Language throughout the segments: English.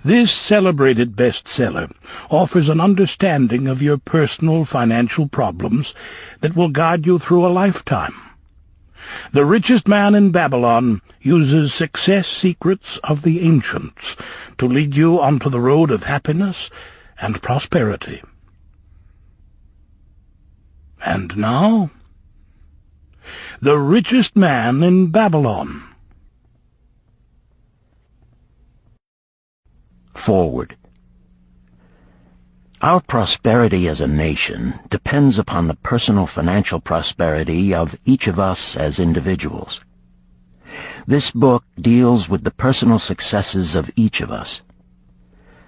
This celebrated bestseller offers an understanding of your personal financial problems that will guide you through a lifetime. The Richest Man in Babylon uses success secrets of the ancients to lead you onto the road of happiness and prosperity. And now, The Richest Man in Babylon. Forward. Our prosperity as a nation depends upon the personal financial prosperity of each of us as individuals. This book deals with the personal successes of each of us.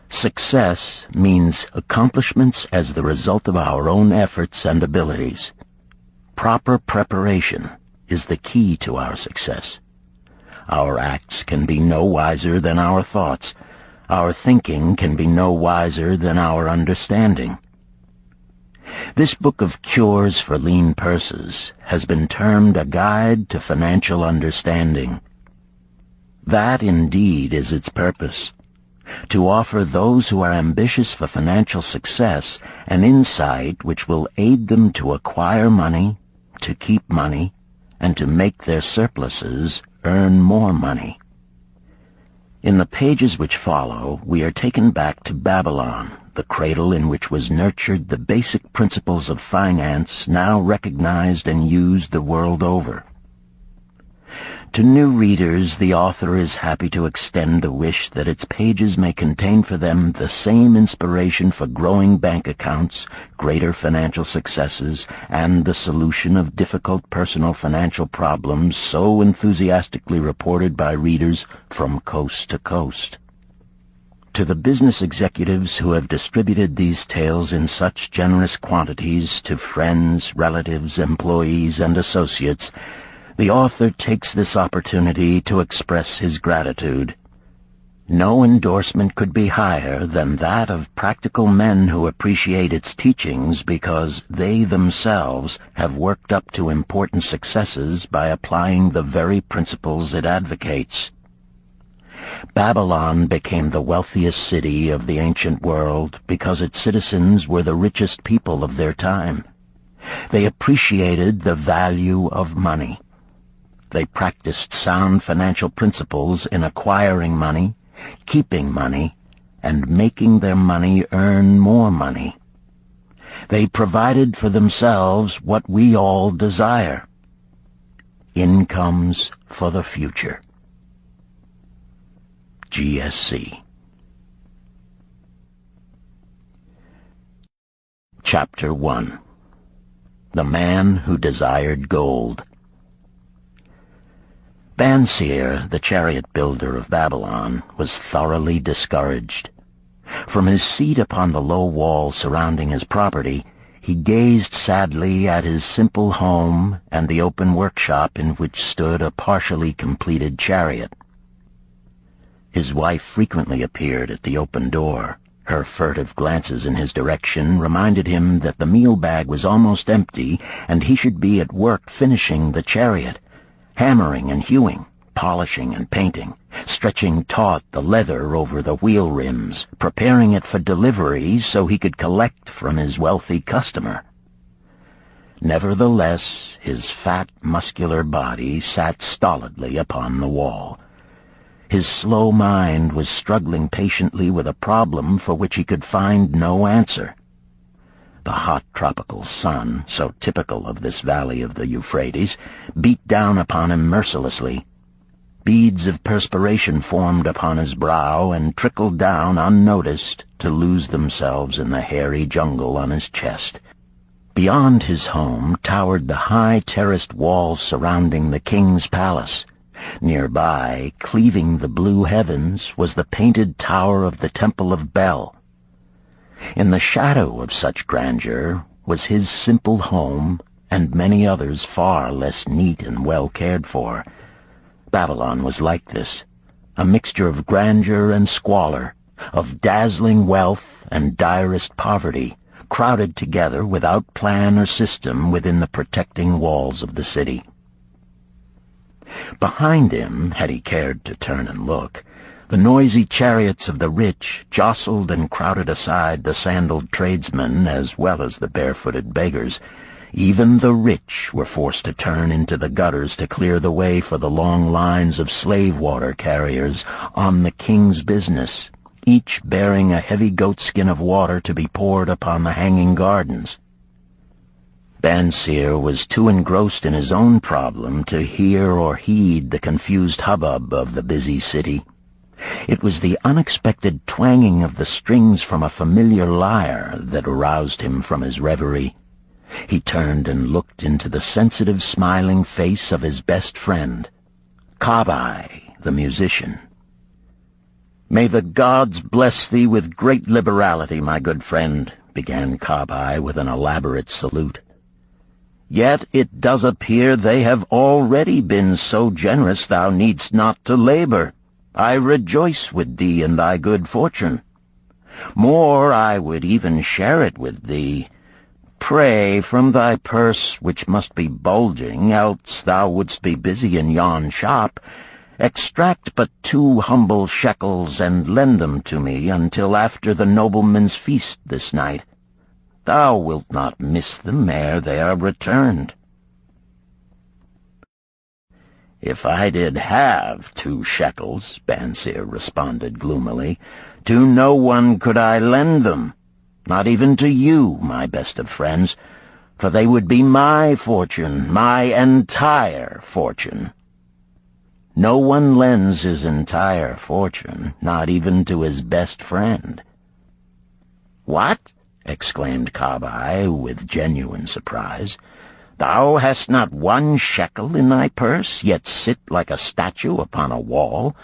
Success means accomplishments as the result of our own efforts and abilities. Proper preparation is the key to our success. Our acts can be no wiser than our thoughts. Our thinking can be no wiser than our understanding. This book of cures for lean purses has been termed a guide to financial understanding. That indeed is its purpose, to offer those who are ambitious for financial success an insight which will aid them to acquire money, to keep money, and to make their surpluses earn more money. In the pages which follow, we are taken back to Babylon, the cradle in which was nurtured the basic principles of finance now recognized and used the world over. To new readers, the author is happy to extend the wish that its pages may contain for them the same inspiration for growing bank accounts, greater financial successes, and the solution of difficult personal financial problems so enthusiastically reported by readers from coast to coast. To the business executives who have distributed these tales in such generous quantities to friends, relatives, employees, and associates, the author takes this opportunity to express his gratitude. No endorsement could be higher than that of practical men who appreciate its teachings because they themselves have worked up to important successes by applying the very principles it advocates. Babylon became the wealthiest city of the ancient world because its citizens were the richest people of their time. They appreciated the value of money. They practiced sound financial principles in acquiring money, keeping money, and making their money earn more money. They provided for themselves what we all desire: incomes for the future. GSC. Chapter 1. The Man Who Desired Gold. Banseer, the chariot builder of Babylon, was thoroughly discouraged. From his seat upon the low wall surrounding his property, he gazed sadly at his simple home and the open workshop in which stood a partially completed chariot. His wife frequently appeared at the open door. Her furtive glances in his direction reminded him that the meal bag was almost empty and he should be at work finishing the chariot, hammering and hewing, polishing and painting, stretching taut the leather over the wheel rims, preparing it for delivery so he could collect from his wealthy customer. Nevertheless, his fat, muscular body sat stolidly upon the wall. His slow mind was struggling patiently with a problem for which he could find no answer. The hot tropical sun, so typical of this valley of the Euphrates, beat down upon him mercilessly. Beads of perspiration formed upon his brow and trickled down unnoticed to lose themselves in the hairy jungle on his chest. Beyond his home towered the high terraced walls surrounding the king's palace. Nearby, cleaving the blue heavens, was the painted tower of the Temple of Bel. In the shadow of such grandeur was his simple home and many others far less neat and well cared for. Babylon was like this, a mixture of grandeur and squalor, of dazzling wealth and direst poverty, crowded together without plan or system within the protecting walls of the city. Behind him, had he cared to turn and look, The noisy chariots of the rich jostled and crowded aside the sandaled tradesmen as well as the barefooted beggars. Even the rich were forced to turn into the gutters to clear the way for the long lines of slave water carriers on the king's business, each bearing a heavy goatskin of water to be poured upon the hanging gardens. Bansier was too engrossed in his own problem to hear or heed the confused hubbub of the busy city. It was the unexpected twanging of the strings from a familiar lyre that aroused him from his reverie. He turned and looked into the sensitive, smiling face of his best friend, Kabai, the musician. "May the gods bless thee with great liberality, my good friend," began Kabai with an elaborate salute. "Yet it does appear they have already been so generous thou needst not to labor. I rejoice with thee in thy good fortune. More, I would even share it with thee. Pray, from thy purse, which must be bulging, else thou wouldst be busy in yon shop, extract but 2 humble shekels and lend them to me until after the nobleman's feast this night. Thou wilt not miss them ere they are returned." "If I did have 2 shekels," Bansier responded gloomily, "to no one could I lend them, not even to you, my best of friends, for they would be my fortune, my entire fortune." No one lends his entire fortune, not even to his best friend. "What?" exclaimed Kabai with genuine surprise. "Thou hast not 1 shekel in thy purse, yet sit like a statue upon a wall?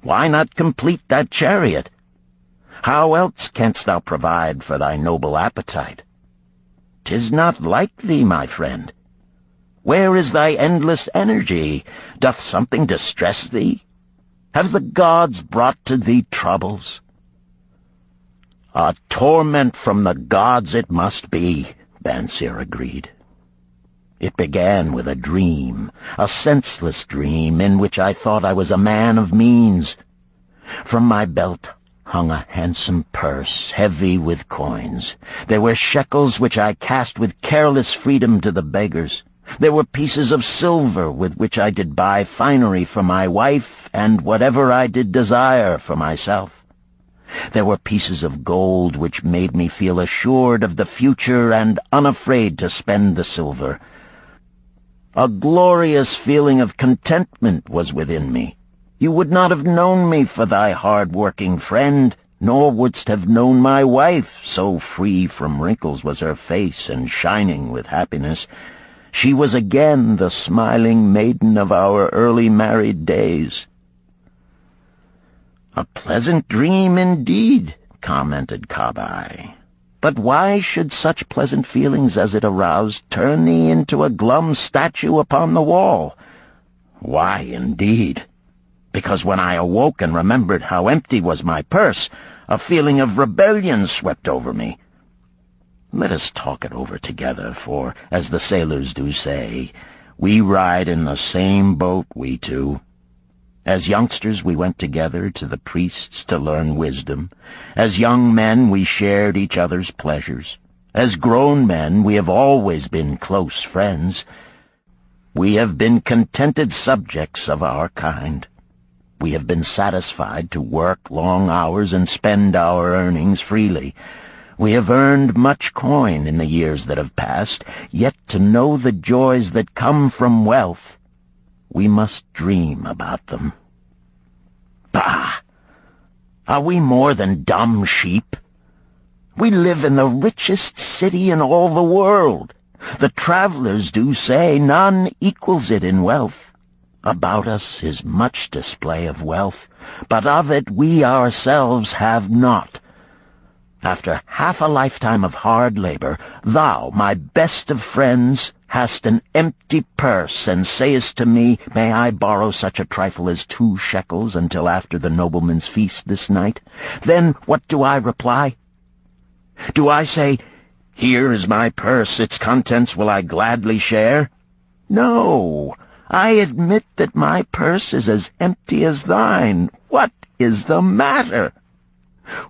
Why not complete that chariot? How else canst thou provide for thy noble appetite? 'Tis not like thee, my friend. Where is thy endless energy? Doth something distress thee? Have the gods brought to thee troubles?" "A torment from the gods it must be," Bansier agreed. "It began with a dream, a senseless dream in which I thought I was a man of means. From my belt hung a handsome purse, heavy with coins. There were shekels which I cast with careless freedom to the beggars. There were pieces of silver with which I did buy finery for my wife and whatever I did desire for myself. There were pieces of gold which made me feel assured of the future and unafraid to spend the silver. A glorious feeling of contentment was within me. You would not have known me for thy hard-working friend, nor wouldst have known my wife, so free from wrinkles was her face and shining with happiness. She was again the smiling maiden of our early married days." "A pleasant dream indeed," commented Kabai. "But why should such pleasant feelings as it aroused turn thee into a glum statue upon the wall?" "Why, indeed? Because when I awoke and remembered how empty was my purse, a feeling of rebellion swept over me. Let us talk it over together, for, as the sailors do say, we ride in the same boat, we two. As youngsters we went together to the priests to learn wisdom. As young men we shared each other's pleasures. As grown men we have always been close friends. We have been contented subjects of our kind. We have been satisfied to work long hours and spend our earnings freely. We have earned much coin in the years that have passed, yet to know the joys that come from wealth, we must dream about them. Bah! Are we more than dumb sheep? We live in the richest city in all the world. The travelers do say none equals it in wealth. About us is much display of wealth, but of it we ourselves have not. After half a lifetime of hard labor, thou, my best of friends, hast an empty purse, and sayest to me, may I borrow such a trifle as 2 shekels until after the nobleman's feast this night? Then what do I reply? Do I say, here is my purse, its contents will I gladly share? No, I admit that my purse is as empty as thine. What is the matter?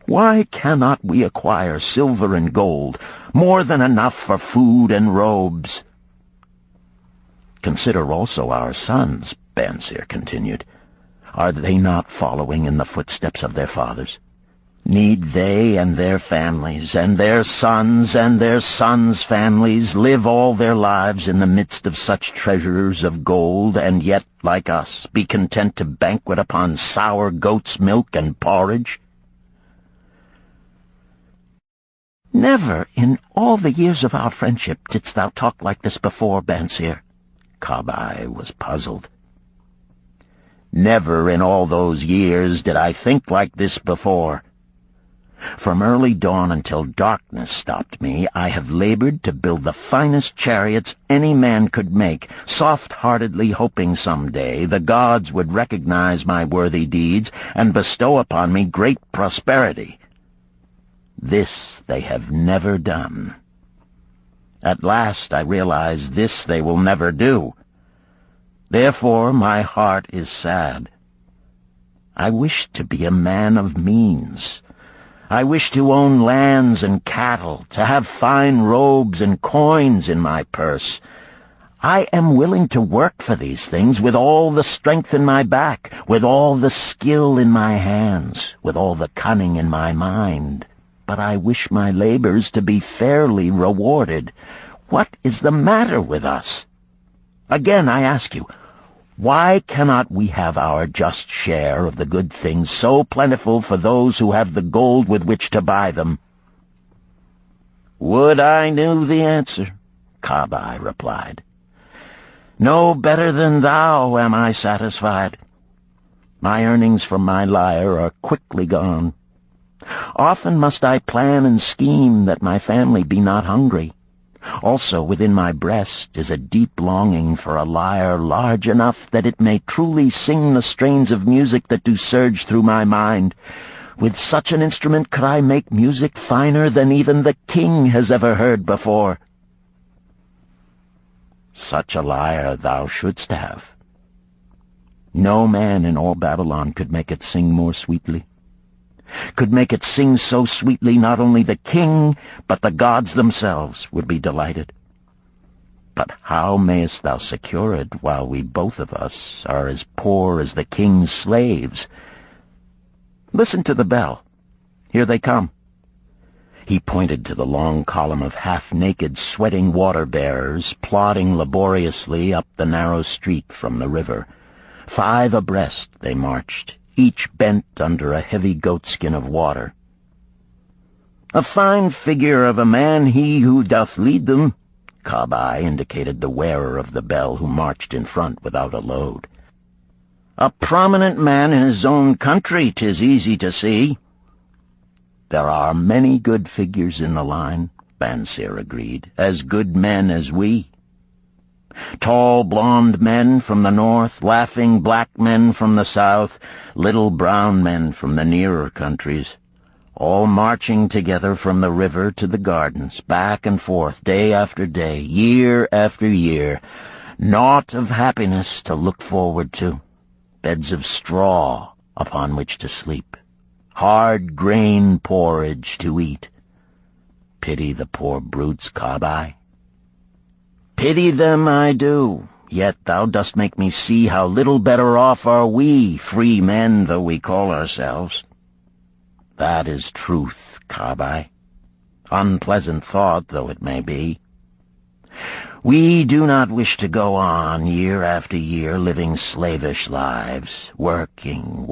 Why cannot we acquire silver and gold, more than enough for food and robes? Consider also our sons, Bansier continued. Are they not following in the footsteps of their fathers? Need they and their families, and their sons' families, live all their lives in the midst of such treasures of gold, and yet, like us, be content to banquet upon sour goat's milk and porridge? Never in all the years of our friendship didst thou talk like this before, Bansier. Kabai was puzzled. Never in all those years did I think like this before. From early dawn until darkness stopped me, I have labored to build the finest chariots any man could make, soft-heartedly hoping some day the gods would recognize my worthy deeds and bestow upon me great prosperity. This they have never done. At last I realize this they will never do. Therefore my heart is sad. I wish to be a man of means. I wish to own lands and cattle, to have fine robes and coins in my purse. I am willing to work for these things with all the strength in my back, with all the skill in my hands, with all the cunning in my mind. But I wish my labors to be fairly rewarded. What is the matter with us? Again, I ask you, why cannot we have our just share of the good things so plentiful for those who have the gold with which to buy them? Would I knew the answer, Kabai replied. No better than thou am I satisfied. My earnings from my lyre are quickly gone. Often must I plan and scheme that my family be not hungry. Also within my breast is a deep longing for a lyre large enough that it may truly sing the strains of music that do surge through my mind. With such an instrument could I make music finer than even the king has ever heard before. Such a lyre thou shouldst have. No man in all Babylon could make it sing more sweetly. Could make it sing so sweetly not only the king, but the gods themselves would be delighted. But how mayest thou secure it while we both of us are as poor as the king's slaves? Listen to the bell. Here they come. He pointed to the long column of half-naked, sweating water-bearers plodding laboriously up the narrow street from the river. 5 abreast they marched, each bent under a heavy goatskin of water. A fine figure of a man he who doth lead them, Kabai indicated the wearer of the bell who marched in front without a load. A prominent man in his own country, 'tis easy to see. There are many good figures in the line, Bansier agreed, as good men as we. Tall, blond men from the north, laughing black men from the south, little brown men from the nearer countries, all marching together from the river to the gardens, back and forth, day after day, year after year, naught of happiness to look forward to, beds of straw upon which to sleep, hard grain porridge to eat. Pity the poor brutes, Kabai. Pity them I do, yet thou dost make me see how little better off are we, free men though we call ourselves. That is truth, Kabai, unpleasant thought though it may be. We do not wish to go on year after year living slavish lives, working,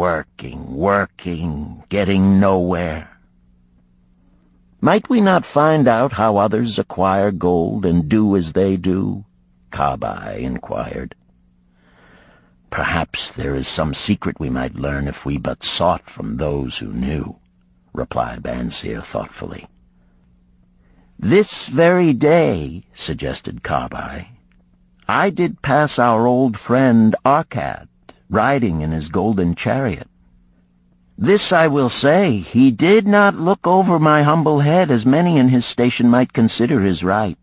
getting nowhere. Might we not find out how others acquire gold and do as they do? Kabai inquired. Perhaps there is some secret we might learn if we but sought from those who knew, replied Bansier thoughtfully. This very day, suggested Kabai, I did pass our old friend Arkad, riding in his golden chariot. This I will say, he did not look over my humble head as many in his station might consider his right.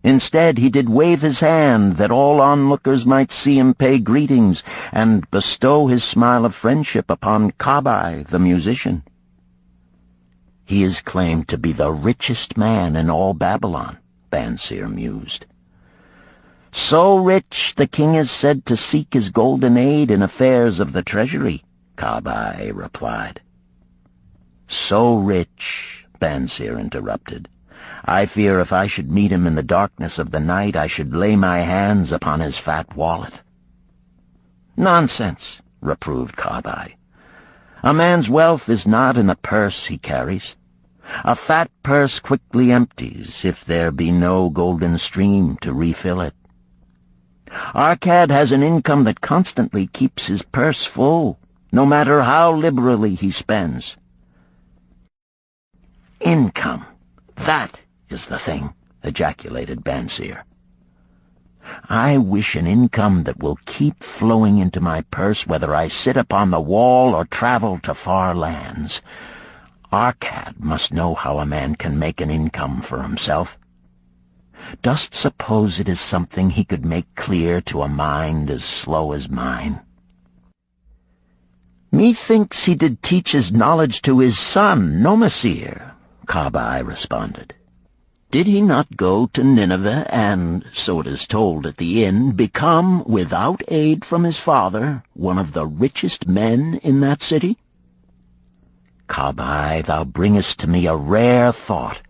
Instead, he did wave his hand that all onlookers might see him pay greetings and bestow his smile of friendship upon Kabai, the musician. He is claimed to be the richest man in all Babylon, Bansir mused. So rich, the king is said to seek his golden aid in affairs of the treasury, Kabai replied. So rich, Bansir interrupted. I fear if I should meet him in the darkness of the night, I should lay my hands upon his fat wallet. Nonsense, reproved Kabai. A man's wealth is not in a purse he carries. A fat purse quickly empties if there be no golden stream to refill it. Arkad has an income that constantly keeps his purse full, no matter how liberally he spends. Income, that is the thing, ejaculated Bansir. I wish an income that will keep flowing into my purse whether I sit upon the wall or travel to far lands. Arkad must know how a man can make an income for himself. Dost suppose it is something he could make clear to a mind as slow as mine? Methinks he did teach his knowledge to his son, Nomasir, Kabai responded. Did he not go to Nineveh and, so it is told at the inn, become, without aid from his father, one of the richest men in that city? Kabai, thou bringest to me a rare thought.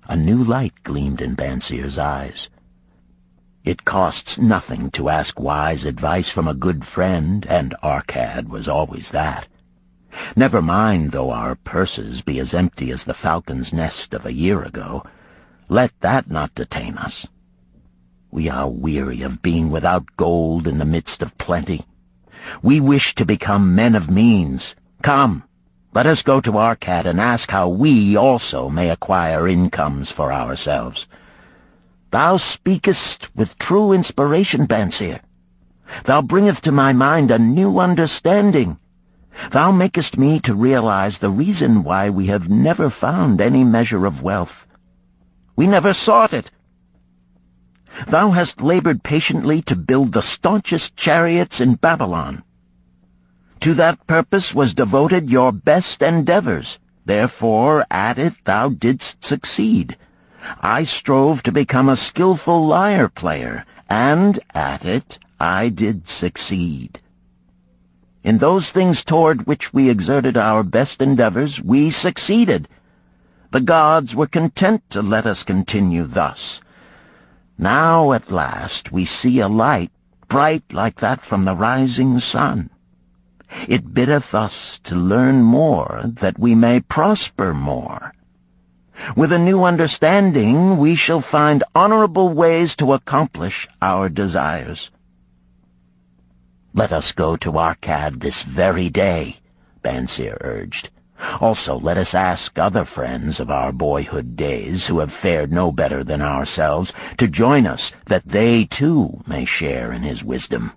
A new light gleamed in Bansir's eyes. It costs nothing to ask wise advice from a good friend, and Arkad was always that. Never mind though our purses be as empty as the falcon's nest of a year ago. Let that not detain us. We are weary of being without gold in the midst of plenty. We wish to become men of means. Come, let us go to Arkad and ask how we also may acquire incomes for ourselves. Thou speakest with true inspiration, Bansir. Thou bringest to my mind a new understanding. Thou makest me to realize the reason why we have never found any measure of wealth. We never sought it. Thou hast labored patiently to build the staunchest chariots in Babylon. To that purpose was devoted your best endeavors. Therefore, at it thou didst succeed. I strove to become a skillful lyre player, and at it I did succeed. In those things toward which we exerted our best endeavors, we succeeded. The gods were content to let us continue thus. Now at last we see a light, bright like that from the rising sun. It biddeth us to learn more, that we may prosper more. With a new understanding, we shall find honorable ways to accomplish our desires. Let us go to Arkad this very day, Bansir urged. Also, let us ask other friends of our boyhood days who have fared no better than ourselves to join us, that they too may share in his wisdom.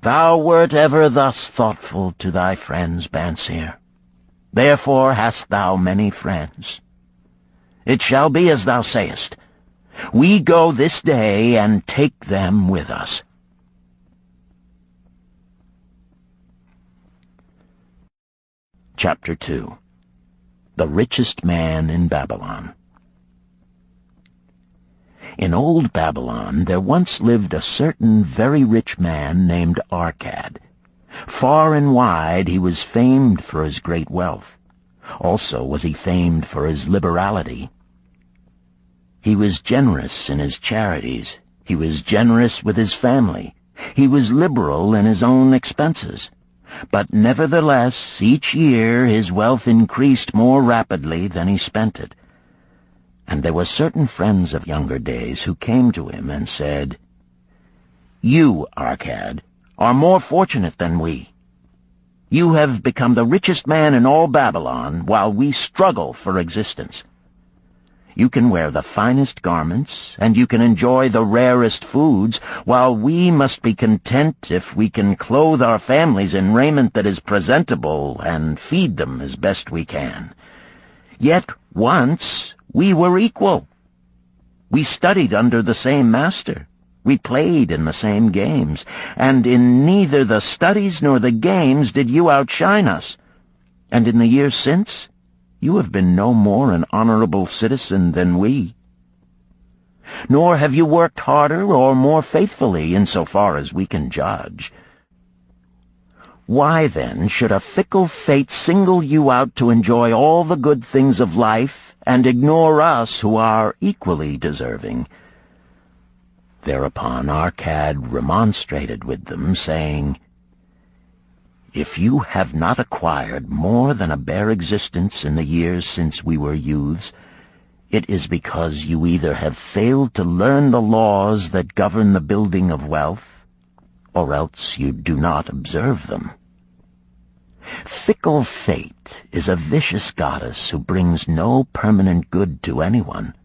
Thou wert ever thus thoughtful to thy friends, Bansir. Therefore hast thou many friends. It shall be as thou sayest. We go this day and take them with us. Chapter 2. The Richest Man in Babylon. In old Babylon there once lived a certain very rich man named Arkad. Far and wide he was famed for his great wealth. Also was he famed for his liberality. He was generous in his charities. He was generous with his family. He was liberal in his own expenses. But nevertheless, each year his wealth increased more rapidly than he spent it. And there were certain friends of younger days who came to him and said, You, Arkad, are more fortunate than we. You have become the richest man in all Babylon, while we struggle for existence. You can wear the finest garments, and you can enjoy the rarest foods, while we must be content if we can clothe our families in raiment that is presentable and feed them as best we can. Yet once we were equal. We studied under the same master. We played in the same games, and in neither the studies nor the games did you outshine us. And in the years since, you have been no more an honorable citizen than we. Nor have you worked harder or more faithfully in so far as we can judge. Why, then, should a fickle fate single you out to enjoy all the good things of life and ignore us who are equally deserving? Thereupon Arcad remonstrated with them, saying, If you have not acquired more than a bare existence in the years since we were youths, it is because you either have failed to learn the laws that govern the building of wealth, or else you do not observe them. Fickle fate is a vicious goddess who brings no permanent good to anyone.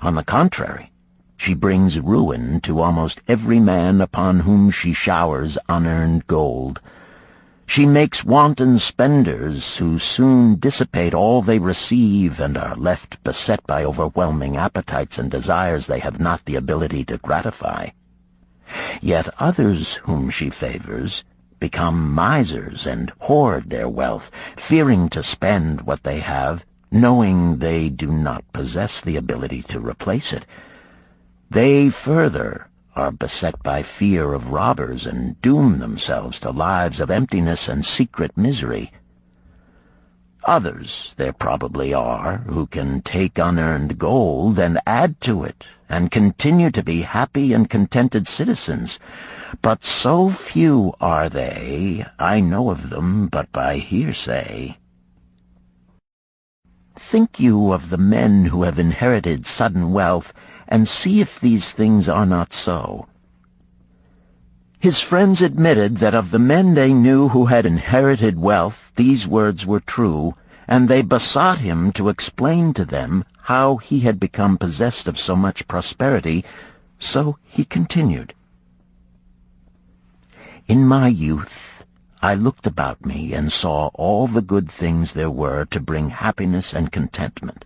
On the contrary, she brings ruin to almost every man upon whom she showers unearned gold. She makes wanton spenders who soon dissipate all they receive and are left beset by overwhelming appetites and desires they have not the ability to gratify. Yet others whom she favors become misers and hoard their wealth, fearing to spend what they have, knowing they do not possess the ability to replace it. They further are beset by fear of robbers and doom themselves to lives of emptiness and secret misery. Others there probably are who can take unearned gold and add to it and continue to be happy and contented citizens, but so few are they, I know of them but by hearsay. Think you of the men who have inherited sudden wealth, and see if these things are not so. His friends admitted that of the men they knew who had inherited wealth, these words were true, and they besought him to explain to them how he had become possessed of so much prosperity, so he continued. In my youth, I looked about me and saw all the good things there were to bring happiness and contentment,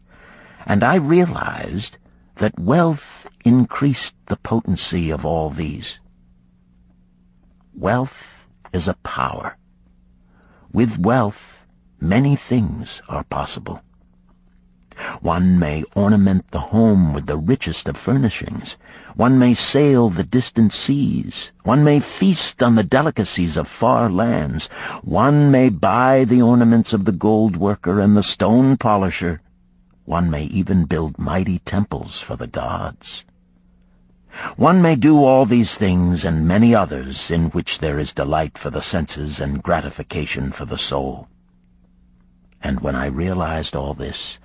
and I realized that wealth increased the potency of all these. Wealth is a power. With wealth, many things are possible. One may ornament the home with the richest of furnishings. One may sail the distant seas. One may feast on the delicacies of far lands. One may buy the ornaments of the gold worker and the stone polisher. One may even build mighty temples for the gods. One may do all these things and many others in which there is delight for the senses and gratification for the soul. And when I realized all this,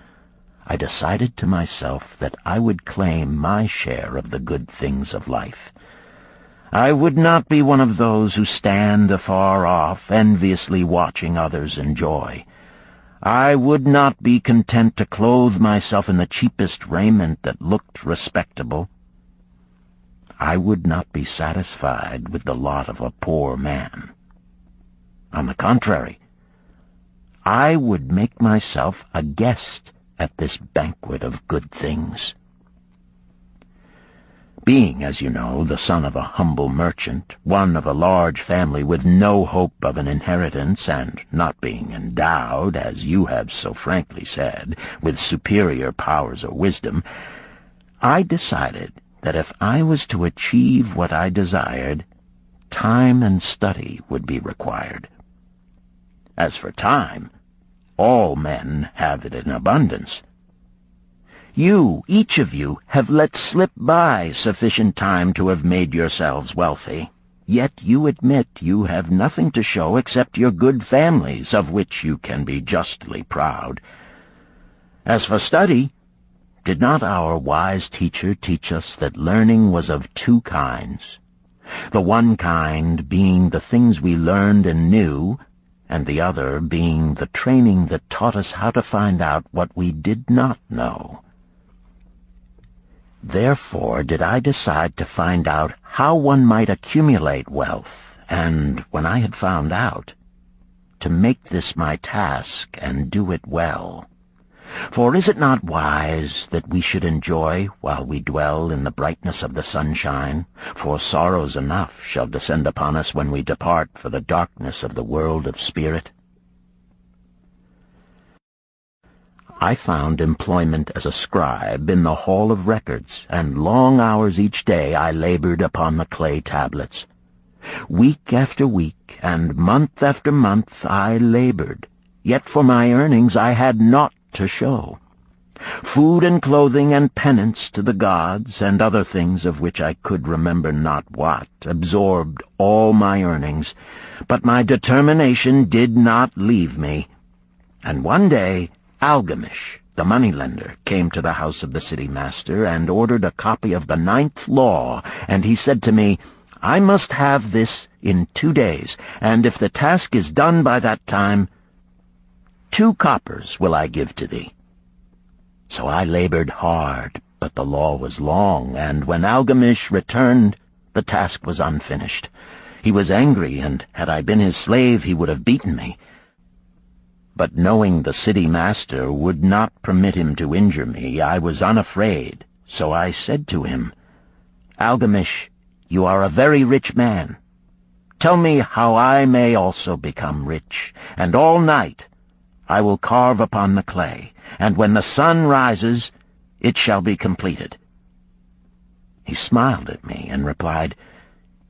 I decided to myself that I would claim my share of the good things of life. I would not be one of those who stand afar off, enviously watching others enjoy. I would not be content to clothe myself in the cheapest raiment that looked respectable. I would not be satisfied with the lot of a poor man. On the contrary, I would make myself a guest at this banquet of good things. Being, as you know, the son of a humble merchant, one of a large family with no hope of an inheritance, and not being endowed, as you have so frankly said, with superior powers or wisdom, I decided that if I was to achieve what I desired, time and study would be required. As for time, all men have it in abundance. You, each of you, have let slip by sufficient time to have made yourselves wealthy. Yet you admit you have nothing to show except your good families, of which you can be justly proud. As for study, did not our wise teacher teach us that learning was of two kinds? The one kind being the things we learned and knew, and the other being the training that taught us how to find out what we did not know. Therefore did I decide to find out how one might accumulate wealth, and, when I had found out, to make this my task and do it well. For is it not wise that we should enjoy while we dwell in the brightness of the sunshine? For sorrows enough shall descend upon us when we depart for the darkness of the world of spirit. I found employment as a scribe in the Hall of Records, and long hours each day I labored upon the clay tablets. Week after week, and month after month I labored, yet for my earnings I had naught to show. Food and clothing and penance to the gods, and other things of which I could remember not what, absorbed all my earnings, but my determination did not leave me. And one day Algamish, the moneylender, came to the house of the city master and ordered a copy of the 9th law, and he said to me, I must have this in 2 days, and if the task is done by that time, 2 coppers will I give to thee. So I labored hard, but the law was long, and when Algamish returned, the task was unfinished. He was angry, and had I been his slave, he would have beaten me. But knowing the city master would not permit him to injure me, I was unafraid. So I said to him, Algamish, you are a very rich man. Tell me how I may also become rich, and all night I will carve upon the clay, and when the sun rises, it shall be completed. He smiled at me and replied,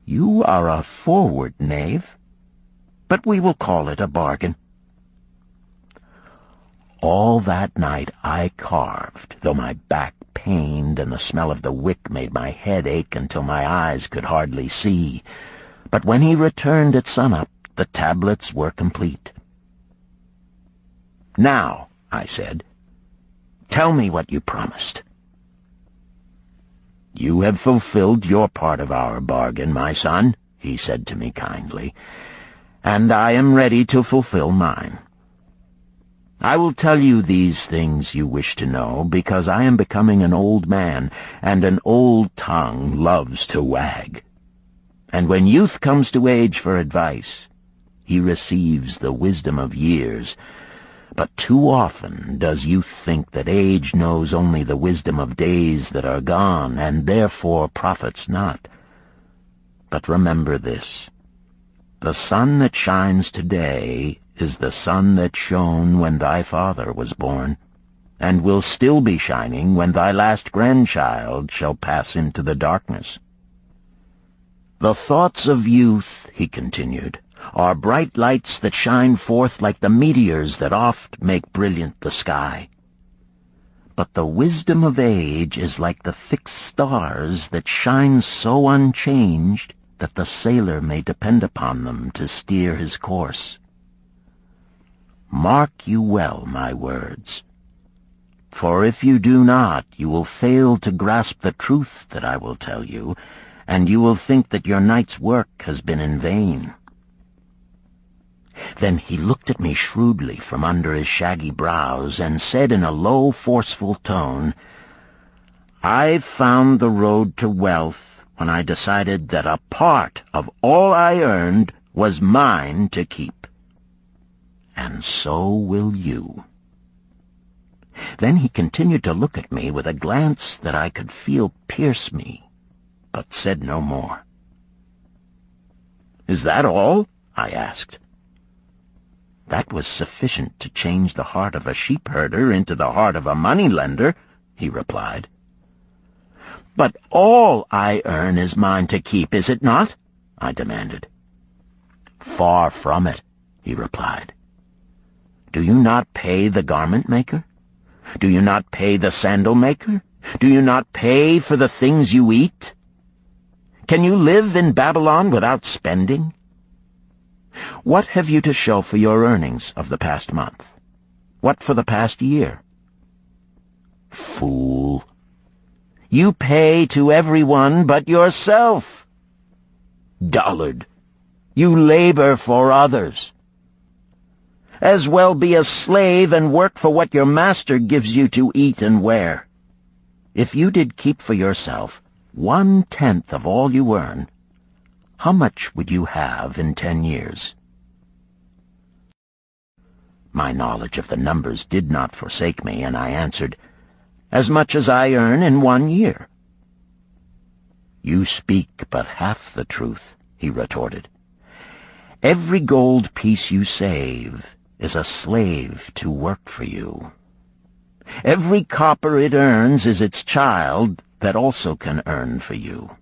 You are a forward knave, but we will call it a bargain. All that night I carved, though my back pained and the smell of the wick made my head ache until my eyes could hardly see. But when he returned at sunup, the tablets were complete. Now, I said, tell me what you promised. You have fulfilled your part of our bargain, my son, he said to me kindly, and I am ready to fulfill mine. I will tell you these things you wish to know, because I am becoming an old man, and an old tongue loves to wag. And when youth comes to age for advice, he receives the wisdom of years. But too often does youth think that age knows only the wisdom of days that are gone, and therefore profits not. But remember this, the sun that shines today is the sun that shone when thy father was born, and will still be shining when thy last grandchild shall pass into the darkness. The thoughts of youth, he continued, are bright lights that shine forth like the meteors that oft make brilliant the sky. But the wisdom of age is like the fixed stars that shine so unchanged that the sailor may depend upon them to steer his course. Mark you well my words, for if you do not, you will fail to grasp the truth that I will tell you, and you will think that your night's work has been in vain. Then he looked at me shrewdly from under his shaggy brows and said in a low, forceful tone, I've found the road to wealth when I decided that a part of all I earned was mine to keep. And so will you. Then he continued to look at me with a glance that I could feel pierce me, but said no more. Is that all? I asked. That was sufficient to change the heart of a sheepherder into the heart of a moneylender, he replied. But all I earn is mine to keep, is it not? I demanded. Far from it, he replied. Do you not pay the garment maker? Do you not pay the sandal maker? Do you not pay for the things you eat? Can you live in Babylon without spending? What have you to show for your earnings of the past month? What for the past year? Fool! You pay to everyone but yourself. Dullard! You labor for others. As well be a slave and work for what your master gives you to eat and wear. If you did keep for yourself 1/10 of all you earn, how much would you have in 10 years? My knowledge of the numbers did not forsake me, and I answered, "As much as I earn in 1 year." "You speak but half the truth," he retorted. "Every gold piece you save is a slave to work for you. Every copper it earns is its child that also can earn for you.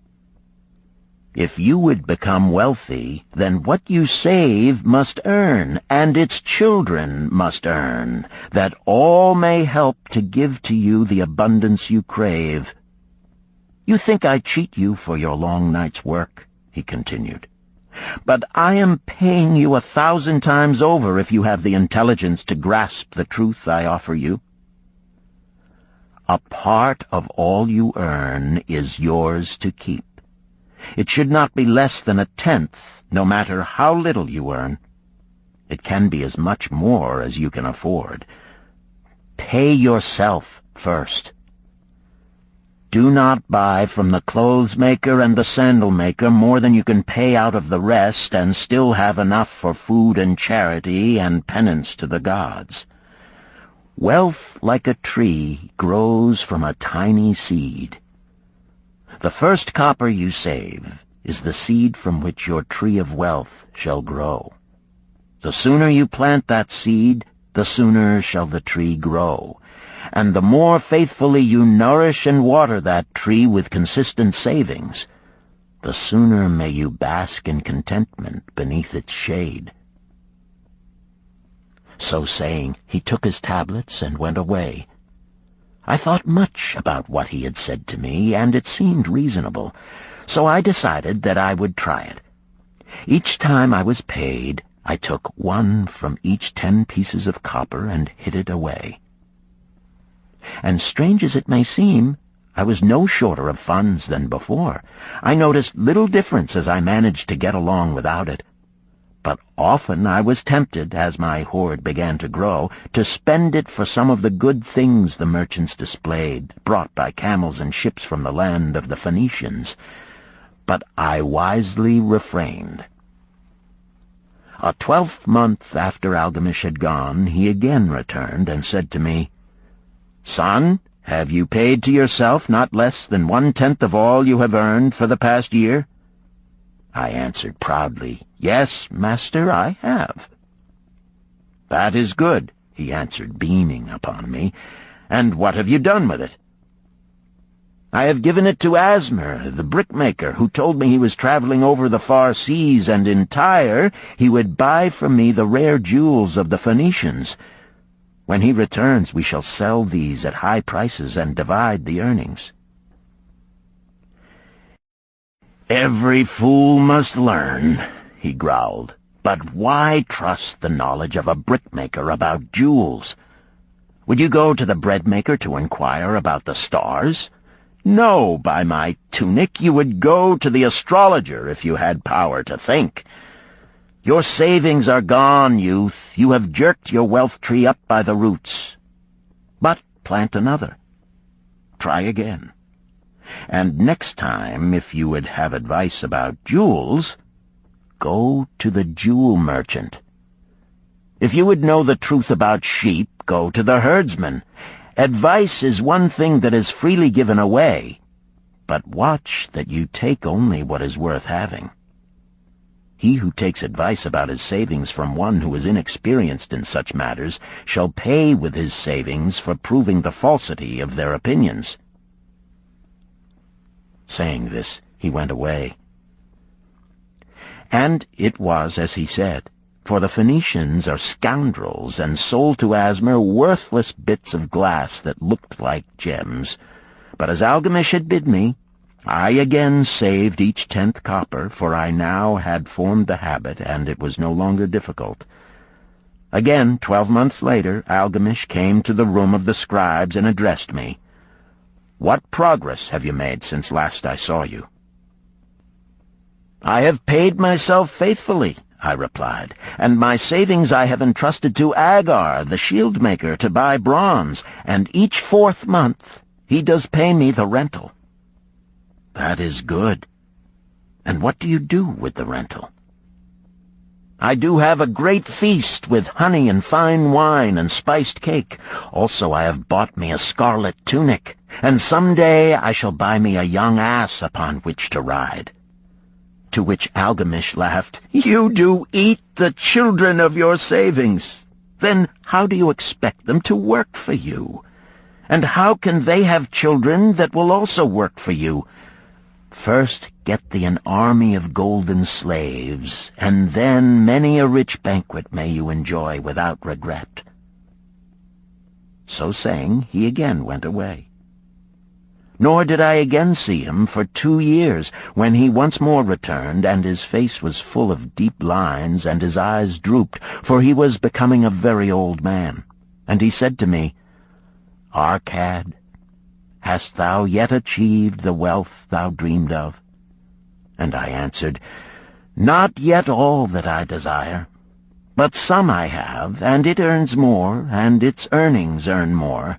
If you would become wealthy, then what you save must earn, and its children must earn, that all may help to give to you the abundance you crave. You think I cheat you for your long night's work," he continued, "but I am paying you 1,000 times over if you have the intelligence to grasp the truth I offer you. A part of all you earn is yours to keep. It should not be less than 1/10, no matter how little you earn. It can be as much more as you can afford. Pay yourself first. Do not buy from the clothes maker and the sandal maker more than you can pay out of the rest and still have enough for food and charity and penance to the gods. Wealth, like a tree, grows from a tiny seed. The first copper you save is the seed from which your tree of wealth shall grow. The sooner you plant that seed, the sooner shall the tree grow. And the more faithfully you nourish and water that tree with consistent savings, the sooner may you bask in contentment beneath its shade." So saying, he took his tablets and went away. I thought much about what he had said to me, and it seemed reasonable, so I decided that I would try it. Each time I was paid, I took 1 from each 10 pieces of copper and hid it away. And strange as it may seem, I was no shorter of funds than before. I noticed little difference as I managed to get along without it. But often I was tempted, as my hoard began to grow, to spend it for some of the good things the merchants displayed, brought by camels and ships from the land of the Phoenicians. But I wisely refrained. A 12th month after Algamish had gone, he again returned and said to me, "Son, have you paid to yourself not less than 1/10 of all you have earned for the past year?" I answered proudly, "Yes, master, I have." "That is good," he answered, beaming upon me. "And what have you done with it?" "I have given it to Asmer, the brickmaker, who told me he was traveling over the far seas, and in Tyre he would buy from me the rare jewels of the Phoenicians. When he returns, we shall sell these at high prices and divide the earnings." "Every fool must learn," he growled. "But why trust the knowledge of a brickmaker about jewels? Would you go to the breadmaker to inquire about the stars? No, by my tunic, you would go to the astrologer if you had power to think. Your savings are gone, youth. You have jerked your wealth tree up by the roots. But plant another. Try again. And next time, if you would have advice about jewels, go to the jewel merchant. If you would know the truth about sheep, go to the herdsman. Advice is one thing that is freely given away, but watch that you take only what is worth having. He who takes advice about his savings from one who is inexperienced in such matters shall pay with his savings for proving the falsity of their opinions." Saying this, he went away. And it was as he said, for the Phoenicians are scoundrels and sold to Asmer worthless bits of glass that looked like gems. But as Algamish had bid me, I again saved each 10th copper, for I now had formed the habit, and it was no longer difficult. Again, 12 months later, Algamish came to the room of the scribes and addressed me. "What progress have you made since last I saw you?" "I have paid myself faithfully," I replied, "and my savings I have entrusted to Agar, the shield-maker, to buy bronze, and each 4th month he does pay me the rental." "That is good. And what do you do with the rental?" I do have a great feast with honey and fine wine and spiced cake. Also I have bought me a scarlet tunic, and some day I shall buy me a young ass upon which to ride." To which Algamish laughed, "You do eat the children of your savings. Then how do you expect them to work for you? And how can they have children that will also work for you? First get thee an army of golden slaves, and then many a rich banquet may you enjoy without regret." So saying, he again went away. Nor did I again see him for 2 years, when he once more returned, and his face was full of deep lines, and his eyes drooped, for he was becoming a very old man. And he said to me, "Arcad, hast thou yet achieved the wealth thou dreamed of?" And I answered, "Not yet all that I desire, but some I have, and it earns more, and its earnings earn more."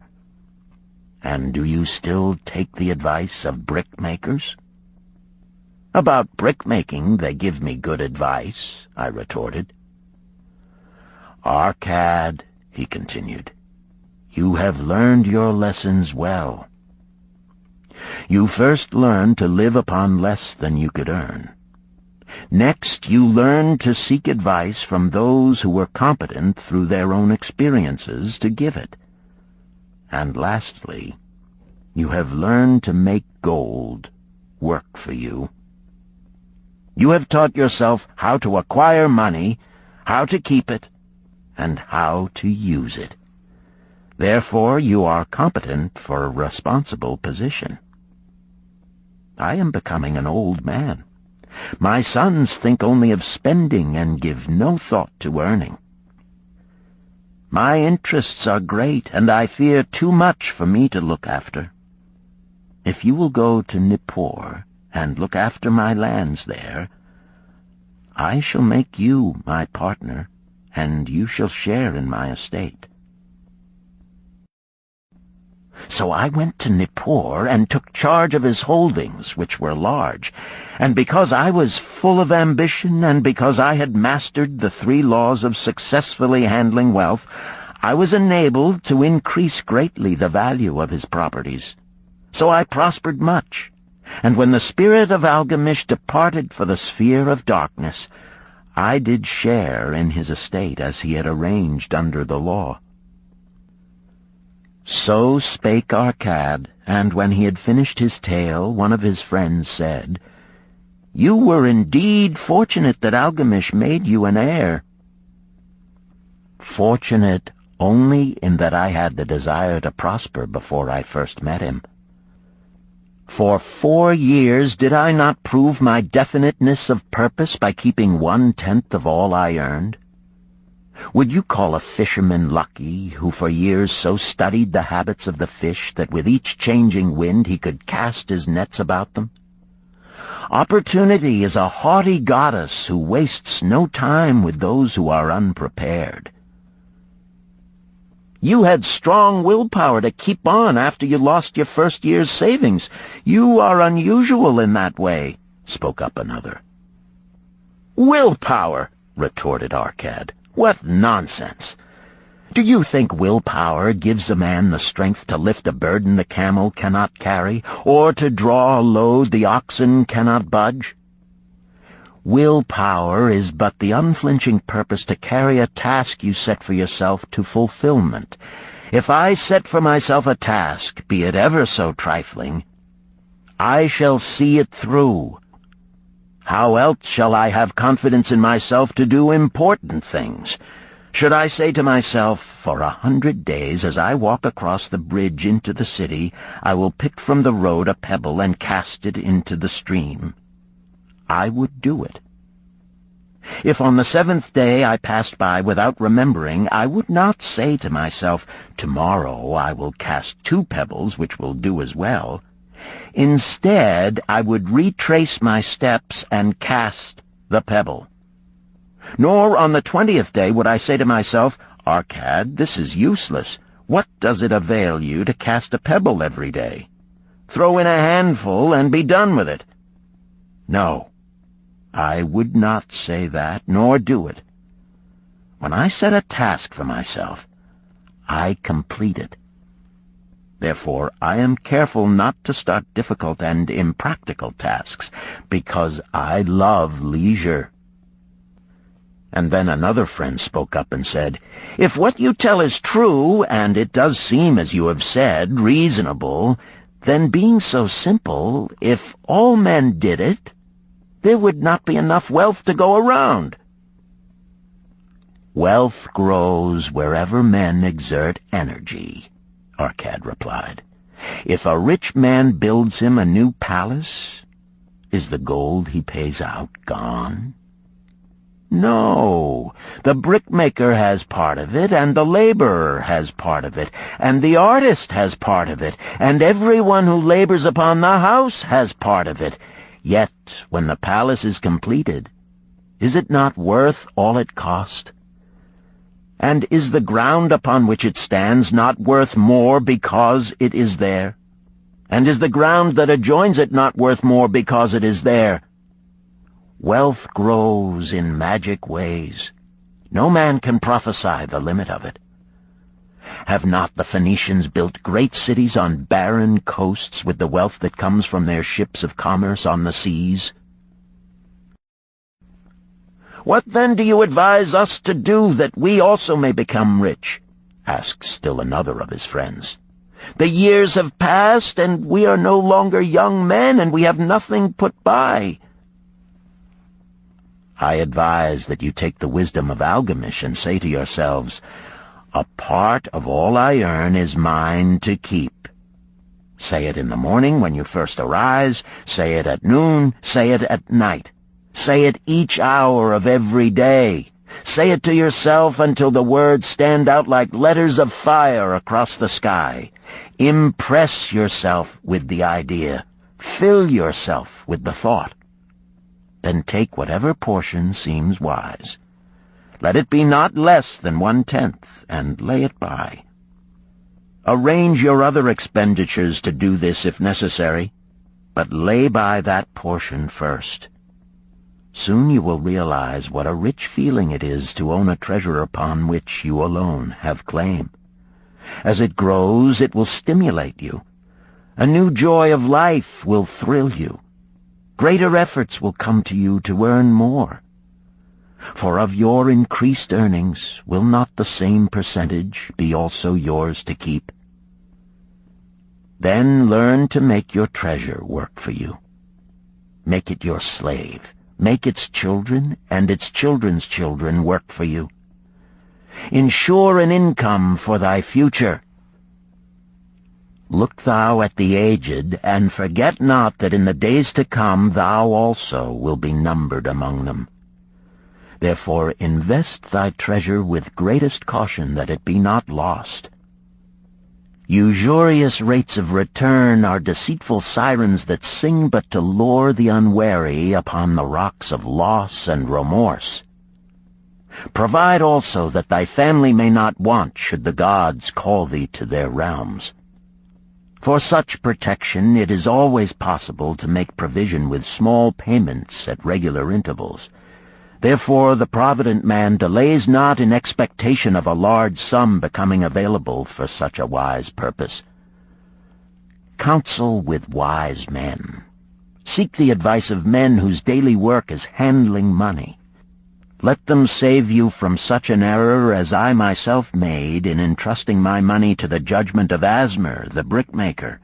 "And do you still take the advice of brickmakers?" "About brickmaking they give me good advice," I retorted. "Arcad," he continued, "you have learned your lessons well. You first learned to live upon less than you could earn. Next, you learned to seek advice from those who were competent through their own experiences to give it. And lastly, you have learned to make gold work for you. You have taught yourself how to acquire money, how to keep it, and how to use it. Therefore, you are competent for a responsible position. I am becoming an old man. My sons think only of spending and give no thought to earning. My interests are great, and I fear too much for me to look after. If you will go to Nippur and look after my lands there, I shall make you my partner, and you shall share in my estate." So I went to Nippur and took charge of his holdings, which were large, and because I was full of ambition and because I had mastered the 3 laws of successfully handling wealth, I was enabled to increase greatly the value of his properties. So I prospered much, and when the spirit of Algamish departed for the sphere of darkness, I did share in his estate as he had arranged under the law. So spake Arcad, and when he had finished his tale, one of his friends said, "You were indeed fortunate that Algamish made you an heir." "Fortunate only in that I had the desire to prosper before I first met him. For 4 years did I not prove my definiteness of purpose by keeping 1/10 of all I earned? Would you call a fisherman lucky who for years so studied the habits of the fish that with each changing wind he could cast his nets about them? Opportunity is a haughty goddess who wastes no time with those who are unprepared. You had strong willpower to keep on after you lost your first year's savings. You are unusual in that way," spoke up another. "Willpower," retorted Arcad. "What nonsense! Do you think willpower gives a man the strength to lift a burden the camel cannot carry, or to draw a load the oxen cannot budge? Willpower is but the unflinching purpose to carry a task you set for yourself to fulfillment. If I set for myself a task, be it ever so trifling, I shall see it through. How else shall I have confidence in myself to do important things? Should I say to myself, for 100 days as I walk across the bridge into the city, I will pick from the road a pebble and cast it into the stream? I would do it. If on the 7th day I passed by without remembering, I would not say to myself, tomorrow I will cast 2 pebbles which will do as well. Instead, I would retrace my steps and cast the pebble. Nor on the 20th day would I say to myself, Arcad, this is useless. What does it avail you to cast a pebble every day? Throw in a handful and be done with it. No, I would not say that, nor do it. When I set a task for myself, I complete it. Therefore, I am careful not to start difficult and impractical tasks, because I love leisure." And then another friend spoke up and said, "If what you tell is true, and it does seem, as you have said, reasonable, then being so simple, if all men did it, there would not be enough wealth to go around." "Wealth grows wherever men exert energy," Arcad replied. "If a rich man builds him a new palace, is the gold he pays out gone? No, the brickmaker has part of it, and the laborer has part of it, and the artist has part of it, and everyone who labors upon the house has part of it. Yet, when the palace is completed, is it not worth all it cost? And is the ground upon which it stands not worth more because it is there? And is the ground that adjoins it not worth more because it is there? Wealth grows in magic ways. No man can prophesy the limit of it. Have not the Phoenicians built great cities on barren coasts with the wealth that comes from their ships of commerce on the seas? "What then do you advise us to do that we also may become rich?" asked still another of his friends. "The years have passed, and we are no longer young men, and we have nothing put by." "I advise that you take the wisdom of Algamish and say to yourselves, 'A part of all I earn is mine to keep.' Say it in the morning when you first arise, say it at noon, say it at night. Say it each hour of every day. Say it to yourself until the words stand out like letters of fire across the sky. Impress yourself with the idea. Fill yourself with the thought. Then take whatever portion seems wise. Let it be not less than 1/10, and lay it by. Arrange your other expenditures to do this if necessary, but lay by that portion first. Soon you will realize what a rich feeling it is to own a treasure upon which you alone have claim. As it grows, it will stimulate you. A new joy of life will thrill you. Greater efforts will come to you to earn more. For of your increased earnings, will not the same percentage be also yours to keep? Then learn to make your treasure work for you. Make it your slave. Make its children and its children's children work for you. Ensure an income for thy future. Look thou at the aged, and forget not that in the days to come thou also will be numbered among them. Therefore invest thy treasure with greatest caution that it be not lost. Usurious rates of return are deceitful sirens that sing but to lure the unwary upon the rocks of loss and remorse. Provide also that thy family may not want should the gods call thee to their realms. For such protection it is always possible to make provision with small payments at regular intervals. Therefore the provident man delays not in expectation of a large sum becoming available for such a wise purpose. Counsel with wise men. Seek the advice of men whose daily work is handling money. Let them save you from such an error as I myself made in entrusting my money to the judgment of Asmer, the brickmaker.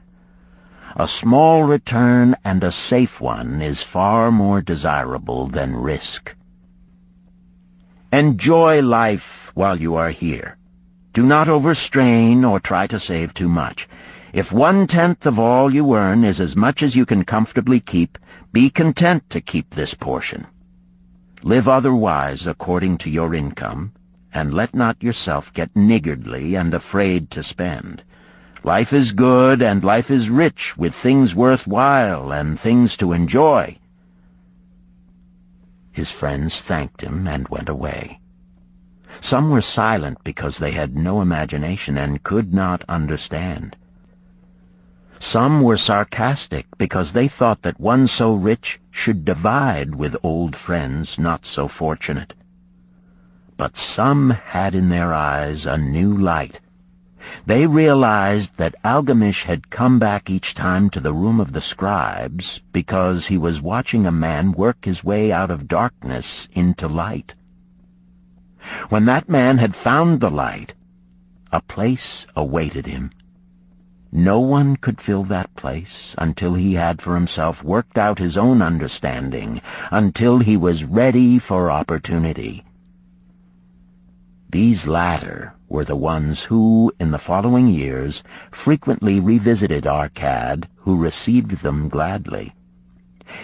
A small return and a safe one is far more desirable than risk. Enjoy life while you are here. Do not overstrain or try to save too much. If 1/10 of all you earn is as much as you can comfortably keep, be content to keep this portion. Live otherwise according to your income, and let not yourself get niggardly and afraid to spend. Life is good, and life is rich with things worthwhile and things to enjoy. His friends thanked him and went away. Some were silent because they had no imagination and could not understand. Some were sarcastic because they thought that one so rich should divide with old friends not so fortunate. But some had in their eyes a new light. They realized that Algamish had come back each time to the room of the scribes because he was watching a man work his way out of darkness into light. When that man had found the light, a place awaited him. No one could fill that place until he had for himself worked out his own understanding, until he was ready for opportunity. These latter were the ones who, in the following years, frequently revisited Arcad, who received them gladly.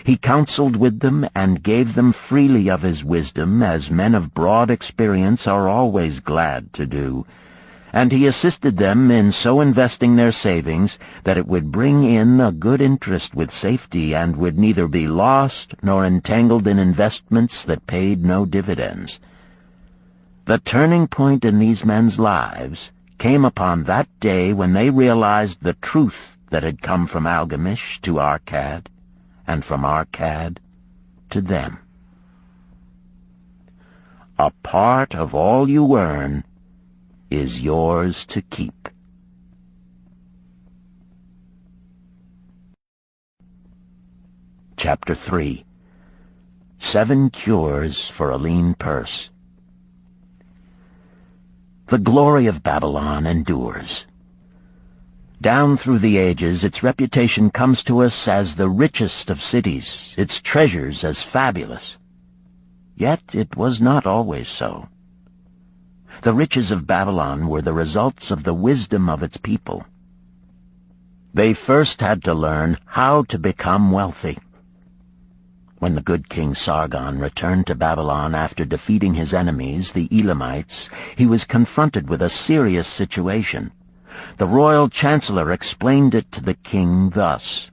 He counseled with them and gave them freely of his wisdom, as men of broad experience are always glad to do, and he assisted them in so investing their savings that it would bring in a good interest with safety and would neither be lost nor entangled in investments that paid no dividends. The turning point in these men's lives came upon that day when they realized the truth that had come from Algamish to Arcad, and from Arcad to them. A part of all you earn is yours to keep. Chapter 3. 7 Cures for a Lean Purse. The glory of Babylon endures. Down through the ages, its reputation comes to us as the richest of cities, its treasures as fabulous. Yet it was not always so. The riches of Babylon were the results of the wisdom of its people. They first had to learn how to become wealthy. When the good King Sargon returned to Babylon after defeating his enemies, the Elamites, he was confronted with a serious situation. The royal chancellor explained it to the king thus: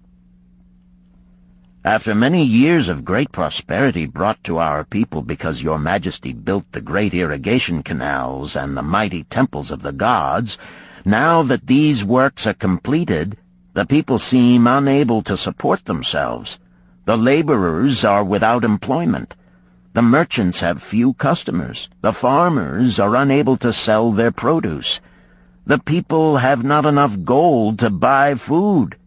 "After many years of great prosperity brought to our people because your majesty built the great irrigation canals and the mighty temples of the gods, now that these works are completed, the people seem unable to support themselves. The laborers are without employment. The merchants have few customers. The farmers are unable to sell their produce. The people have not enough gold to buy food."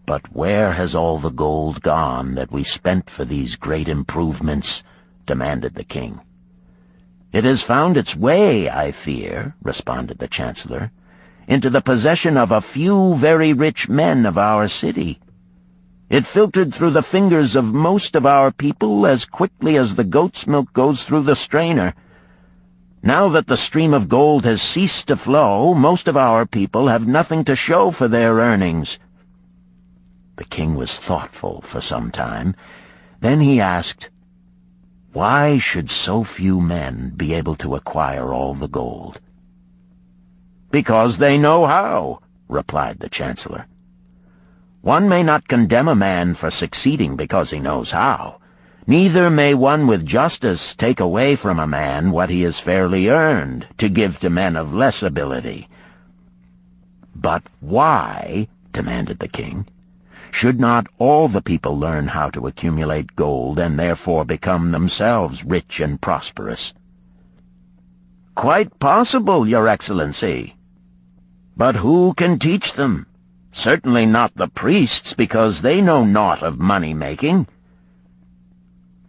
"But where has all the gold gone that we spent for these great improvements?" demanded the king. "It has found its way, I fear," responded the chancellor, "into the possession of a few very rich men of our city. It filtered through the fingers of most of our people as quickly as the goat's milk goes through the strainer. Now that the stream of gold has ceased to flow, most of our people have nothing to show for their earnings." The king was thoughtful for some time. Then he asked, "Why should so few men be able to acquire all the gold?" "Because they know how," replied the chancellor. "One may not condemn a man for succeeding because he knows how. Neither may one with justice take away from a man what he has fairly earned, to give to men of less ability." "But why," demanded the king, "should not all the people learn how to accumulate gold and therefore become themselves rich and prosperous?" "Quite possible, Your Excellency. But who can teach them? Certainly not the priests, because they know naught of money-making."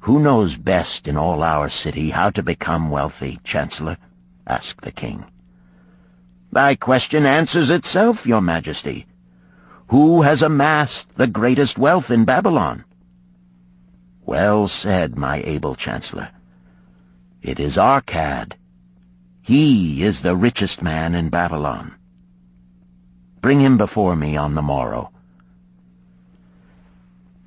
"Who knows best in all our city how to become wealthy, Chancellor?" asked the king. "Thy question answers itself, Your Majesty. Who has amassed the greatest wealth in Babylon?" "Well said, my able Chancellor. It is Arcad. He is the richest man in Babylon. Bring him before me on the morrow."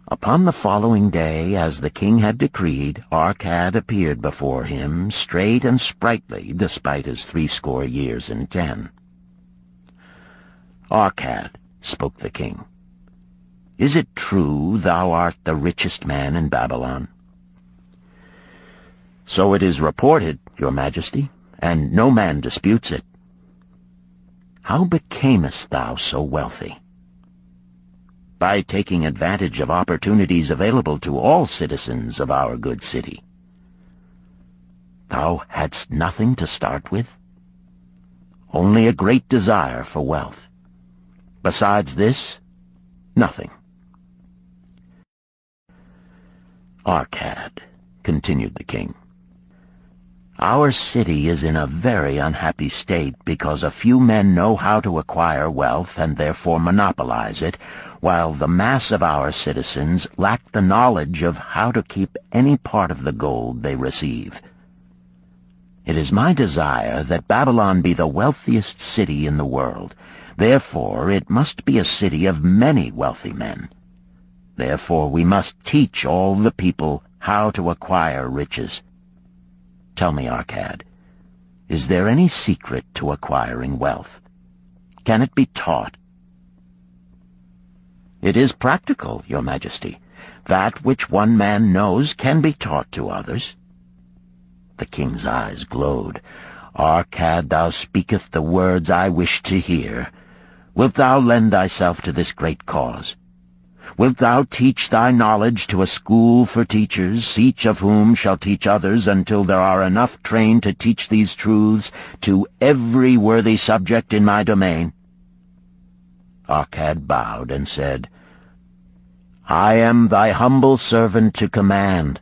Upon the following day, as the king had decreed, Arcad appeared before him, straight and sprightly, despite his 80 years and 10. "Arcad," spoke the king, "is it true thou art the richest man in Babylon?" "So it is reported, Your Majesty, and no man disputes it." "How becamest thou so wealthy?" "By taking advantage of opportunities available to all citizens of our good city." Thou hadst nothing to start with? Only a great desire for wealth. Besides this, nothing. Arcad, continued the king, our city is in a very unhappy state because a few men know how to acquire wealth and therefore monopolize it, while the mass of our citizens lack the knowledge of how to keep any part of the gold they receive. It is my desire that Babylon be the wealthiest city in the world. Therefore it must be a city of many wealthy men. Therefore we must teach all the people how to acquire riches. Tell me, Arcad, is there any secret to acquiring wealth? Can it be taught? It is practical, Your Majesty. That which one man knows can be taught to others. The king's eyes glowed. Arcad, thou speakest the words I wish to hear. Wilt thou lend thyself to this great cause? Wilt thou teach thy knowledge to a school for teachers, each of whom shall teach others until there are enough trained to teach these truths to every worthy subject in my domain? Arcad bowed and said, I am thy humble servant to command.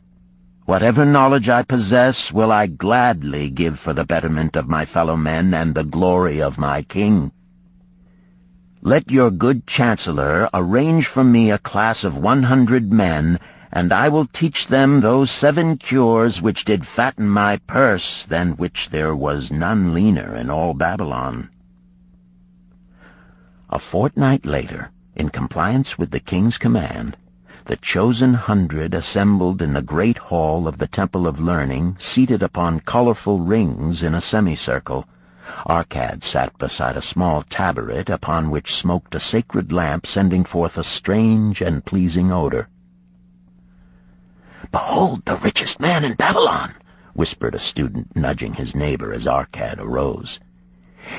Whatever knowledge I possess will I gladly give for the betterment of my fellow men and the glory of my king. Let your good chancellor arrange for me a class of 100 men, and I will teach them those 7 cures which did fatten my purse, than which there was none leaner in all Babylon. A fortnight later, in compliance with the king's command, the chosen 100 assembled in the great hall of the Temple of Learning, seated upon colorful rings in a semicircle. Arcad sat beside a small tabaret upon which smoked a sacred lamp sending forth a strange and pleasing odor. "Behold the richest man in Babylon," whispered a student, nudging his neighbor as Arcad arose.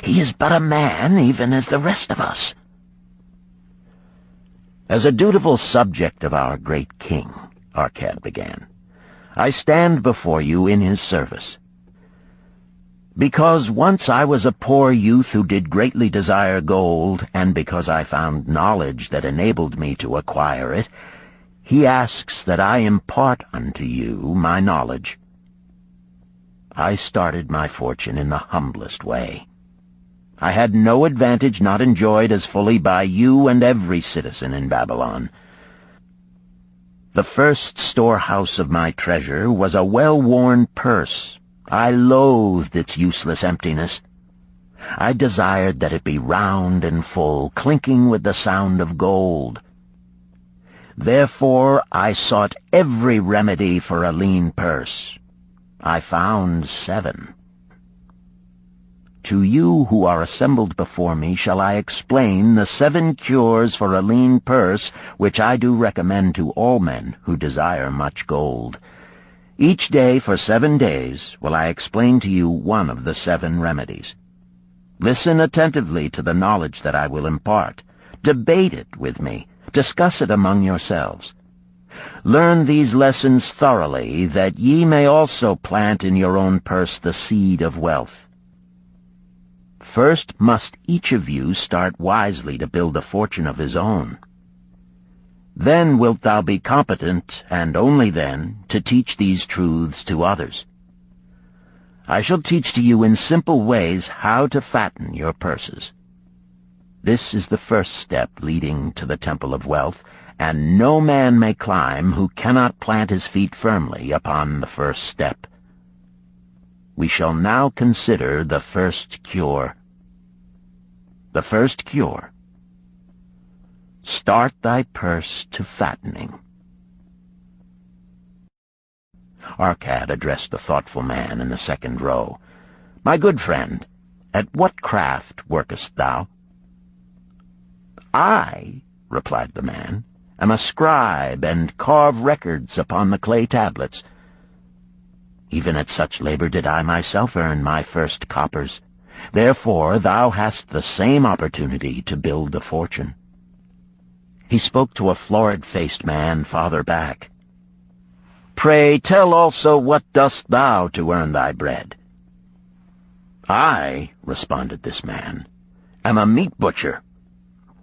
"He is but a man, even as the rest of us." "As a dutiful subject of our great king," Arcad began, "I stand before you in his service. Because once I was a poor youth who did greatly desire gold, and because I found knowledge that enabled me to acquire it, he asks that I impart unto you my knowledge. I started my fortune in the humblest way. I had no advantage not enjoyed as fully by you and every citizen in Babylon. The first storehouse of my treasure was a well-worn purse. I loathed its useless emptiness. I desired that it be round and full, clinking with the sound of gold. Therefore I sought every remedy for a lean purse. I found 7. To you who are assembled before me shall I explain the 7 cures for a lean purse, which I do recommend to all men who desire much gold. Each day for 7 days will I explain to you one of the 7 remedies. Listen attentively to the knowledge that I will impart. Debate it with me. Discuss it among yourselves. Learn these lessons thoroughly, that ye may also plant in your own purse the seed of wealth. First must each of you start wisely to build a fortune of his own. Then wilt thou be competent, and only then, to teach these truths to others. I shall teach to you in simple ways how to fatten your purses. This is the first step leading to the Temple of Wealth, and no man may climb who cannot plant his feet firmly upon the first step. We shall now consider the first cure. The first cure. Start thy purse to fattening. Arcad addressed the thoughtful man in the second row. My good friend, at what craft workest thou? I, replied the man, am a scribe, and carve records upon the clay tablets. Even at such labor did I myself earn my first coppers. Therefore thou hast the same opportunity to build a fortune. He spoke to a florid-faced man farther back. Pray tell also what dost thou to earn thy bread? I, responded this man, am a meat butcher.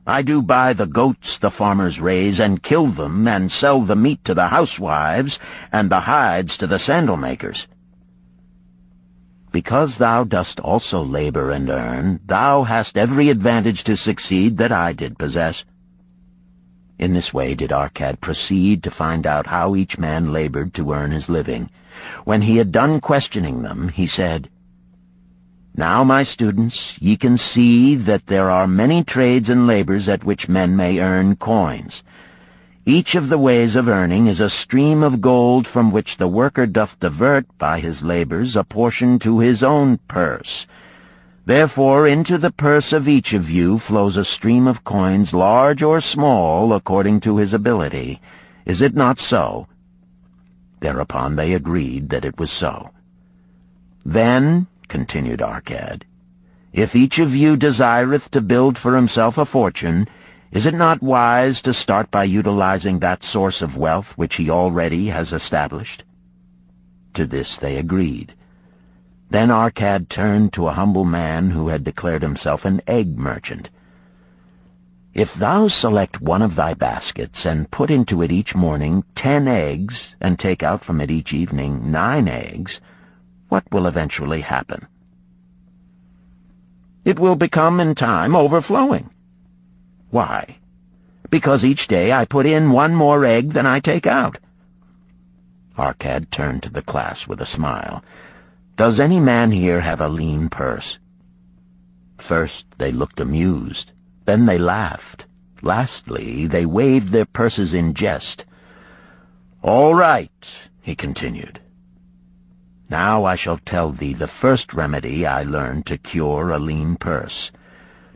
I do buy the goats the farmers raise, and kill them, and sell the meat to the housewives, and the hides to the sandal makers. Because thou dost also labor and earn, thou hast every advantage to succeed that I did possess. In this way did Arcad proceed to find out how each man labored to earn his living. When he had done questioning them, he said, Now, my students, ye can see that there are many trades and labors at which men may earn coins. Each of the ways of earning is a stream of gold from which the worker doth divert by his labors a portion to his own purse. Therefore into the purse of each of you flows a stream of coins, large or small, according to his ability. Is it not so? Thereupon they agreed that it was so. Then, continued Arcad, if each of you desireth to build for himself a fortune, is it not wise to start by utilizing that source of wealth which he already has established? To this they agreed. Then Arcad turned to a humble man who had declared himself an egg merchant. If thou select one of thy baskets, and put into it each morning 10 eggs, and take out from it each evening 9 eggs, what will eventually happen? It will become in time overflowing. Why? Because each day I put in 1 more egg than I take out. Arcad turned to the class with a smile. Does any man here have a lean purse? First they looked amused, then they laughed. Lastly, they waved their purses in jest. All right, he continued. Now I shall tell thee the first remedy I learned to cure a lean purse.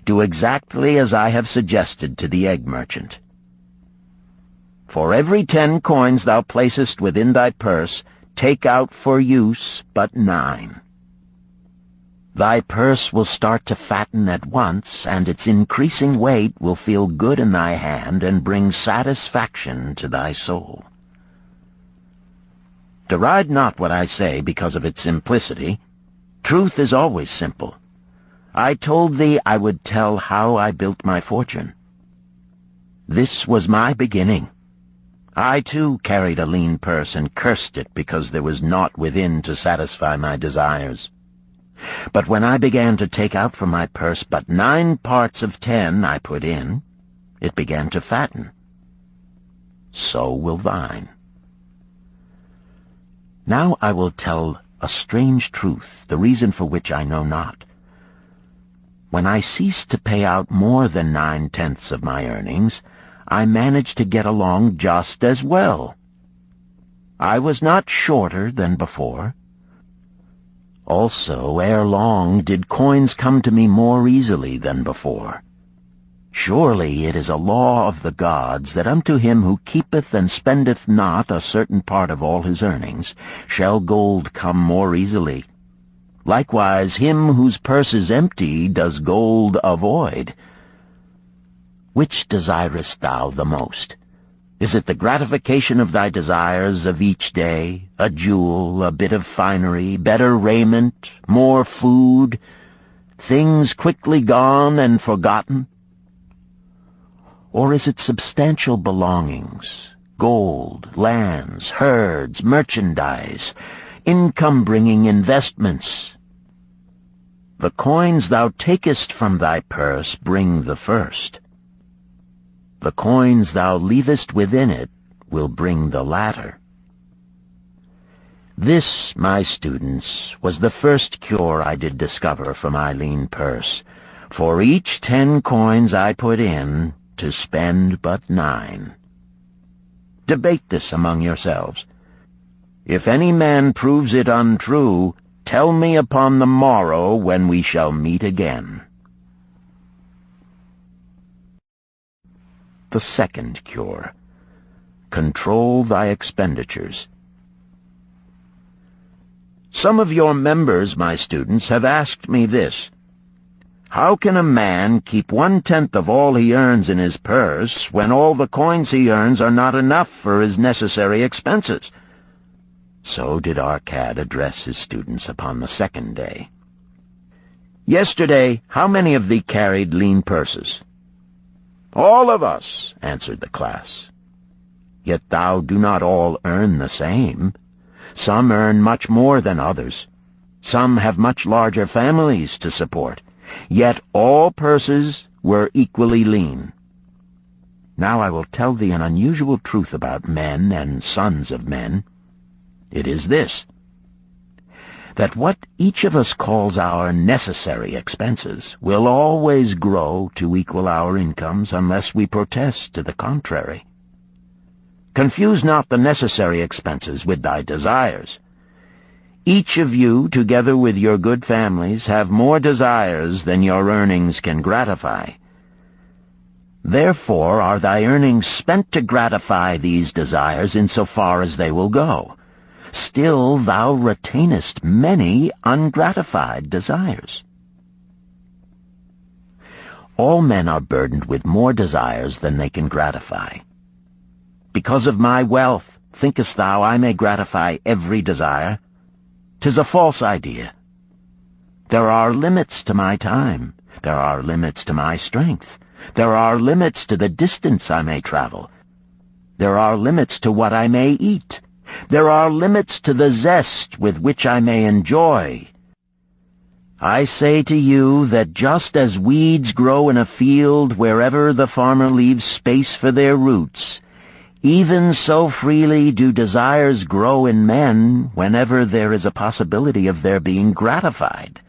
Do exactly as I have suggested to the egg merchant. For every 10 coins thou placest within thy purse, take out for use but 9. Thy purse will start to fatten at once, and its increasing weight will feel good in thy hand and bring satisfaction to thy soul. Deride not what I say because of its simplicity. Truth is always simple. I told thee I would tell how I built my fortune. This was my beginning. I, too, carried a lean purse and cursed it because there was naught within to satisfy my desires. But when I began to take out from my purse but 9 parts of 10 I put in, it began to fatten. So will thine. Now I will tell a strange truth, the reason for which I know not. When I ceased to pay out more than 9/10 of my earnings, I managed to get along just as well. I was not shorter than before. Also, ere long did coins come to me more easily than before. Surely it is a law of the gods that unto him who keepeth and spendeth not a certain part of all his earnings shall gold come more easily. Likewise him whose purse is empty does gold avoid. Which desirest thou the most? Is it the gratification of thy desires of each day, a jewel, a bit of finery, better raiment, more food, things quickly gone and forgotten? Or is it substantial belongings, gold, lands, herds, merchandise, income-bringing investments? The coins thou takest from thy purse bring the first. The coins thou leavest within it will bring the latter. This, my students, was the first cure I did discover for my lean purse. For each 10 coins I put in, to spend but 9. Debate this among yourselves. If any man proves it untrue, tell me upon the morrow when we shall meet again. The second cure. Control thy expenditures. Some of your members, my students, have asked me this. How can a man keep 1/10 of all he earns in his purse when all the coins he earns are not enough for his necessary expenses? So did Arcad address his students upon the second day. "Yesterday, how many of thee carried lean purses?" "All of us," answered the class. "Yet thou do not all earn the same. Some earn much more than others. Some have much larger families to support. Yet all purses were equally lean. Now I will tell thee an unusual truth about men and sons of men. It is this, that what each of us calls our necessary expenses will always grow to equal our incomes unless we protest to the contrary. Confuse not the necessary expenses with thy desires. Each of you, together with your good families, have more desires than your earnings can gratify. Therefore are thy earnings spent to gratify these desires in so far as they will go. Still thou retainest many ungratified desires. All men are burdened with more desires than they can gratify. Because of my wealth, thinkest thou I may gratify every desire? 'Tis a false idea. There are limits to my time. There are limits to my strength. There are limits to the distance I may travel. There are limits to what I may eat. There are limits to the zest with which I may enjoy. I say to you that just as weeds grow in a field wherever the farmer leaves space for their roots, even so freely do desires grow in men whenever there is a possibility of their being gratified.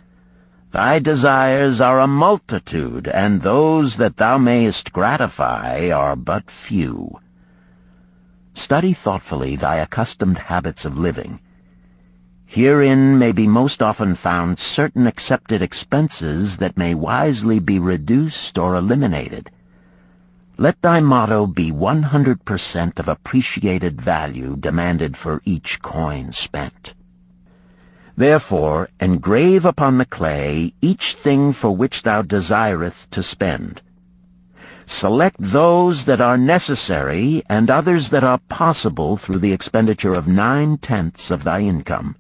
Thy desires are a multitude, and those that thou mayest gratify are but few. Study thoughtfully thy accustomed habits of living. Herein may be most often found certain accepted expenses that may wisely be reduced or eliminated. Let thy motto be 100% of appreciated value demanded for each coin spent. Therefore, engrave upon the clay each thing for which thou desireth to spend. Select those that are necessary and others that are possible through the expenditure of 9/10 of thy income.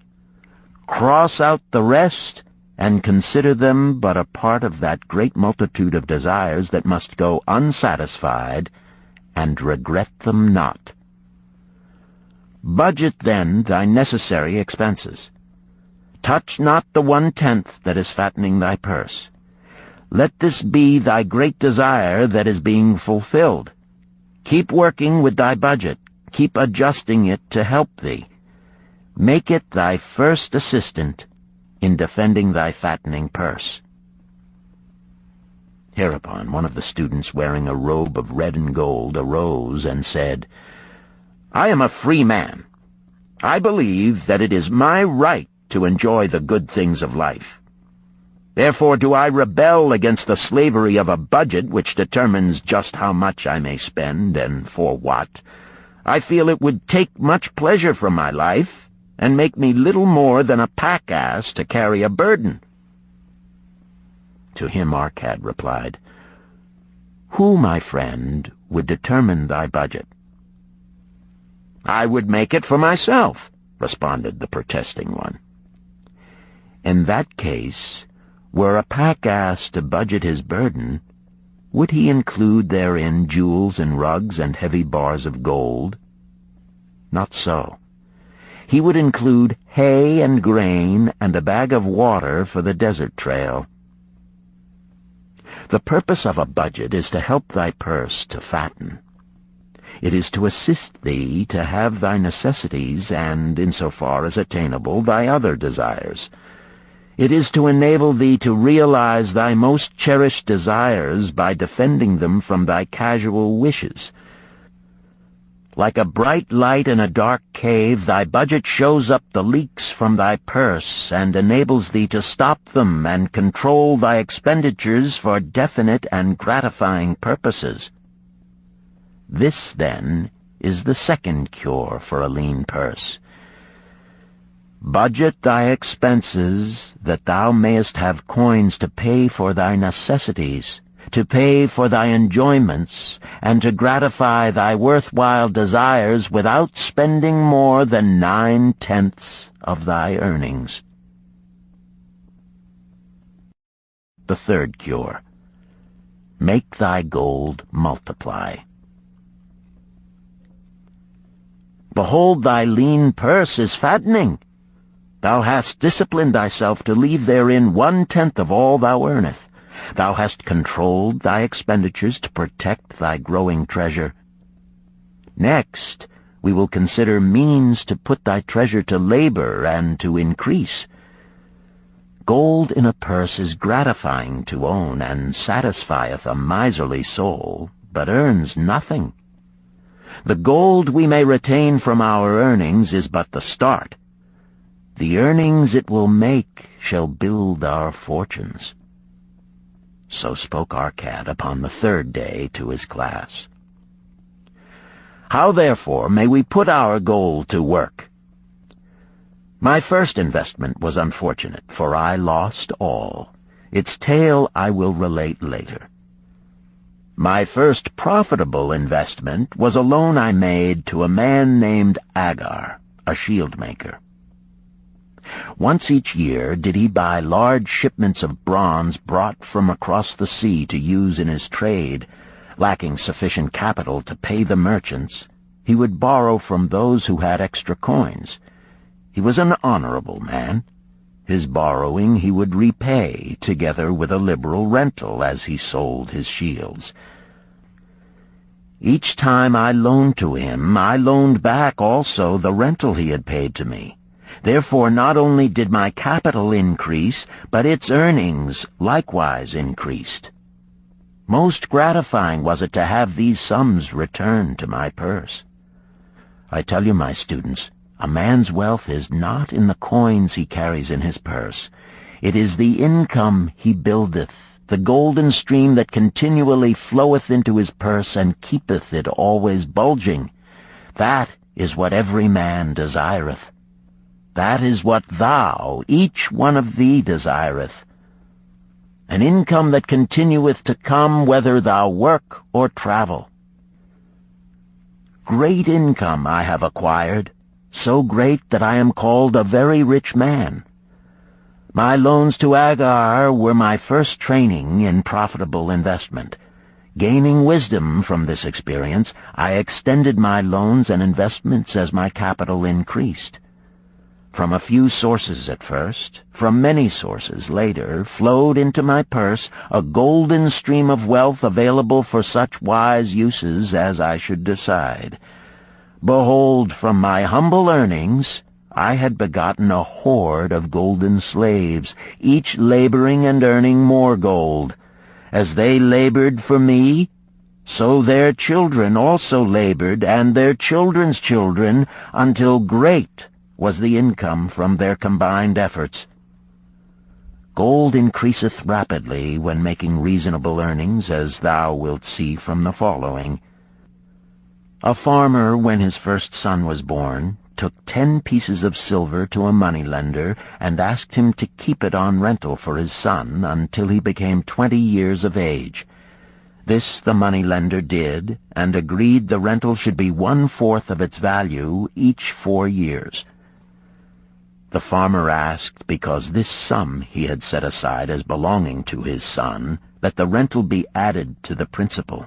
Cross out the rest, and consider them but a part of that great multitude of desires that must go unsatisfied, and regret them not. Budget then thy necessary expenses. Touch not the 1/10 that is fattening thy purse. Let this be thy great desire that is being fulfilled. Keep working with thy budget. Keep adjusting it to help thee. Make it thy first assistant in defending thy fattening purse. Hereupon one of the students, wearing a robe of red and gold, arose and said, "I am a free man. I believe that it is my right to enjoy the good things of life. Therefore do I rebel against the slavery of a budget which determines just how much I may spend and for what. I feel it would take much pleasure from my life and make me little more than a pack-ass to carry a burden." To him Arcad replied, "Who, my friend, would determine thy budget?" "I would make it for myself," responded the protesting one. In that case, were a pack-ass to budget his burden, would he include therein jewels and rugs and heavy bars of gold? Not so. He would include hay and grain and a bag of water for the desert trail. The purpose of a budget is to help thy purse to fatten. It is to assist thee to have thy necessities and, insofar as attainable, thy other desires. It is to enable thee to realize thy most cherished desires by defending them from thy casual wishes. Like a bright light in a dark cave, thy budget shows up the leaks from thy purse and enables thee to stop them and control thy expenditures for definite and gratifying purposes. This, then, is the second cure for a lean purse. Budget thy expenses, that thou mayest have coins to pay for thy necessities, to pay for thy enjoyments, and to gratify thy worthwhile desires without spending more than 9/10 of thy earnings. The third cure. Make thy gold multiply. Behold, thy lean purse is fattening. Thou hast disciplined thyself to leave therein 1/10 of all thou earnest. Thou hast controlled thy expenditures to protect thy growing treasure. Next, we will consider means to put thy treasure to labor and to increase. Gold in a purse is gratifying to own, and satisfieth a miserly soul, but earns nothing. The gold we may retain from our earnings is but the start. The earnings it will make shall build our fortunes. So spoke our cat upon the third day to his class. How, therefore, may we put our gold to work? My first investment was unfortunate, for I lost all. Its tale I will relate later. My first profitable investment was a loan I made to a man named Agar, a shield maker. Once each year did he buy large shipments of bronze brought from across the sea to use in his trade. Lacking sufficient capital to pay the merchants, he would borrow from those who had extra coins. He was an honorable man. His borrowing he would repay, together with a liberal rental as he sold his shields. Each time I loaned to him, I loaned back also the rental he had paid to me. Therefore not only did my capital increase, but its earnings likewise increased. Most gratifying was it to have these sums returned to my purse. I tell you, my students, a man's wealth is not in the coins he carries in his purse. It is the income he buildeth, the golden stream that continually floweth into his purse and keepeth it always bulging. That is what every man desireth. That is what thou, each one of thee, desireth. An income that continueth to come whether thou work or travel. Great income I have acquired, so great that I am called a very rich man. My loans to Agar were my first training in profitable investment. Gaining wisdom from this experience, I extended my loans and investments as my capital increased. From a few sources at first, from many sources later, flowed into my purse a golden stream of wealth available for such wise uses as I should decide. Behold, from my humble earnings, I had begotten a horde of golden slaves, each laboring and earning more gold. As they labored for me, so their children also labored, and their children's children, until great was the income from their combined efforts. Gold increaseth rapidly when making reasonable earnings, as thou wilt see from the following. A farmer, when his first son was born, took 10 pieces of silver to a moneylender and asked him to keep it on rental for his son until he became 20 years of age. This the moneylender did, and agreed the rental should be 1/4 of its value each 4 years. The farmer asked, because this sum he had set aside as belonging to his son, that the rental be added to the principal.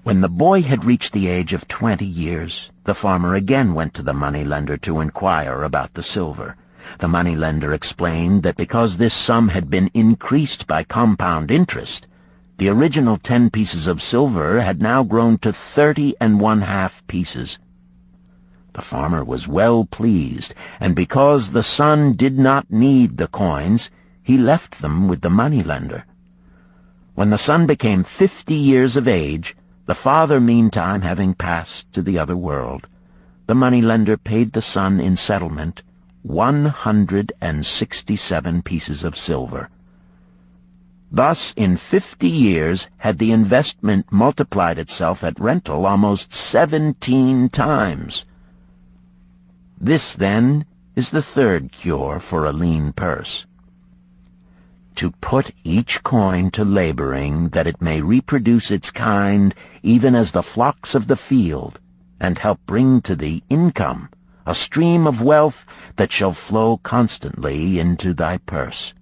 When the boy had reached the age of 20 years, the farmer again went to the moneylender to inquire about the silver. The moneylender explained that because this sum had been increased by compound interest, the original 10 pieces of silver had now grown to 30½ pieces. The farmer was well pleased, and because the son did not need the coins, he left them with the moneylender. When the son became 50 years of age, the father meantime having passed to the other world, the moneylender paid the son in settlement 167 pieces of silver. Thus, in 50 years, had the investment multiplied itself at rental almost 17 times. This, then, is the third cure for a lean purse. to put each coin to laboring, that it may reproduce its kind, even as the flocks of the field, and help bring to thee income, a stream of wealth that shall flow constantly into thy purse.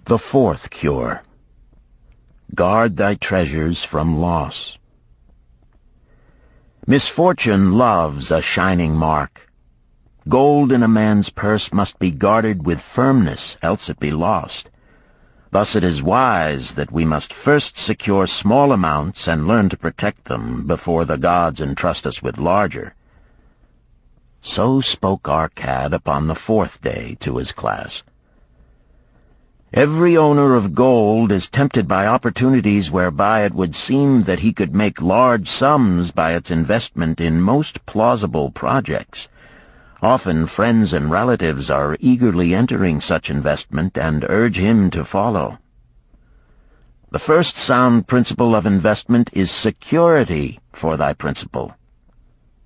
The fourth cure. Guard thy treasures from loss. Misfortune loves a shining mark. Gold in a man's purse must be guarded with firmness, else it be lost. Thus it is wise that we must first secure small amounts and learn to protect them before the gods entrust us with larger. So spoke Arcad upon the fourth day to his class. Every owner of gold is tempted by opportunities whereby it would seem that he could make large sums by its investment in most plausible projects. Often friends and relatives are eagerly entering such investment and urge him to follow. The first sound principle of investment is security for thy principal.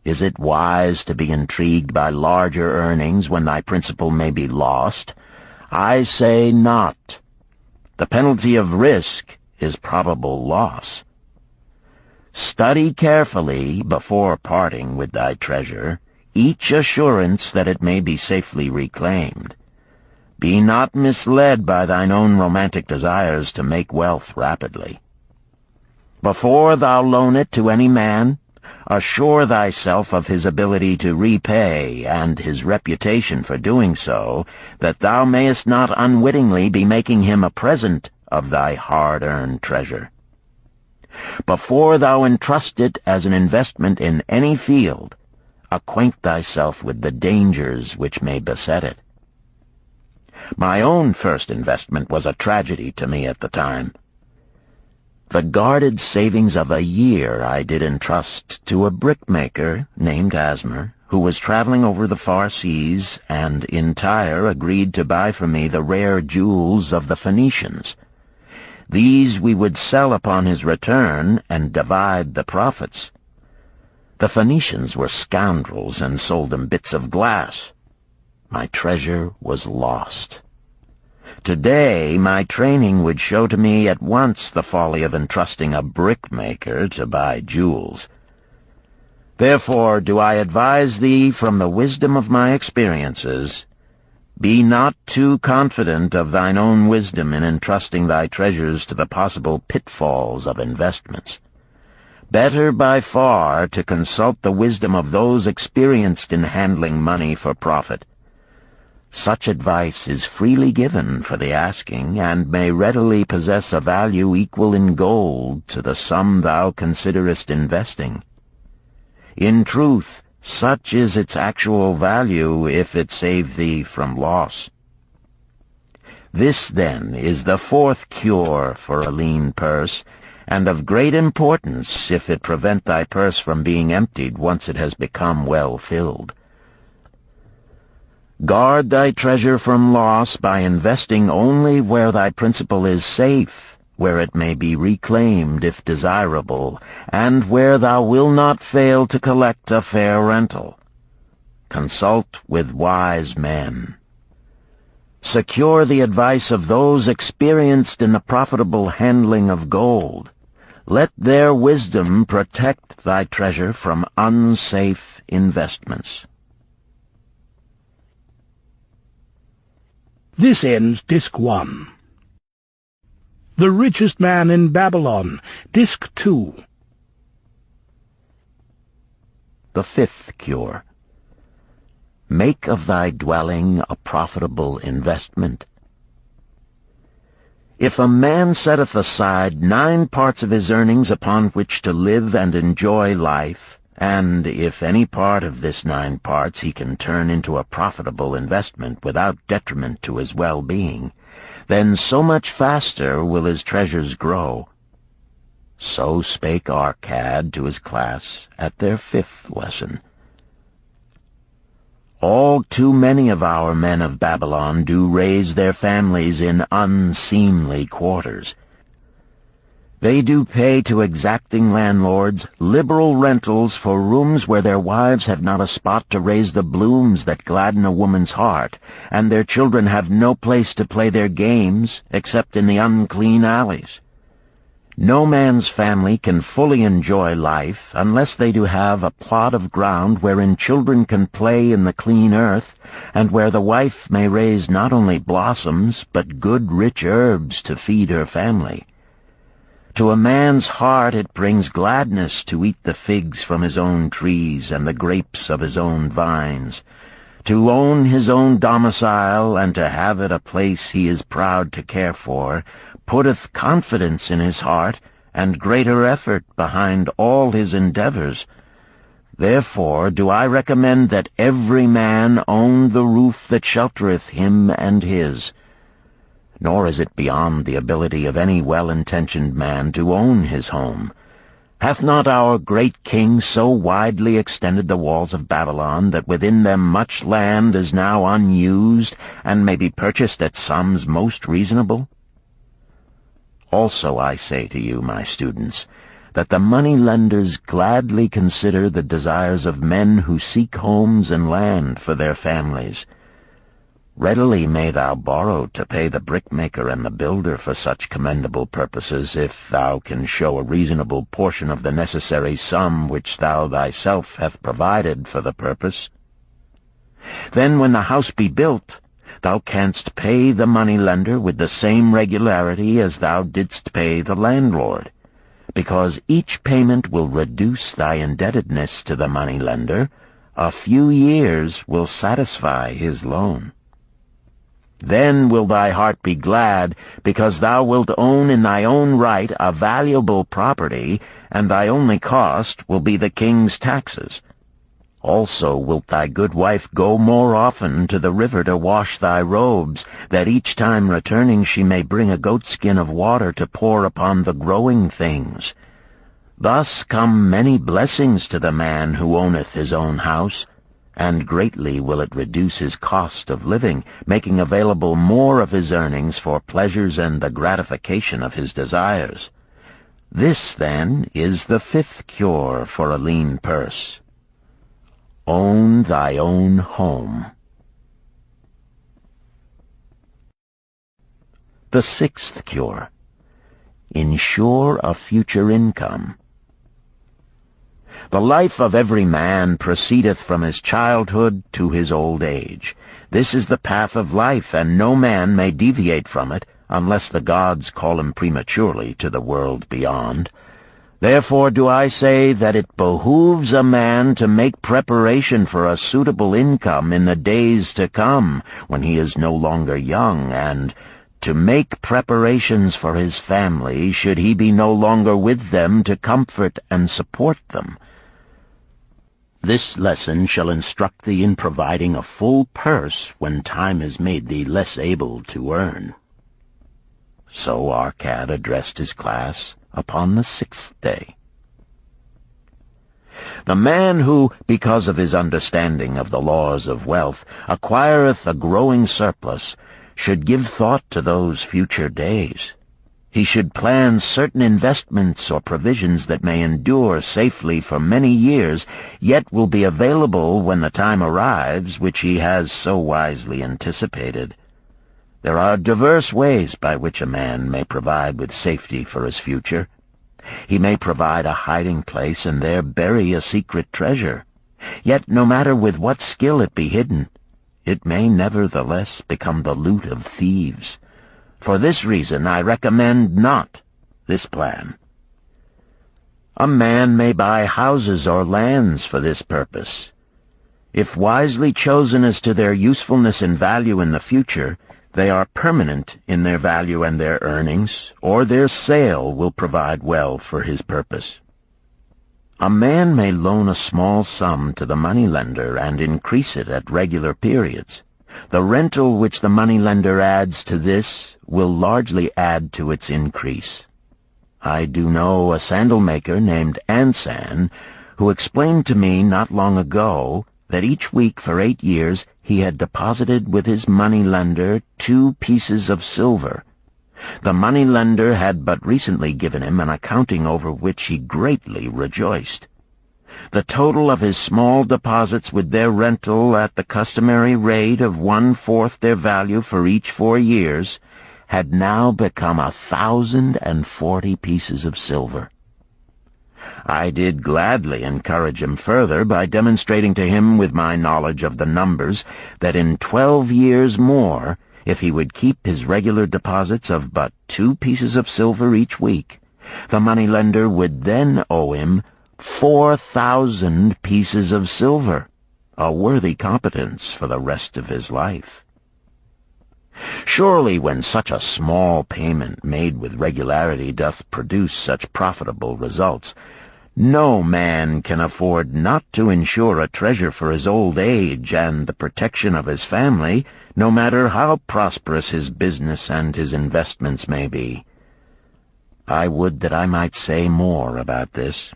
Is it wise to be intrigued by larger earnings when thy principal may be lost? I say not. The penalty of risk is probable loss. Study carefully, before parting with thy treasure, each assurance that it may be safely reclaimed. Be not misled by thine own romantic desires to make wealth rapidly. Before thou loan it to any man, assure thyself of his ability to repay and his reputation for doing so, that thou mayest not unwittingly be making him a present of thy hard-earned treasure. Before thou entrust it as an investment in any field, acquaint thyself with the dangers which may beset it. My own first investment was a tragedy to me at the time. The guarded savings of a year I did entrust to a brickmaker named Asmer, who was traveling over the far seas, and in Tyre agreed to buy for me the rare jewels of the Phoenicians. These we would sell upon his return and divide the profits. The Phoenicians were scoundrels and sold him bits of glass. My treasure was lost. Today, my training would show to me at once the folly of entrusting a brickmaker to buy jewels. Therefore do I advise thee from the wisdom of my experiences, be not too confident of thine own wisdom in entrusting thy treasures to the possible pitfalls of investments. Better by far to consult the wisdom of those experienced in handling money for profit. Such advice is freely given for the asking, and may readily possess a value equal in gold to the sum thou considerest investing. In truth, such is its actual value if it save thee from loss. This, then, is the fourth cure for a lean purse, and of great importance if it prevent thy purse from being emptied once it has become well filled. Guard thy treasure from loss by investing only where thy principal is safe, where it may be reclaimed if desirable, and where thou wilt not fail to collect a fair rental. Consult with wise men. Secure the advice of those experienced in the profitable handling of gold. Let their wisdom protect thy treasure from unsafe investments. This ends Disc 1. The Richest Man in Babylon, Disc 2. The fifth cure. Make of thy dwelling a profitable investment. If a man setteth aside 9 parts of his earnings upon which to live and enjoy life, and if any part of this 9 parts he can turn into a profitable investment without detriment to his well-being, then so much faster will his treasures grow. So spake Arcad to his class at their 5th lesson. All too many of our men of Babylon do raise their families in unseemly quarters. They do pay to exacting landlords liberal rentals for rooms where their wives have not a spot to raise the blooms that gladden a woman's heart, and their children have no place to play their games except in the unclean alleys. No man's family can fully enjoy life unless they do have a plot of ground wherein children can play in the clean earth, and where the wife may raise not only blossoms but good rich herbs to feed her family. To a man's heart it brings gladness to eat the figs from his own trees and the grapes of his own vines, to own his own domicile and to have it a place he is proud to care for, putteth confidence in his heart and greater effort behind all his endeavors. Therefore do I recommend that every man own the roof that sheltereth him and his. Nor is it beyond the ability of any well-intentioned man to own his home. Hath not our great king so widely extended the walls of Babylon that within them much land is now unused, and may be purchased at sums most reasonable? Also I say to you, my students, that the money-lenders gladly consider the desires of men who seek homes and land for their families. Readily may thou borrow to pay the brickmaker and the builder for such commendable purposes, if thou can show a reasonable portion of the necessary sum which thou thyself hast provided for the purpose. Then when the house be built, thou canst pay the money-lender with the same regularity as thou didst pay the landlord, because each payment will reduce thy indebtedness to the money-lender. A few years will satisfy his loan. Then will thy heart be glad, because thou wilt own in thy own right a valuable property, and thy only cost will be the king's taxes. Also wilt thy good wife go more often to the river to wash thy robes, that each time returning she may bring a goatskin of water to pour upon the growing things. Thus come many blessings to the man who owneth his own house, and greatly will it reduce his cost of living, making available more of his earnings for pleasures and the gratification of his desires. This, then, is the fifth cure for a lean purse. Own thy own home. The sixth cure. Ensure a future income. The life of every man proceedeth from his childhood to his old age. This is the path of life, and no man may deviate from it, unless the gods call him prematurely to the world beyond. Therefore do I say that it behooves a man to make preparation for a suitable income in the days to come, when he is no longer young, and to make preparations for his family, should he be no longer with them to comfort and support them. This lesson shall instruct thee in providing a full purse when time has made thee less able to earn. So Arcad addressed his class upon the sixth day. The man who, because of his understanding of the laws of wealth, acquireth a growing surplus, should give thought to those future days. He should plan certain investments or provisions that may endure safely for many years, yet will be available when the time arrives which he has so wisely anticipated. There are diverse ways by which a man may provide with safety for his future. He may provide a hiding place and there bury a secret treasure. Yet no matter with what skill it be hidden, it may nevertheless become the loot of thieves. For this reason I recommend not this plan. A man may buy houses or lands for this purpose. If wisely chosen as to their usefulness and value in the future, they are permanent in their value and their earnings, or their sale will provide well for his purpose. A man may loan a small sum to the moneylender and increase it at regular periods. The rental which the moneylender adds to this will largely add to its increase. I do know a sandal-maker named Ansan, who explained to me not long ago that each week for 8 years he had deposited with his moneylender 2 pieces of silver. The moneylender had but recently given him an accounting over which he greatly rejoiced. The total of his small deposits with their rental at the customary rate of 1/4 their value for each 4 years had now become 1,040 pieces of silver. I did gladly encourage him further by demonstrating to him with my knowledge of the numbers that in 12 years more, if he would keep his regular deposits of but 2 pieces of silver each week, the moneylender would then owe him 4,000 pieces of silver, a worthy competence for the rest of his life. Surely when such a small payment made with regularity doth produce such profitable results, no man can afford not to insure a treasure for his old age and the protection of his family, no matter how prosperous his business and his investments may be. I would that I might say more about this.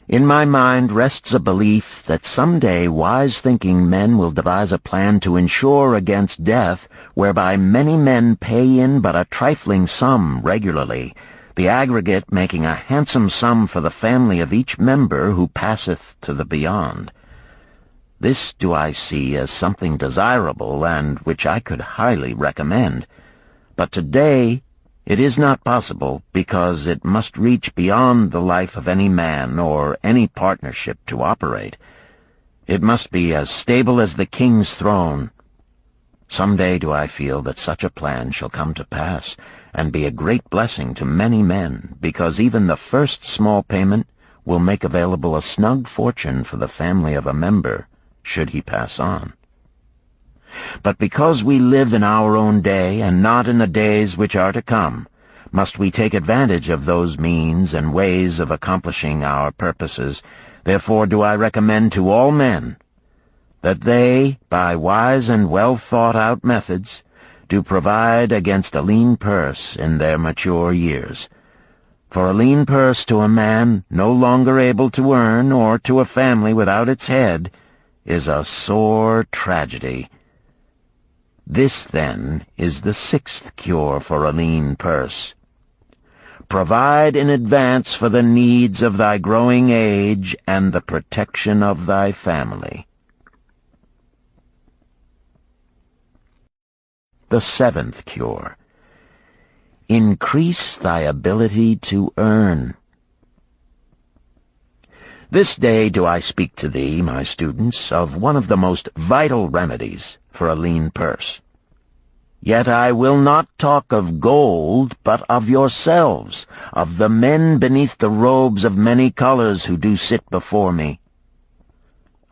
In my mind rests a belief that someday wise-thinking men will devise a plan to insure against death, whereby many men pay in but a trifling sum regularly, the aggregate making a handsome sum for the family of each member who passeth to the beyond. This do I see as something desirable, and which I could highly recommend. But today it is not possible, because it must reach beyond the life of any man or any partnership to operate. It must be as stable as the king's throne. Some day do I feel that such a plan shall come to pass, and be a great blessing to many men, because even the first small payment will make available a snug fortune for the family of a member, should he pass on. But because we live in our own day, and not in the days which are to come, must we take advantage of those means and ways of accomplishing our purposes. Therefore do I recommend to all men that they, by wise and well-thought-out methods, do provide against a lean purse in their mature years. For a lean purse to a man no longer able to earn, or to a family without its head, is a sore tragedy. This, then, is the 6th cure for a lean purse. Provide in advance for the needs of thy growing age and the protection of thy family. The 7th cure. Increase thy ability to earn. This day do I speak to thee, my students, of one of the most vital remedies for a lean purse. Yet I will not talk of gold, but of yourselves, of the men beneath the robes of many colors who do sit before me.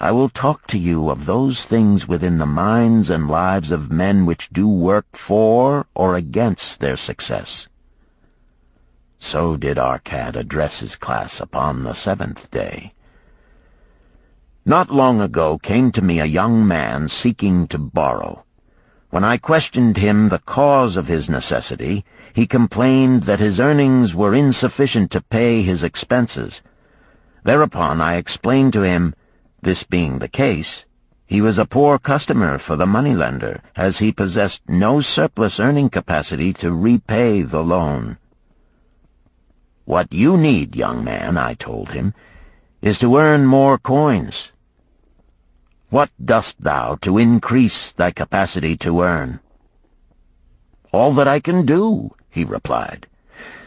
I will talk to you of those things within the minds and lives of men which do work for or against their success. So did Arcad address his class upon the 7th day. Not long ago came to me a young man seeking to borrow. When I questioned him the cause of his necessity, he complained that his earnings were insufficient to pay his expenses. Thereupon I explained to him, this being the case, he was a poor customer for the moneylender, as he possessed no surplus earning capacity to repay the loan. What you need, young man, I told him, is to earn more coins. What dost thou to increase thy capacity to earn? All that I can do, he replied.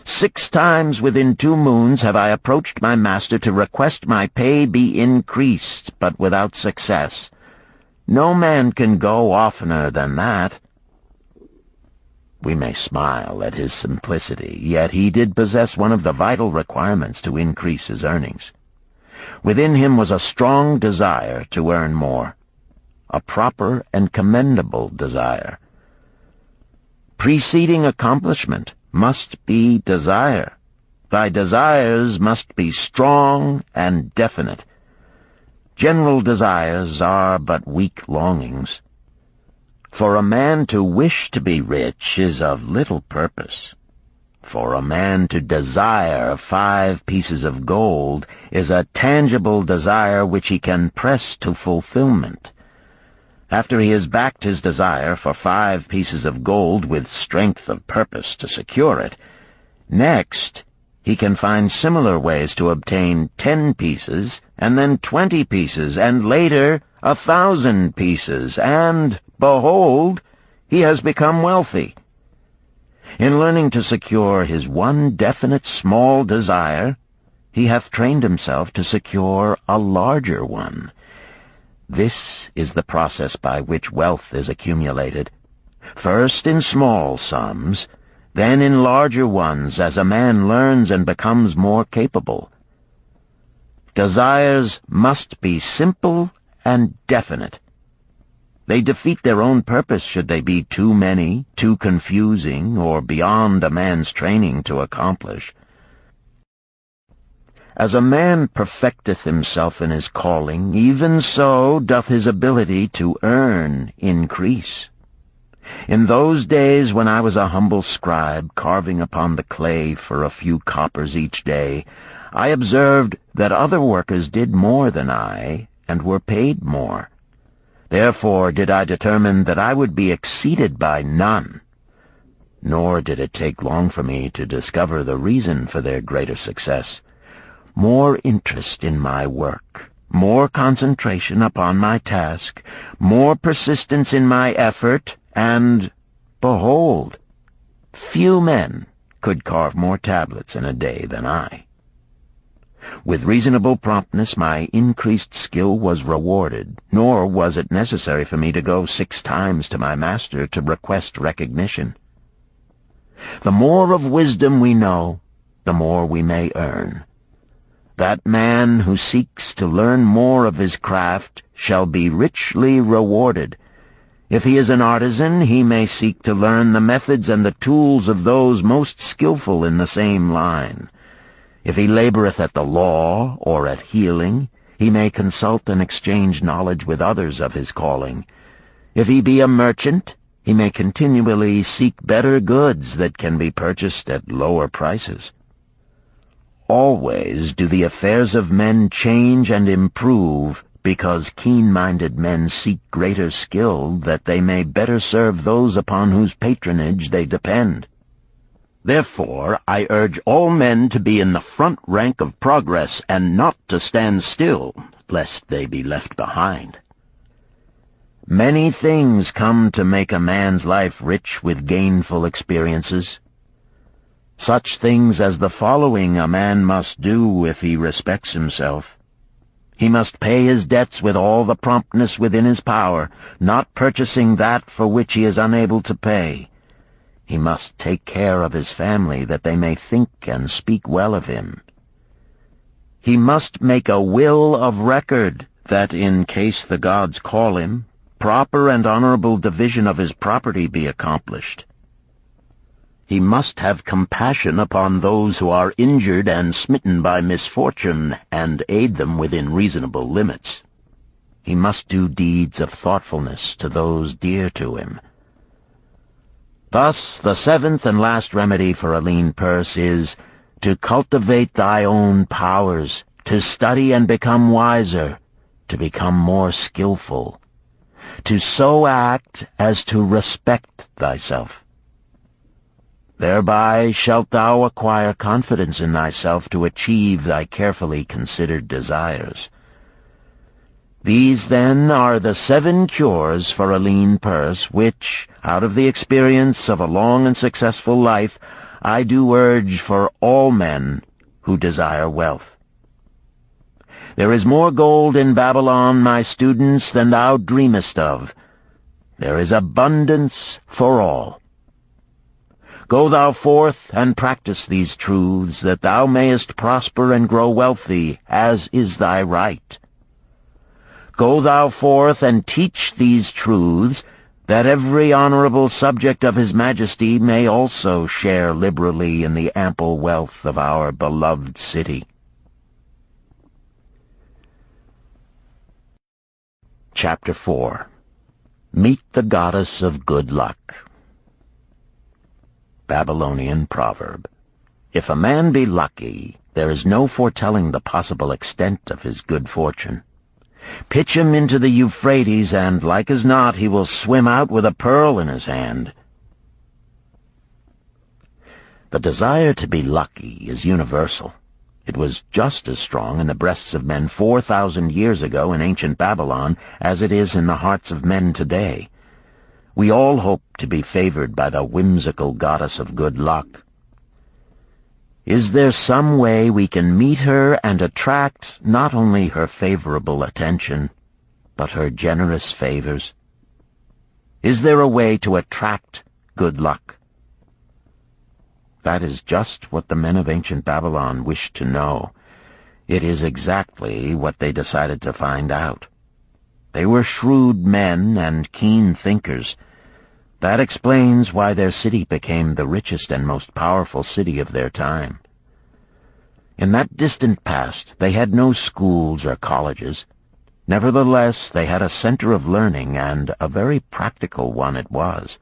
6 times within 2 moons have I approached my master to request my pay be increased, but without success. No man can go oftener than that. We may smile at his simplicity, yet he did possess one of the vital requirements to increase his earnings. Within him was a strong desire to earn more, a proper and commendable desire. Preceding accomplishment must be desire. Thy desires must be strong and definite. General desires are but weak longings. For a man to wish to be rich is of little purpose. For a man to desire 5 pieces of gold is a tangible desire which he can press to fulfillment. After he has backed his desire for 5 pieces of gold with strength of purpose to secure it, next he can find similar ways to obtain 10 pieces, and then 20 pieces, and later 1,000 pieces, and, behold, he has become wealthy. In learning to secure his one definite small desire, he hath trained himself to secure a larger one. This is the process by which wealth is accumulated, first in small sums, then in larger ones as a man learns and becomes more capable. Desires must be simple and definite. They defeat their own purpose should they be too many, too confusing, or beyond a man's training to accomplish. As a man perfecteth himself in his calling, even so doth his ability to earn increase. In those days when I was a humble scribe carving upon the clay for a few coppers each day, I observed that other workers did more than I, and were paid more. Therefore did I determine that I would be exceeded by none. Nor did it take long for me to discover the reason for their greater success. More interest in my work, more concentration upon my task, more persistence in my effort, and, behold, few men could carve more tablets in a day than I. With reasonable promptness my increased skill was rewarded, nor was it necessary for me to go 6 times to my master to request recognition. The more of wisdom we know, the more we may earn. That man who seeks to learn more of his craft shall be richly rewarded. If he is an artisan, he may seek to learn the methods and the tools of those most skillful in the same line. If he laboreth at the law or at healing, he may consult and exchange knowledge with others of his calling. If he be a merchant, he may continually seek better goods that can be purchased at lower prices. Always do the affairs of men change and improve, because keen-minded men seek greater skill that they may better serve those upon whose patronage they depend. Therefore, I urge all men to be in the front rank of progress and not to stand still, lest they be left behind. Many things come to make a man's life rich with gainful experiences. Such things as the following a man must do if he respects himself. He must pay his debts with all the promptness within his power, not purchasing that for which he is unable to pay. He must take care of his family that they may think and speak well of him. He must make a will of record that, in case the gods call him, proper and honorable division of his property be accomplished. He must have compassion upon those who are injured and smitten by misfortune, and aid them within reasonable limits. He must do deeds of thoughtfulness to those dear to him. Thus, the 7th and last remedy for a lean purse is to cultivate thy own powers, to study and become wiser, to become more skillful, to so act as to respect thyself. Thereby shalt thou acquire confidence in thyself to achieve thy carefully considered desires. These, then, are the 7 cures for a lean purse, which, out of the experience of a long and successful life, I do urge for all men who desire wealth. There is more gold in Babylon, my students, than thou dreamest of. There is abundance for all. Go thou forth and practice these truths, that thou mayest prosper and grow wealthy, as is thy right. Go thou forth and teach these truths, that every honorable subject of his majesty may also share liberally in the ample wealth of our beloved city. Chapter 4. Meet the Goddess of Good Luck. Babylonian Proverb. If a man be lucky, there is no foretelling the possible extent of his good fortune. Pitch him into the Euphrates, and like as not he will swim out with a pearl in his hand. The desire to be lucky is universal. It was just as strong in the breasts of men 4,000 years ago in ancient Babylon as it is in the hearts of men today. We all hope to be favored by the whimsical goddess of good luck. Is there some way we can meet her and attract not only her favorable attention, but her generous favors? Is there a way to attract good luck? That is just what the men of ancient Babylon wished to know. It is exactly what they decided to find out. They were shrewd men and keen thinkers. That explains why their city became the richest and most powerful city of their time. In that distant past, they had no schools or colleges. Nevertheless, they had a center of learning, and a very practical one it was.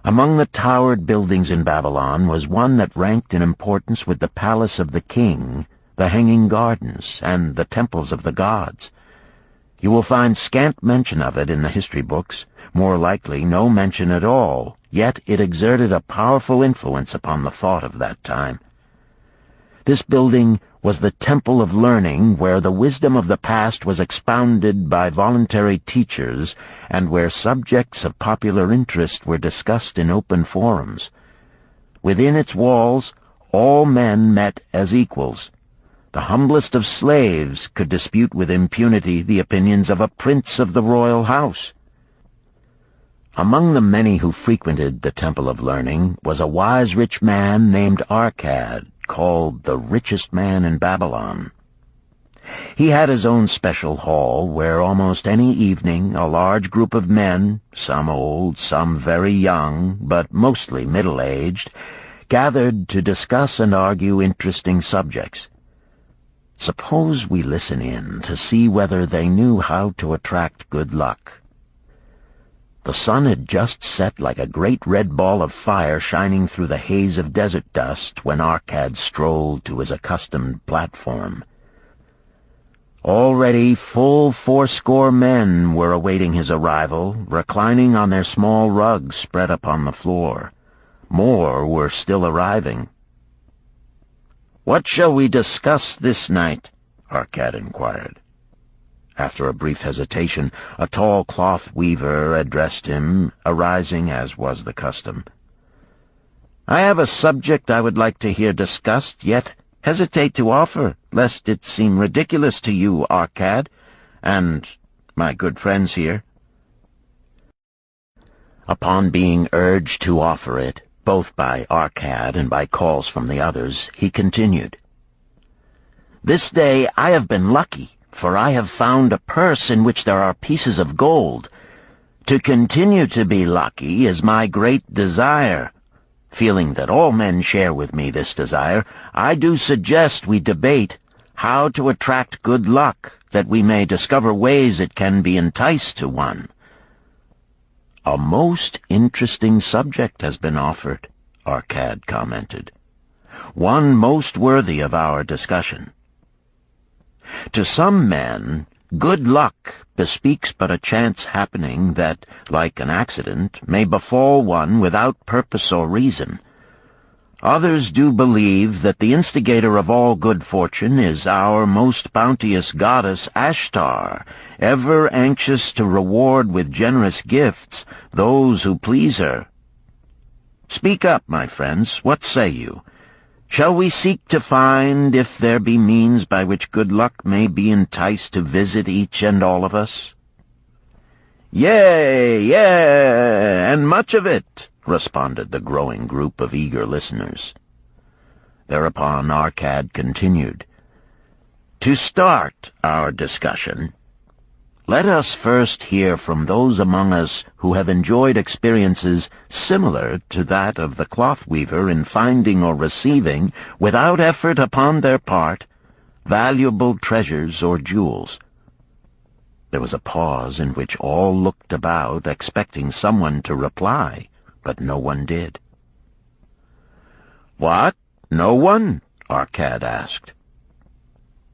Among the towered buildings in Babylon was one that ranked in importance with the palace of the king, the hanging gardens, and the temples of the gods. You will find scant mention of it in the history books, more likely no mention at all, yet it exerted a powerful influence upon the thought of that time. This building was the temple of learning, where the wisdom of the past was expounded by voluntary teachers, and where subjects of popular interest were discussed in open forums. Within its walls, all men met as equals. The humblest of slaves could dispute with impunity the opinions of a prince of the royal house. Among the many who frequented the Temple of Learning was a wise rich man named Arcad, called the Richest Man in Babylon. He had his own special hall where almost any evening a large group of men, some old, some very young, but mostly middle-aged, gathered to discuss and argue interesting subjects. Suppose we listen in to see whether they knew how to attract good luck. The sun had just set like a great red ball of fire shining through the haze of desert dust when Arcad strolled to his accustomed platform. Already full 80 men were awaiting his arrival, reclining on their small rugs spread upon the floor. More were still arriving. "What shall we discuss this night?" Arcad inquired. After a brief hesitation, a tall cloth weaver addressed him, arising as was the custom. "I have a subject I would like to hear discussed, yet hesitate to offer, lest it seem ridiculous to you, Arcad, and my good friends here." Upon being urged to offer it, both by Arcad and by calls from the others, he continued, "This day I have been lucky, for I have found a purse in which there are pieces of gold. To continue to be lucky is my great desire. Feeling that all men share with me this desire, I do suggest we debate how to attract good luck, that we may discover ways it can be enticed to one." "A most interesting subject has been offered," Arcad commented. "One most worthy of our discussion. To some men, good luck bespeaks but a chance happening that, like an accident, may befall one without purpose or reason. Others do believe that the instigator of all good fortune is our most bounteous goddess Ashtar, ever anxious to reward with generous gifts those who please her. Speak up, my friends, what say you? Shall we seek to find if there be means by which good luck may be enticed to visit each and all of us?" "Yea, yea, and much of it," responded the growing group of eager listeners. Thereupon Arcad continued, "To start our discussion, let us first hear from those among us who have enjoyed experiences similar to that of the cloth weaver in finding or receiving, without effort upon their part, valuable treasures or jewels." There was a pause in which all looked about, expecting someone to reply, but no one did. "What? No one?" Arcad asked.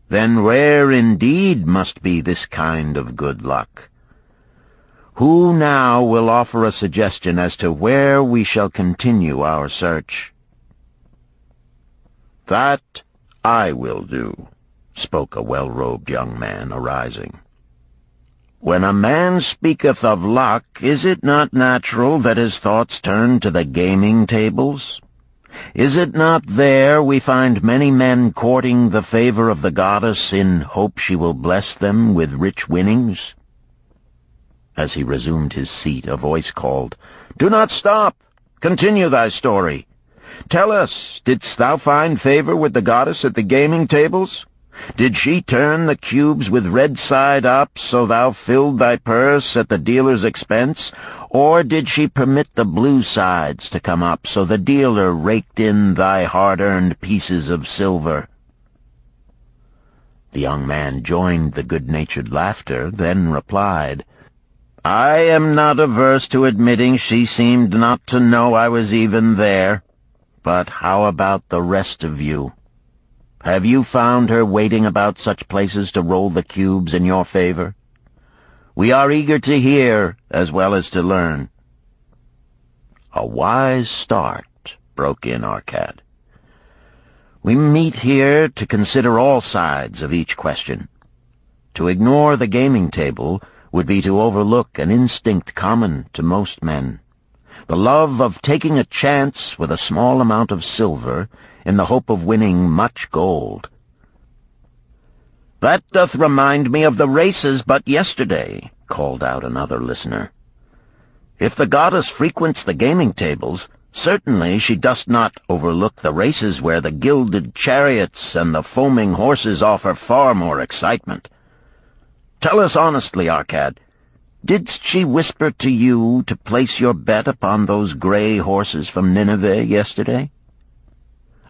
Then rare indeed must be this kind of good luck. Who now will offer a suggestion as to where we shall continue our search?" "That I will do," spoke a well-robed young man, arising. "When a man speaketh of luck, is it not natural that his thoughts turn to the gaming tables? Is it not there we find many men courting the favor of the goddess in hope she will bless them with rich winnings?" As he resumed his seat, a voice called, "Do not stop! Continue thy story. Tell us, didst thou find favor with the goddess at the gaming tables? Did she turn the cubes with red side up so thou filled thy purse at the dealer's expense? Or did she permit the blue sides to come up so the dealer raked in thy hard-earned pieces of silver?" The young man joined the good-natured laughter, then replied, "I am not averse to admitting she seemed not to know I was even there. But how about the rest of you? Have you found her waiting about such places to roll the cubes in your favor? We are eager to hear as well as to learn." "A wise start," broke in Arcad. "We meet here to consider all sides of each question. To ignore the gaming table would be to overlook an instinct common to most men, the love of taking a chance with a small amount of silver in the hope of winning much gold." "That doth remind me of the races but yesterday," called out another listener. "If the goddess frequents the gaming tables, certainly she does not overlook the races where the gilded chariots and the foaming horses offer far more excitement. Tell us honestly, Arcad, didst she whisper to you to place your bet upon those gray horses from Nineveh yesterday?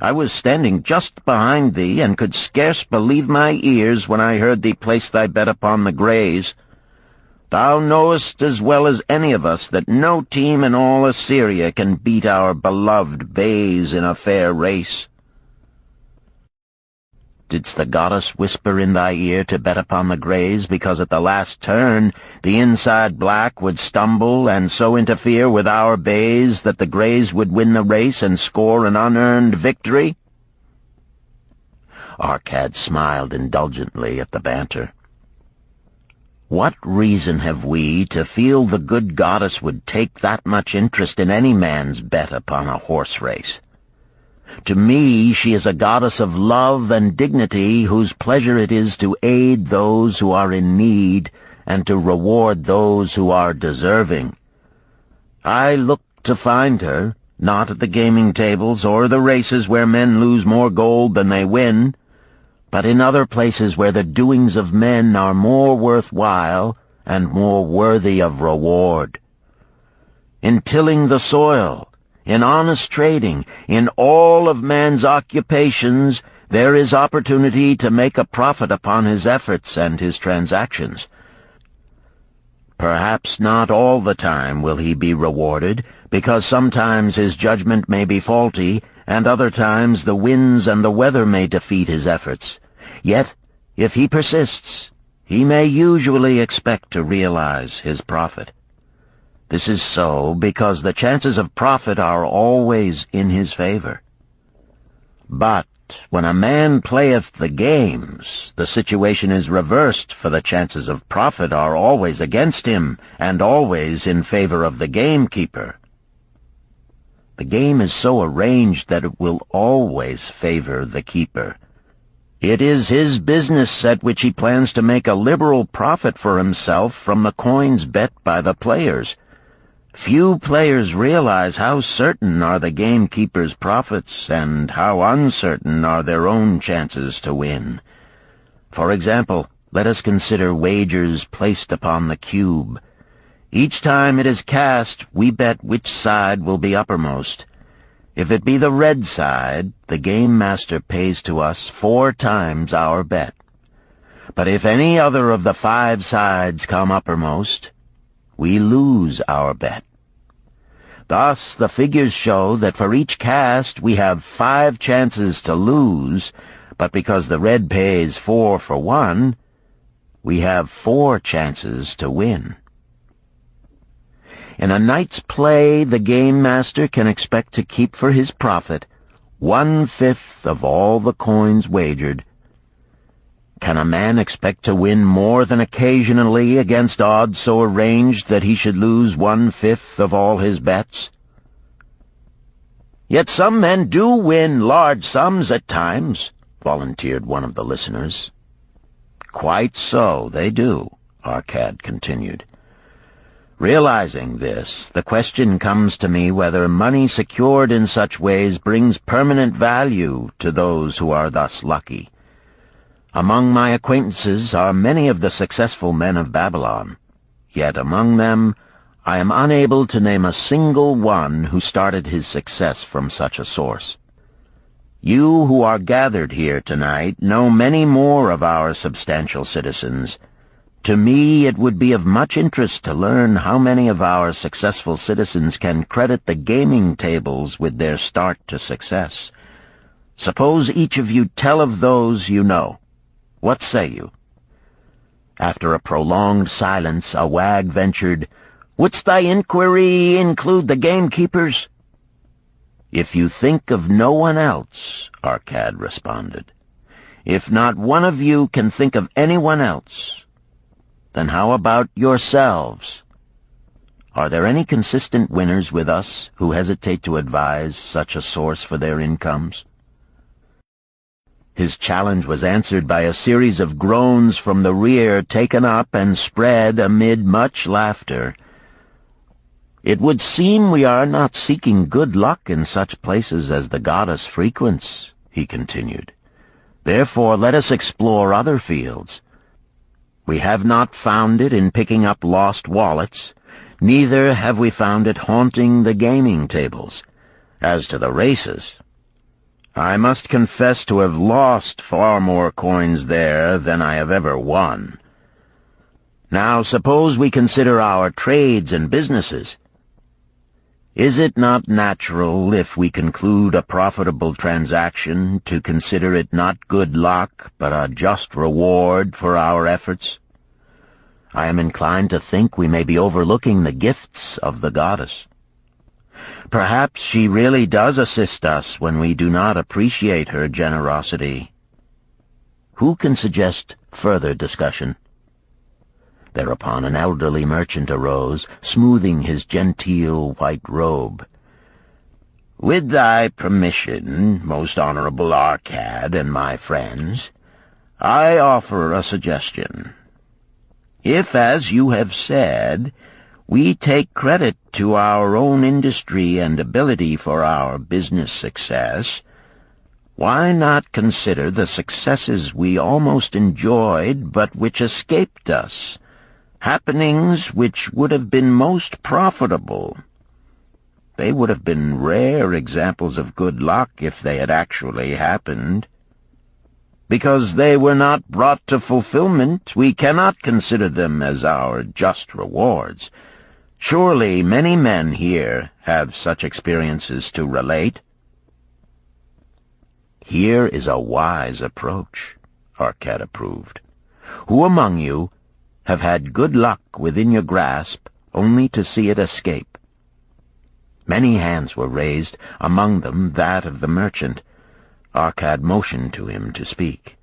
I was standing just behind thee, and could scarce believe my ears when I heard thee place thy bet upon the grays. Thou knowest as well as any of us that no team in all Assyria can beat our beloved bays in a fair race. Didst the goddess whisper in thy ear to bet upon the grays because at the last turn the inside black would stumble and so interfere with our bays that the grays would win the race and score an unearned victory?" Arcad smiled indulgently at the banter. "What reason have we to feel the good goddess would take that much interest in any man's bet upon a horse race? To me she is a goddess of love and dignity whose pleasure it is to aid those who are in need and to reward those who are deserving. I look to find her, not at the gaming tables or the races where men lose more gold than they win, but in other places where the doings of men are more worthwhile and more worthy of reward. In tilling the soil, in honest trading, in all of man's occupations, there is opportunity to make a profit upon his efforts and his transactions. Perhaps not all the time will he be rewarded, because sometimes his judgment may be faulty, and other times the winds and the weather may defeat his efforts. Yet, if he persists, he may usually expect to realize his profit. This is so because the chances of profit are always in his favor. But when a man playeth the games, the situation is reversed, for the chances of profit are always against him, and always in favor of the gamekeeper. The game is so arranged that it will always favor the keeper. It is his business at which he plans to make a liberal profit for himself from the coins bet by the players. Few players realize how certain are the gamekeeper's profits and how uncertain are their own chances to win. For example, let us consider wagers placed upon the cube. Each time it is cast, we bet which side will be uppermost. If it be the red side, the game master pays to us 4 times our bet. But if any other of the 5 sides come uppermost, we lose our bet. Thus, the figures show that for each cast we have 5 chances to lose, But because the red pays 4 for 1, we have 4 chances to win. In a night's play, the game master can expect to keep for his profit 1/5 of all the coins wagered. Can a man expect to win more than occasionally against odds so arranged that he should lose 1/5 of all his bets? Yet some men do win large sums at times, volunteered one of the listeners. Quite so, they do, Arcad continued. Realizing this, the question comes to me whether money secured in such ways brings permanent value to those who are thus lucky. Among my acquaintances are many of the successful men of Babylon, yet among them I am unable to name a single one who started his success from such a source. You who are gathered here tonight know many more of our substantial citizens. To me, it would be of much interest to learn how many of our successful citizens can credit the gaming tables with their start to success. Suppose each of you tell of those you know. What say you? After a prolonged silence, a wag ventured, "Wouldst thy inquiry include the gamekeepers?" "If you think of no one else," Arcad responded. "If not one of you can think of anyone else, then how about yourselves? Are there any consistent winners with us who hesitate to advise such a source for their incomes?" His challenge was answered by a series of groans from the rear, taken up and spread amid much laughter. "It would seem we are not seeking good luck in such places as the goddess frequents," he continued. "Therefore let us explore other fields. We have not found it in picking up lost wallets, neither have we found it haunting the gaming tables. As to the races, I must confess to have lost far more coins there than I have ever won. Now suppose we consider our trades and businesses. Is it not natural, if we conclude a profitable transaction, to consider it not good luck, but a just reward for our efforts? I am inclined to think we may be overlooking the gifts of the goddess. Perhaps she really does assist us when we do not appreciate her generosity. Who can suggest further discussion?" Thereupon an elderly merchant arose, smoothing his genteel white robe. "With thy permission, most honorable Arcad and my friends, I offer a suggestion. If, as you have said, we take credit to our own industry and ability for our business success, why not consider the successes we almost enjoyed but which escaped us, happenings which would have been most profitable? They would have been rare examples of good luck if they had actually happened. Because they were not brought to fulfillment, we cannot consider them as our just rewards. Surely many men here have such experiences to relate." "Here is a wise approach," Arcad approved. "Who among you have had good luck within your grasp only to see it escape?" Many hands were raised, among them that of the merchant. Arcad motioned to him to speak.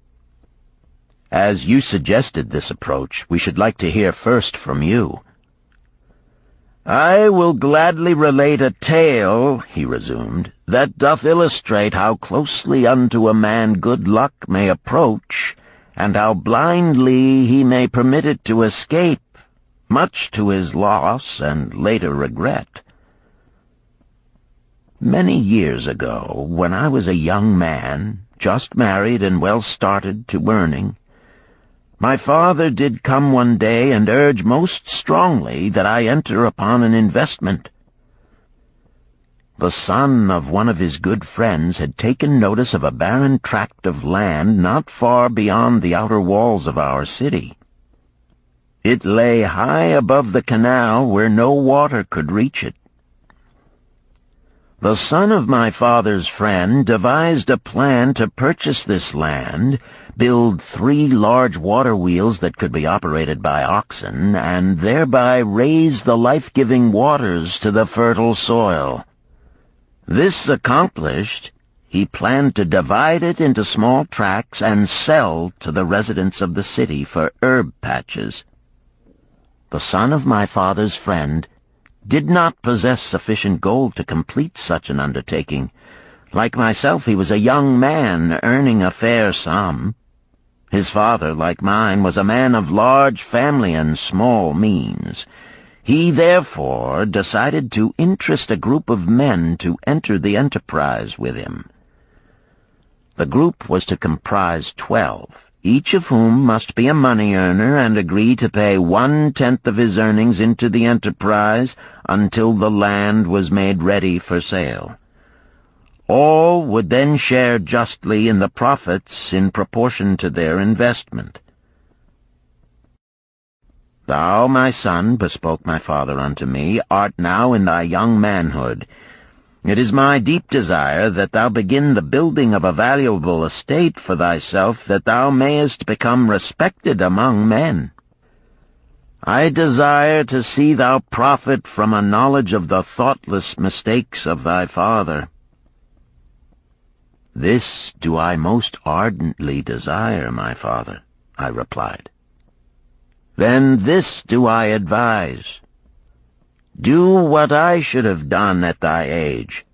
"As you suggested this approach, we should like to hear first from you." "I will gladly relate a tale," he resumed, "that doth illustrate how closely unto a man good luck may approach, and how blindly he may permit it to escape, much to his loss and later regret. Many years ago, when I was a young man, just married and well started to earning, my father did come one day and urge most strongly that I enter upon an investment. The son of one of his good friends had taken notice of a barren tract of land not far beyond the outer walls of our city. It lay high above the canal where no water could reach it. The son of my father's friend devised a plan to purchase this land, build 3 large water wheels that could be operated by oxen, and thereby raise the life-giving waters to the fertile soil. This accomplished, he planned to divide it into small tracts and sell to the residents of the city for herb patches. The son of my father's friend did not possess sufficient gold to complete such an undertaking. Like myself, he was a young man earning a fair sum. His father, like mine, was a man of large family and small means. He therefore decided to interest a group of men to enter the enterprise with him. The group was to comprise 12, each of whom must be a money earner and agree to pay 1/10 of his earnings into the enterprise until the land was made ready for sale. All would then share justly in the profits in proportion to their investment. "Thou, my son," bespoke my father unto me, "art now in thy young manhood. It is my deep desire that thou begin the building of a valuable estate for thyself, that thou mayest become respected among men. I desire to see thou profit from a knowledge of the thoughtless mistakes of thy father." "This do I most ardently desire, my father," I replied. "Then this do I advise. Do what I should have done at thy age.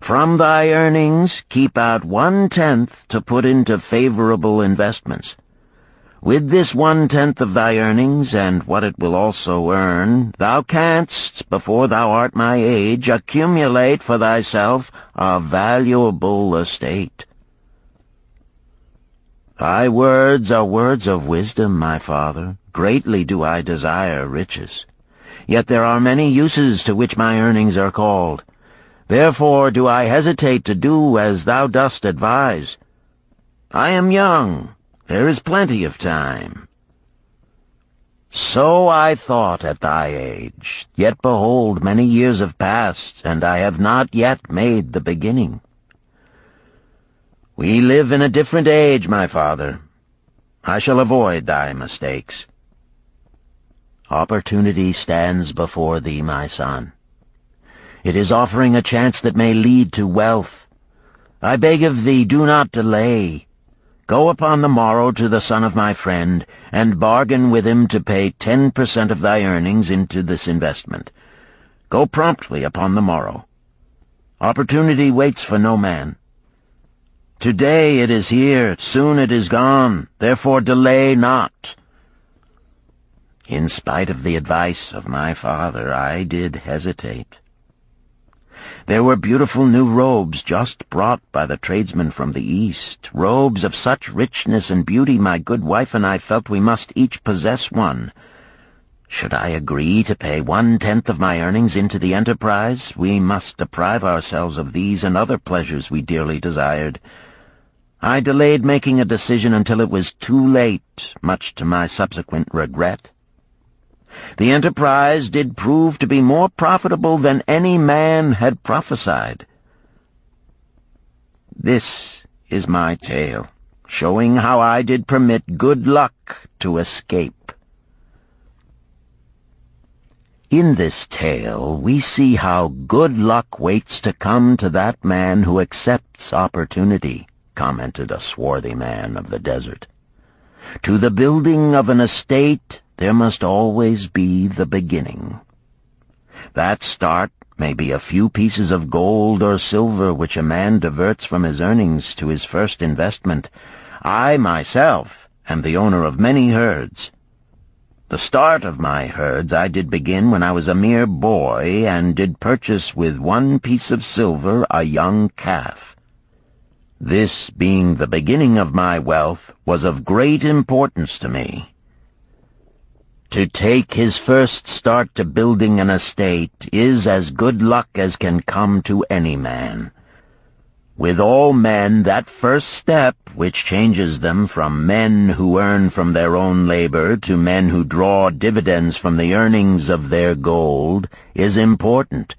From thy earnings keep out 1/10 to put into favorable investments. With this 1/10 of thy earnings, and what it will also earn, thou canst, before thou art my age, accumulate for thyself a valuable estate." "Thy words are words of wisdom, my father. Greatly do I desire riches. Yet there are many uses to which my earnings are called. Therefore do I hesitate to do as thou dost advise. I am young. There is plenty of time." "So I thought at thy age. Yet behold, many years have passed, and I have not yet made the beginning." "We live in a different age, my father. I shall avoid thy mistakes." "Opportunity stands before thee, my son. It is offering a chance that may lead to wealth. I beg of thee, do not delay. Go upon the morrow to the son of my friend, and bargain with him to pay 10% of thy earnings into this investment. Go promptly upon the morrow. Opportunity waits for no man. Today it is here, soon it is gone, therefore delay not." In spite of the advice of my father, I did hesitate. There were beautiful new robes just brought by the tradesmen from the East, robes of such richness and beauty my good wife and I felt we must each possess one. Should I agree to pay 1/10 of my earnings into the enterprise, we must deprive ourselves of these and other pleasures we dearly desired. I delayed making a decision until it was too late, much to my subsequent regret. The enterprise did prove to be more profitable than any man had prophesied. This is my tale, showing how I did permit good luck to escape. In this tale, we see how good luck waits to come to that man who accepts opportunity, commented a swarthy man of the desert. To the building of an estate, there must always be the beginning. That start may be a few pieces of gold or silver which a man diverts from his earnings to his first investment. I, myself, am the owner of many herds. The start of my herds I did begin when I was a mere boy, and did purchase with 1 piece of silver a young calf. This, being the beginning of my wealth, was of great importance to me. To take his first start to building an estate is as good luck as can come to any man. With all men, that first step, which changes them from men who earn from their own labor to men who draw dividends from the earnings of their gold, is important.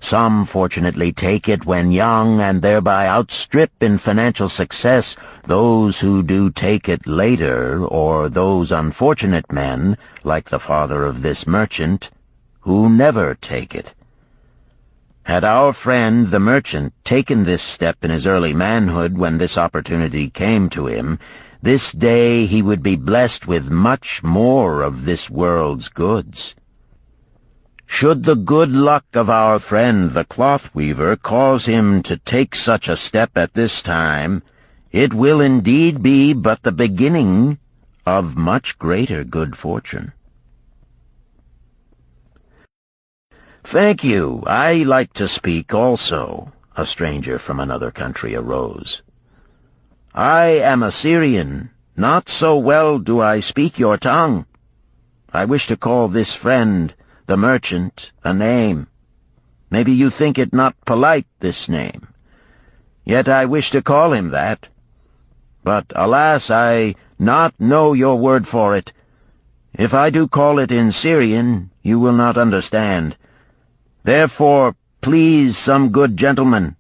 Some fortunately take it when young and thereby outstrip in financial success those who do take it later, or those unfortunate men, like the father of this merchant, who never take it. Had our friend the merchant taken this step in his early manhood when this opportunity came to him, this day he would be blessed with much more of this world's goods. Should the good luck of our friend the cloth weaver cause him to take such a step at this time, it will indeed be but the beginning of much greater good fortune. "Thank you. I like to speak also," a stranger from another country arose. "I am a Syrian. Not so well do I speak your tongue. I wish to call this friend, the merchant, a name. Maybe you think it not polite, this name. Yet I wish to call him that. But, alas, I not know your word for it. If I do call it in Syrian, you will not understand. Therefore, please, some good gentleman,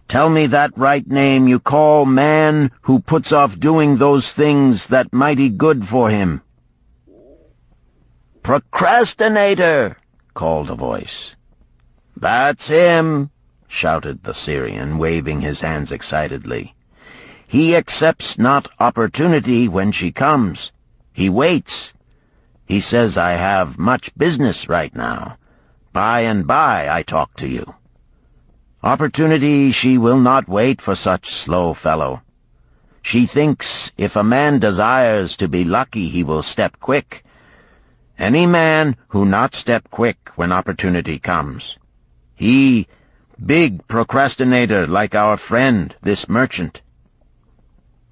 tell me that right name you call man who puts off doing those things that mighty good for him." "Procrastinator!" called a voice. "That's him!" shouted the Syrian, waving his hands excitedly. "He accepts not opportunity when she comes. He waits. He says, I have much business right now. By and by I talk to you. Opportunity she will not wait for such slow fellow. She thinks if a man desires to be lucky he will step quick. Any man who not step quick when opportunity comes. He, big procrastinator like our friend, this merchant."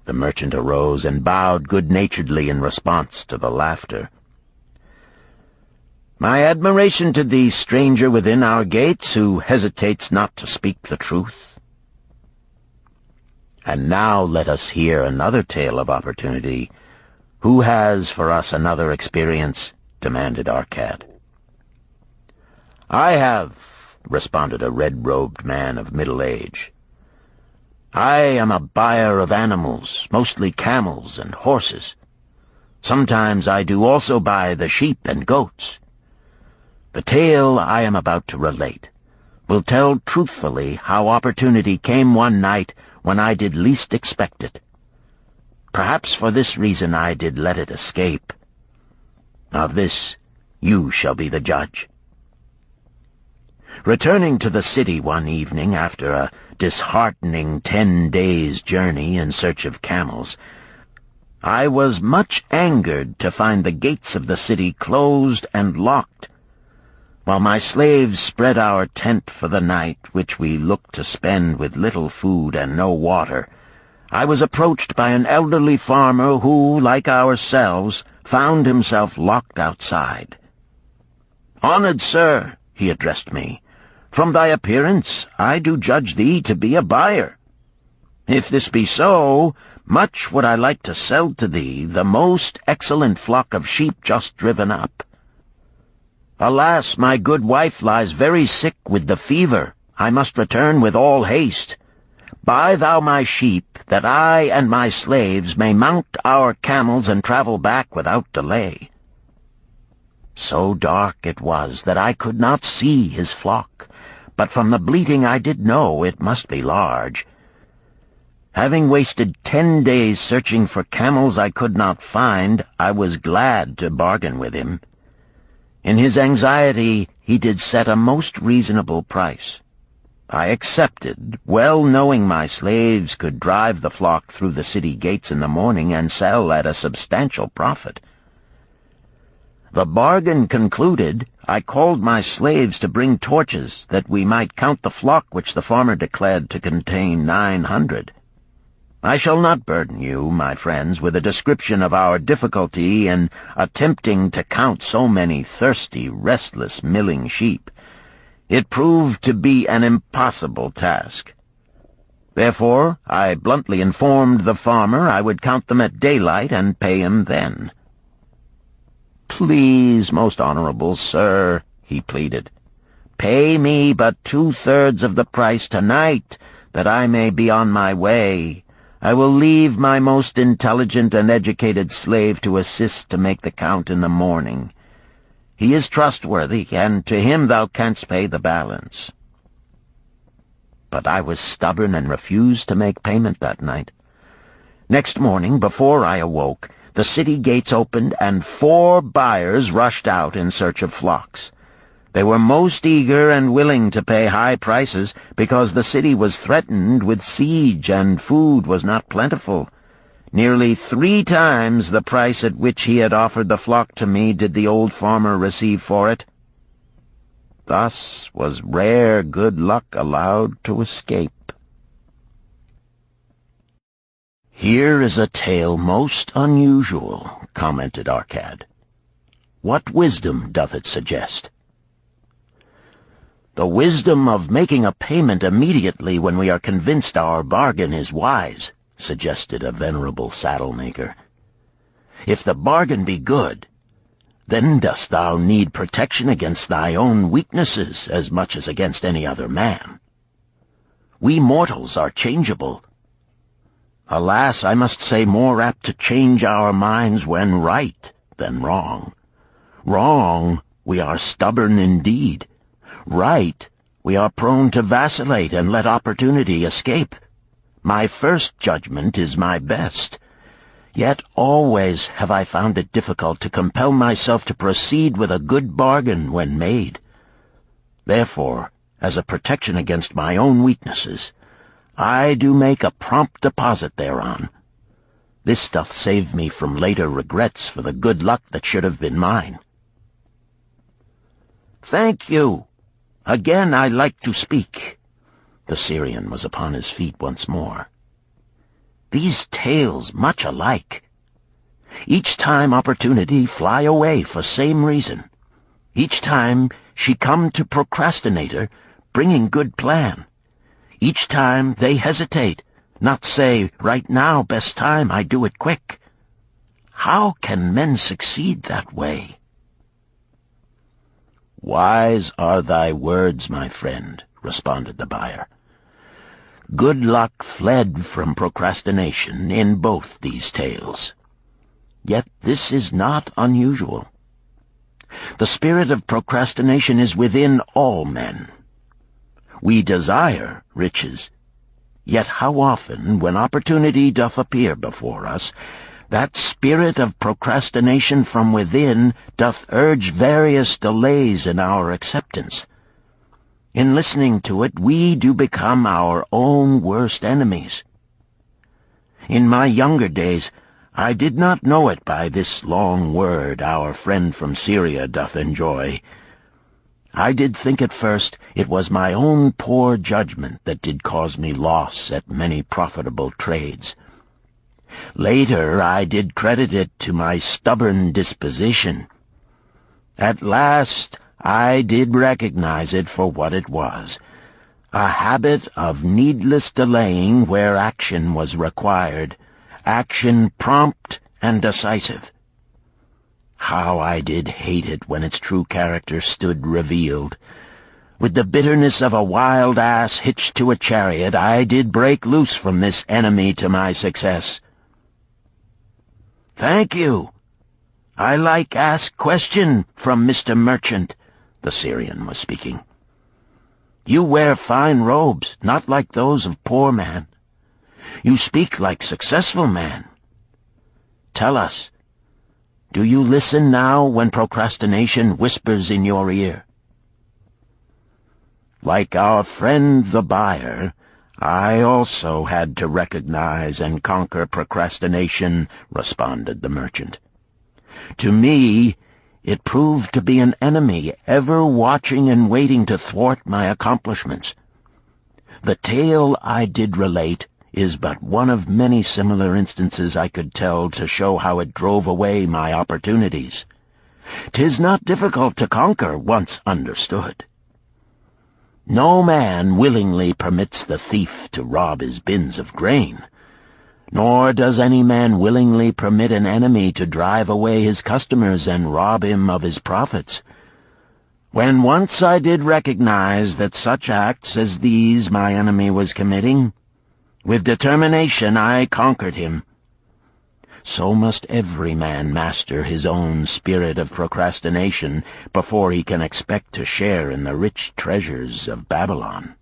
The merchant arose and bowed good-naturedly in response to the laughter. "My admiration to thee, stranger within our gates, who hesitates not to speak the truth." And now let us hear another tale of opportunity. Who has for us another experience? Demanded Arcad. "I have," responded a red-robed man of middle age. "I am a buyer of animals, mostly camels and horses. Sometimes I do also buy the sheep and goats. The tale I am about to relate will tell truthfully how opportunity came one night when I did least expect it. Perhaps for this reason I did let it escape. Of this you shall be the judge. Returning to the city one evening after a disheartening 10 days' journey in search of camels, I was much angered to find the gates of the city closed and locked. While my slaves spread our tent for the night, which we looked to spend with little food and no water, I was approached by an elderly farmer who, like ourselves, found himself locked outside. "Honored sir," he addressed me, "from thy appearance I do judge thee to be a buyer. If this be so, much would I like to sell to thee the most excellent flock of sheep just driven up. Alas, my good wife lies very sick with the fever. I must return with all haste. Buy thou my sheep, that I and my slaves may mount our camels and travel back without delay." So dark it was that I could not see his flock, but from the bleating I did know it must be large. Having wasted 10 days searching for camels I could not find, I was glad to bargain with him. In his anxiety he did set a most reasonable price. I accepted, well knowing my slaves could drive the flock through the city gates in the morning and sell at a substantial profit. The bargain concluded, I called my slaves to bring torches that we might count the flock which the farmer declared to contain 900. I shall not burden you, my friends, with a description of our difficulty in attempting to count so many thirsty, restless, milling sheep. It proved to be an impossible task. Therefore, I bluntly informed the farmer I would count them at daylight and pay him then. "Please, most honorable sir," he pleaded, Pay me but 2/3 of the price tonight, that I may be on my way. I will leave my most intelligent and educated slave to assist to make the count in the morning. He is trustworthy, and to him thou canst pay the balance." But I was stubborn and refused to make payment that night. Next morning, before I awoke, the city gates opened, and 4 buyers rushed out in search of flocks. They were most eager and willing to pay high prices because the city was threatened with siege and food was not plentiful. Nearly 3 times the price at which he had offered the flock to me did the old farmer receive for it. Thus was rare good luck allowed to escape. "Here is a tale most unusual," commented Arcad. "What wisdom doth it suggest?" "The wisdom of making a payment immediately when we are convinced our bargain is wise," suggested a venerable saddle-maker. "If the bargain be good, then dost thou need protection against thy own weaknesses as much as against any other man. We mortals are changeable. Alas, I must say more apt to change our minds when right than wrong. Wrong, we are stubborn indeed. Right, we are prone to vacillate and let opportunity escape. My first judgment is my best. Yet always have I found it difficult to compel myself to proceed with a good bargain when made. Therefore, as a protection against my own weaknesses, I do make a prompt deposit thereon. This doth save me from later regrets for the good luck that should have been mine." "Thank you. Again I like to speak." The Syrian was upon his feet once more. "These tales much alike. Each time opportunity fly away for same reason. Each time she come to procrastinator, bringing good plan. Each time they hesitate, not say, right now, best time, I do it quick. How can men succeed that way?" "Wise are thy words, my friend," responded the buyer. "Good luck fled from procrastination in both these tales. Yet this is not unusual. The spirit of procrastination is within all men. We desire riches, yet how often, when opportunity doth appear before us, that spirit of procrastination from within doth urge various delays in our acceptance. In listening to it, we do become our own worst enemies. In my younger days, I did not know it by this long word our friend from Syria doth enjoy. I did think at first it was my own poor judgment that did cause me loss at many profitable trades. Later I did credit it to my stubborn disposition. At last I did recognize it for what it was, a habit of needless delaying where action was required, action prompt and decisive. How I did hate it when its true character stood revealed. With the bitterness of a wild ass hitched to a chariot, I did break loose from this enemy to my success. "Thank you. I like ask question from Mr. Merchant," the Syrian was speaking. "You wear fine robes, not like those of poor man. You speak like successful man. Tell us, do you listen now when procrastination whispers in your ear?" "Like our friend the buyer, I also had to recognize and conquer procrastination," responded the merchant. "To me, it proved to be an enemy ever watching and waiting to thwart my accomplishments. The tale I did relate is but one of many similar instances I could tell to show how it drove away my opportunities. 'Tis not difficult to conquer once understood. No man willingly permits the thief to rob his bins of grain, nor does any man willingly permit an enemy to drive away his customers and rob him of his profits. When once I did recognize that such acts as these my enemy was committing, with determination I conquered him. So must every man master his own spirit of procrastination before he can expect to share in the rich treasures of Babylon.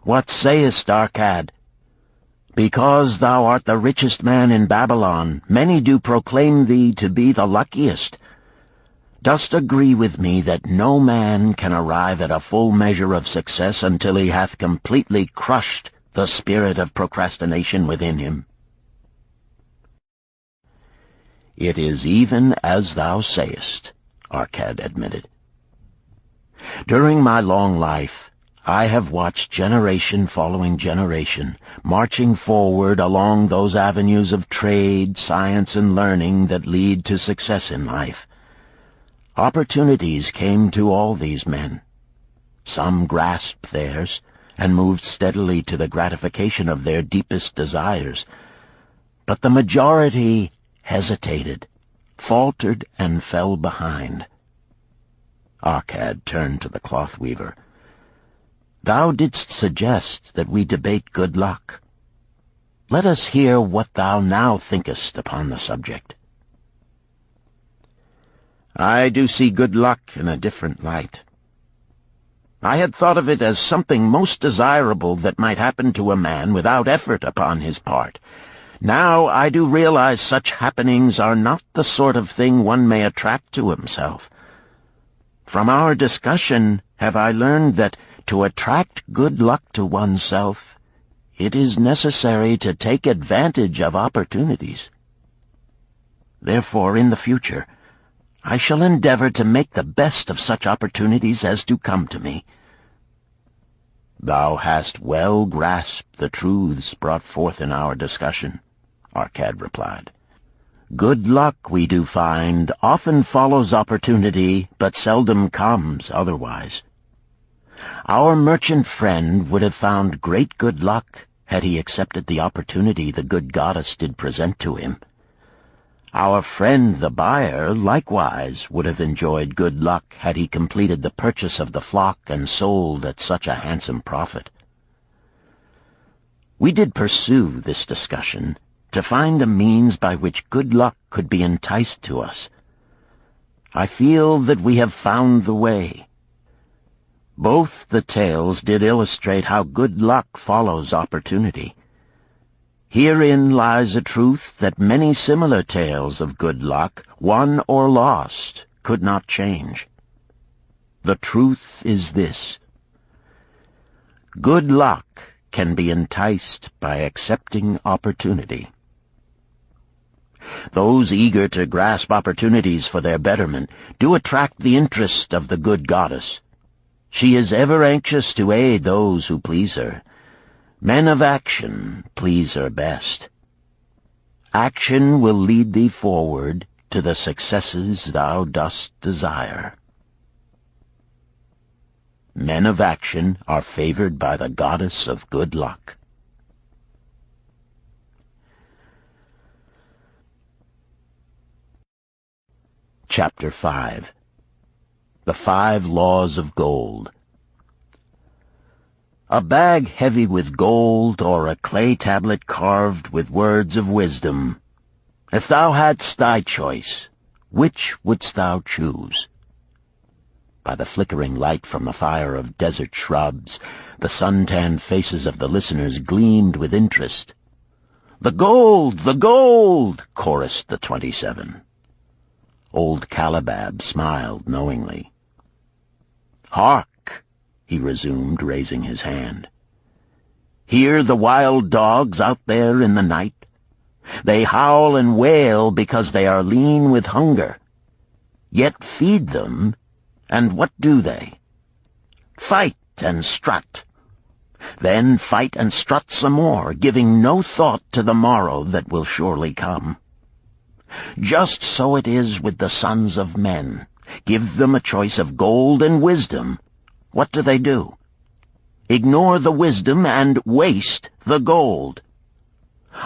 What sayest, Arcad? Because thou art the richest man in Babylon, many do proclaim thee to be the luckiest. Dost agree with me that no man can arrive at a full measure of success until he hath completely crushed the spirit of procrastination within him? It is even as thou sayest, Arcad admitted. During my long life, I have watched generation following generation, marching forward along those avenues of trade, science, and learning that lead to success in life. Opportunities came to all these men. Some grasped theirs and moved steadily to the gratification of their deepest desires, but the majority hesitated, faltered, and fell behind. Arcad turned to the cloth weaver. Thou didst suggest that we debate good luck. Let us hear what thou now thinkest upon the subject. I do see good luck in a different light. I had thought of it as something most desirable that might happen to a man without effort upon his part. Now I do realize such happenings are not the sort of thing one may attract to himself. From our discussion have I learned that to attract good luck to oneself, it is necessary to take advantage of opportunities. Therefore, in the future, I shall endeavor to make the best of such opportunities as do come to me. Thou hast well grasped the truths brought forth in our discussion, Arcad replied. Good luck, we do find, often follows opportunity, but seldom comes otherwise. Our merchant friend would have found great good luck had he accepted the opportunity the good goddess did present to him. Our friend the buyer likewise would have enjoyed good luck had he completed the purchase of the flock and sold at such a handsome profit. We did pursue this discussion to find a means by which good luck could be enticed to us. I feel that we have found the way. Both the tales did illustrate how good luck follows opportunity. Herein lies a truth that many similar tales of good luck, won or lost, could not change. The truth is this: good luck can be enticed by accepting opportunity. Those eager to grasp opportunities for their betterment do attract the interest of the good goddess. She is ever anxious to aid those who please her. Men of action please her best. Action will lead thee forward to the successes thou dost desire. Men of action are favored by the goddess of good luck. Chapter 5. The 5 Laws of Gold. A bag heavy with gold, or a clay tablet carved with words of wisdom. If thou hadst thy choice, which wouldst thou choose? By the flickering light from the fire of desert shrubs, the sun-tanned faces of the listeners gleamed with interest. "The gold! The gold!" chorused the 27. Old Calibab smiled knowingly. "Hark!" he resumed, raising his hand. "Hear the wild dogs out there in the night? They howl and wail because they are lean with hunger. Yet feed them, and what do they? Fight and strut. Then fight and strut some more, giving no thought to the morrow that will surely come. Just so it is with the sons of men. Give them a choice of gold and wisdom. What do? Ignore the wisdom and waste the gold.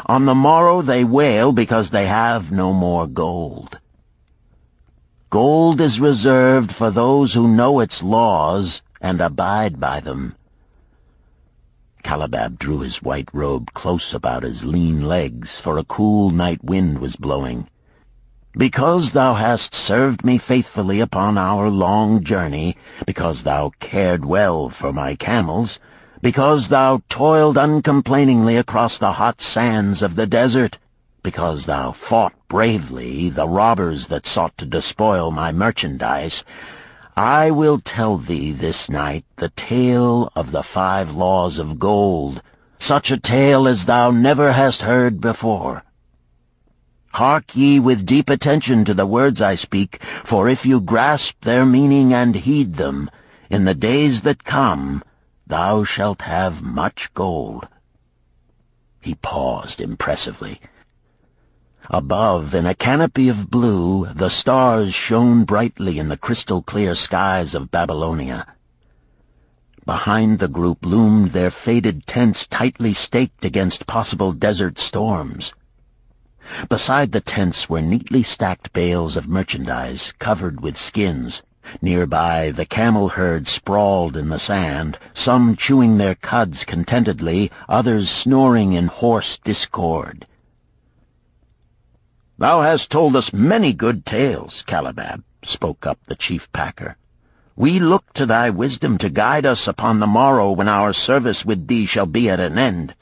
On the morrow they wail because they have no more gold. Gold is reserved for those who know its laws and abide by them." Calabab drew his white robe close about his lean legs, for a cool night wind was blowing. "Because thou hast served me faithfully upon our long journey, because thou cared well for my camels, because thou toiled uncomplainingly across the hot sands of the desert, because thou fought bravely the robbers that sought to despoil my merchandise, I will tell thee this night the tale of the 5 laws of gold, such a tale as thou never hast heard before. Hark ye with deep attention to the words I speak, for if you grasp their meaning and heed them, in the days that come thou shalt have much gold." He paused impressively. Above, in a canopy of blue, the stars shone brightly in the crystal-clear skies of Babylonia. Behind the group loomed their faded tents tightly staked against possible desert storms. Beside the tents were neatly stacked bales of merchandise covered with skins. Nearby, the camel herd sprawled in the sand, some chewing their cuds contentedly, others snoring in hoarse discord. "Thou hast told us many good tales, Calabab," spoke up the chief packer. "We look to thy wisdom to guide us upon the morrow when our service with thee shall be at an end."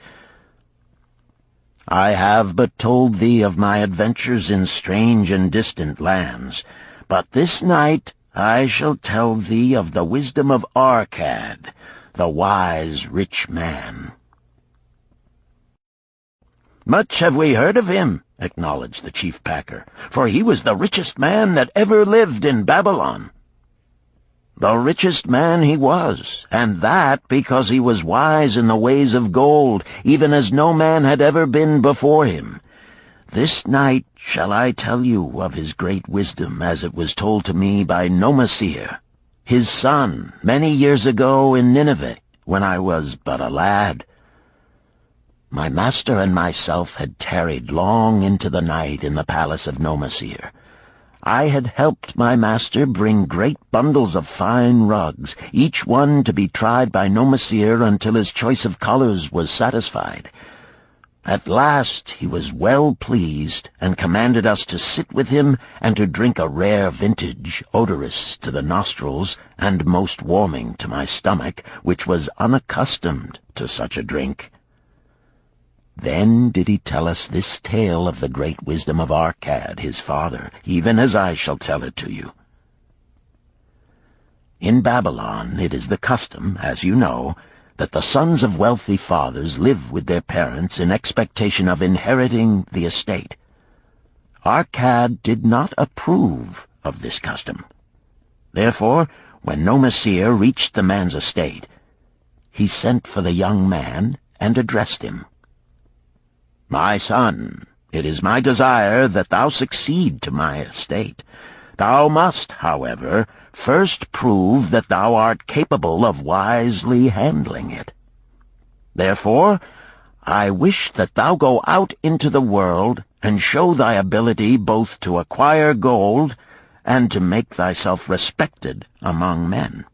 "I have but told thee of my adventures in strange and distant lands, but this night I shall tell thee of the wisdom of Arkad, the wise rich man." "Much have we heard of him," acknowledged the chief packer, "for he was the richest man that ever lived in Babylon." "The richest man he was, and that because he was wise in the ways of gold, even as no man had ever been before him. This night shall I tell you of his great wisdom as it was told to me by Nomasir, his son, many years ago in Nineveh, when I was but a lad. My master and myself had tarried long into the night in the palace of Nomasir. I had helped my master bring great bundles of fine rugs, each one to be tried by Nomasir until his choice of colors was satisfied. At last he was well pleased, and commanded us to sit with him and to drink a rare vintage, odorous to the nostrils and most warming to my stomach, which was unaccustomed to such a drink. Then did he tell us this tale of the great wisdom of Arkad, his father, even as I shall tell it to you. In Babylon it is the custom, as you know, that the sons of wealthy fathers live with their parents in expectation of inheriting the estate. Arkad did not approve of this custom. Therefore, when Nomasir reached the man's estate, he sent for the young man and addressed him. "My son, it is my desire that thou succeed to my estate. Thou must, however, first prove that thou art capable of wisely handling it. Therefore, I wish that thou go out into the world and show thy ability both to acquire gold and to make thyself respected among men.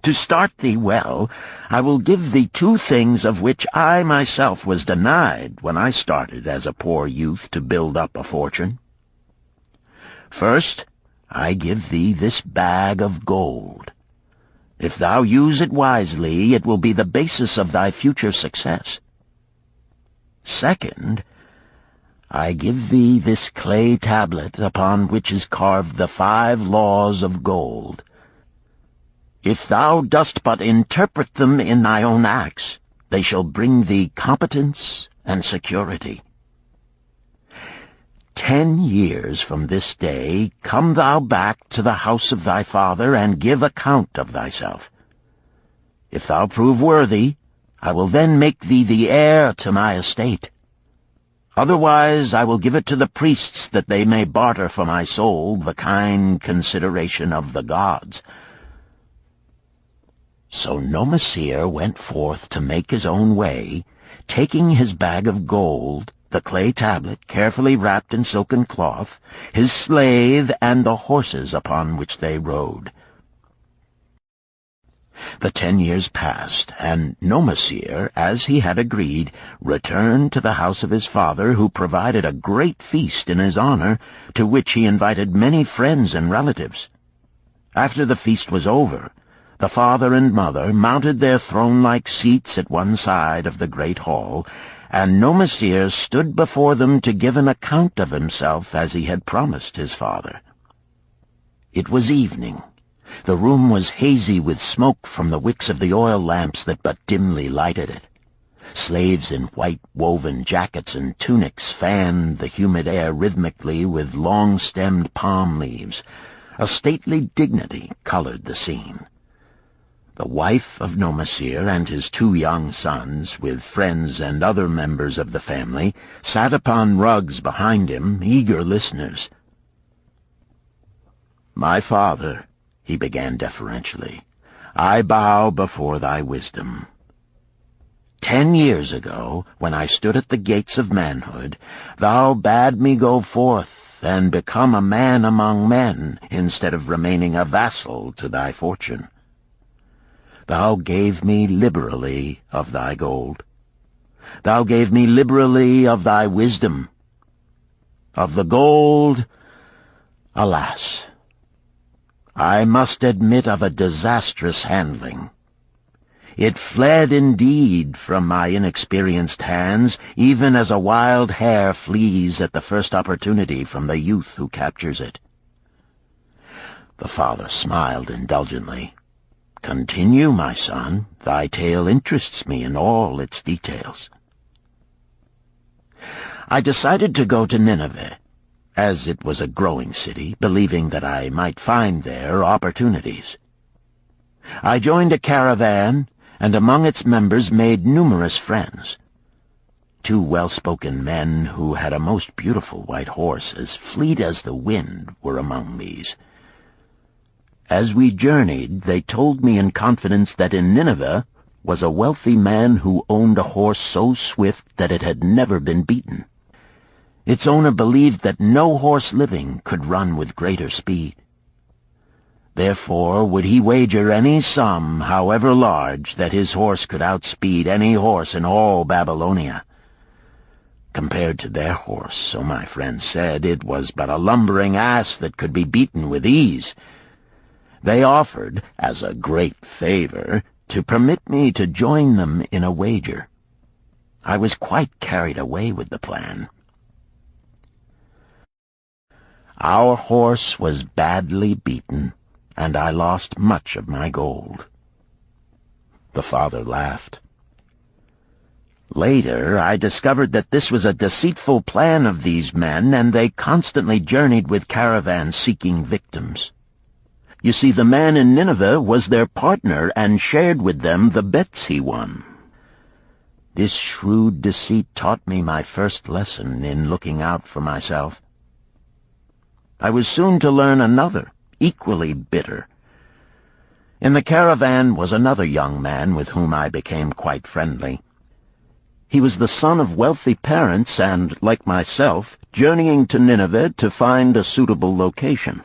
To start thee well, I will give thee 2 things of which I myself was denied when I started as a poor youth to build up a fortune. First, I give thee this bag of gold. If thou use it wisely, it will be the basis of thy future success. Second, I give thee this clay tablet upon which is carved the 5 laws of gold. If thou dost but interpret them in thy own acts, they shall bring thee competence and security. 10 years from this day come thou back to the house of thy father and give account of thyself. If thou prove worthy, I will then make thee the heir to my estate. Otherwise I will give it to the priests that they may barter for my soul the kind consideration of the gods." So Nomasir went forth to make his own way, taking his bag of gold the clay tablet carefully wrapped in silken cloth, his slave, and the horses upon which they rode. The 10 years passed, and Nomasir, as he had agreed, returned to the house of his father, who provided a great feast in his honor, to which he invited many friends and relatives. After the feast was over, the father and mother mounted their throne-like seats at one side of the great hall, and Nomasir stood before them to give an account of himself as he had promised his father. It was evening. The room was hazy with smoke from the wicks of the oil lamps that but dimly lighted it. Slaves in white woven jackets and tunics fanned the humid air rhythmically with long-stemmed palm leaves. A stately dignity colored the scene. The wife of Nomasir and his 2 young sons, with friends and other members of the family, sat upon rugs behind him, eager listeners. "My father," he began deferentially, "I bow before thy wisdom. 10 years ago, when I stood at the gates of manhood, thou bade me go forth and become a man among men, instead of remaining a vassal to thy fortune. Thou gave me liberally of thy gold. Thou gave me liberally of thy wisdom. Of the gold, alas, I must admit of a disastrous handling. It fled indeed from my inexperienced hands, even as a wild hare flees at the first opportunity from the youth who captures it." The father smiled indulgently. "Continue, my son. Thy tale interests me in all its details." "I decided to go to Nineveh, as it was a growing city, believing that I might find there opportunities. I joined a caravan, and among its members made numerous friends. 2 well-spoken men who had a most beautiful white horse, as fleet as the wind, were among these. As we journeyed, they told me in confidence that in Nineveh was a wealthy man who owned a horse so swift that it had never been beaten. Its owner believed that no horse living could run with greater speed. Therefore would he wager any sum, however large, that his horse could outspeed any horse in all Babylonia. Compared to their horse, so my friend said, it was but a lumbering ass that could be beaten with ease. They offered, as a great favor, to permit me to join them in a wager. I was quite carried away with the plan. Our horse was badly beaten, and I lost much of my gold." The father laughed. "Later, I discovered that this was a deceitful plan of these men, and they constantly journeyed with caravans seeking victims. You see, the man in Nineveh was their partner and shared with them the bets he won. This shrewd deceit taught me my first lesson in looking out for myself. I was soon to learn another, equally bitter. In the caravan was another young man with whom I became quite friendly. He was the son of wealthy parents and, like myself, journeying to Nineveh to find a suitable location.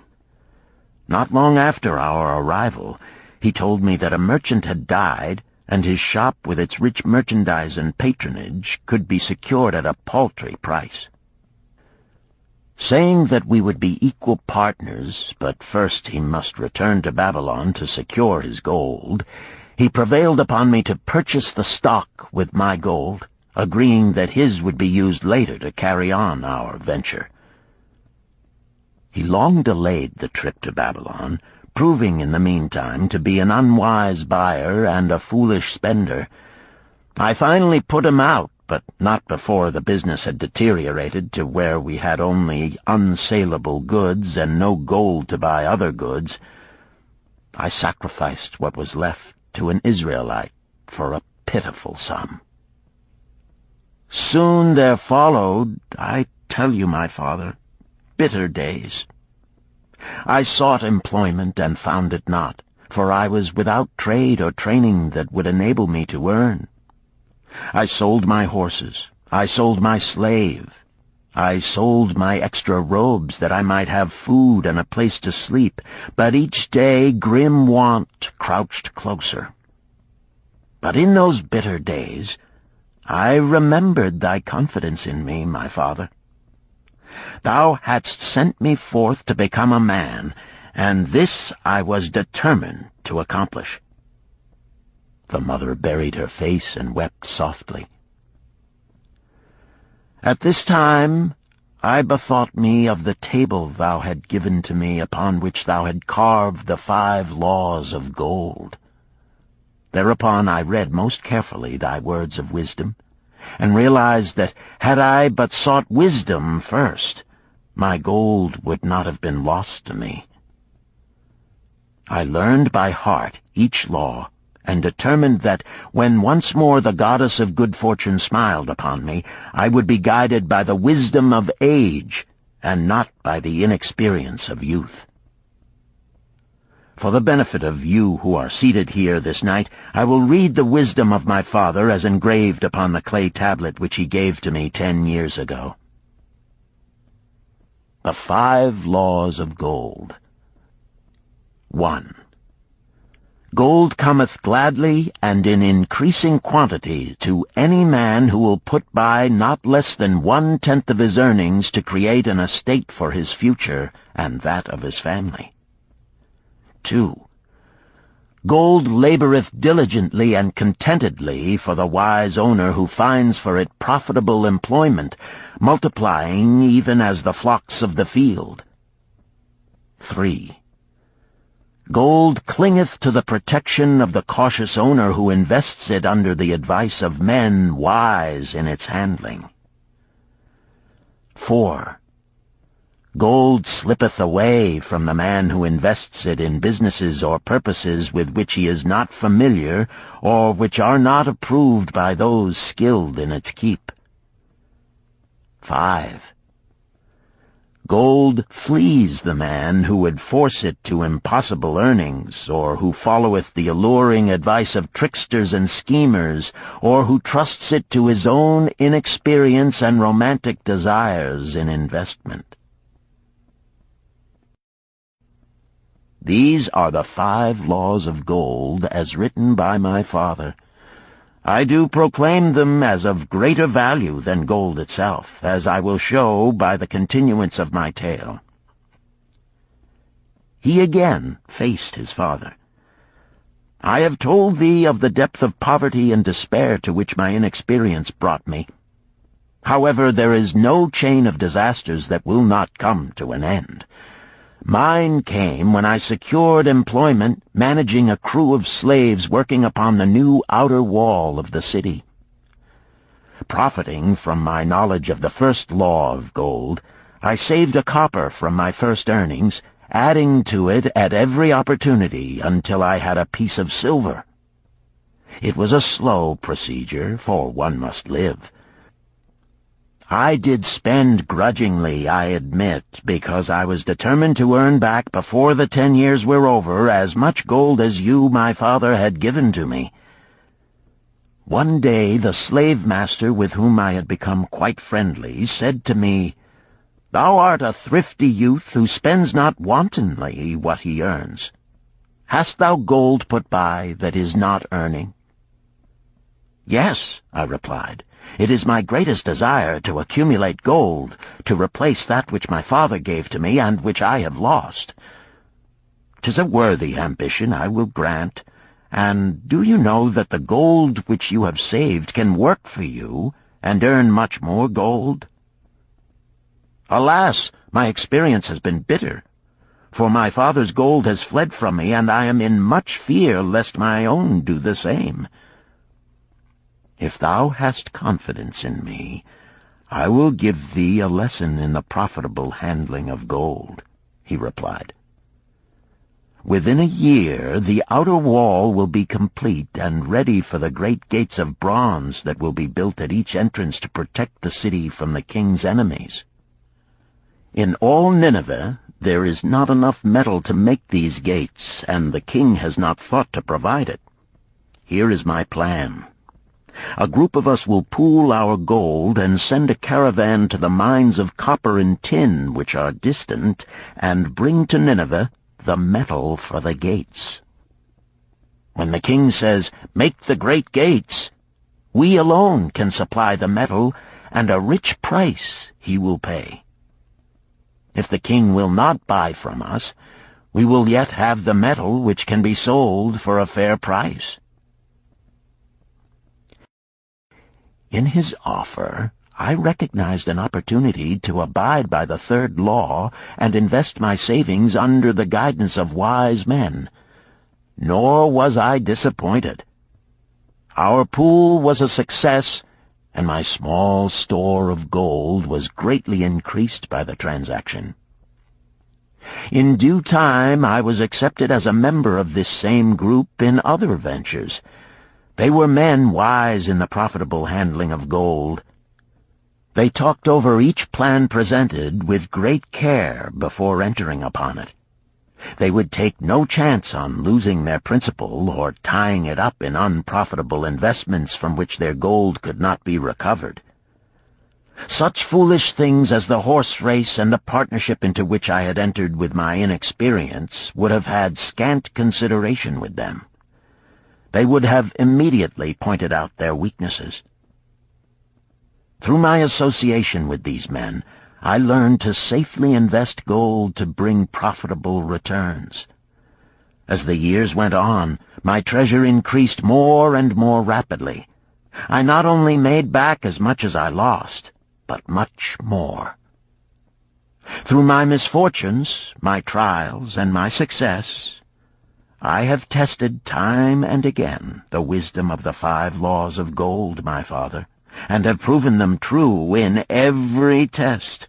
Not long after our arrival, he told me that a merchant had died, and his shop with its rich merchandise and patronage could be secured at a paltry price. Saying that we would be equal partners, but first he must return to Babylon to secure his gold, he prevailed upon me to purchase the stock with my gold, agreeing that his would be used later to carry on our venture. He long delayed the trip to Babylon, proving in the meantime to be an unwise buyer and a foolish spender. I finally put him out, but not before the business had deteriorated to where we had only unsaleable goods and no gold to buy other goods. I sacrificed what was left to an Israelite for a pitiful sum. Soon there followed, I tell you, my father, bitter days. I sought employment and found it not, for I was without trade or training that would enable me to earn. I sold my horses, I sold my slave. I sold my extra robes that I might have food and a place to sleep, but each day grim want crouched closer. But in those bitter days, I remembered thy confidence in me, my father. Thou hadst sent me forth to become a man, and this I was determined to accomplish. The mother buried her face and wept softly. At this time I bethought me of the table thou had given to me, upon which thou had carved the 5 laws of gold. Thereupon I read most carefully thy words of wisdom, and realized that had I but sought wisdom first, my gold would not have been lost to me. I learned by heart each law, and determined that when once more the goddess of good fortune smiled upon me, I would be guided by the wisdom of age, and not by the inexperience of youth. For the benefit of you who are seated here this night, I will read the wisdom of my father as engraved upon the clay tablet which he gave to me 10 years ago. The 5 laws of gold. 1. Gold cometh gladly and in increasing quantity to any man who will put by not less than 1/10 of his earnings to create an estate for his future and that of his family. 2. Gold laboreth diligently and contentedly for the wise owner who finds for it profitable employment, multiplying even as the flocks of the field. 3. Gold clingeth to the protection of the cautious owner who invests it under the advice of men wise in its handling. 4. Gold slippeth away from the man who invests it in businesses or purposes with which he is not familiar, or which are not approved by those skilled in its keep. 5. Gold flees the man who would force it to impossible earnings, or who followeth the alluring advice of tricksters and schemers, or who trusts it to his own inexperience and romantic desires in investment. These are the 5 laws of gold as written by my father. I do proclaim them as of greater value than gold itself, as I will show by the continuance of my tale. He again faced his father. I have told thee of the depth of poverty and despair to which my inexperience brought me. However, there is no chain of disasters that will not come to an end. Mine came when I secured employment managing a crew of slaves working upon the new outer wall of the city. Profiting from my knowledge of the first law of gold, I saved a copper from my first earnings, adding to it at every opportunity until I had a piece of silver. It was a slow procedure, for one must live. I did spend grudgingly, I admit, because I was determined to earn back before the 10 years were over as much gold as you, my father, had given to me. One day the slave-master with whom I had become quite friendly said to me, "Thou art a thrifty youth who spends not wantonly what he earns. Hast thou gold put by that is not earning?" "Yes," I replied. "It is my greatest desire to accumulate gold, to replace that which my father gave to me and which I have lost. 'Tis a worthy ambition, I will grant. And do you know that the gold which you have saved can work for you and earn much more gold?" "Alas, my experience has been bitter, for my father's gold has fled from me, and I am in much fear lest my own do the same." "If thou hast confidence in me, I will give thee a lesson in the profitable handling of gold," he replied. "Within a year the outer wall will be complete and ready for the great gates of bronze that will be built at each entrance to protect the city from the king's enemies. In all Nineveh there is not enough metal to make these gates, and the king has not thought to provide it. Here is my plan. A group of us will pool our gold and send a caravan to the mines of copper and tin which are distant, and bring to Nineveh the metal for the gates. When the king says, 'Make the great gates,' we alone can supply the metal, and a rich price he will pay. If the king will not buy from us, we will yet have the metal which can be sold for a fair price." In his offer, I recognized an opportunity to abide by the third law and invest my savings under the guidance of wise men. Nor was I disappointed. Our pool was a success, and my small store of gold was greatly increased by the transaction. In due time I was accepted as a member of this same group in other ventures. They were men wise in the profitable handling of gold. They talked over each plan presented with great care before entering upon it. They would take no chance on losing their principal or tying it up in unprofitable investments from which their gold could not be recovered. Such foolish things as the horse race and the partnership into which I had entered with my inexperience would have had scant consideration with them. They would have immediately pointed out their weaknesses. Through my association with these men, I learned to safely invest gold to bring profitable returns. As the years went on, my treasure increased more and more rapidly. I not only made back as much as I lost, but much more. Through my misfortunes, my trials, and my success, I have tested time and again the wisdom of the 5 laws of gold, my father, and have proven them true in every test.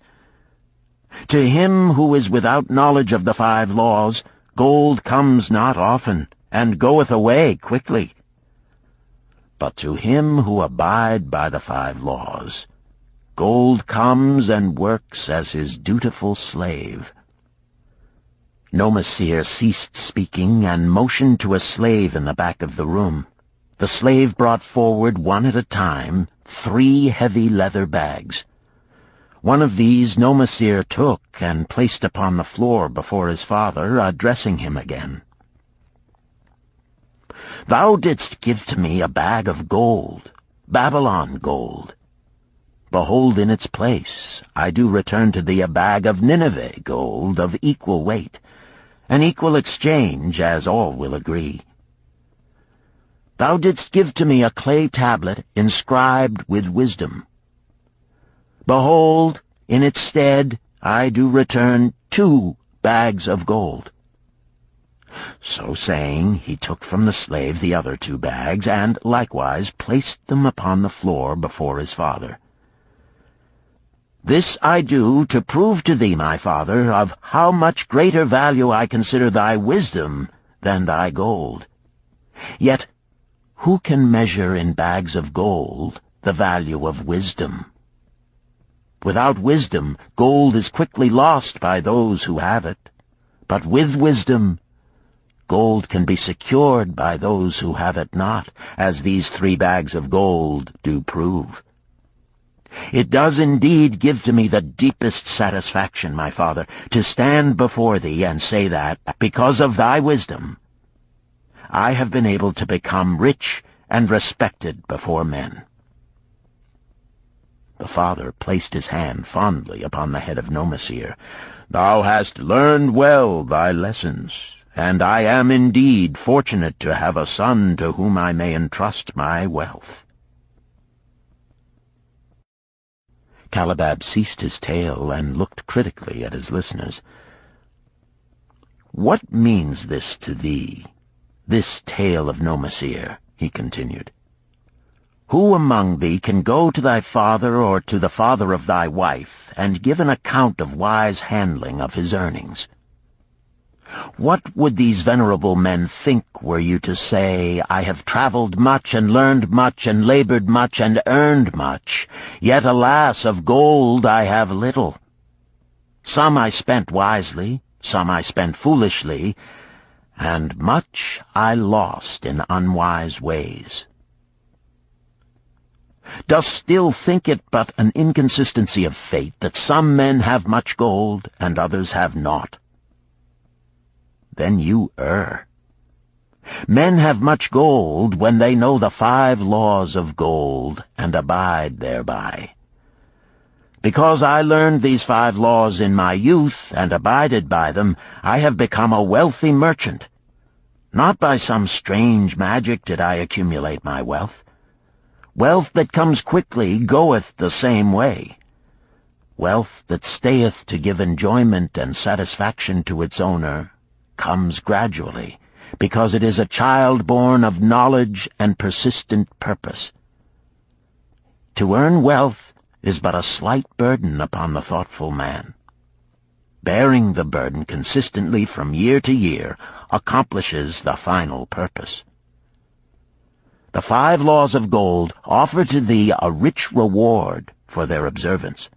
To him who is without knowledge of the 5 laws, gold comes not often, and goeth away quickly. But to him who abide by the 5 laws, gold comes and works as his dutiful slave. Nomasir ceased speaking and motioned to a slave in the back of the room. The slave brought forward, one at a time, 3 heavy leather bags. One of these Nomasir took and placed upon the floor before his father, addressing him again. "Thou didst give to me a bag of gold, Babylon gold. Behold, in its place I do return to thee a bag of Nineveh gold of equal weight, an equal exchange, as all will agree. Thou didst give to me a clay tablet inscribed with wisdom. Behold, in its stead I do return 2 bags of gold." So saying, he took from the slave the other 2 bags, and likewise placed them upon the floor before his father. "This I do to prove to thee, my father, of how much greater value I consider thy wisdom than thy gold. Yet who can measure in bags of gold the value of wisdom? Without wisdom, gold is quickly lost by those who have it. But with wisdom, gold can be secured by those who have it not, as these 3 bags of gold do prove. It does indeed give to me the deepest satisfaction, my father, to stand before thee and say that, because of thy wisdom, I have been able to become rich and respected before men." The father placed his hand fondly upon the head of Nomasir. "Thou hast learned well thy lessons, and I am indeed fortunate to have a son to whom I may entrust my wealth." Calibab ceased his tale and looked critically at his listeners. "What means this to thee, this tale of Nomasir?" he continued. "Who among thee can go to thy father or to the father of thy wife and give an account of wise handling of his earnings? What would these venerable men think were you to say, 'I have traveled much and learned much and labored much and earned much, yet alas, of gold I have little. Some I spent wisely, some I spent foolishly, and much I lost in unwise ways'? Dost still think it but an inconsistency of fate that some men have much gold and others have naught? Then you err. Men have much gold when they know the 5 laws of gold and abide thereby. Because I learned these 5 laws in my youth and abided by them, I have become a wealthy merchant. Not by some strange magic did I accumulate my wealth. Wealth that comes quickly goeth the same way. Wealth that stayeth to give enjoyment and satisfaction to its owner comes gradually, because it is a child born of knowledge and persistent purpose. To earn wealth is but a slight burden upon the thoughtful man. Bearing the burden consistently from year to year accomplishes the final purpose. The 5 laws of gold offer to thee a rich reward for their observance.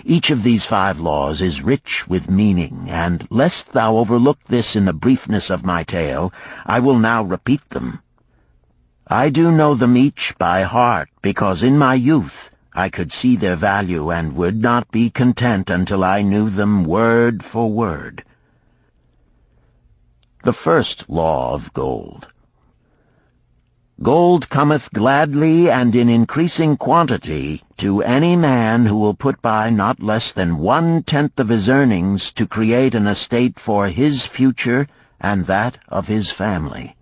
Each of these 5 laws is rich with meaning, and lest thou overlook this in the briefness of my tale, I will now repeat them. I do know them each by heart, because in my youth I could see their value and would not be content until I knew them word for word. The first law of gold. Gold cometh gladly and in increasing quantity to any man who will put by not less than 1/10 of his earnings to create an estate for his future and that of his family.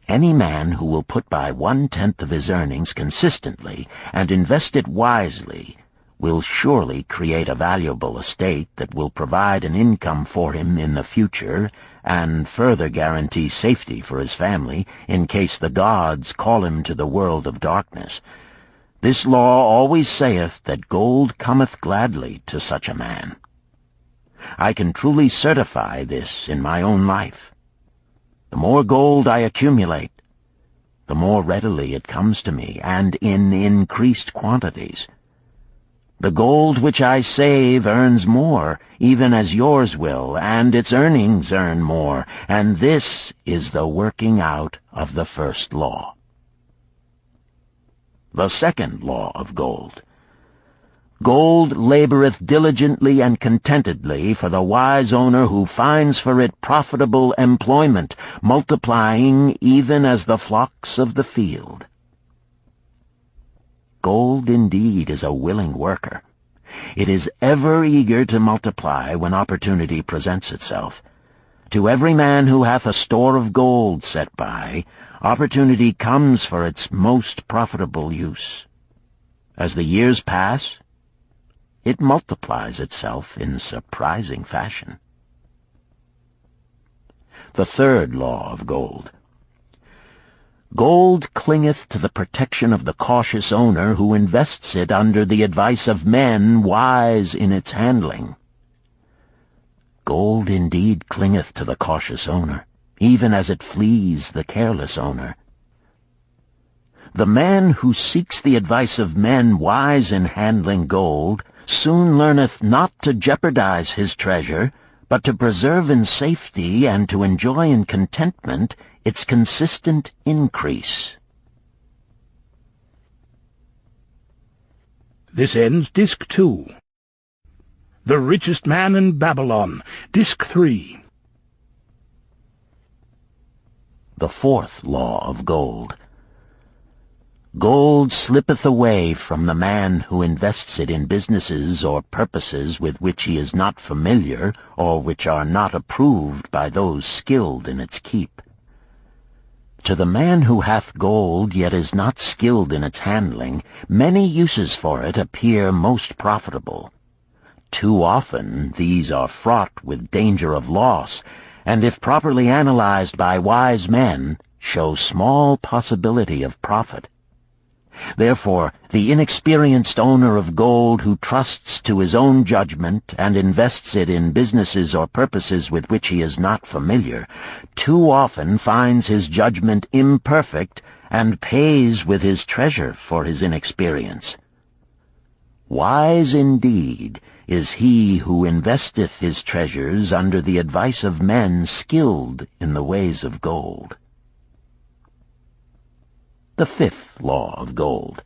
Any man who will put by 1/10 of his earnings consistently and invest it wisely will surely create a valuable estate that will provide an income for him in the future and further guarantee safety for his family in case the gods call him to the world of darkness. This law always saith that gold cometh gladly to such a man. I can truly certify this in my own life. The more gold I accumulate, the more readily it comes to me, and in increased quantities. The gold which I save earns more, even as yours will, and its earnings earn more, and this is the working out of the first law. The second law of gold. Gold laboreth diligently and contentedly for the wise owner who finds for it profitable employment, multiplying even as the flocks of the field. Gold indeed is a willing worker. It is ever eager to multiply when opportunity presents itself. To every man who hath a store of gold set by, opportunity comes for its most profitable use. As the years pass, it multiplies itself in surprising fashion. The third law of gold. Gold clingeth to the protection of the cautious owner who invests it under the advice of men wise in its handling. Gold indeed clingeth to the cautious owner, even as it flees the careless owner. The man who seeks the advice of men wise in handling gold soon learneth not to jeopardize his treasure, but to preserve in safety and to enjoy in contentment its consistent increase. This ends Disc 2. The Richest Man in Babylon, Disc 3. The fourth law of gold. Gold slippeth away from the man who invests it in businesses or purposes with which he is not familiar or which are not approved by those skilled in its keep. To the man who hath gold yet is not skilled in its handling, many uses for it appear most profitable. Too often these are fraught with danger of loss, and if properly analyzed by wise men, show small possibility of profit. Therefore, the inexperienced owner of gold who trusts to his own judgment and invests it in businesses or purposes with which he is not familiar, too often finds his judgment imperfect and pays with his treasure for his inexperience. Wise indeed is he who investeth his treasures under the advice of men skilled in the ways of gold. the 5th law of gold.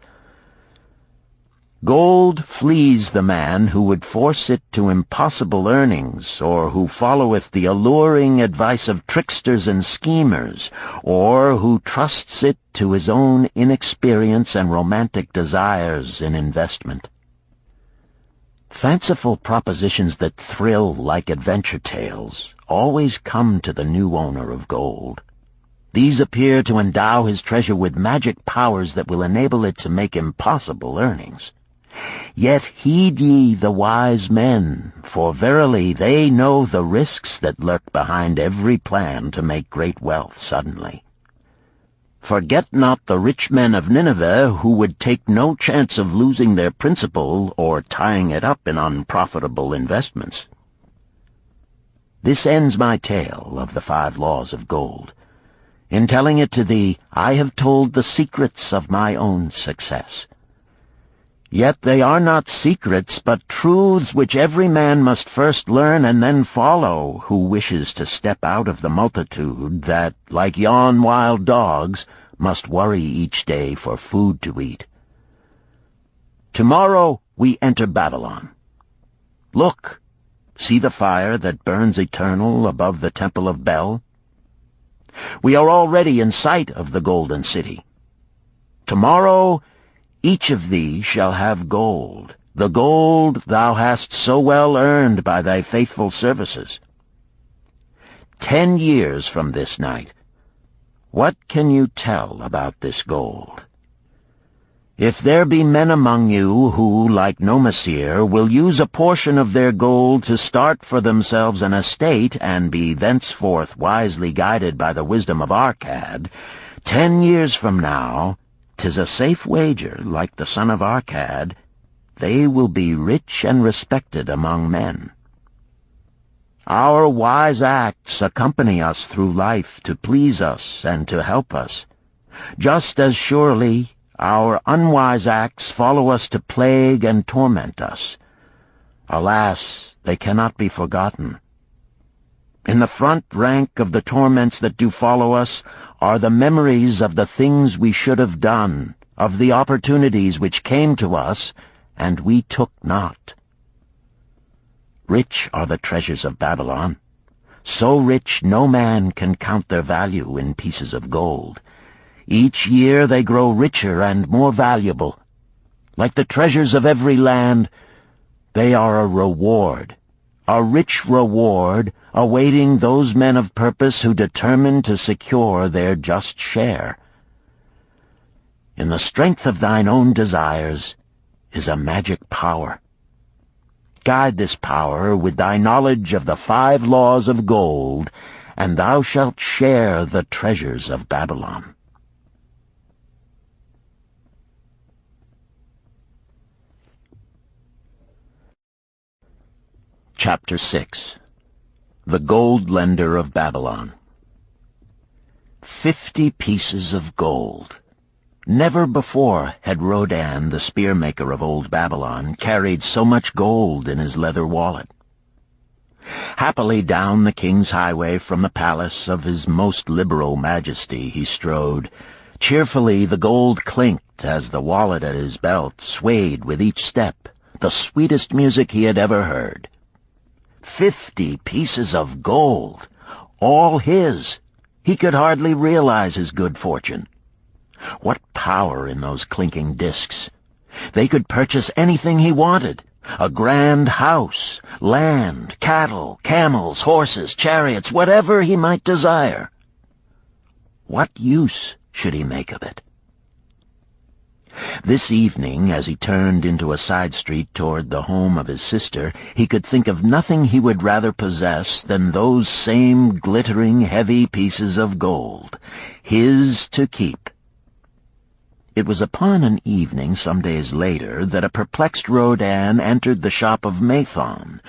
Gold flees the man who would force it to impossible earnings, or who followeth the alluring advice of tricksters and schemers, or who trusts it to his own inexperience and romantic desires in investment. Fanciful propositions that thrill like adventure tales always come to the new owner of gold. These appear to endow his treasure with magic powers that will enable it to make impossible earnings. Yet heed ye the wise men, for verily they know the risks that lurk behind every plan to make great wealth suddenly. Forget not the rich men of Nineveh, who would take no chance of losing their principal or tying it up in unprofitable investments. This ends my tale of the 5 laws of gold. In telling it to thee, I have told the secrets of my own success. Yet they are not secrets, but truths which every man must first learn and then follow, who wishes to step out of the multitude that, like yon wild dogs, must worry each day for food to eat. Tomorrow we enter Babylon. Look, see the fire that burns eternal above the temple of Bel? We are already in sight of the golden city. Tomorrow each of thee shall have gold, the gold thou hast so well earned by thy faithful services. 10 years from this night, what can you tell about this gold? If there be men among you who, like Nomasir, will use a portion of their gold to start for themselves an estate and be thenceforth wisely guided by the wisdom of Arkad, 10 years from now, 'tis a safe wager, like the son of Arkad, they will be rich and respected among men. Our wise acts accompany us through life to please us and to help us. Just as surely our unwise acts follow us to plague and torment us. Alas, they cannot be forgotten. In the front rank of the torments that do follow us are the memories of the things we should have done, of the opportunities which came to us, and we took not. Rich are the treasures of Babylon, so rich no man can count their value in pieces of gold. Each year they grow richer and more valuable. Like the treasures of every land, they are a reward, a rich reward awaiting those men of purpose who determine to secure their just share. In the strength of thine own desires is a magic power. Guide this power with thy knowledge of the 5 laws of gold, and thou shalt share the treasures of Babylon. Chapter 6. The Gold Lender of Babylon. 50 pieces of gold. Never before had Rohn, the spearmaker of old Babylon, carried so much gold in his leather wallet. Happily down the king's highway from the palace of his most liberal majesty he strode. Cheerfully the gold clinked as the wallet at his belt swayed with each step, the sweetest music he had ever heard. 50 pieces of gold, all his. He could hardly realize his good fortune. What power in those clinking discs! They could purchase anything he wanted. A grand house, land, cattle, camels, horses, chariots, whatever he might desire. What use should he make of it? This evening, as he turned into a side street toward the home of his sister, he could think of nothing he would rather possess than those same glittering, heavy pieces of gold, his to keep. It was upon an evening some days later that a perplexed Rohn entered the shop of Mathon,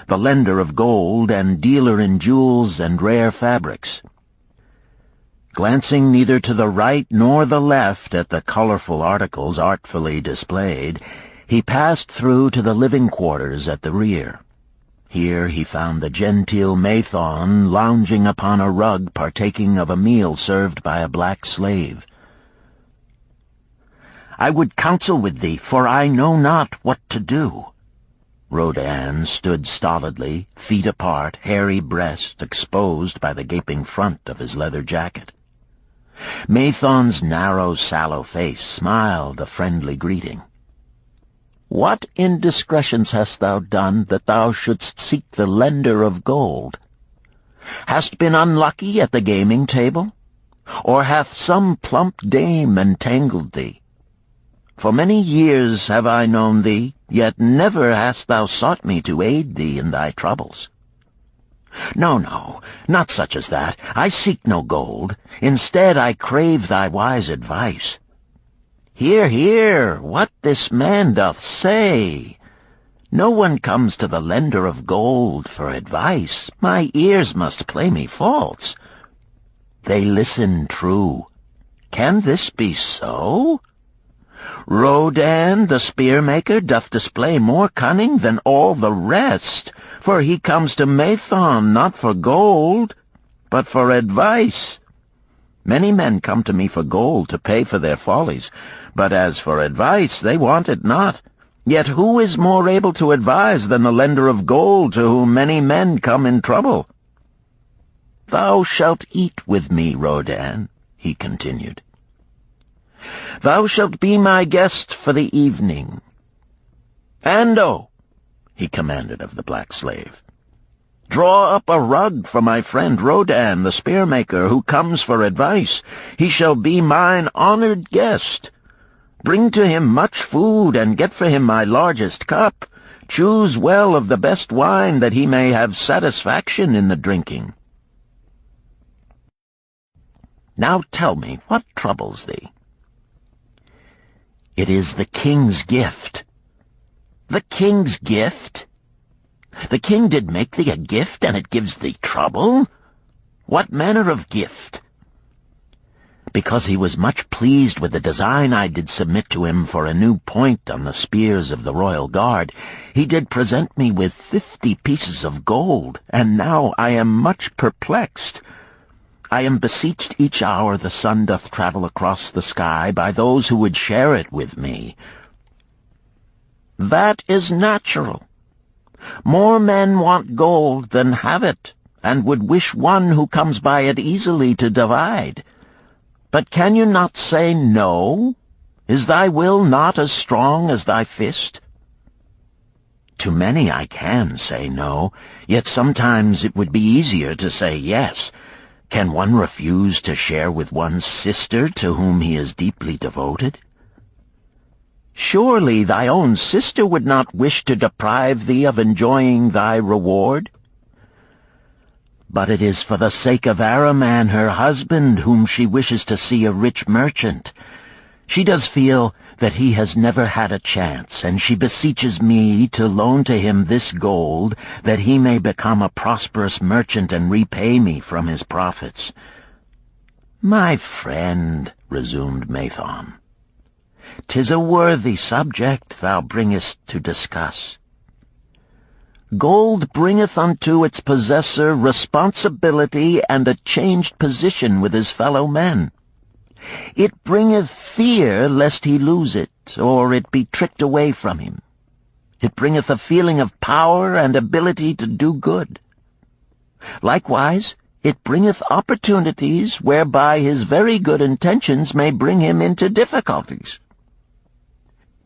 the lender of gold and dealer in jewels and rare fabrics. Glancing neither to the right nor the left at the colorful articles artfully displayed, he passed through to the living quarters at the rear. Here he found the genteel Mathon lounging upon a rug partaking of a meal served by a black slave. I would counsel with thee, for I know not what to do." Rodan stood stolidly, feet apart, hairy breast exposed by the gaping front of his leather jacket. Mathon's narrow, sallow face smiled a friendly greeting. "What indiscretions hast thou done that thou shouldst seek the lender of gold? Hast been unlucky at the gaming table? Or hath some plump dame entangled thee? For many years have I known thee, yet never hast thou sought me to aid thee in thy troubles. No, no, not such as that. I seek no gold. Instead I crave thy wise advice. Hear, hear, what this man doth say. No one comes to the lender of gold for advice. My ears must play me false. They listen true. Can this be so? Rodan, the spear-maker, doth display more cunning than all the rest, for he comes to Mathon not for gold, but for advice. Many men come to me for gold to pay for their follies, but as for advice, they want it not. Yet who is more able to advise than the lender of gold to whom many men come in trouble? Thou shalt eat with me, Rodan, he continued. Thou shalt be my guest for the evening. Ando, he commanded of the black slave, draw up a rug for my friend Rodan, the spear-maker, who comes for advice. He shall be mine honored guest. Bring to him much food, and get for him my largest cup. Choose well of the best wine, that he may have satisfaction in the drinking. Now tell me, what troubles thee? It is the king's gift. The king's gift? The king did make thee a gift, and it gives thee trouble? What manner of gift? Because he was much pleased with the design I did submit to him for a new point on the spears of the royal guard, he did present me with 50 pieces of gold, and now I am much perplexed. I am beseeched each hour the sun doth travel across the sky by those who would share it with me. That is natural. More men want gold than have it, and would wish one who comes by it easily to divide. But can you not say no? Is thy will not as strong as thy fist? To many I can say no, yet sometimes it would be easier to say yes. Can one refuse to share with one's sister to whom he is deeply devoted? Surely thy own sister would not wish to deprive thee of enjoying thy reward? But it is for the sake of Araman, her husband, whom she wishes to see a rich merchant. She does feel that he has never had a chance, and she beseeches me to loan to him this gold, that he may become a prosperous merchant and repay me from his profits. My friend, resumed Mathon, 'tis a worthy subject thou bringest to discuss. Gold bringeth unto its possessor responsibility and a changed position with his fellow men. It bringeth fear lest he lose it, or it be tricked away from him. It bringeth a feeling of power and ability to do good. Likewise, it bringeth opportunities whereby his very good intentions may bring him into difficulties.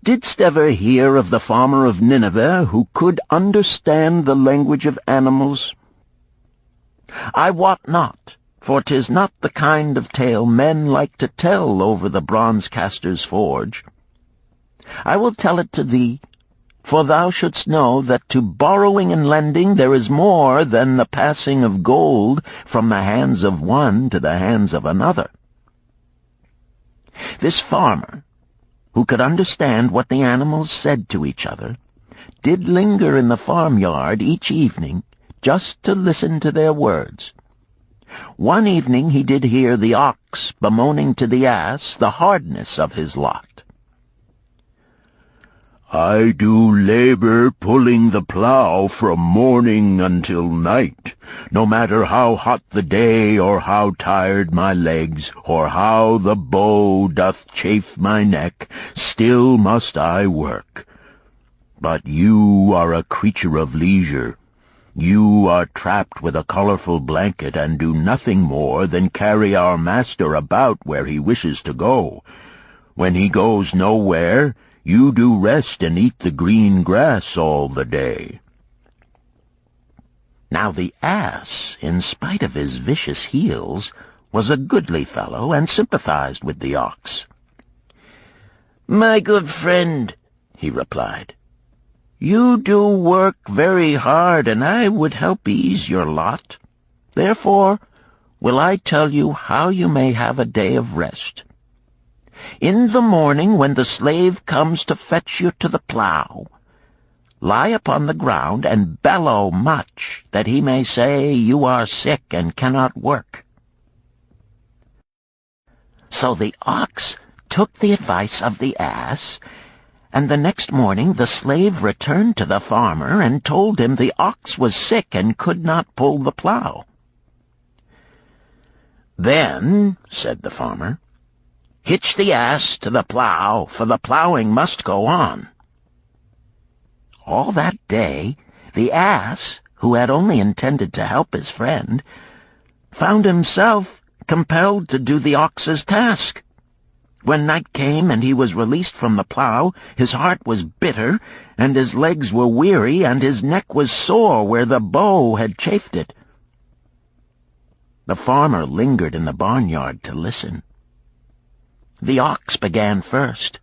Didst ever hear of the farmer of Nineveh who could understand the language of animals? I wot not, for 'tis not the kind of tale men like to tell over the bronze-caster's forge. I will tell it to thee, for thou shouldst know that to borrowing and lending there is more than the passing of gold from the hands of one to the hands of another. This farmer, who could understand what the animals said to each other, did linger in the farmyard each evening just to listen to their words. One evening he did hear the ox bemoaning to the ass the hardness of his lot. I do labor pulling the plow from morning until night, no matter how hot the day, or how tired my legs, or how the bow doth chafe my neck, still must I work. But you are a creature of leisure. You are trapped with a colorful blanket and do nothing more than carry our master about where he wishes to go. When he goes nowhere, you do rest and eat the green grass all the day." Now the ass, in spite of his vicious heels, was a goodly fellow and sympathized with the ox. "My good friend," he replied, "you do work very hard, and I would help ease your lot. Therefore will I tell you how you may have a day of rest. In the morning, when the slave comes to fetch you to the plow, lie upon the ground and bellow much, that he may say you are sick and cannot work." So the ox took the advice of the ass, and the next morning the slave returned to the farmer and told him the ox was sick and could not pull the plow. "Then," said the farmer, "hitch the ass to the plow, for the plowing must go on." All that day, the ass, who had only intended to help his friend, found himself compelled to do the ox's task. When night came and he was released from the plow, his heart was bitter, and his legs were weary, and his neck was sore where the bow had chafed it. The farmer lingered in the barnyard to listen. The ox began first.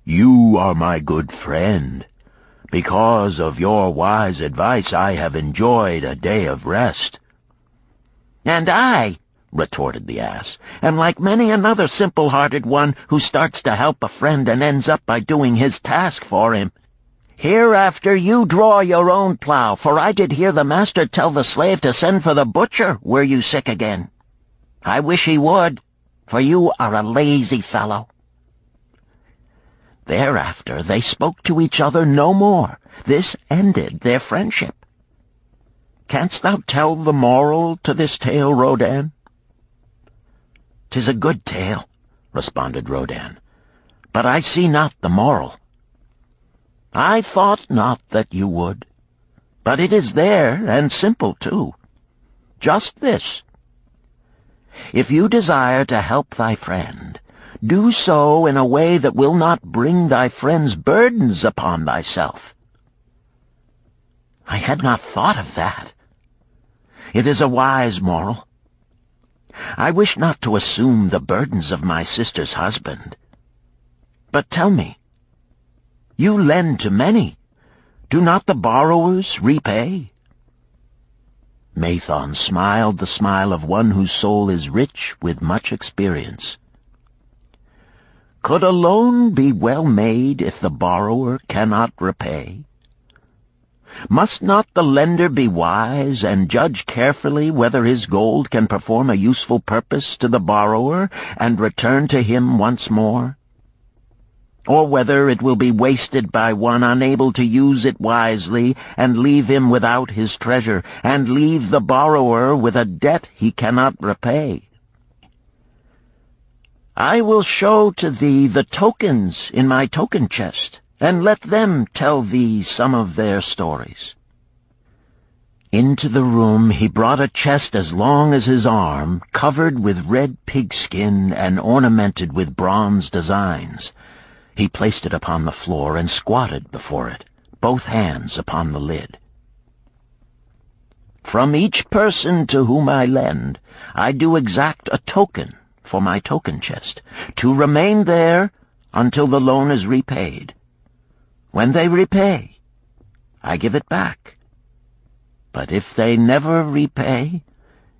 "You are my good friend. Because of your wise advice I have enjoyed a day of rest." "And I," retorted the ass, "am like many another simple-hearted one who starts to help a friend and ends up by doing his task for him. Hereafter you draw your own plow, for I did hear the master tell the slave to send for the butcher were you sick again. I wish he would, for you are a lazy fellow." Thereafter they spoke to each other no more. This ended their friendship. Canst thou tell the moral to this tale, Rodan? "'Tis a good tale," responded Rodan, "but I see not the moral." "I thought not that you would, but it is there, and simple too. Just this: if you desire to help thy friend, do so in a way that will not bring thy friend's burdens upon thyself." "I had not thought of that. It is a wise moral. I wish not to assume the burdens of my sister's husband. But tell me, you lend to many. Do not the borrowers repay?" Mathon smiled the smile of one whose soul is rich with much experience. "Could a loan be well made if the borrower cannot repay? Must not the lender be wise and judge carefully whether his gold can perform a useful purpose to the borrower and return to him once more? Or whether it will be wasted by one unable to use it wisely and leave him without his treasure, and leave the borrower with a debt he cannot repay? I will show to thee the tokens in my token chest, and let them tell thee some of their stories." Into the room he brought a chest as long as his arm, covered with red pigskin and ornamented with bronze designs. He placed it upon the floor and squatted before it, both hands upon the lid. "From each person to whom I lend, I do exact a token for my token chest, to remain there until the loan is repaid. When they repay, I give it back. But if they never repay,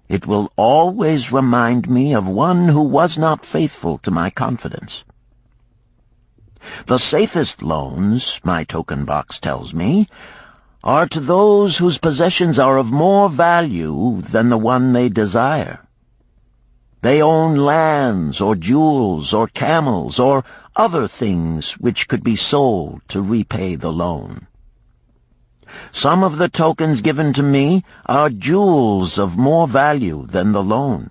it will always remind me of one who was not faithful to my confidence. The safest loans, my token box tells me, are to those whose possessions are of more value than the one they desire. They own lands or jewels or camels or other things which could be sold to repay the loan. Some of the tokens given to me are jewels of more value than the loan.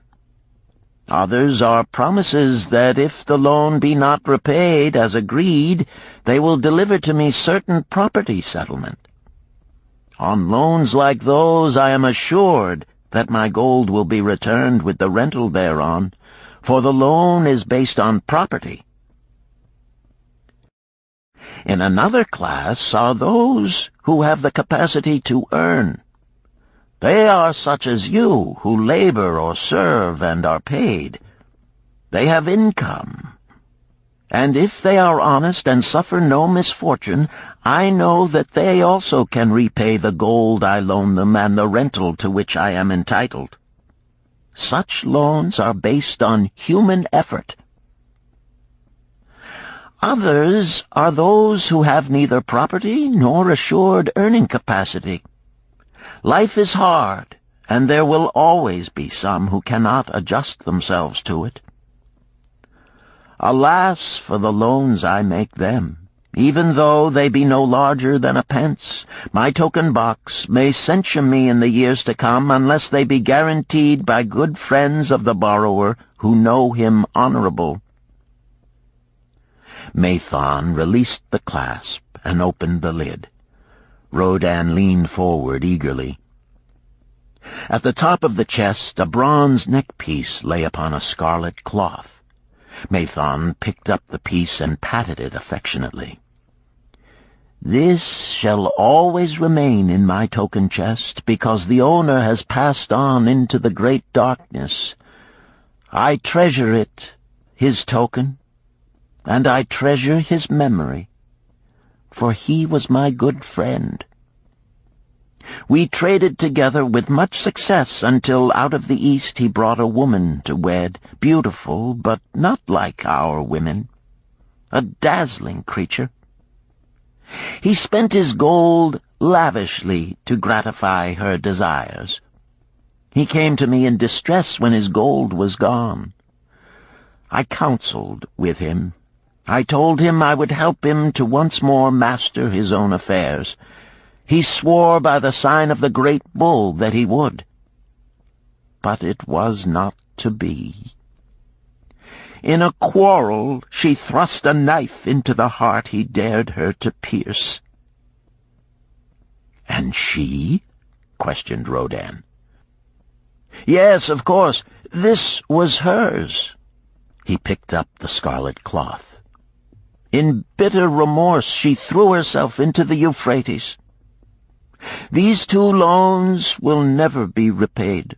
Others are promises that if the loan be not repaid as agreed, they will deliver to me certain property settlement. On loans like those I am assured that my gold will be returned with the rental thereon, for the loan is based on property. In another class are those who have the capacity to earn. They are such as you, who labor or serve and are paid. They have income. And if they are honest and suffer no misfortune, I know that they also can repay the gold I loan them and the rental to which I am entitled. Such loans are based on human effort. Others are those who have neither property nor assured earning capacity. Life is hard, and there will always be some who cannot adjust themselves to it. Alas for the loans I make them! Even though they be no larger than a pence, my token box may censure me in the years to come unless they be guaranteed by good friends of the borrower who know him honorable. Mathon released the clasp and opened the lid. Rodan leaned forward eagerly. At the top of the chest a bronze neckpiece lay upon a scarlet cloth. Mathon picked up the piece and patted it affectionately. "This shall always remain in my token chest, because the owner has passed on into the great darkness. I treasure it, his token, and I treasure his memory, for he was my good friend. We traded together with much success until out of the East he brought a woman to wed, beautiful, but not like our women, a dazzling creature. He spent his gold lavishly to gratify her desires. He came to me in distress when his gold was gone. I counseled with him. I told him I would help him to once more master his own affairs. He swore by the sign of the great bull that he would. But it was not to be. In a quarrel she thrust a knife into the heart he dared her to pierce." "And she?" questioned Rodan. "Yes, of course. This was hers." He picked up the scarlet cloth. "In bitter remorse she threw herself into the Euphrates. These 2 loans will never be repaid.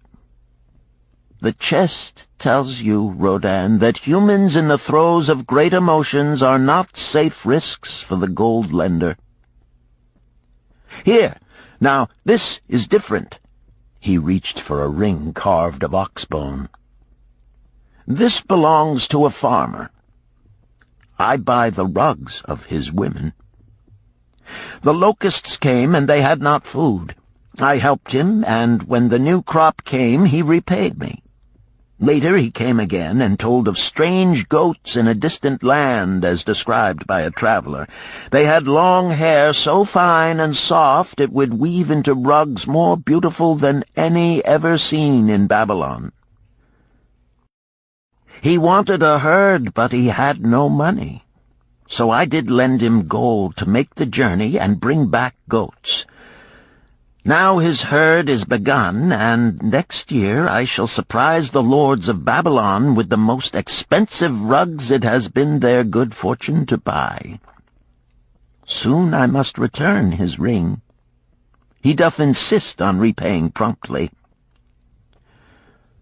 The chest tells you, Rodan, that humans in the throes of great emotions are not safe risks for the gold lender. Here, now, this is different." He reached for a ring carved of oxbone. "This belongs to a farmer. I buy the rugs of his women. The locusts came, and they had not food. I helped him, and when the new crop came, he repaid me. Later he came again and told of strange goats in a distant land, as described by a traveler. They had long hair so fine and soft it would weave into rugs more beautiful than any ever seen in Babylon. He wanted a herd, but he had no money. So I did lend him gold to make the journey and bring back goats. Now his herd is begun, and next year I shall surprise the lords of Babylon with the most expensive rugs it has been their good fortune to buy. Soon I must return his ring. He doth insist on repaying promptly."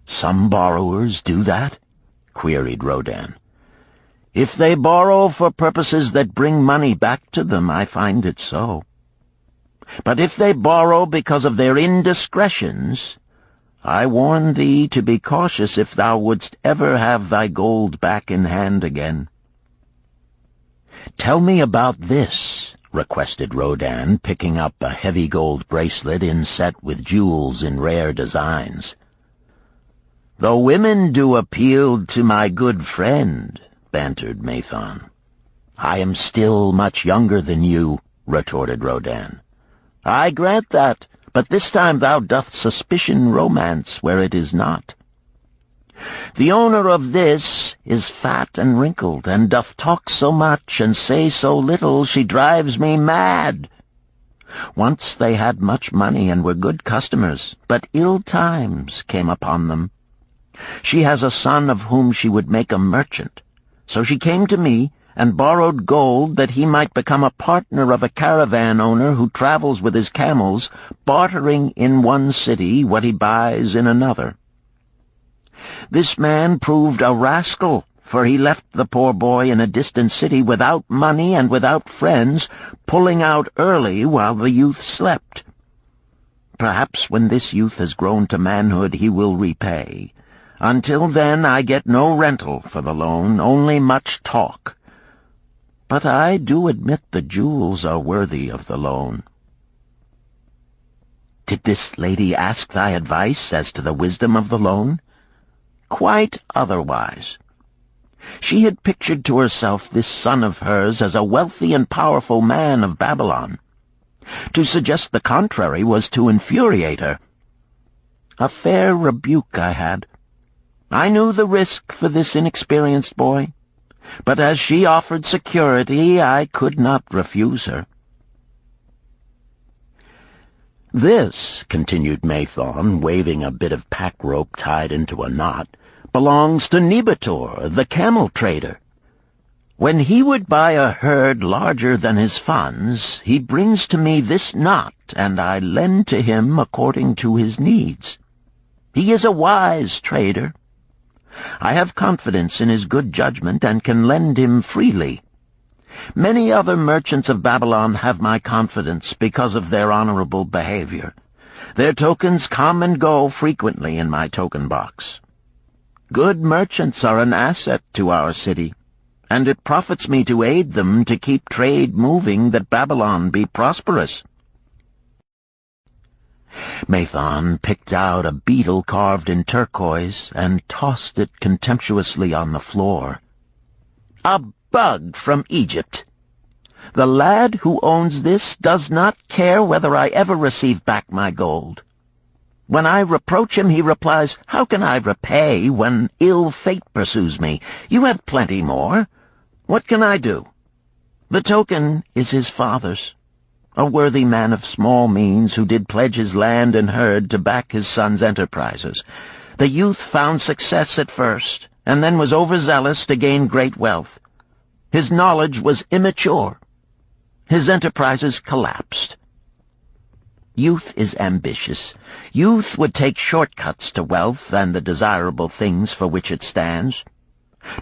"Some borrowers do that?" queried Rodan. "If they borrow for purposes that bring money back to them, I find it so. But if they borrow because of their indiscretions, I warn thee to be cautious if thou wouldst ever have thy gold back in hand again." "Tell me about this," requested Rodan, picking up a heavy gold bracelet inset with jewels in rare designs. "The women do appeal to my good friend," bantered Mathon. "I am still much younger than you," retorted Rohn. "I grant that, but this time thou doth suspicion romance where it is not. The owner of this is fat and wrinkled, and doth talk so much and say so little, she drives me mad. Once they had much money and were good customers, but ill times came upon them. She has a son of whom she would make a merchant. So she came to me and borrowed gold that he might become a partner of a caravan owner who travels with his camels, bartering in one city what he buys in another. This man proved a rascal, for he left the poor boy in a distant city without money and without friends, pulling out early while the youth slept. Perhaps when this youth has grown to manhood he will repay. Until then I get no rental for the loan, only much talk. But I do admit the jewels are worthy of the loan." "Did this lady ask thy advice as to the wisdom of the loan?" "Quite otherwise. She had pictured to herself this son of hers as a wealthy and powerful man of Babylon. To suggest the contrary was to infuriate her. A fair rebuke I had. I knew the risk for this inexperienced boy, but as she offered security, I could not refuse her." "This," continued Mathon, waving a bit of pack rope tied into a knot, "belongs to Nebator, the camel trader. When he would buy a herd larger than his funds, he brings to me this knot, and I lend to him according to his needs. He is a wise trader. I have confidence in his good judgment and can lend him freely. Many other merchants of Babylon have my confidence because of their honorable behavior. Their tokens come and go frequently in my token box. Good merchants are an asset to our city, and it profits me to aid them to keep trade moving that Babylon be prosperous." Mathon picked out a beetle carved in turquoise and tossed it contemptuously on the floor. "A bug from Egypt. The lad who owns this does not care whether I ever receive back my gold. When I reproach him, he replies, 'How can I repay when ill fate pursues me? You have plenty more. What can I do?' The token is his father's, a worthy man of small means who did pledge his land and herd to back his son's enterprises. The youth found success at first, and then was overzealous to gain great wealth. His knowledge was immature. His enterprises collapsed. Youth is ambitious. Youth would take shortcuts to wealth and the desirable things for which it stands.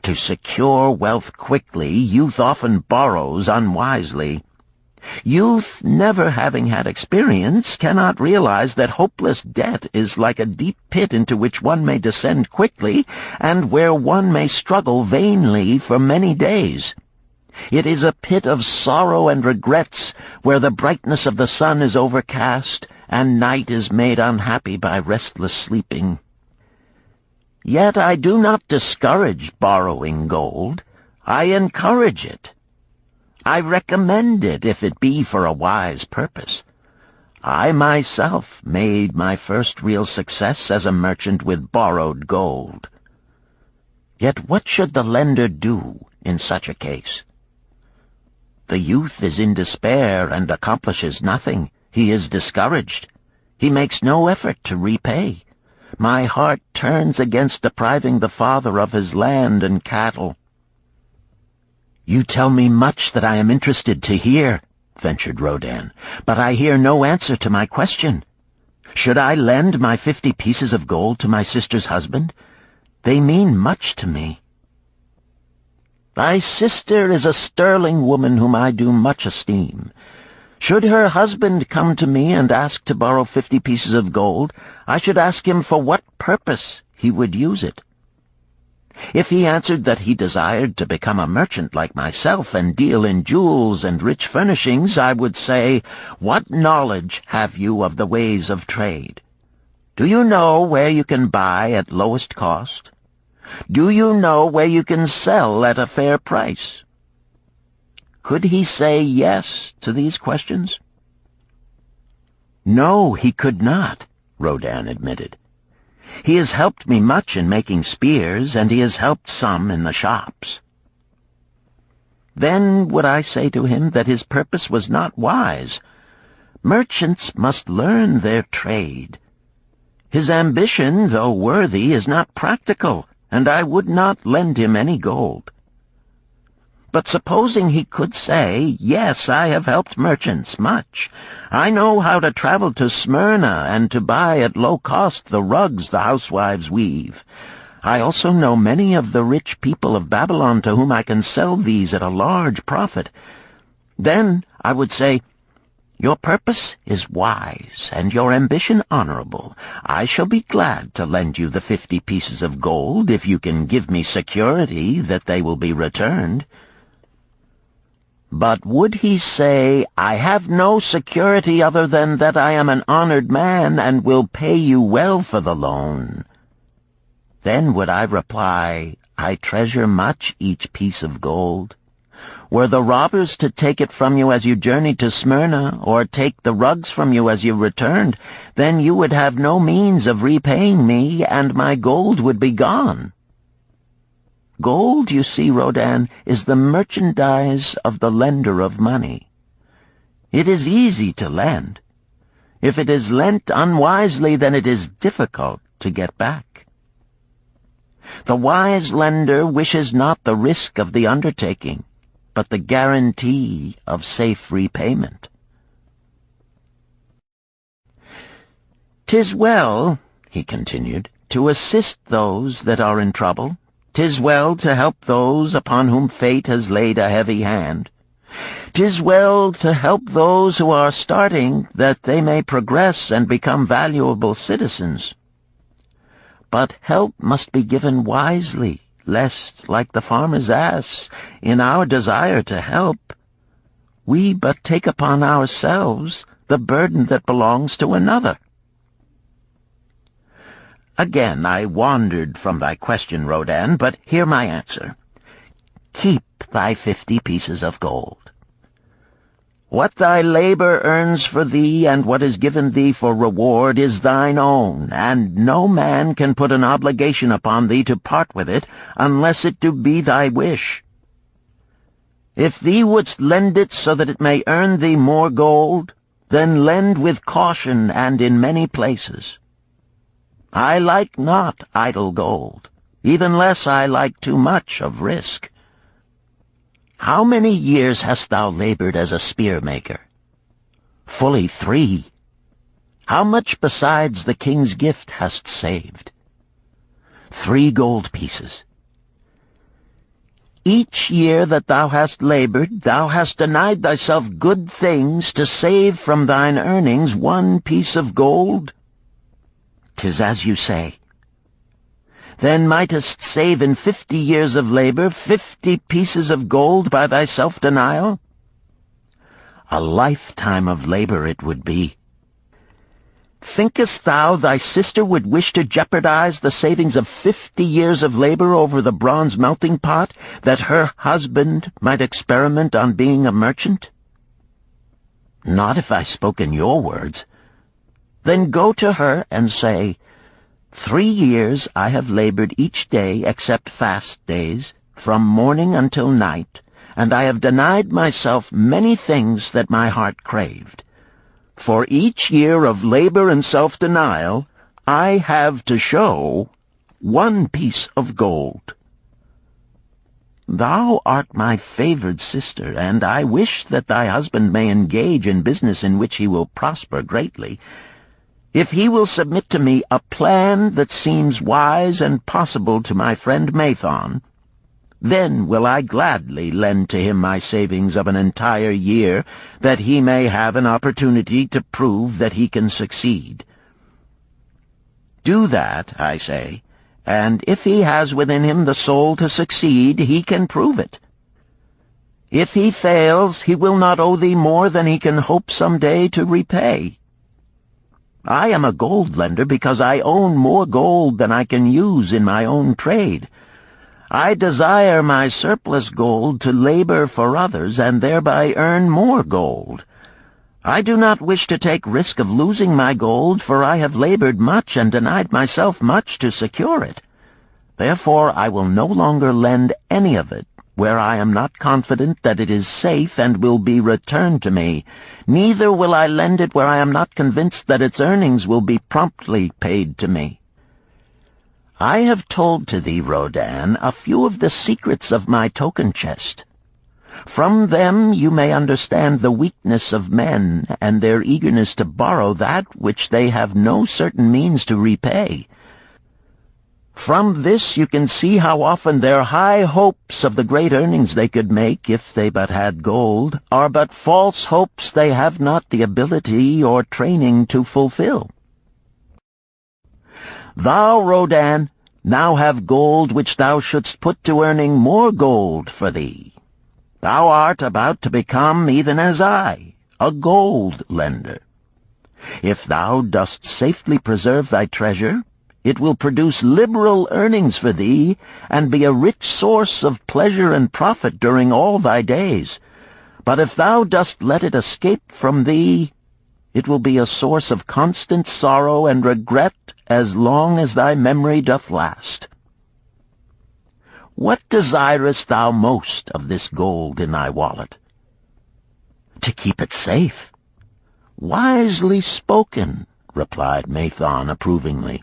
To secure wealth quickly, youth often borrows unwisely. Youth, never having had experience, cannot realize that hopeless debt is like a deep pit into which one may descend quickly, and where one may struggle vainly for many days. It is a pit of sorrow and regrets, where the brightness of the sun is overcast, and night is made unhappy by restless sleeping. Yet I do not discourage borrowing gold. I encourage it. I recommend it if it be for a wise purpose. I myself made my first real success as a merchant with borrowed gold. Yet what should the lender do in such a case? The youth is in despair and accomplishes nothing. He is discouraged. He makes no effort to repay. My heart turns against depriving the father of his land and cattle." "You tell me much that I am interested to hear," ventured Rohn, "but I hear no answer to my question. Should I lend my 50 pieces of gold to my sister's husband? They mean much to me." "Thy sister is a sterling woman whom I do much esteem. Should her husband come to me and ask to borrow 50 pieces of gold, I should ask him for what purpose he would use it. If he answered that he desired to become a merchant like myself and deal in jewels and rich furnishings, I would say, 'What knowledge have you of the ways of trade? Do you know where you can buy at lowest cost? Do you know where you can sell at a fair price? Could he say yes to these questions? No, he could not, Rohn admitted. He has helped me much in making spears, and he has helped some in the shops. Then would I say to him that his purpose was not wise. Merchants must learn their trade. His ambition, though worthy, is not practical, and I would not lend him any gold. But supposing he could say, yes, I have helped merchants much. I know how to travel to Smyrna and to buy at low cost the rugs the housewives weave. I also know many of the rich people of Babylon to whom I can sell these at a large profit. Then I would say, your purpose is wise and your ambition honorable. I shall be glad to lend you the 50 pieces of gold if you can give me security that they will be returned. But would he say, I have no security other than that I am an honored man and will pay you well for the loan? Then would I reply, I treasure much each piece of gold. Were the robbers to take it from you as you journeyed to Smyrna, or take the rugs from you as you returned, then you would have no means of repaying me, and my gold would be gone. Gold, you see, Rohn, is the merchandise of the lender of money. It is easy to lend. If it is lent unwisely, then it is difficult to get back. The wise lender wishes not the risk of the undertaking, but the guarantee of safe repayment. "'Tis well," he continued, "to assist those that are in trouble. 'Tis well to help those upon whom fate has laid a heavy hand. 'Tis well to help those who are starting, that they may progress and become valuable citizens. But help must be given wisely, lest, like the farmer's ass, in our desire to help, we but take upon ourselves the burden that belongs to another." Again I wandered from thy question, Rohn, but hear my answer. Keep thy 50 pieces of gold. What thy labor earns for thee and what is given thee for reward is thine own, and no man can put an obligation upon thee to part with it, unless it do be thy wish. If thee wouldst lend it so that it may earn thee more gold, then lend with caution and in many places. I like not idle gold, even less I like too much of risk. How many years hast thou labored as a spear-maker? Fully 3. How much besides the king's gift hast saved? 3 gold pieces. Each year that thou hast labored, thou hast denied thyself good things to save from thine earnings 1 piece of gold? 'Tis as you say. Then mightest save in 50 years of labor 50 pieces of gold by thy self-denial? A lifetime of labor it would be. Thinkest thou thy sister would wish to jeopardize the savings of 50 years of labor over the bronze melting pot, that her husband might experiment on being a merchant? Not if I spoke in your words. Then go to her and say, 3 years I have labored each day except fast days, from morning until night, and I have denied myself many things that my heart craved. For each year of labor and self-denial, I have to show 1 piece of gold. Thou art my favored sister, and I wish that thy husband may engage in business in which he will prosper greatly. If he will submit to me a plan that seems wise and possible to my friend Mathon, then will I gladly lend to him my savings of an entire year, that he may have an opportunity to prove that he can succeed. Do that, I say, and if he has within him the soul to succeed, he can prove it. If he fails, he will not owe thee more than he can hope some day to repay. I am a gold lender because I own more gold than I can use in my own trade. I desire my surplus gold to labor for others and thereby earn more gold. I do not wish to take risk of losing my gold, for I have labored much and denied myself much to secure it. Therefore I will no longer lend any of it where I am not confident that it is safe and will be returned to me. Neither will I lend it where I am not convinced that its earnings will be promptly paid to me. I have told to thee, Rodan, a few of the secrets of my token chest. From them you may understand the weakness of men and their eagerness to borrow that which they have no certain means to repay. From this you can see how often their high hopes of the great earnings they could make if they but had gold are but false hopes they have not the ability or training to fulfill. Thou, Rodan, now have gold which thou shouldst put to earning more gold for thee. Thou art about to become, even as I, a gold lender. If thou dost safely preserve thy treasure, it will produce liberal earnings for thee, and be a rich source of pleasure and profit during all thy days. But if thou dost let it escape from thee, it will be a source of constant sorrow and regret as long as thy memory doth last. What desirest thou most of this gold in thy wallet? To keep it safe. Wisely spoken, replied Mathon approvingly.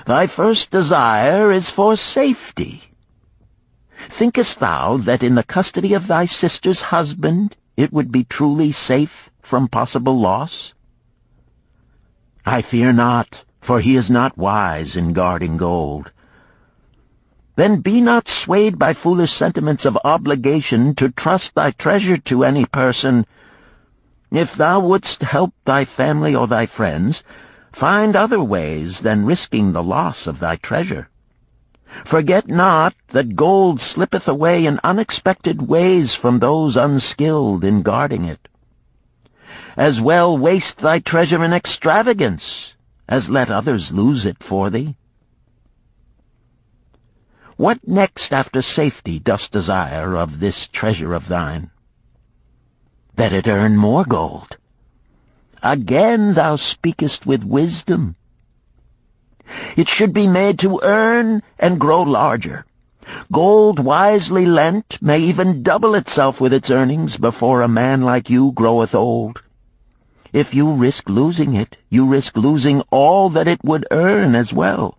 Thy first desire is for safety. Thinkest thou that in the custody of thy sister's husband it would be truly safe from possible loss? I fear not, for he is not wise in guarding gold. Then be not swayed by foolish sentiments of obligation to trust thy treasure to any person. If thou wouldst help thy family or thy friends, find other ways than risking the loss of thy treasure. Forget not that gold slippeth away in unexpected ways from those unskilled in guarding it. As well waste thy treasure in extravagance as let others lose it for thee. What next after safety dost desire of this treasure of thine? That it earn more gold. Again thou speakest with wisdom. It should be made to earn and grow larger. Gold wisely lent may even double itself with its earnings before a man like you groweth old. If you risk losing it, you risk losing all that it would earn as well.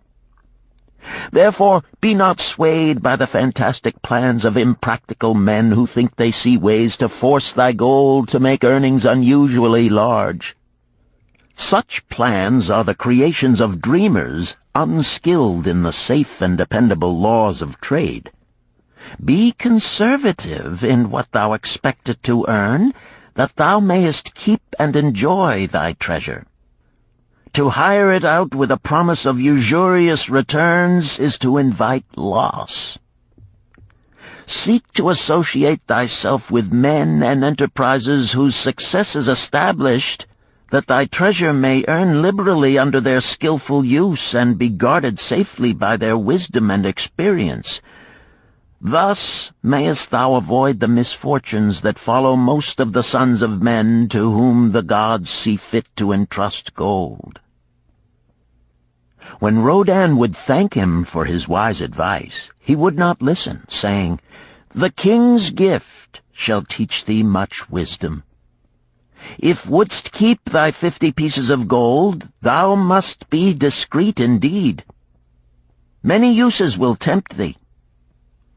Therefore be not swayed by the fantastic plans of impractical men who think they see ways to force thy gold to make earnings unusually large. Such plans are the creations of dreamers unskilled in the safe and dependable laws of trade. Be conservative in what thou expectest to earn, that thou mayest keep and enjoy thy treasure. To hire it out with a promise of usurious returns is to invite loss. Seek to associate thyself with men and enterprises whose success is established, that thy treasure may earn liberally under their skillful use and be guarded safely by their wisdom and experience. Thus mayest thou avoid the misfortunes that follow most of the sons of men to whom the gods see fit to entrust gold. When Rodan would thank him for his wise advice, he would not listen, saying, "The king's gift shall teach thee much wisdom. If wouldst keep thy 50 pieces of gold, thou must be discreet indeed. Many uses will tempt thee.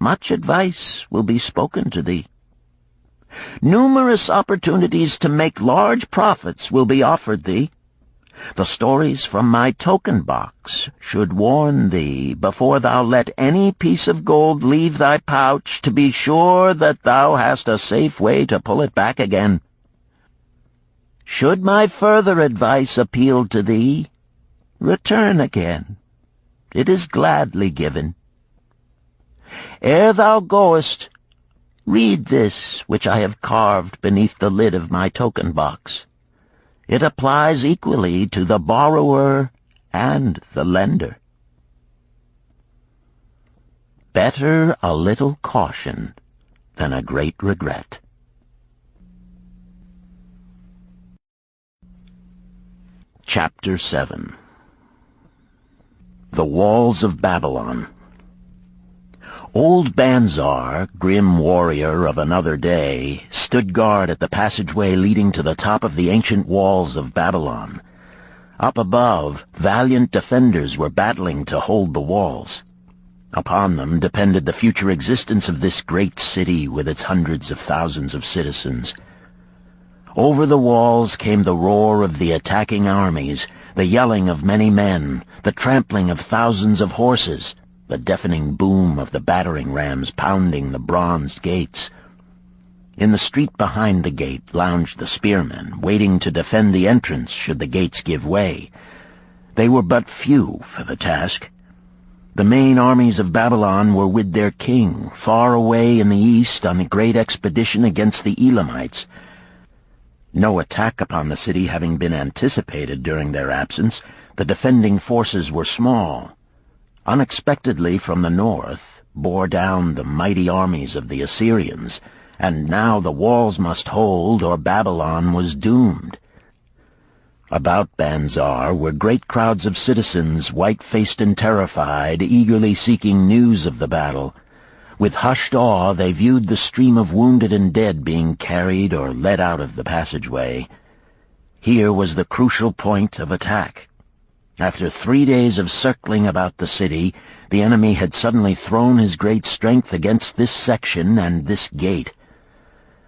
Much advice will be spoken to thee. Numerous opportunities to make large profits will be offered thee. The stories from my token box should warn thee, before thou let any piece of gold leave thy pouch, to be sure that thou hast a safe way to pull it back again. Should my further advice appeal to thee, return again. It is gladly given. Ere thou goest, read this which I have carved beneath the lid of my token box. It applies equally to the borrower and the lender." Better a little caution than a great regret. Chapter 7. The Walls of Babylon. Old Banzar, grim warrior of another day, stood guard at the passageway leading to the top of the ancient walls of Babylon. Up above, valiant defenders were battling to hold the walls. Upon them depended the future existence of this great city with its hundreds of thousands of citizens. Over the walls came the roar of the attacking armies, the yelling of many men, the trampling of thousands of horses, the deafening boom of the battering rams pounding the bronzed gates. In the street behind the gate lounged the spearmen, waiting to defend the entrance should the gates give way. They were but few for the task. The main armies of Babylon were with their king, far away in the east on a great expedition against the Elamites. No attack upon the city having been anticipated during their absence, the defending forces were small. Unexpectedly from the north bore down the mighty armies of the Assyrians, and now the walls must hold or Babylon was doomed. About Banzar were great crowds of citizens, white-faced and terrified, eagerly seeking news of the battle. With hushed awe they viewed the stream of wounded and dead being carried or led out of the passageway. Here was the crucial point of attack. After 3 days of circling about the city, the enemy had suddenly thrown his great strength against this section and this gate.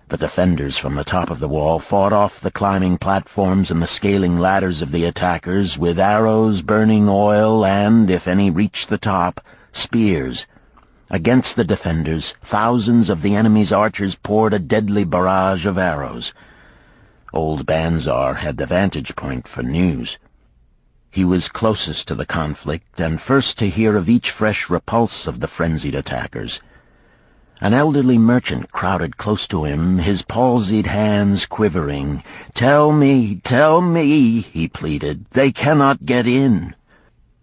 The defenders from the top of the wall fought off the climbing platforms and the scaling ladders of the attackers with arrows, burning oil, and, if any reached the top, spears. Against the defenders, thousands of the enemy's archers poured a deadly barrage of arrows. Old Banzar had the vantage point for news. He was closest to the conflict and first to hear of each fresh repulse of the frenzied attackers. An elderly merchant crowded close to him, his palsied hands quivering. "Tell me, he pleaded. "They cannot get in.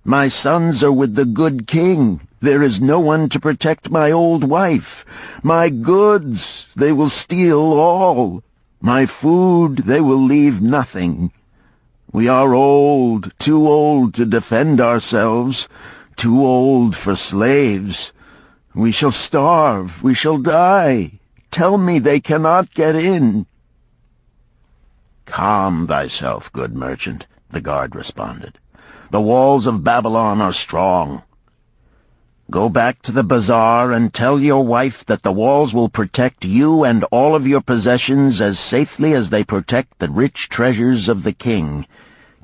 My sons are with the good king. There is no one to protect my old wife. My goods, they will steal all. My food, they will leave nothing. We are old, too old to defend ourselves, too old for slaves. We shall starve, we shall die. Tell me they cannot get in." "Calm thyself, good merchant," the guard responded. "The walls of Babylon are strong. Go back to the bazaar and tell your wife that the walls will protect you and all of your possessions as safely as they protect the rich treasures of the king.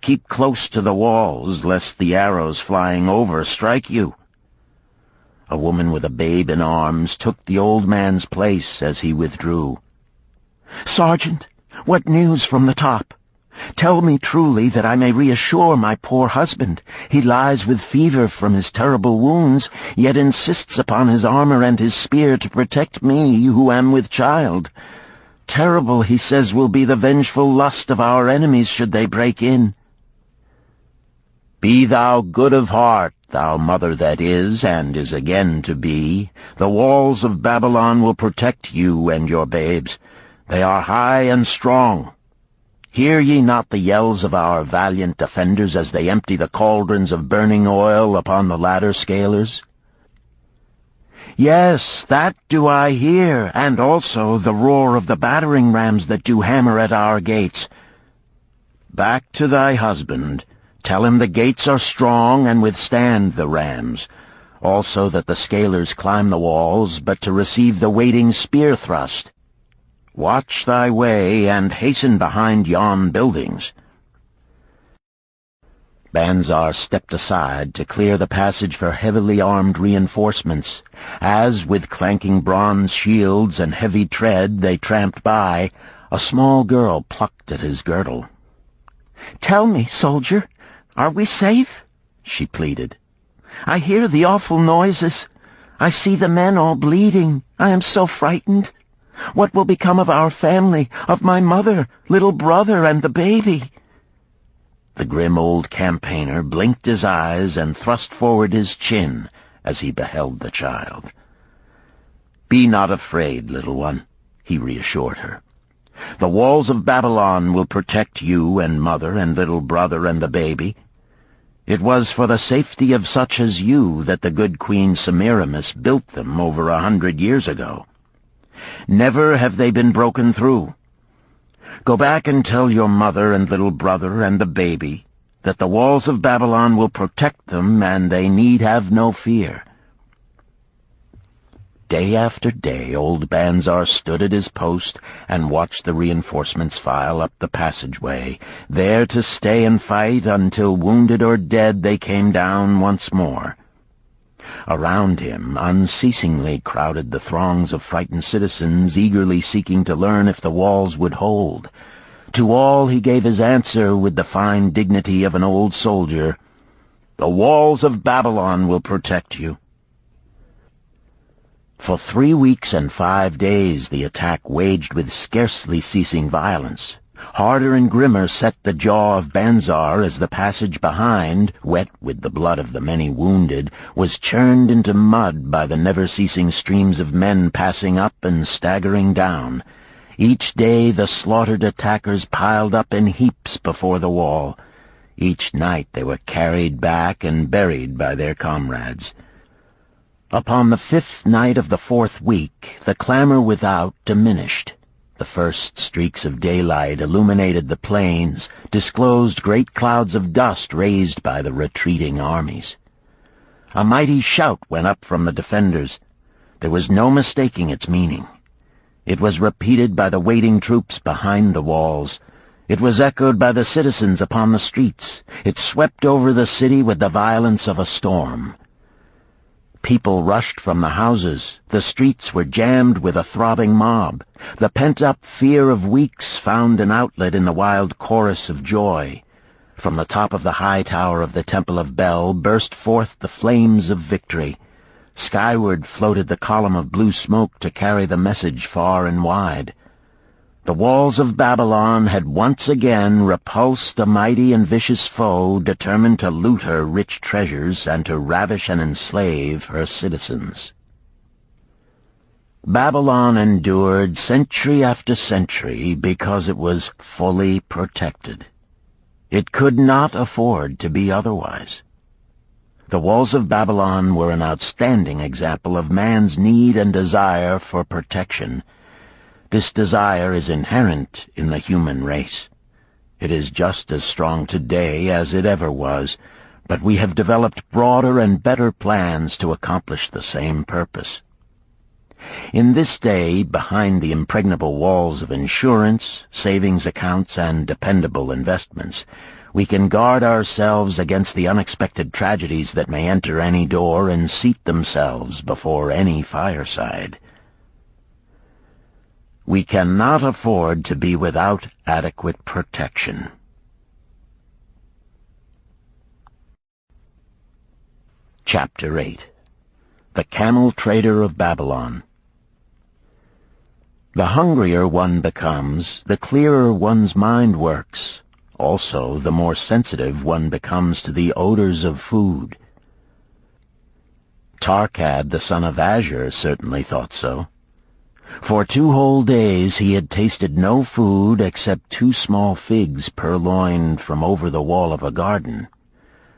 Keep close to the walls, lest the arrows flying over strike you." A woman with a babe in arms took the old man's place as he withdrew. "Sergeant, what news from the top? Tell me truly that I may reassure my poor husband. He lies with fever from his terrible wounds, yet insists upon his armor and his spear to protect me who am with child. Terrible, he says, will be the vengeful lust of our enemies should they break in." "Be thou good of heart, thou mother that is and is again to be. The walls of Babylon will protect you and your babes. They are high and strong. Hear ye not the yells of our valiant defenders as they empty the cauldrons of burning oil upon the ladder scalers?" "Yes, that do I hear, and also the roar of the battering rams that do hammer at our gates." "Back to thy husband. Tell him the gates are strong and withstand the rams. Also that the scalers climb the walls, but to receive the waiting spear thrust. Watch thy way, and hasten behind yon buildings." Banzar stepped aside to clear the passage for heavily armed reinforcements. As, with clanking bronze shields and heavy tread, they tramped by, a small girl plucked at his girdle. "Tell me, soldier, are we safe?" she pleaded. "I hear the awful noises. I see the men all bleeding. I am so frightened. What will become of our family, of my mother, little brother, and the baby?" The grim old campaigner blinked his eyes and thrust forward his chin as he beheld the child. "Be not afraid, little one," he reassured her. "The walls of Babylon will protect you and mother and little brother and the baby. It was for the safety of such as you that the good Queen Semiramis built them over 100 years ago. Never have they been broken through. Go back and tell your mother and little brother and the baby that the walls of Babylon will protect them and they need have no fear." Day after day old Banzar stood at his post and watched the reinforcements file up the passageway, there to stay and fight until wounded or dead they came down once more. Around him unceasingly crowded the throngs of frightened citizens eagerly seeking to learn if the walls would hold. To all he gave his answer with the fine dignity of an old soldier: "The walls of Babylon will protect you." For 3 weeks and 5 days the attack waged with scarcely ceasing violence. Harder and grimmer set the jaw of Banzar as the passage behind, wet with the blood of the many wounded, was churned into mud by the never-ceasing streams of men passing up and staggering down. Each day the slaughtered attackers piled up in heaps before the wall. Each night they were carried back and buried by their comrades. Upon the 5th night of the 4th week, the clamor without diminished. The first streaks of daylight illuminated the plains, disclosed great clouds of dust raised by the retreating armies. A mighty shout went up from the defenders. There was no mistaking its meaning. It was repeated by the waiting troops behind the walls. It was echoed by the citizens upon the streets. It swept over the city with the violence of a storm. People rushed from the houses. The streets were jammed with a throbbing mob. The pent-up fear of weeks found an outlet in the wild chorus of joy. From the top of the high tower of the Temple of Bel burst forth the flames of victory. Skyward floated the column of blue smoke to carry the message far and wide. The walls of Babylon had once again repulsed a mighty and vicious foe determined to loot her rich treasures and to ravish and enslave her citizens. Babylon endured century after century because it was fully protected. It could not afford to be otherwise. The walls of Babylon were an outstanding example of man's need and desire for protection. This desire is inherent in the human race. It is just as strong today as it ever was, but we have developed broader and better plans to accomplish the same purpose. In this day, behind the impregnable walls of insurance, savings accounts, and dependable investments, we can guard ourselves against the unexpected tragedies that may enter any door and seat themselves before any fireside. We cannot afford to be without adequate protection. Chapter 8. The Camel Trader of Babylon. The hungrier one becomes, the clearer one's mind works. Also, the more sensitive one becomes to the odors of food. Tarkad, the son of Azure, certainly thought so. For 2 whole days he had tasted no food except 2 small figs purloined from over the wall of a garden.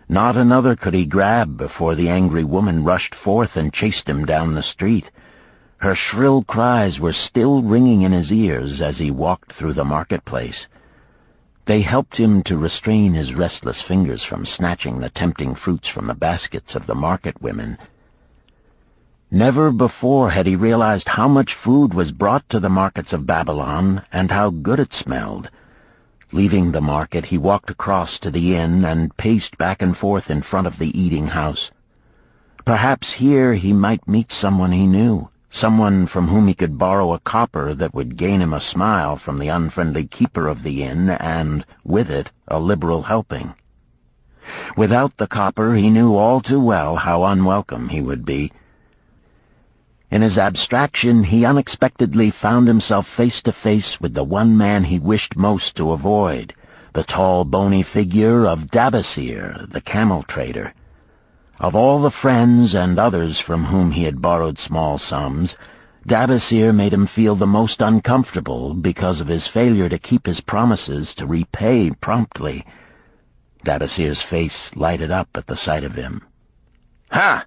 Not another could he grab before the angry woman rushed forth and chased him down the street. Her shrill cries were still ringing in his ears as he walked through the marketplace. They helped him to restrain his restless fingers from snatching the tempting fruits from the baskets of the market women. Never before had he realized how much food was brought to the markets of Babylon and how good it smelled. Leaving the market, he walked across to the inn and paced back and forth in front of the eating house. Perhaps here he might meet someone he knew, someone from whom he could borrow a copper that would gain him a smile from the unfriendly keeper of the inn and, with it, a liberal helping. Without the copper, he knew all too well how unwelcome he would be. In his abstraction, he unexpectedly found himself face to face with the one man he wished most to avoid, the tall, bony figure of Dabasir, the camel trader. Of all the friends and others from whom he had borrowed small sums, Dabasir made him feel the most uncomfortable because of his failure to keep his promises to repay promptly. Dabasir's face lighted up at the sight of him. "Ha!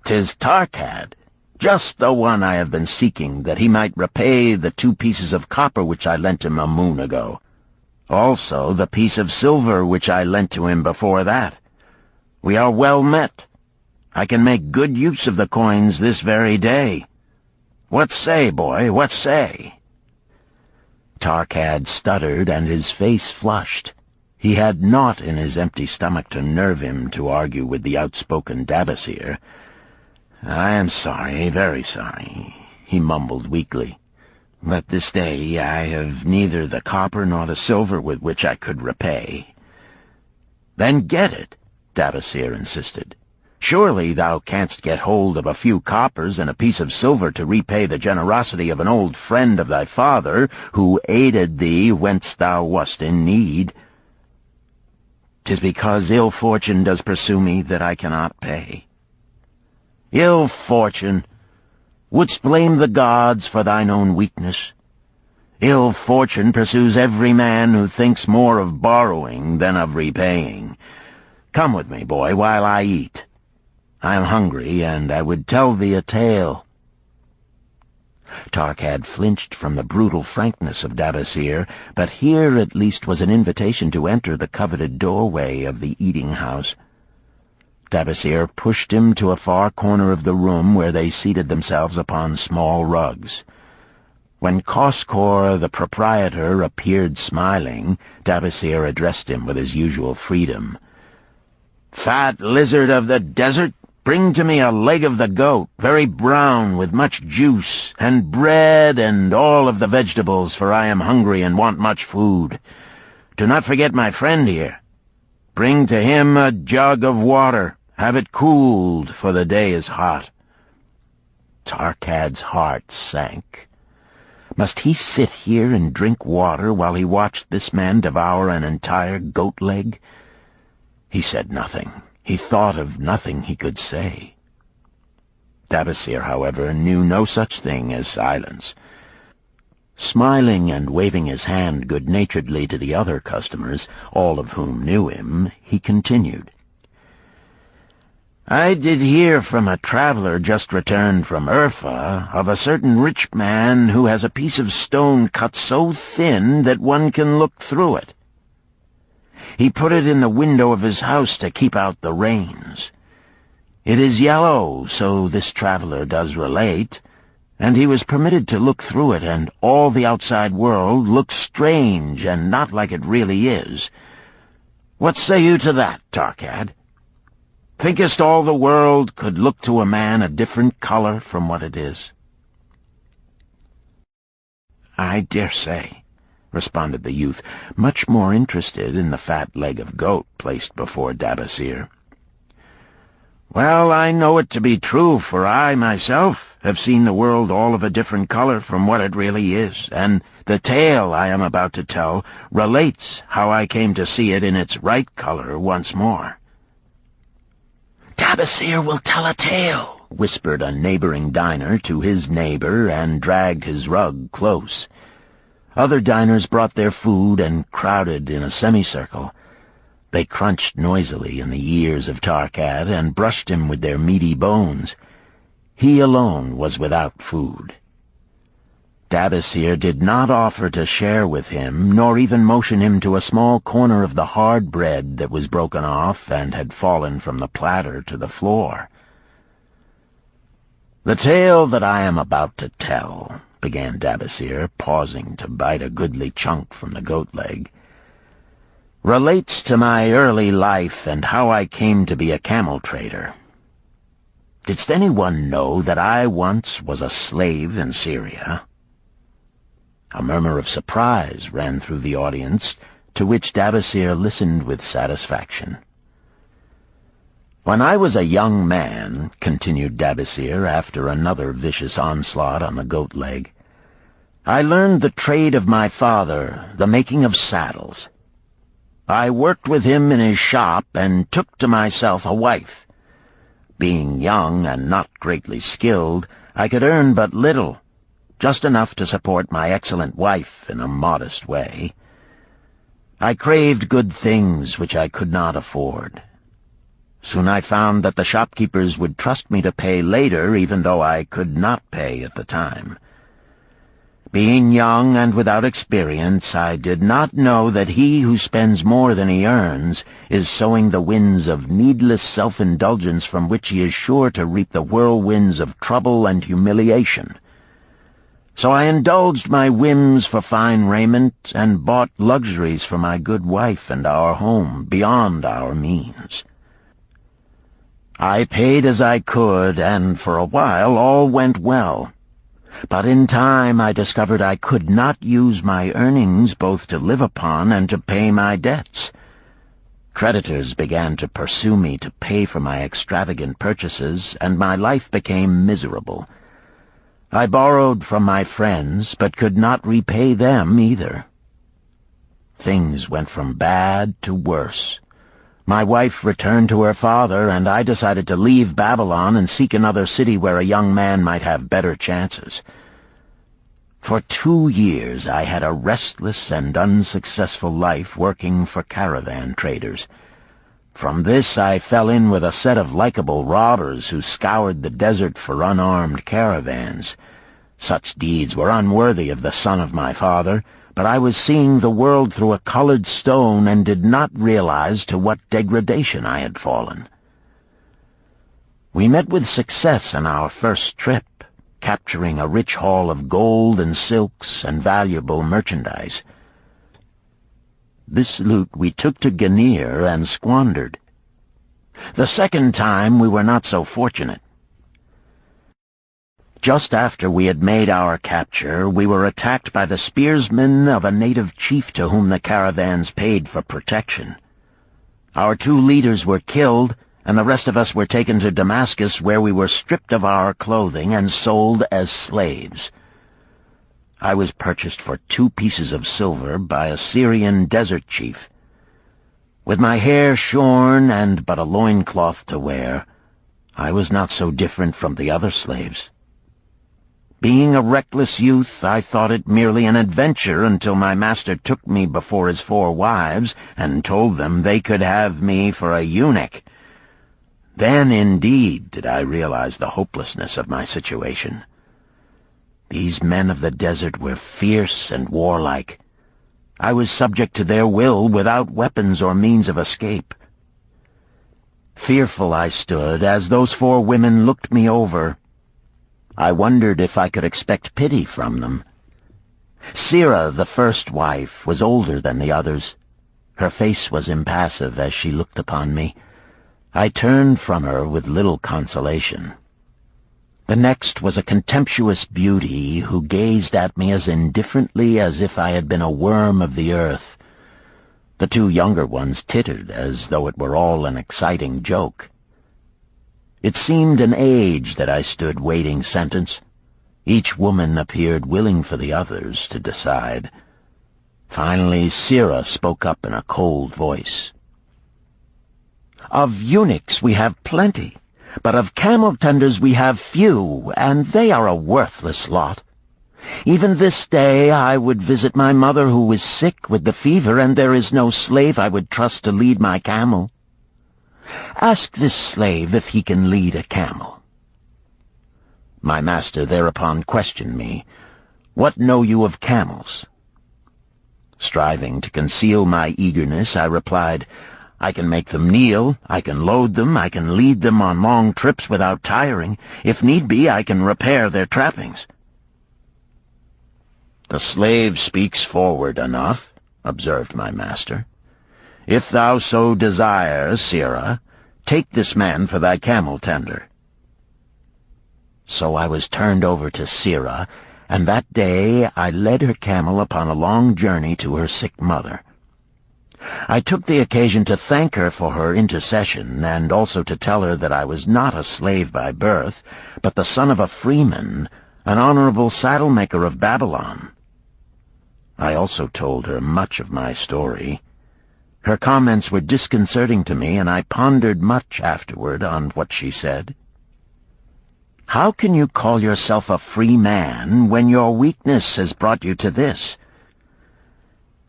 'Tis Tarkad, just the one I have been seeking, that he might repay the 2 pieces of copper which I lent him a moon ago. Also the piece of silver which I lent to him before that. We are well met. I can make good use of the coins this very day. What say, boy, what say?" Tarkad stuttered, and his face flushed. He had naught in his empty stomach to nerve him to argue with the outspoken Dabasir. "I am sorry, very sorry," he mumbled weakly. "But this day I have neither the copper nor the silver with which I could repay." "Then get it," Dabasir insisted. "Surely thou canst get hold of a few coppers and a piece of silver to repay the generosity of an old friend of thy father, who aided thee whence thou wast in need." "'Tis because ill fortune does pursue me that I cannot pay." "Ill fortune? Wouldst blame the gods for thine own weakness? Ill fortune pursues every man who thinks more of borrowing than of repaying. Come with me, boy, while I eat. I am hungry, and I would tell thee a tale." Tarkad flinched from the brutal frankness of Dabasir, but here at least was an invitation to enter the coveted doorway of the eating-house. Dabasir pushed him to a far corner of the room where they seated themselves upon small rugs. When Koskor, the proprietor, appeared smiling, Dabasir addressed him with his usual freedom. "Fat lizard of the desert, bring to me a leg of the goat, very brown, with much juice, and bread and all of the vegetables, for I am hungry and want much food. Do not forget my friend here. Bring to him a jug of water. Have it cooled, for the day is hot." Tarkad's heart sank. Must he sit here and drink water while he watched this man devour an entire goat leg? He said nothing. He thought of nothing he could say. Dabasir, however, knew no such thing as silence. Smiling and waving his hand good-naturedly to the other customers, all of whom knew him, he continued. "I did hear from a traveler just returned from Urfa of a certain rich man who has a piece of stone cut so thin that one can look through it. He put it in the window of his house to keep out the rains. It is yellow, so this traveler does relate, and he was permitted to look through it, and all the outside world looks strange and not like it really is. What say you to that, Tarkad? Thinkest all the world could look to a man a different color from what it is?" "I dare say," responded the youth, much more interested in the fat leg of goat placed before Dabasir. "Well, I know it to be true, for I, myself, have seen the world all of a different color from what it really is, and the tale I am about to tell relates how I came to see it in its right color once more." "Dabasir will tell a tale," whispered a neighboring diner to his neighbor, and dragged his rug close. Other diners brought their food and crowded in a semicircle. They crunched noisily in the ears of Tarkad and brushed him with their meaty bones. He alone was without food. Dabasir did not offer to share with him, nor even motion him to a small corner of the hard bread that was broken off and had fallen from the platter to the floor. "The tale that I am about to tell," began Dabasir, pausing to bite a goodly chunk from the goat leg, "relates to my early life and how I came to be a camel trader. Didst anyone know that I once was a slave in Syria?" A murmur of surprise ran through the audience, to which Dabasir listened with satisfaction. "When I was a young man," continued Dabasir after another vicious onslaught on the goat leg, "I learned the trade of my father, the making of saddles. I worked with him in his shop and took to myself a wife. Being young and not greatly skilled, I could earn but little, just enough to support my excellent wife in a modest way. I craved good things which I could not afford. Soon I found that the shopkeepers would trust me to pay later, even though I could not pay at the time. Being young and without experience, I did not know that he who spends more than he earns is sowing the winds of needless self-indulgence from which he is sure to reap the whirlwinds of trouble and humiliation. So I indulged my whims for fine raiment and bought luxuries for my good wife and our home beyond our means. I paid as I could, and for a while all went well. But in time I discovered I could not use my earnings both to live upon and to pay my debts. Creditors began to pursue me to pay for my extravagant purchases, and my life became miserable. I borrowed from my friends, but could not repay them either. Things went from bad to worse. My wife returned to her father, and I decided to leave Babylon and seek another city where a young man might have better chances. For 2 years I had a restless and unsuccessful life working for caravan traders. From this I fell in with a set of likable robbers who scoured the desert for unarmed caravans. Such deeds were unworthy of the son of my father, but I was seeing the world through a colored stone and did not realize to what degradation I had fallen. We met with success on our first trip, capturing a rich haul of gold and silks and valuable merchandise. This loot we took to Ganir and squandered. The second time we were not so fortunate. Just after we had made our capture, we were attacked by the spearsmen of a native chief to whom the caravans paid for protection. Our 2 leaders were killed, and the rest of us were taken to Damascus, where we were stripped of our clothing and sold as slaves. I was purchased for 2 pieces of silver by a Syrian desert chief. With my hair shorn and but a loincloth to wear, I was not so different from the other slaves. Being a reckless youth, I thought it merely an adventure until my master took me before his 4 wives and told them they could have me for a eunuch. Then, indeed, did I realize the hopelessness of my situation. These men of the desert were fierce and warlike. I was subject to their will without weapons or means of escape. Fearful I stood as those 4 women looked me over. I wondered if I could expect pity from them. Sirah, the first wife, was older than the others. Her face was impassive as she looked upon me. I turned from her with little consolation. The next was a contemptuous beauty who gazed at me as indifferently as if I had been a worm of the earth. The 2 younger ones tittered as though it were all an exciting joke. It seemed an age that I stood waiting sentence. Each woman appeared willing for the others to decide. Finally, Sirah spoke up in a cold voice. "Of eunuchs we have plenty, but of camel-tenders we have few, and they are a worthless lot. Even this day I would visit my mother who is sick with the fever, and there is no slave I would trust to lead my camel. Ask this slave if he can lead a camel." My master thereupon questioned me, "What know you of camels?" Striving to conceal my eagerness, I replied, "I can make them kneel, I can load them, I can lead them on long trips without tiring. If need be, I can repair their trappings." "The slave speaks forward enough," observed my master. "If thou so desire, Sirah, take this man for thy camel-tender." So I was turned over to Sirah, and that day I led her camel upon a long journey to her sick mother. I took the occasion to thank her for her intercession, and also to tell her that I was not a slave by birth, but the son of a freeman, an honorable saddle-maker of Babylon. I also told her much of my story. Her comments were disconcerting to me, and I pondered much afterward on what she said. How can you call yourself a free man when your weakness has brought you to this?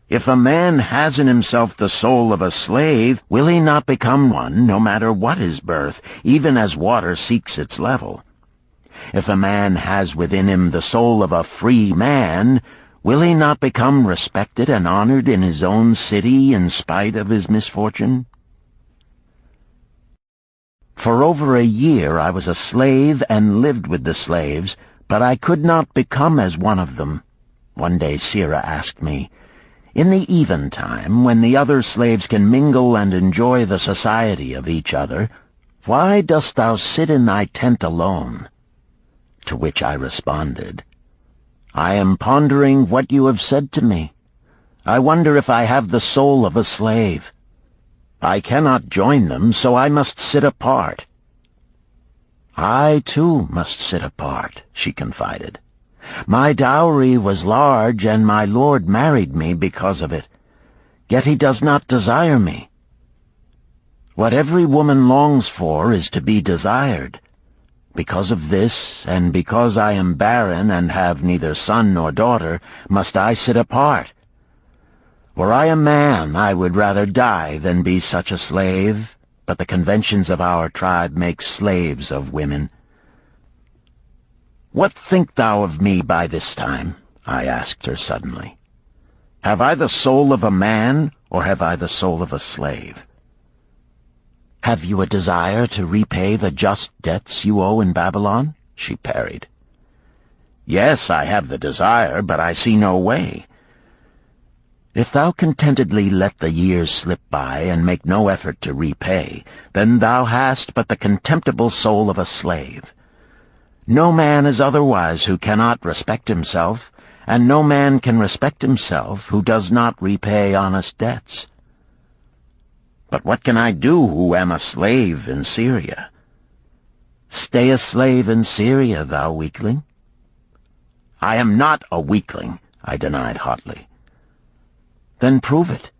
If a man has in himself the soul of a slave, will he not become one, no matter what his birth, even as water seeks its level? If a man has within him the soul of a free man, will he not become respected and honored in his own city in spite of his misfortune? For over a year I was a slave and lived with the slaves, but I could not become as one of them. One day Sira asked me, "In the eventime, when the other slaves can mingle and enjoy the society of each other, why dost thou sit in thy tent alone?" To which I responded, "I am pondering what you have said to me. I wonder if I have the soul of a slave. I cannot join them, so I must sit apart." "I, too, must sit apart," she confided. "My dowry was large, and my lord married me because of it. Yet he does not desire me. What every woman longs for is to be desired. Because of this, and because I am barren and have neither son nor daughter, must I sit apart. Were I a man, I would rather die than be such a slave, but the conventions of our tribe make slaves of women." "What think thou of me by this time?" I asked her suddenly. "Have I the soul of a man, or have I the soul of a slave?" "Have you a desire to repay the just debts you owe in Babylon?" she parried. "Yes, I have the desire, but I see no way." "If thou contentedly let the years slip by and make no effort to repay, then thou hast but the contemptible soul of a slave. No man is otherwise who cannot respect himself, and no man can respect himself who does not repay honest debts." "But what can I do who am a slave in Syria?" "Stay a slave in Syria, thou weakling." "I am not a weakling," I denied hotly. "Then prove it."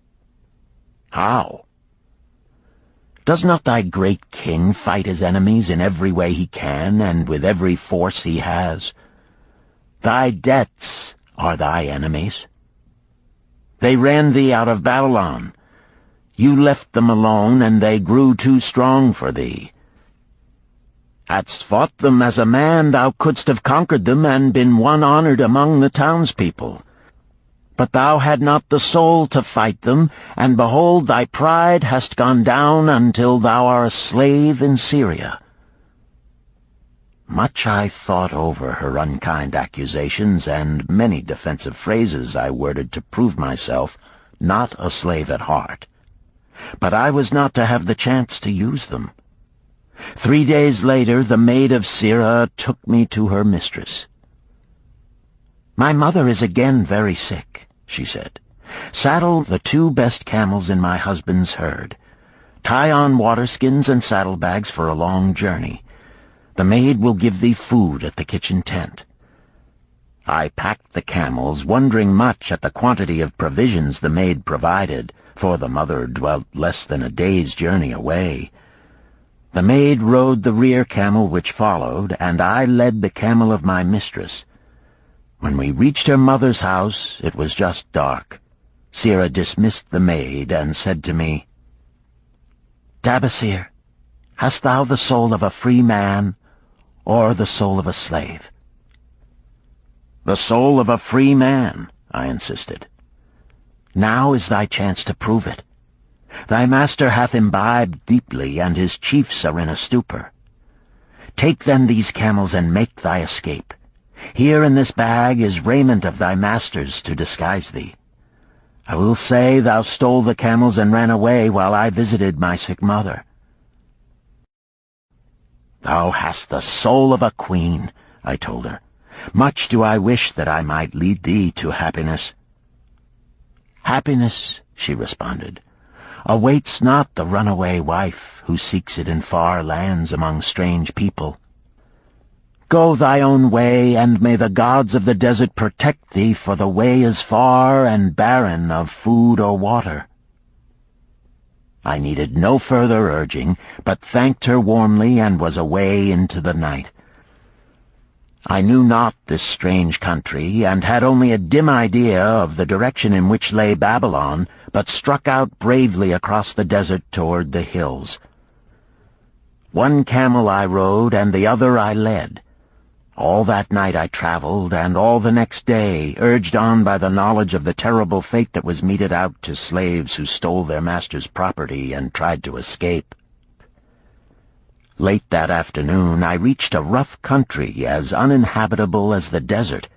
"How?" "Does not thy great king fight his enemies in every way he can and with every force he has? Thy debts are thy enemies. They ran thee out of Babylon. You left them alone, and they grew too strong for thee. Hadst fought them as a man, thou couldst have conquered them and been one honored among the townspeople. But thou had not the soul to fight them, and behold, thy pride hast gone down until thou art a slave in Syria." Much I thought over her unkind accusations, and many defensive phrases I worded to prove myself not a slave at heart. But I was not to have the chance to use them. 3 days later, the maid of Sira took me to her mistress. "My mother is again very sick," she said. "Saddle the 2 best camels in my husband's herd. Tie on waterskins and saddlebags for a long journey. The maid will give thee food at the kitchen tent." I packed the camels, wondering much at the quantity of provisions the maid provided, for the mother dwelt less than a day's journey away. The maid rode the rear camel which followed, and I led the camel of my mistress. When we reached her mother's house, it was just dark. Sira dismissed the maid and said to me, "Dabasir, hast thou the soul of a free man, or the soul of a slave?" "The soul of a free man," I insisted. "Now is thy chance to prove it. Thy master hath imbibed deeply, and his chiefs are in a stupor. Take then these camels and make thy escape. Here in this bag is raiment of thy master's to disguise thee. I will say thou stole the camels and ran away while I visited my sick mother." "Thou hast the soul of a queen," I told her. "Much do I wish that I might lead thee to happiness." "Happiness," she responded, "awaits not the runaway wife who seeks it in far lands among strange people. Go thy own way, and may the gods of the desert protect thee, for the way is far and barren of food or water." I needed no further urging, but thanked her warmly and was away into the night. I knew not this strange country, and had only a dim idea of the direction in which lay Babylon, but struck out bravely across the desert toward the hills. One camel I rode, and the other I led. All that night I traveled, and all the next day, urged on by the knowledge of the terrible fate that was meted out to slaves who stole their master's property and tried to escape. Late that afternoon I reached a rough country as uninhabitable as the desert.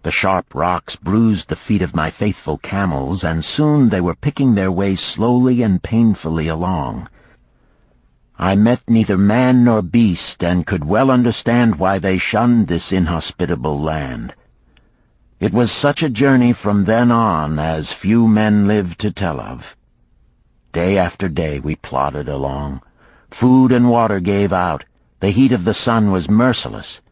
The sharp rocks bruised the feet of my faithful camels, and soon they were picking their way slowly and painfully along. I met neither man nor beast, and could well understand why they shunned this inhospitable land. It was such a journey from then on as few men lived to tell of. Day after day we plodded along. Food and water gave out. The heat of the sun was merciless.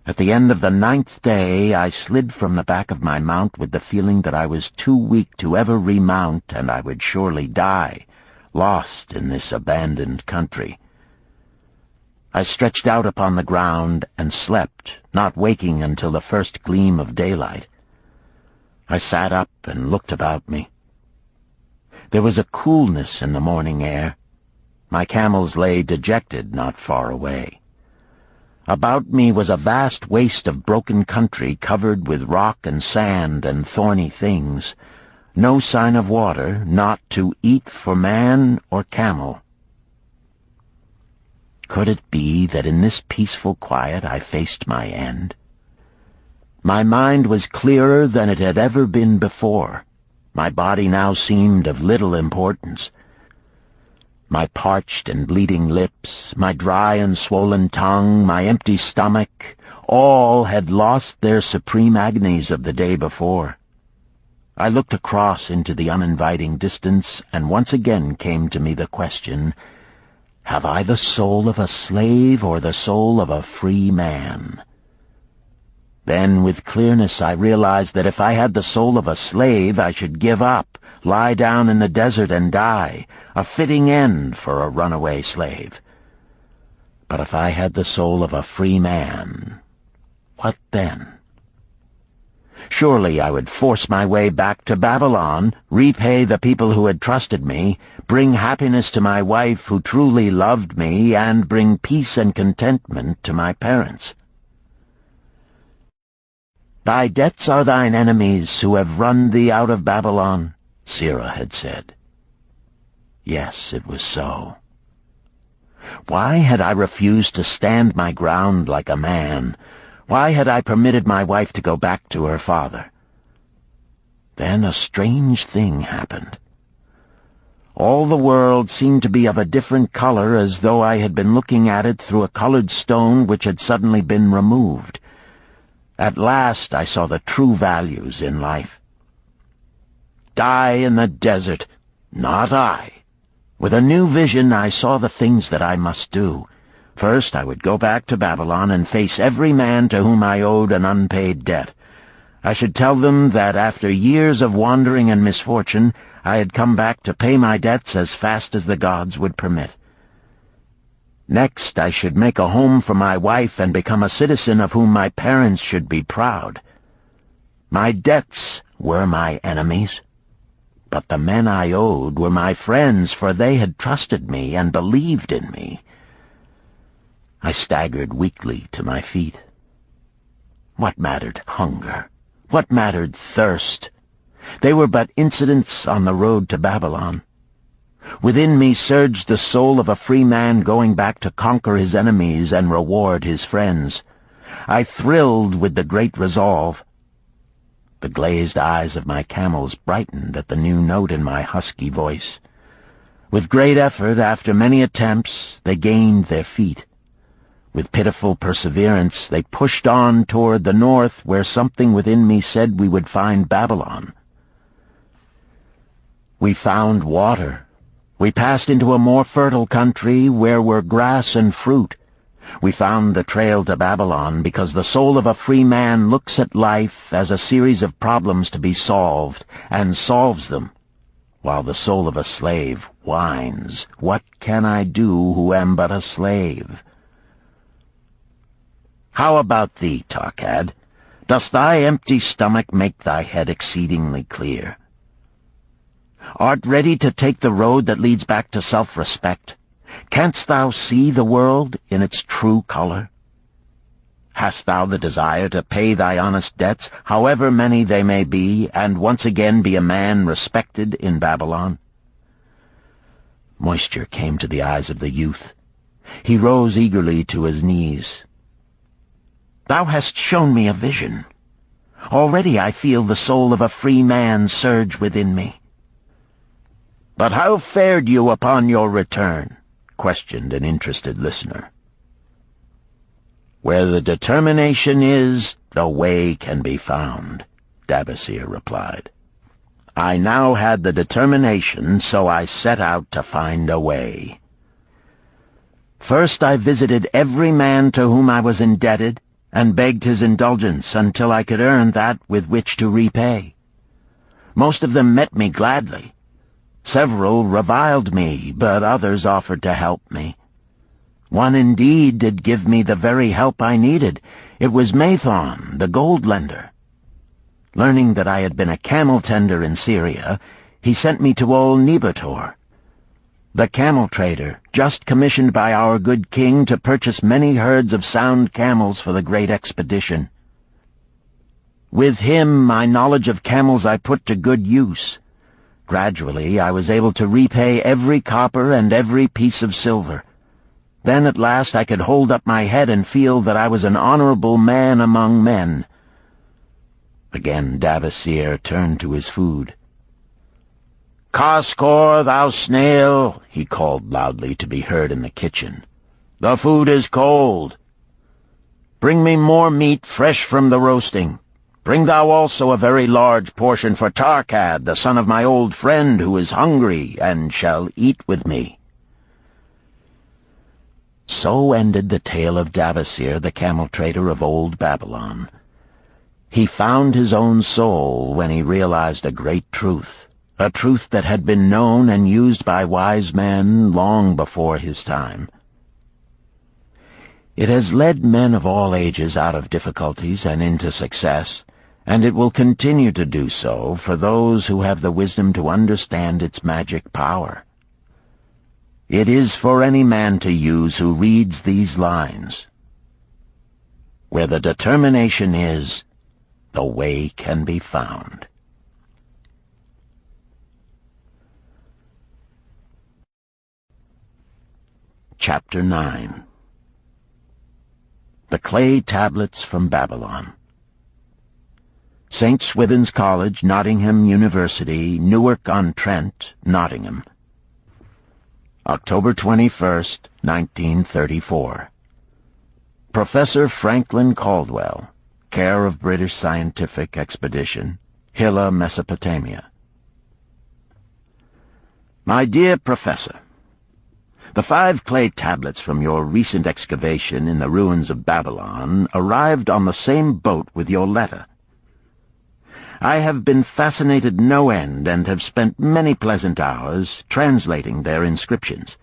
At the end of the 9th day, I slid from the back of my mount with the feeling that I was too weak to ever remount, and I would surely die, lost in this abandoned country. I stretched out upon the ground and slept, not waking until the first gleam of daylight. I sat up and looked about me. There was a coolness in the morning air. My camels lay dejected not far away. About me was a vast waste of broken country covered with rock and sand and thorny things. No sign of water, not to eat for man or camel. Could it be that in this peaceful quiet I faced my end? My mind was clearer than it had ever been before. My body now seemed of little importance. My parched and bleeding lips, my dry and swollen tongue, my empty stomach, all had lost their supreme agonies of the day before. I looked across into the uninviting distance, and once again came to me the question, have I the soul of a slave or the soul of a free man? Then, with clearness, I realized that if I had the soul of a slave, I should give up, lie down in the desert and die, a fitting end for a runaway slave. But if I had the soul of a free man, what then? Surely I would force my way back to Babylon, repay the people who had trusted me, bring happiness to my wife who truly loved me, and bring peace and contentment to my parents. Thy debts are thine enemies who have run thee out of Babylon, Sirrah had said. Yes, it was so. Why had I refused to stand my ground like a man? Why had I permitted my wife to go back to her father? Then a strange thing happened. All the world seemed to be of a different color, as though I had been looking at it through a colored stone which had suddenly been removed. At last I saw the true values in life. Die in the desert, not I. With a new vision I saw the things that I must do. First I would go back to Babylon and face every man to whom I owed an unpaid debt. I should tell them that after years of wandering and misfortune, I had come back to pay my debts as fast as the gods would permit. Next, I should make a home for my wife and become a citizen of whom my parents should be proud. My debts were my enemies, but the men I owed were my friends, for they had trusted me and believed in me. I staggered weakly to my feet. What mattered hunger? What mattered thirst? They were but incidents on the road to Babylon. Within me surged the soul of a free man going back to conquer his enemies and reward his friends. I thrilled with the great resolve. The glazed eyes of my camels brightened at the new note in my husky voice. With great effort, after many attempts, they gained their feet. With pitiful perseverance, they pushed on toward the north, where something within me said we would find Babylon. We found water. We passed into a more fertile country where were grass and fruit. We found the trail to Babylon because the soul of a free man looks at life as a series of problems to be solved, and solves them. while the soul of a slave whines, "What can I do who am but a slave?" How about thee, Tarkad? Does thy empty stomach make thy head exceedingly clear? Art ready to take the road that leads back to self-respect? Canst thou see the world in its true color? Hast thou the desire to pay thy honest debts, however many they may be, and once again be a man respected in Babylon? Moisture came to the eyes of the youth. He rose eagerly to his knees. "Thou hast shown me a vision. Already I feel the soul of a free man surge within me." "But how fared you upon your return?" questioned an interested listener. "Where the determination is, the way can be found," Dabasir replied. "I now had the determination, so I set out to find a way. First I visited every man to whom I was indebted, and begged his indulgence until I could earn that with which to repay. Most of them met me gladly. Several reviled me, but others offered to help me. One indeed did give me the very help I needed. It was Mathon, the gold lender. Learning that I had been a camel tender in Syria, he sent me to old Nebator, the camel trader, just commissioned by our good king to purchase many herds of sound camels for the great expedition. With him, my knowledge of camels I put to good use. Gradually, I was able to repay every copper and every piece of silver. Then at last I could hold up my head and feel that I was an honorable man among men." Again Dabasir turned to his food. "Kaskor, thou snail," he called loudly to be heard in the kitchen. "The food is cold. Bring me more meat fresh from the roasting. Bring thou also a very large portion for Tarkad, the son of my old friend, who is hungry and shall eat with me." So ended the tale of Dabasir, the camel trader of old Babylon. He found his own soul when he realized a great truth, a truth that had been known and used by wise men long before his time. It has led men of all ages out of difficulties and into success, and it will continue to do so for those who have the wisdom to understand its magic power. It is for any man to use who reads these lines. Where the determination is, the way can be found. Chapter 9. The Clay Tablets from Babylon. St. Swithin's College, Nottingham University, Newark-on-Trent, Nottingham. October 21st, 1934. Professor Franklin Caldwell, care of British Scientific Expedition, Hilla, Mesopotamia. My dear Professor, the 5 clay tablets from your recent excavation in the ruins of Babylon arrived on the same boat with your letter. I have been fascinated no end and have spent many pleasant hours translating their inscriptions.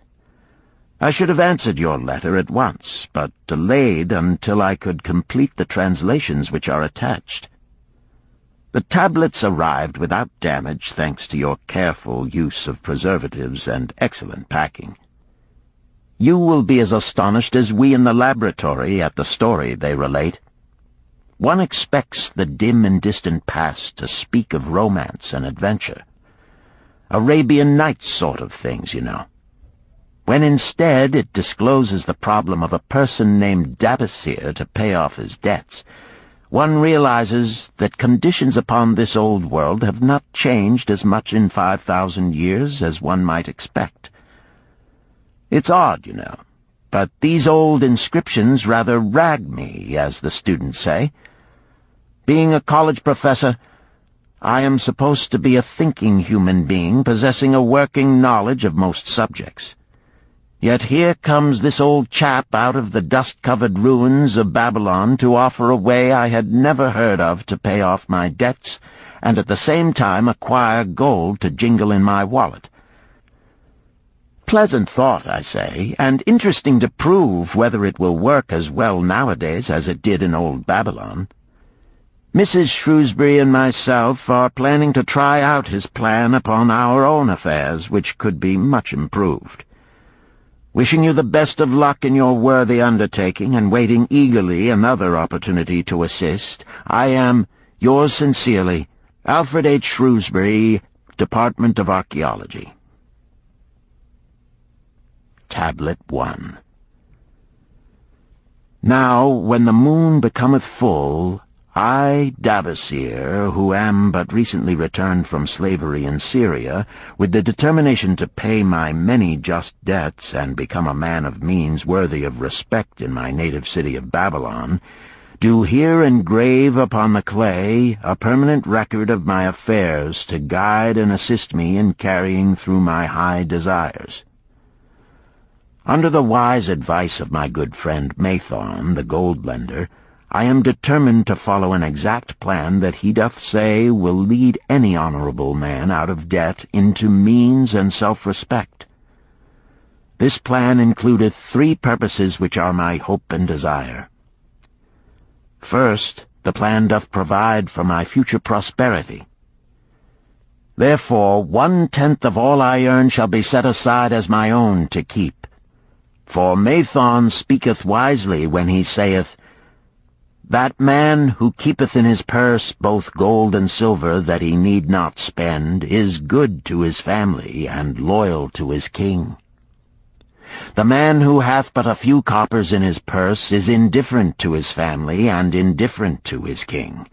I should have answered your letter at once, but delayed until I could complete the translations which are attached. The tablets arrived without damage thanks to your careful use of preservatives and excellent packing. You will be as astonished as we in the laboratory at the story they relate. One expects the dim and distant past to speak of romance and adventure. Arabian Nights sort of things, you know. When instead it discloses the problem of a person named Dabasir to pay off his debts, one realizes that conditions upon this old world have not changed as much in 5,000 years as one might expect. It's odd, you know, but these old inscriptions rather rag me, as the students say. Being a college professor, I am supposed to be a thinking human being possessing a working knowledge of most subjects. Yet here comes this old chap out of the dust-covered ruins of Babylon to offer a way I had never heard of to pay off my debts and at the same time acquire gold to jingle in my wallet. Pleasant thought, I say, and interesting to prove whether it will work as well nowadays as it did in old Babylon. Mrs. Shrewsbury and myself are planning to try out his plan upon our own affairs, which could be much improved. Wishing you the best of luck in your worthy undertaking, and waiting eagerly another opportunity to assist, I am, yours sincerely, Alfred H. Shrewsbury, Department of Archaeology. Tablet 1. Now, when the moon becometh full, I, Dabasir, who am but recently returned from slavery in Syria, with the determination to pay my many just debts and become a man of means worthy of respect in my native city of Babylon, do here engrave upon the clay a permanent record of my affairs to guide and assist me in carrying through my high desires. Under the wise advice of my good friend Mathon, the gold lender, I am determined to follow an exact plan that he doth say will lead any honorable man out of debt into means and self-respect. This plan includeth 3 purposes which are my hope and desire. First, the plan doth provide for my future prosperity. Therefore, 1/10 of all I earn shall be set aside as my own to keep. For Mathon speaketh wisely when he saith, That man who keepeth in his purse both gold and silver that he need not spend is good to his family and loyal to his king. The man who hath but a few coppers in his purse is indifferent to his family and indifferent to his king.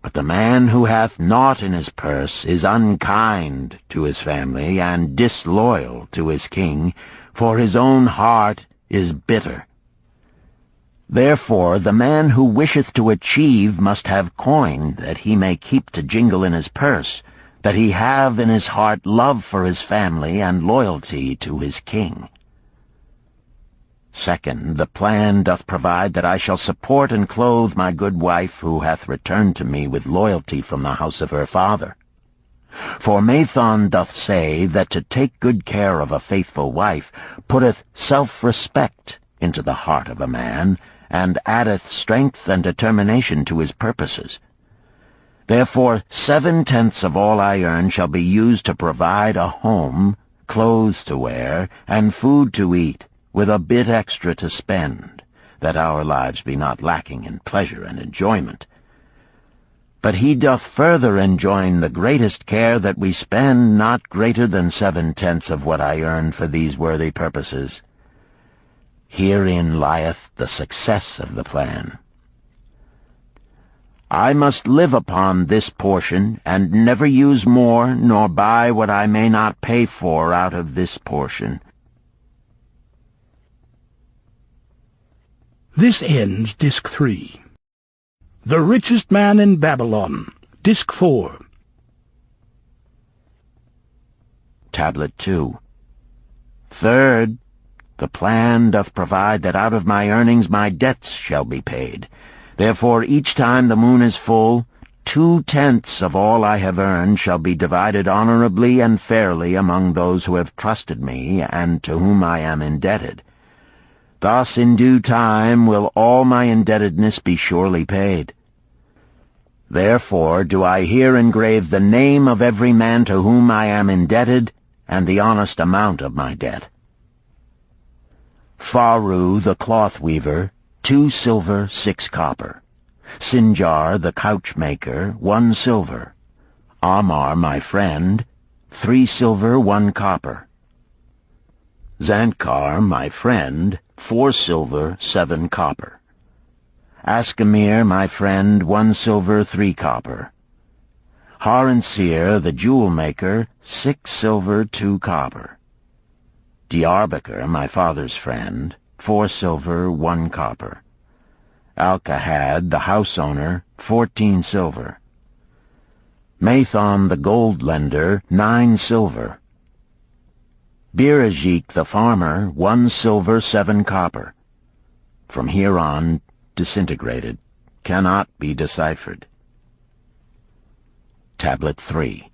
But the man who hath naught in his purse is unkind to his family and disloyal to his king, for his own heart is bitter. Therefore the man who wisheth to achieve must have coin that he may keep to jingle in his purse, that he have in his heart love for his family and loyalty to his king. Second, the plan doth provide that I shall support and clothe my good wife who hath returned to me with loyalty from the house of her father. For Mathon doth say that to take good care of a faithful wife putteth self-respect into the heart of a man, and addeth strength and determination to his purposes. Therefore 7/10 of all I earn shall be used to provide a home, clothes to wear, and food to eat, with a bit extra to spend, that our lives be not lacking in pleasure and enjoyment. But he doth further enjoin the greatest care that we spend not greater than 7/10 of what I earn for these worthy purposes. Herein lieth the success of the plan. I must live upon this portion, and never use more, nor buy what I may not pay for out of this portion. This ends Disc 3. The Richest Man in Babylon, Disc 4. Tablet 2. Third, the plan doth provide that out of my earnings my debts shall be paid. Therefore each time the moon is full, 2/10 of all I have earned shall be divided honorably and fairly among those who have trusted me and to whom I am indebted. Thus in due time will all my indebtedness be surely paid. Therefore do I here engrave the name of every man to whom I am indebted, and the honest amount of my debt. Faru the cloth weaver, 2 silver, 6 copper. Sinjar the couch maker, 1 silver. Amar my friend, 3 silver, 1 copper. Zantkar my friend, 4 silver, 7 copper. Askamir, my friend, 1 silver, 3 copper. Haransir, the jewel-maker, 6 silver, 2 copper. Diarbekir, my father's friend, 4 silver, 1 copper. Alkahad, the house-owner, 14 silver. Mathon, the gold lender, 9 silver. Birajik, the farmer, 1 silver, 7 copper. From here on, disintegrated, cannot be deciphered. Tablet 3.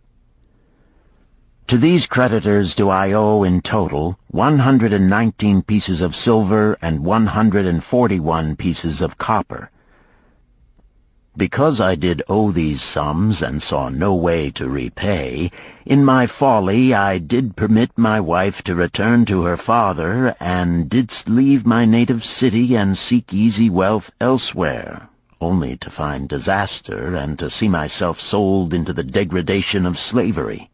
To these creditors do I owe in total 119 pieces of silver and 141 pieces of copper. Because I did owe these sums and saw no way to repay, in my folly I did permit my wife to return to her father, and didst leave my native city and seek easy wealth elsewhere, only to find disaster and to see myself sold into the degradation of slavery.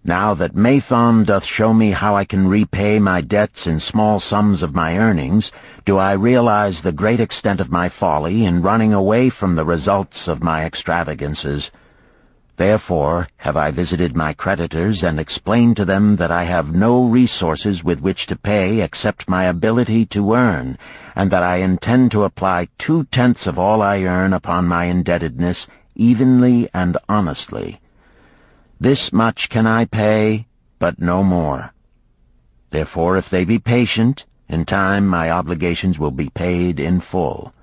Now that Mathon doth show me how I can repay my debts in small sums of my earnings, do I realize the great extent of my folly in running away from the results of my extravagances. Therefore have I visited my creditors and explained to them that I have no resources with which to pay except my ability to earn, and that I intend to apply 2/10 of all I earn upon my indebtedness evenly and honestly. This much can I pay, but no more. Therefore, if they be patient, in time my obligations will be paid in full.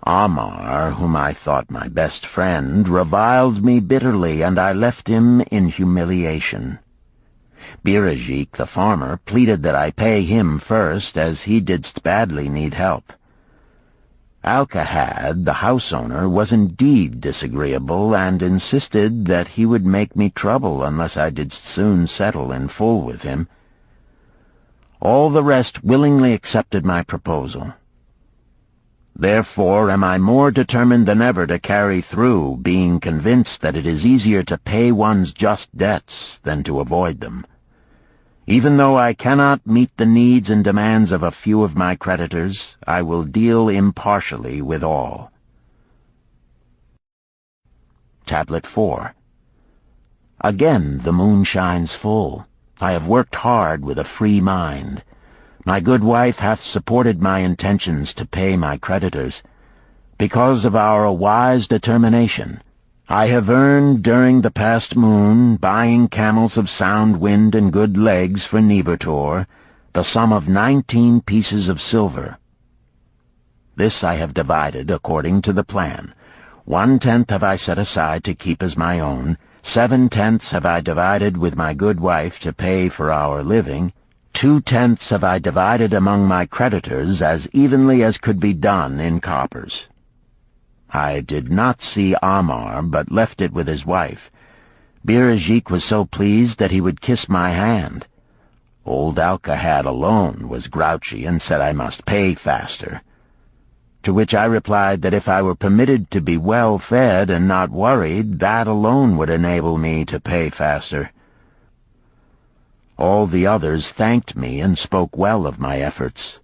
Amar, whom I thought my best friend, reviled me bitterly, and I left him in humiliation. Birajik, the farmer, pleaded that I pay him first, as he didst badly need help. Alcahad, the house owner, was indeed disagreeable, and insisted that he would make me trouble unless I did soon settle in full with him. All the rest willingly accepted my proposal. Therefore am I more determined than ever to carry through, being convinced that it is easier to pay one's just debts than to avoid them. Even though I cannot meet the needs and demands of a few of my creditors, I will deal impartially with all. Tablet 4. Again the moon shines full. I have worked hard with a free mind. My good wife hath supported my intentions to pay my creditors. Because of our wise determination, I have earned during the past moon, buying camels of sound wind and good legs for Nebertor, the sum of 19 pieces of silver. This I have divided according to the plan. 1/10 have I set aside to keep as my own, 7/10 have I divided with my good wife to pay for our living, 2/10 have I divided among my creditors as evenly as could be done in coppers. I did not see Amar, but left it with his wife. Birajik was so pleased that he would kiss my hand. Old Alcahad alone was grouchy and said I must pay faster. To which I replied that if I were permitted to be well fed and not worried, that alone would enable me to pay faster. All the others thanked me and spoke well of my efforts.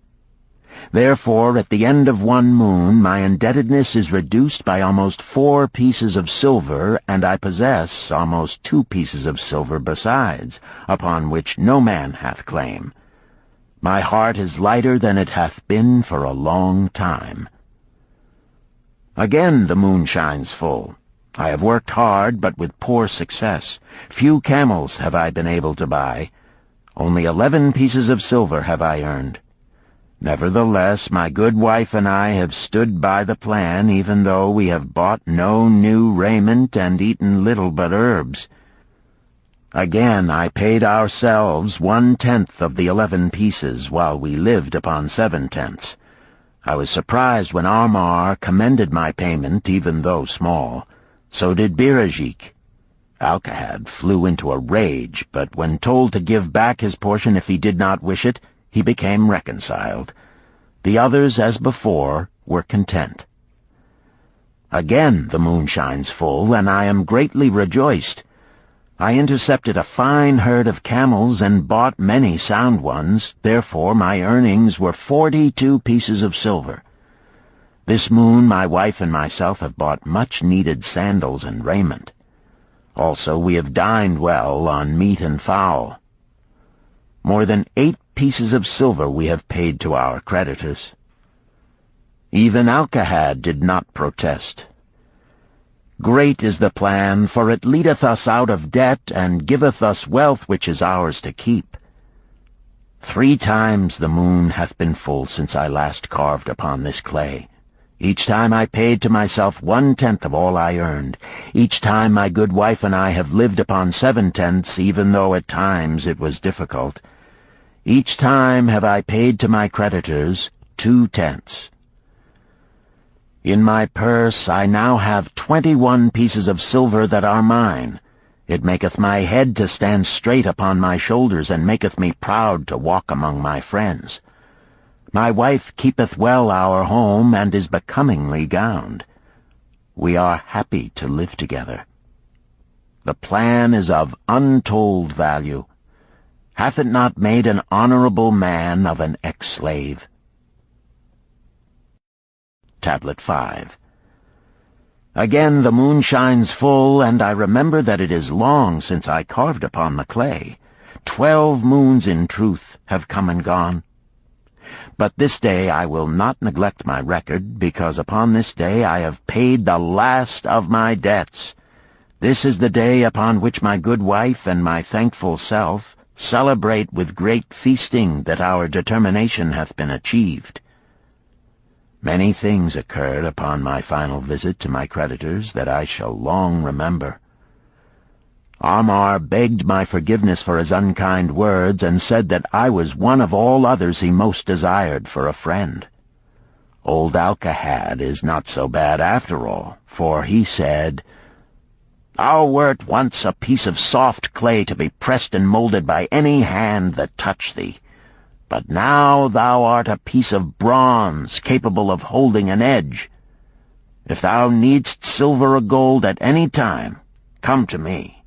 Therefore, at the end of one moon, my indebtedness is reduced by almost 4 pieces of silver, and I possess almost 2 pieces of silver besides, upon which no man hath claim. My heart is lighter than it hath been for a long time. Again the moon shines full. I have worked hard, but with poor success. Few camels have I been able to buy. Only 11 pieces of silver have I earned. Nevertheless, my good wife and I have stood by the plan, even though we have bought no new raiment and eaten little but herbs. Again I paid ourselves 1/10 of the 11 pieces, while we lived upon 7/10. I was surprised when Amar commended my payment, even though small. So did Birajik. Alcahad flew into a rage, but when told to give back his portion if he did not wish it, he became reconciled. The others, as before, were content. Again the moon shines full, and I am greatly rejoiced. I intercepted a fine herd of camels and bought many sound ones, therefore my earnings were 42 pieces of silver. This moon my wife and myself have bought much-needed sandals and raiment. Also we have dined well on meat and fowl. More than 8 pieces of silver we have paid to our creditors. Even Alcahad did not protest. Great is the plan, for it leadeth us out of debt, and giveth us wealth which is ours to keep. 3 times the moon hath been full since I last carved upon this clay. Each time I paid to myself 1/10 of all I earned. Each time my good wife and I have lived upon 7/10, even though at times it was difficult. Each time have I paid to my creditors 2/10. In my purse I now have 21 pieces of silver that are mine. It maketh my head to stand straight upon my shoulders, and maketh me proud to walk among my friends. My wife keepeth well our home, and is becomingly gowned. We are happy to live together. The plan is of untold value. Hath it not made an honorable man of an ex-slave? Tablet 5. Again the moon shines full, and I remember that it is long since I carved upon the clay. 12 moons in truth have come and gone. But this day I will not neglect my record, because upon this day I have paid the last of my debts. This is the day upon which my good wife and my thankful self celebrate with great feasting that our determination hath been achieved. Many things occurred upon my final visit to my creditors that I shall long remember. Amar begged my forgiveness for his unkind words, and said that I was one of all others he most desired for a friend. Old Alcahad is not so bad after all, for he said, "Thou wert once a piece of soft clay to be pressed and molded by any hand that touched thee. But now thou art a piece of bronze capable of holding an edge. If thou needst silver or gold at any time, come to me."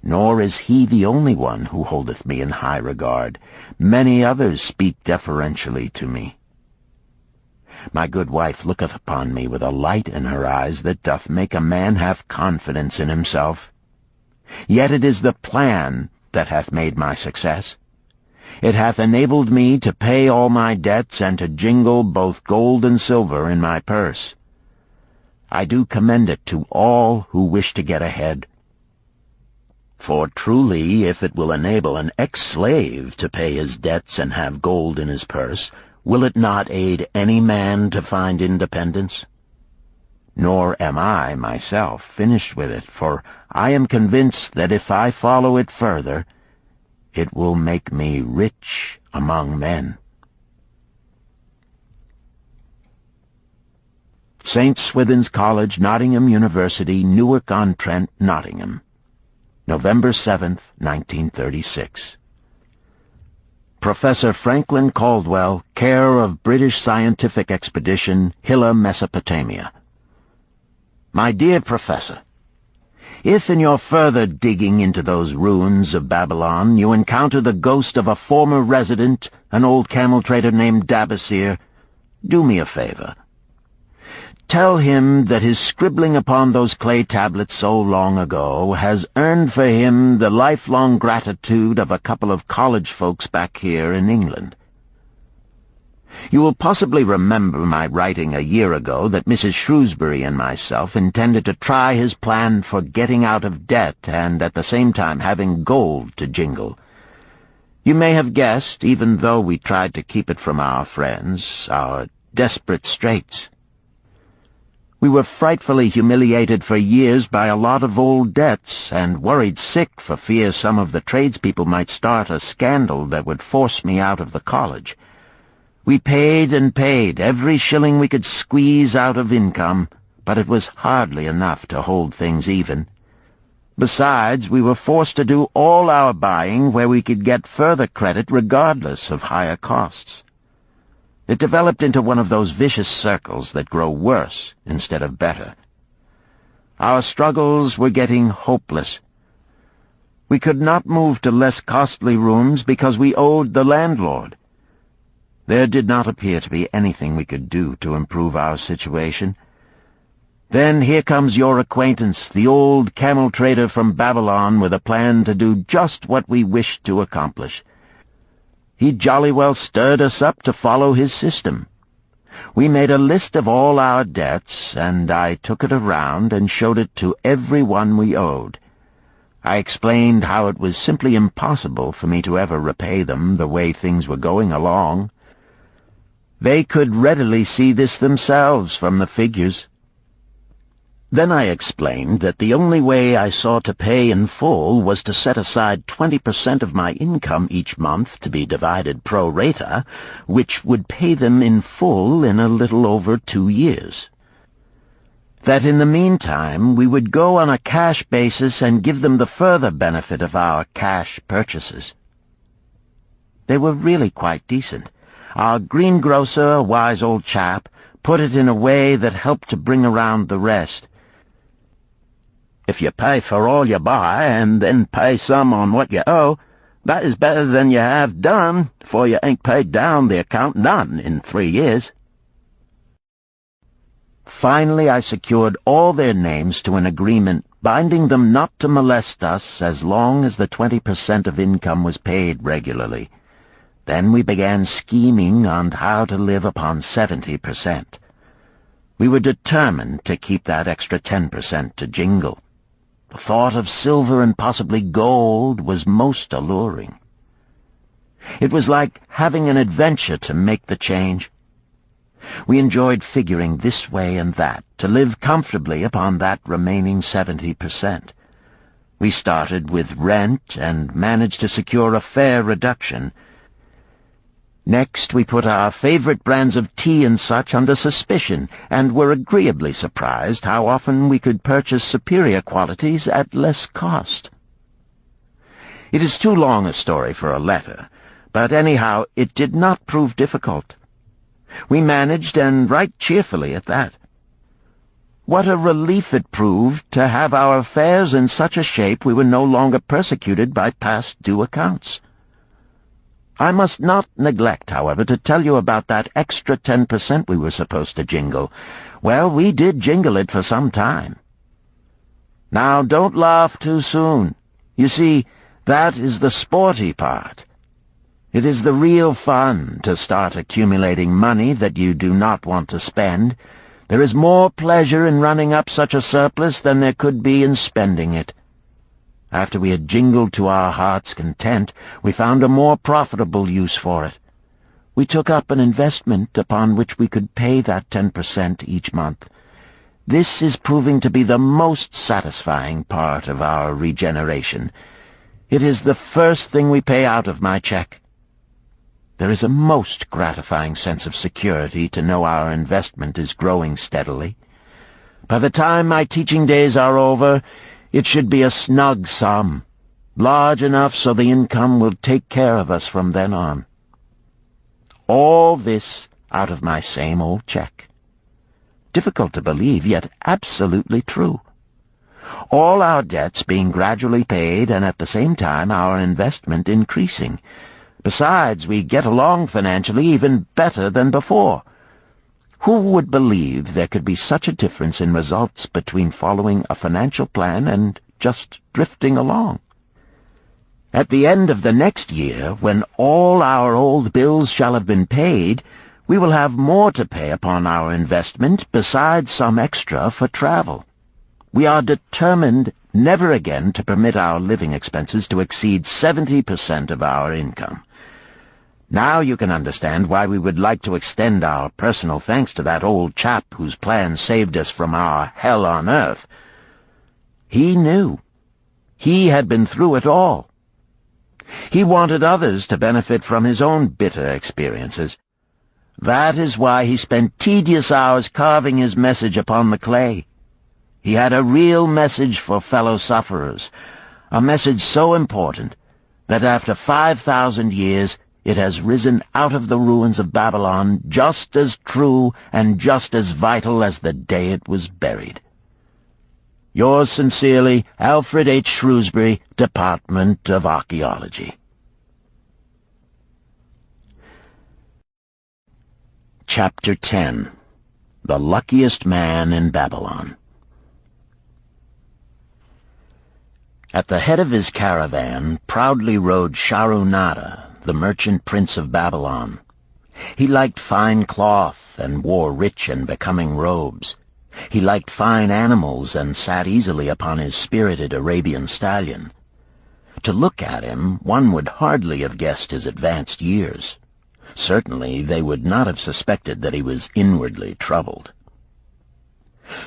Nor is he the only one who holdeth me in high regard. Many others speak deferentially to me. My good wife looketh upon me with a light in her eyes that doth make a man have confidence in himself. Yet it is the plan that hath made my success. It hath enabled me to pay all my debts and to jingle both gold and silver in my purse. I do commend it to all who wish to get ahead. For truly, if it will enable an ex-slave to pay his debts and have gold in his purse, will it not aid any man to find independence? Nor am I, myself, finished with it, for I am convinced that if I follow it further, it will make me rich among men. St. Swithin's College, Nottingham University, Newark-on-Trent, Nottingham, November 7th, 1936. Professor Franklin Caldwell, care of British Scientific Expedition, Hilla, Mesopotamia. My dear Professor, if in your further digging into those ruins of Babylon you encounter the ghost of a former resident, an old camel-trader named Dabasir, do me a favor. Tell him that his scribbling upon those clay tablets so long ago has earned for him the lifelong gratitude of a couple of college folks back here in England. You will possibly remember my writing a year ago that Mrs. Shrewsbury and myself intended to try his plan for getting out of debt and at the same time having gold to jingle. You may have guessed, even though we tried to keep it from our friends, our desperate straits. We were frightfully humiliated for years by a lot of old debts, and worried sick for fear some of the tradespeople might start a scandal that would force me out of the college. We paid and paid, every shilling we could squeeze out of income, but it was hardly enough to hold things even. Besides, we were forced to do all our buying where we could get further credit regardless of higher costs. It developed into one of those vicious circles that grow worse instead of better. Our struggles were getting hopeless. We could not move to less costly rooms because we owed the landlord. There did not appear to be anything we could do to improve our situation. Then here comes your acquaintance, the old camel-trader from Babylon, with a plan to do just what we wished to accomplish. He jolly well stirred us up to follow his system. We made a list of all our debts, and I took it around and showed it to every one we owed. I explained how it was simply impossible for me to ever repay them the way things were going along. They could readily see this themselves from the figures. Then I explained that the only way I saw to pay in full was to set aside 20% of my income each month to be divided pro rata, which would pay them in full in a little over 2 years. That in the meantime we would go on a cash basis and give them the further benefit of our cash purchases. They were really quite decent. Our greengrocer, a wise old chap, put it in a way that helped to bring around the rest. If you pay for all you buy and then pay some on what you owe, that is better than you have done, for you ain't paid down the account none in 3 years. Finally, I secured all their names to an agreement binding them not to molest us as long as the 20% of income was paid regularly. Then we began scheming on how to live upon 70%. We were determined to keep that extra 10% to jingle. The thought of silver and possibly gold was most alluring. It was like having an adventure to make the change. We enjoyed figuring this way and that to live comfortably upon that remaining 70%. We started with rent and managed to secure a fair reduction. Next, we put our favorite brands of tea and such under suspicion, and were agreeably surprised how often we could purchase superior qualities at less cost. It is too long a story for a letter, but anyhow it did not prove difficult. We managed, and right cheerfully at that. What a relief it proved to have our affairs in such a shape we were no longer persecuted by past due accounts. I must not neglect, however, to tell you about that extra 10% we were supposed to jingle. Well, we did jingle it for some time. Now, don't laugh too soon. You see, that is the sporty part. It is the real fun to start accumulating money that you do not want to spend. There is more pleasure in running up such a surplus than there could be in spending it. After we had jingled to our heart's content, we found a more profitable use for it. We took up an investment upon which we could pay that 10% each month. This is proving to be the most satisfying part of our regeneration. It is the first thing we pay out of my check. There is a most gratifying sense of security to know our investment is growing steadily. By the time my teaching days are over, it should be a snug sum, large enough so the income will take care of us from then on. All this out of my same old check. Difficult to believe, yet absolutely true. All our debts being gradually paid, and at the same time our investment increasing. Besides, we get along financially even better than before. Who would believe there could be such a difference in results between following a financial plan and just drifting along? At the end of the next year, when all our old bills shall have been paid, we will have more to pay upon our investment besides some extra for travel. We are determined never again to permit our living expenses to exceed 70% of our income. Now you can understand why we would like to extend our personal thanks to that old chap whose plan saved us from our hell on earth. He knew. He had been through it all. He wanted others to benefit from his own bitter experiences. That is why he spent tedious hours carving his message upon the clay. He had a real message for fellow sufferers, a message so important that after 5,000 years it has risen out of the ruins of Babylon just as true and just as vital as the day it was buried. Yours sincerely, Alfred H. Shrewsbury, Department of Archaeology. Chapter 10. The Luckiest Man in Babylon. At the head of his caravan proudly rode Shahrunada, the merchant prince of Babylon. He liked fine cloth and wore rich and becoming robes. He liked fine animals and sat easily upon his spirited Arabian stallion. To look at him, one would hardly have guessed his advanced years. Certainly they would not have suspected that he was inwardly troubled.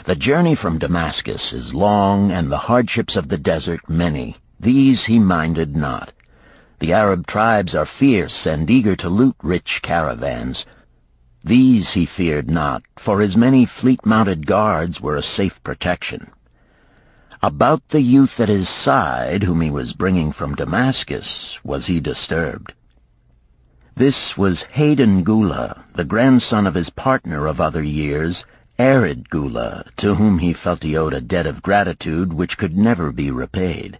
The journey from Damascus is long, and the hardships of the desert many. These he minded not. The Arab tribes are fierce and eager to loot rich caravans. These he feared not, for his many fleet-mounted guards were a safe protection. About the youth at his side, whom he was bringing from Damascus, was he disturbed. This was Hayden Gula, the grandson of his partner of other years, Arid Gula, to whom he felt he owed a debt of gratitude which could never be repaid.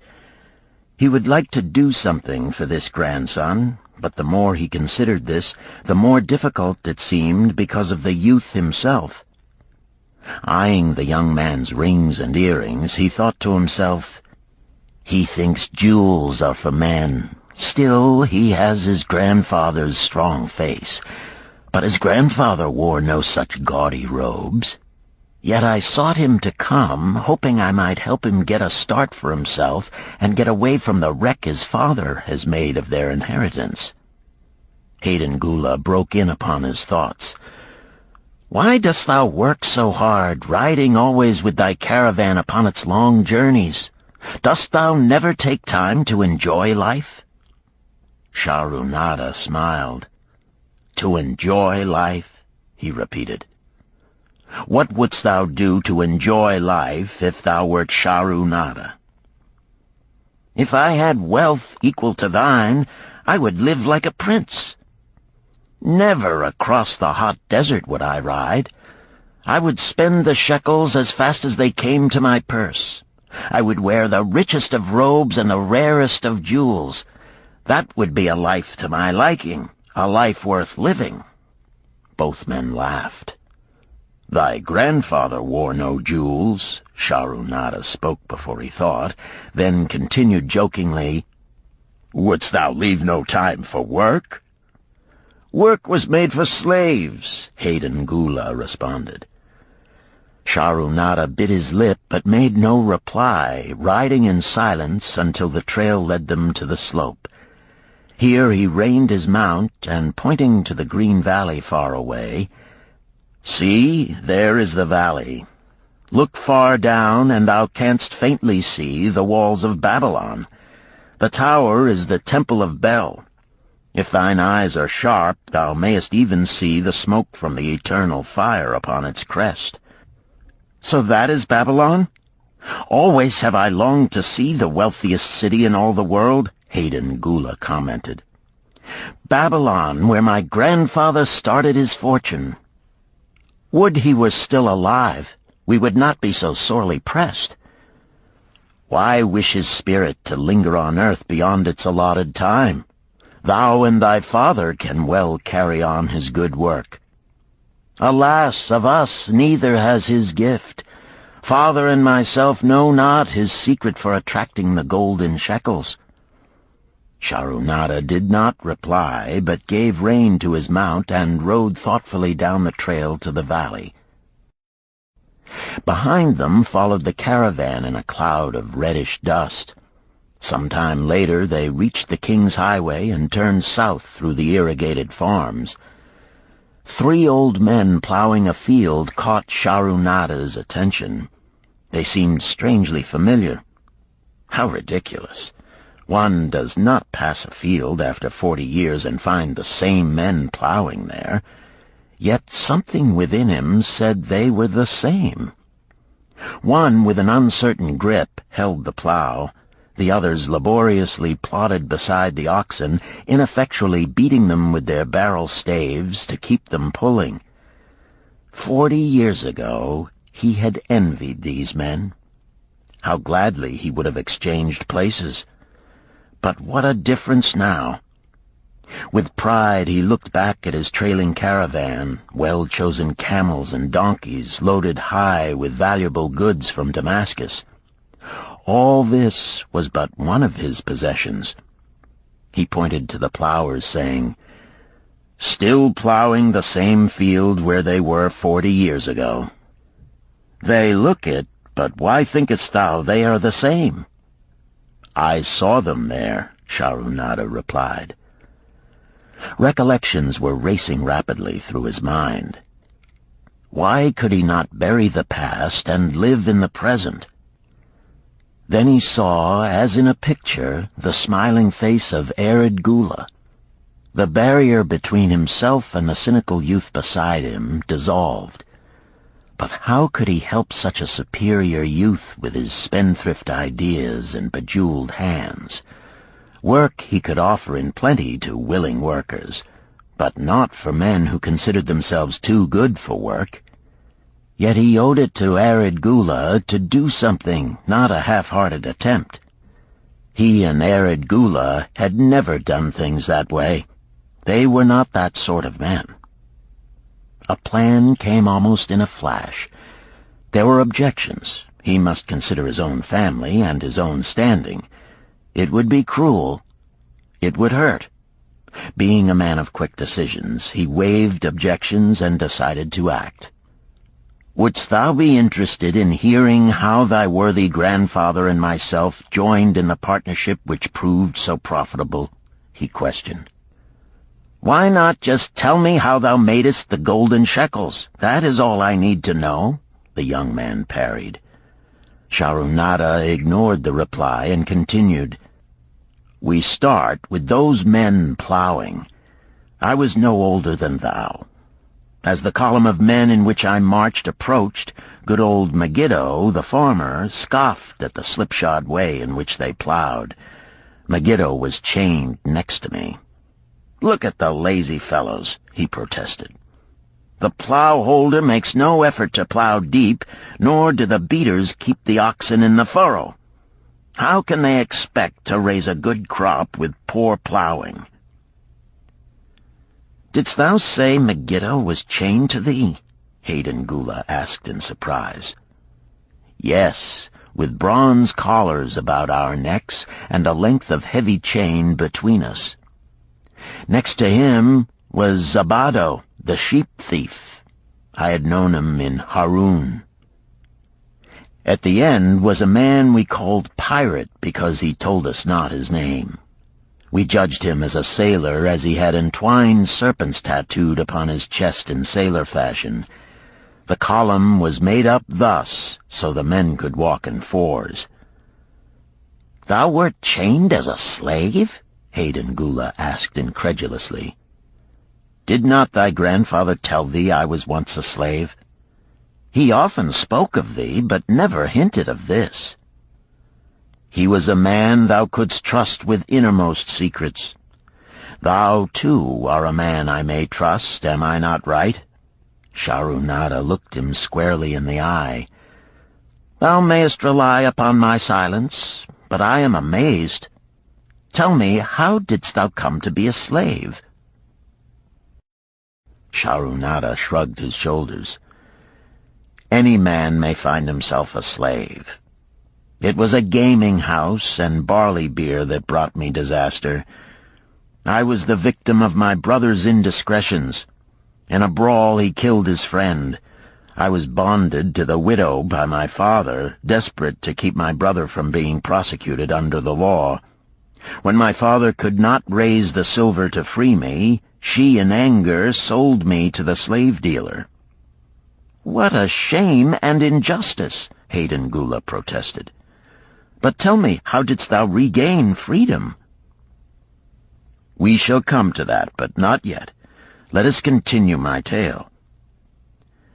He would like to do something for this grandson, but the more he considered this, the more difficult it seemed because of the youth himself. Eyeing the young man's rings and earrings, he thought to himself, "He thinks jewels are for men. Still, he has his grandfather's strong face. But his grandfather wore no such gaudy robes. Yet I sought him to come, hoping I might help him get a start for himself and get away from the wreck his father has made of their inheritance." Hayden Gula broke in upon his thoughts. "Why dost thou work so hard, riding always with thy caravan upon its long journeys? Dost thou never take time to enjoy life?" Shahrunada smiled. "To enjoy life?" he repeated. "What wouldst thou do to enjoy life if thou wert Shahrunada?" "If I had wealth equal to thine, I would live like a prince. Never across the hot desert would I ride. I would spend the shekels as fast as they came to my purse. I would wear the richest of robes and the rarest of jewels. That would be a life to my liking, a life worth living." Both men laughed. "Thy grandfather wore no jewels," Shahrunada spoke before he thought, then continued jokingly, "Wouldst thou leave no time for work?" "Work was made for slaves," Hayden Gula responded. Shahrunada bit his lip but made no reply, riding in silence until the trail led them to the slope. Here he reined his mount, and pointing to the green valley far away, "See, there is the valley. Look far down, and thou canst faintly see the walls of Babylon. The tower is the Temple of Bel. If thine eyes are sharp, thou mayest even see the smoke from the eternal fire upon its crest." "So that is Babylon? Always have I longed to see the wealthiest city in all the world," Hayden Gula commented. "Babylon, where my grandfather started his fortune. Would he were still alive, we would not be so sorely pressed. Why wish his spirit to linger on earth beyond its allotted time? Thou and thy father can well carry on his good work. Alas, of us neither has his gift. Father and myself know not his secret for attracting the golden shekels." Shahrunada did not reply, but gave rein to his mount and rode thoughtfully down the trail to the valley. Behind them followed the caravan in a cloud of reddish dust. Some time later they reached the King's Highway and turned south through the irrigated farms. 3 old men plowing a field caught Shahrunada's attention. They seemed strangely familiar. How ridiculous! One does not pass a field after 40 years and find the same men plowing there. Yet something within him said they were the same. One, with an uncertain grip, held the plow. The others laboriously plodded beside the oxen, ineffectually beating them with their barrel staves to keep them pulling. 40 years ago, he had envied these men. How gladly he would have exchanged places. But what a difference now! With pride he looked back at his trailing caravan, well-chosen camels and donkeys loaded high with valuable goods from Damascus. All this was but one of his possessions. He pointed to the plowers, saying, "Still plowing the same field where they were 40 years ago. They look it, but why thinkest thou they are the same?" "I saw them there," Shahrunada replied. Recollections were racing rapidly through his mind. Why could he not bury the past and live in the present? Then he saw, as in a picture, the smiling face of Arid Gula. The barrier between himself and the cynical youth beside him dissolved. But how could he help such a superior youth with his spendthrift ideas and bejeweled hands? Work he could offer in plenty to willing workers, but not for men who considered themselves too good for work. Yet he owed it to Arid Gula to do something, not a half-hearted attempt. He and Arid Gula had never done things that way. They were not that sort of men. A plan came almost in a flash. There were objections. He must consider his own family and his own standing. It would be cruel. It would hurt. Being a man of quick decisions, he waived objections and decided to act. "Wouldst thou be interested in hearing how thy worthy grandfather and myself joined in the partnership which proved so profitable?" he questioned. "Why not just tell me how thou madest the golden shekels? That is all I need to know," the young man parried. Sharunada ignored the reply and continued, "We start with those men plowing. I was no older than thou. As the column of men in which I marched approached, good old Megiddo, the farmer, scoffed at the slipshod way in which they plowed. Megiddo was chained next to me. 'Look at the lazy fellows,' he protested. 'The plow holder makes no effort to plow deep, nor do the beaters keep the oxen in the furrow. How can they expect to raise a good crop with poor plowing?' "'Didst thou say Megiddo was chained to thee?' Hayden Gula asked in surprise. "'Yes, with bronze collars about our necks and a length of heavy chain between us. Next to him was Zabado, the sheep thief. I had known him in Harun. At the end was a man we called Pirate because he told us not his name. We judged him as a sailor as he had entwined serpents tattooed upon his chest in sailor fashion. The column was made up thus, so the men could walk in fours." "Thou wert chained as a slave?" Hayden Gula asked incredulously. "Did not thy grandfather tell thee I was once a slave? He often spoke of thee, but never hinted of this. He was a man thou couldst trust with innermost secrets. Thou, too, are a man I may trust, am I not right?" Sharunada looked him squarely in the eye. "Thou mayest rely upon my silence, but I am amazed. Tell me, how didst thou come to be a slave?" Sharunada shrugged his shoulders. "Any man may find himself a slave. It was a gaming house and barley beer that brought me disaster. I was the victim of my brother's indiscretions. In a brawl he killed his friend. I was bonded to the widow by my father, desperate to keep my brother from being prosecuted under the law. When my father could not raise the silver to free me, she in anger sold me to the slave dealer." "What a shame and injustice!" Hayden Gula protested. "But tell me, how didst thou regain freedom?" "We shall come to that, but not yet. Let us continue my tale.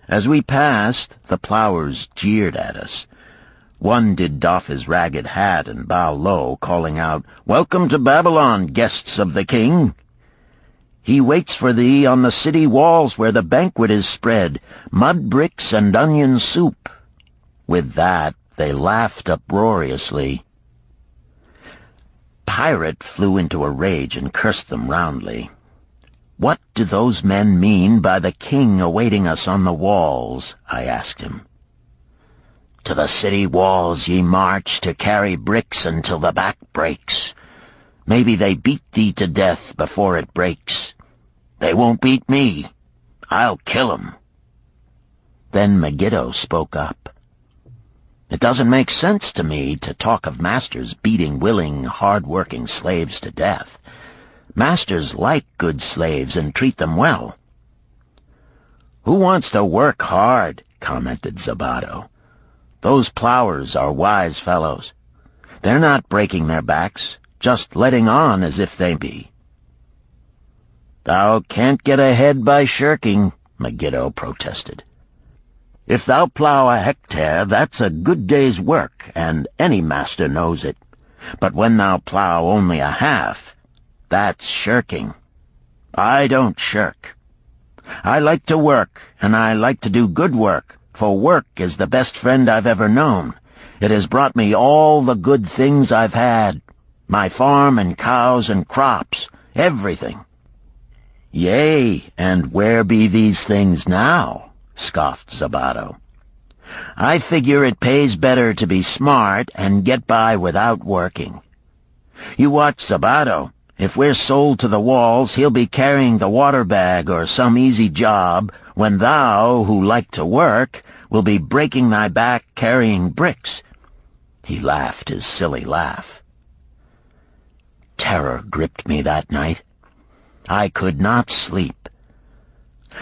As we passed, the plowers jeered at us. One did doff his ragged hat and bow low, calling out, 'Welcome to Babylon, guests of the king! He waits for thee on the city walls where the banquet is spread, mud bricks and onion soup.' With that, they laughed uproariously. Pirate flew into a rage and cursed them roundly. 'What do those men mean by the king awaiting us on the walls?' I asked him. 'To the city walls ye march to carry bricks until the back breaks. Maybe they beat thee to death before it breaks. They won't beat me. I'll kill 'em.' Then Megiddo spoke up. 'It doesn't make sense to me to talk of masters beating willing, hard-working slaves to death. Masters like good slaves and treat them well." "Who wants to work hard?" commented Zabato. "Those plowers are wise fellows. They're not breaking their backs, just letting on as if they be." "Thou can't get ahead by shirking," Megiddo protested. "If thou plow a hectare, that's a good day's work, and any master knows it. But when thou plow only a half, that's shirking. I don't shirk. I like to work, and I like to do good work, for work is the best friend I've ever known. It has brought me all the good things I've had, my farm and cows and crops, everything." "Yea, and where be these things now?" scoffed Zabato. "I figure it pays better to be smart and get by without working. You watch Zabato. If we're sold to the walls, he'll be carrying the water bag or some easy job, when thou, who like to work, will be breaking thy back carrying bricks." He laughed his silly laugh. Terror gripped me that night. I could not sleep.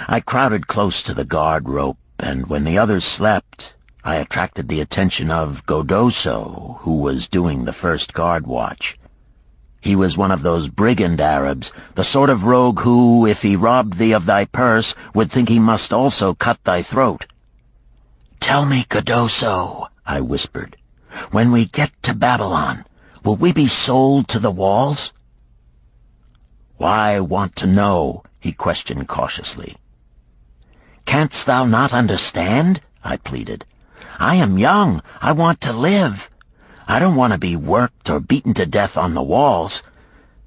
I crowded close to the guard rope, and when the others slept, I attracted the attention of Godoso, who was doing the first guard watch. He was one of those brigand Arabs, the sort of rogue who, if he robbed thee of thy purse, would think he must also cut thy throat. "Tell me, Godoso," I whispered, "when we get to Babylon, will we be sold to the walls?" "Why want to know?" he questioned cautiously. "Canst thou not understand?" I pleaded. "I am young. I want to live. I don't want to be worked or beaten to death on the walls.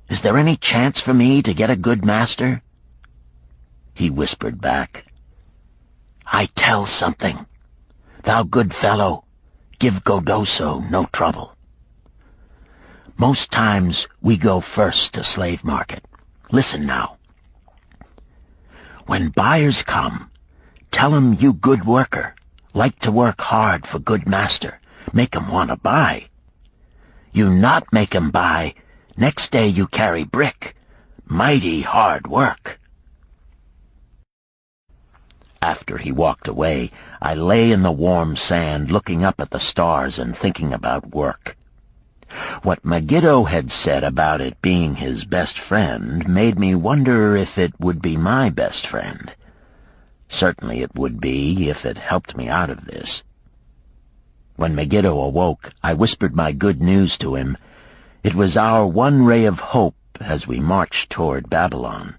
Is there any chance for me to get a good master?" He whispered back, "I tell something. Thou good fellow, give Godoso no trouble. Most times we go first to slave market. Listen now. When buyers come, tell 'em you good worker, like to work hard for good master, make 'em want to buy. You not make 'em buy, next day you carry brick. Mighty hard work." After he walked away, I lay in the warm sand looking up at the stars and thinking about work. What Megiddo had said about it being his best friend made me wonder if it would be my best friend. Certainly it would be if it helped me out of this. When Megiddo awoke, I whispered my good news to him. It was our one ray of hope as we marched toward Babylon.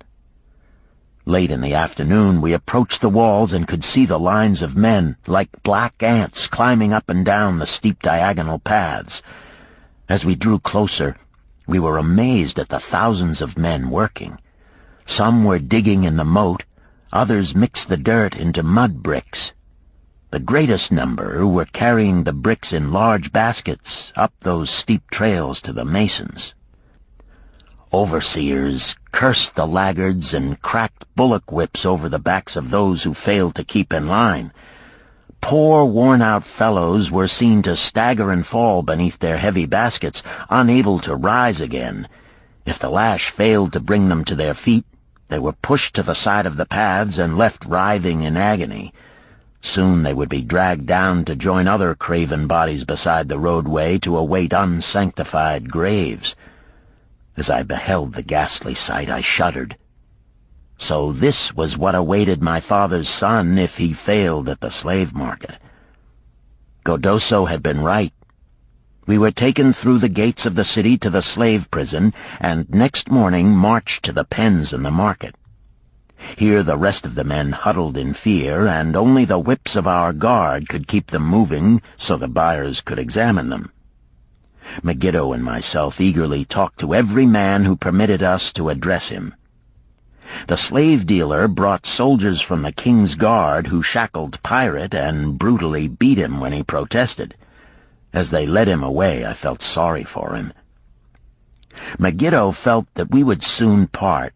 Late in the afternoon, we approached the walls and could see the lines of men, like black ants, climbing up and down the steep diagonal paths. As we drew closer, we were amazed at the thousands of men working. Some were digging in the moat, others mixed the dirt into mud bricks. The greatest number were carrying the bricks in large baskets up those steep trails to the masons. Overseers cursed the laggards and cracked bullock whips over the backs of those who failed to keep in line. Poor, worn-out fellows were seen to stagger and fall beneath their heavy baskets, unable to rise again. If the lash failed to bring them to their feet, they were pushed to the side of the paths and left writhing in agony. Soon they would be dragged down to join other craven bodies beside the roadway to await unsanctified graves. As I beheld the ghastly sight, I shuddered. So this was what awaited my father's son if he failed at the slave market. Godoso had been right. We were taken through the gates of the city to the slave prison, and next morning marched to the pens in the market. Here the rest of the men huddled in fear, and only the whips of our guard could keep them moving so the buyers could examine them. Megiddo and myself eagerly talked to every man who permitted us to address him. The slave dealer brought soldiers from the king's guard who shackled Pirate and brutally beat him when he protested. As they led him away, I felt sorry for him. Megiddo felt that we would soon part.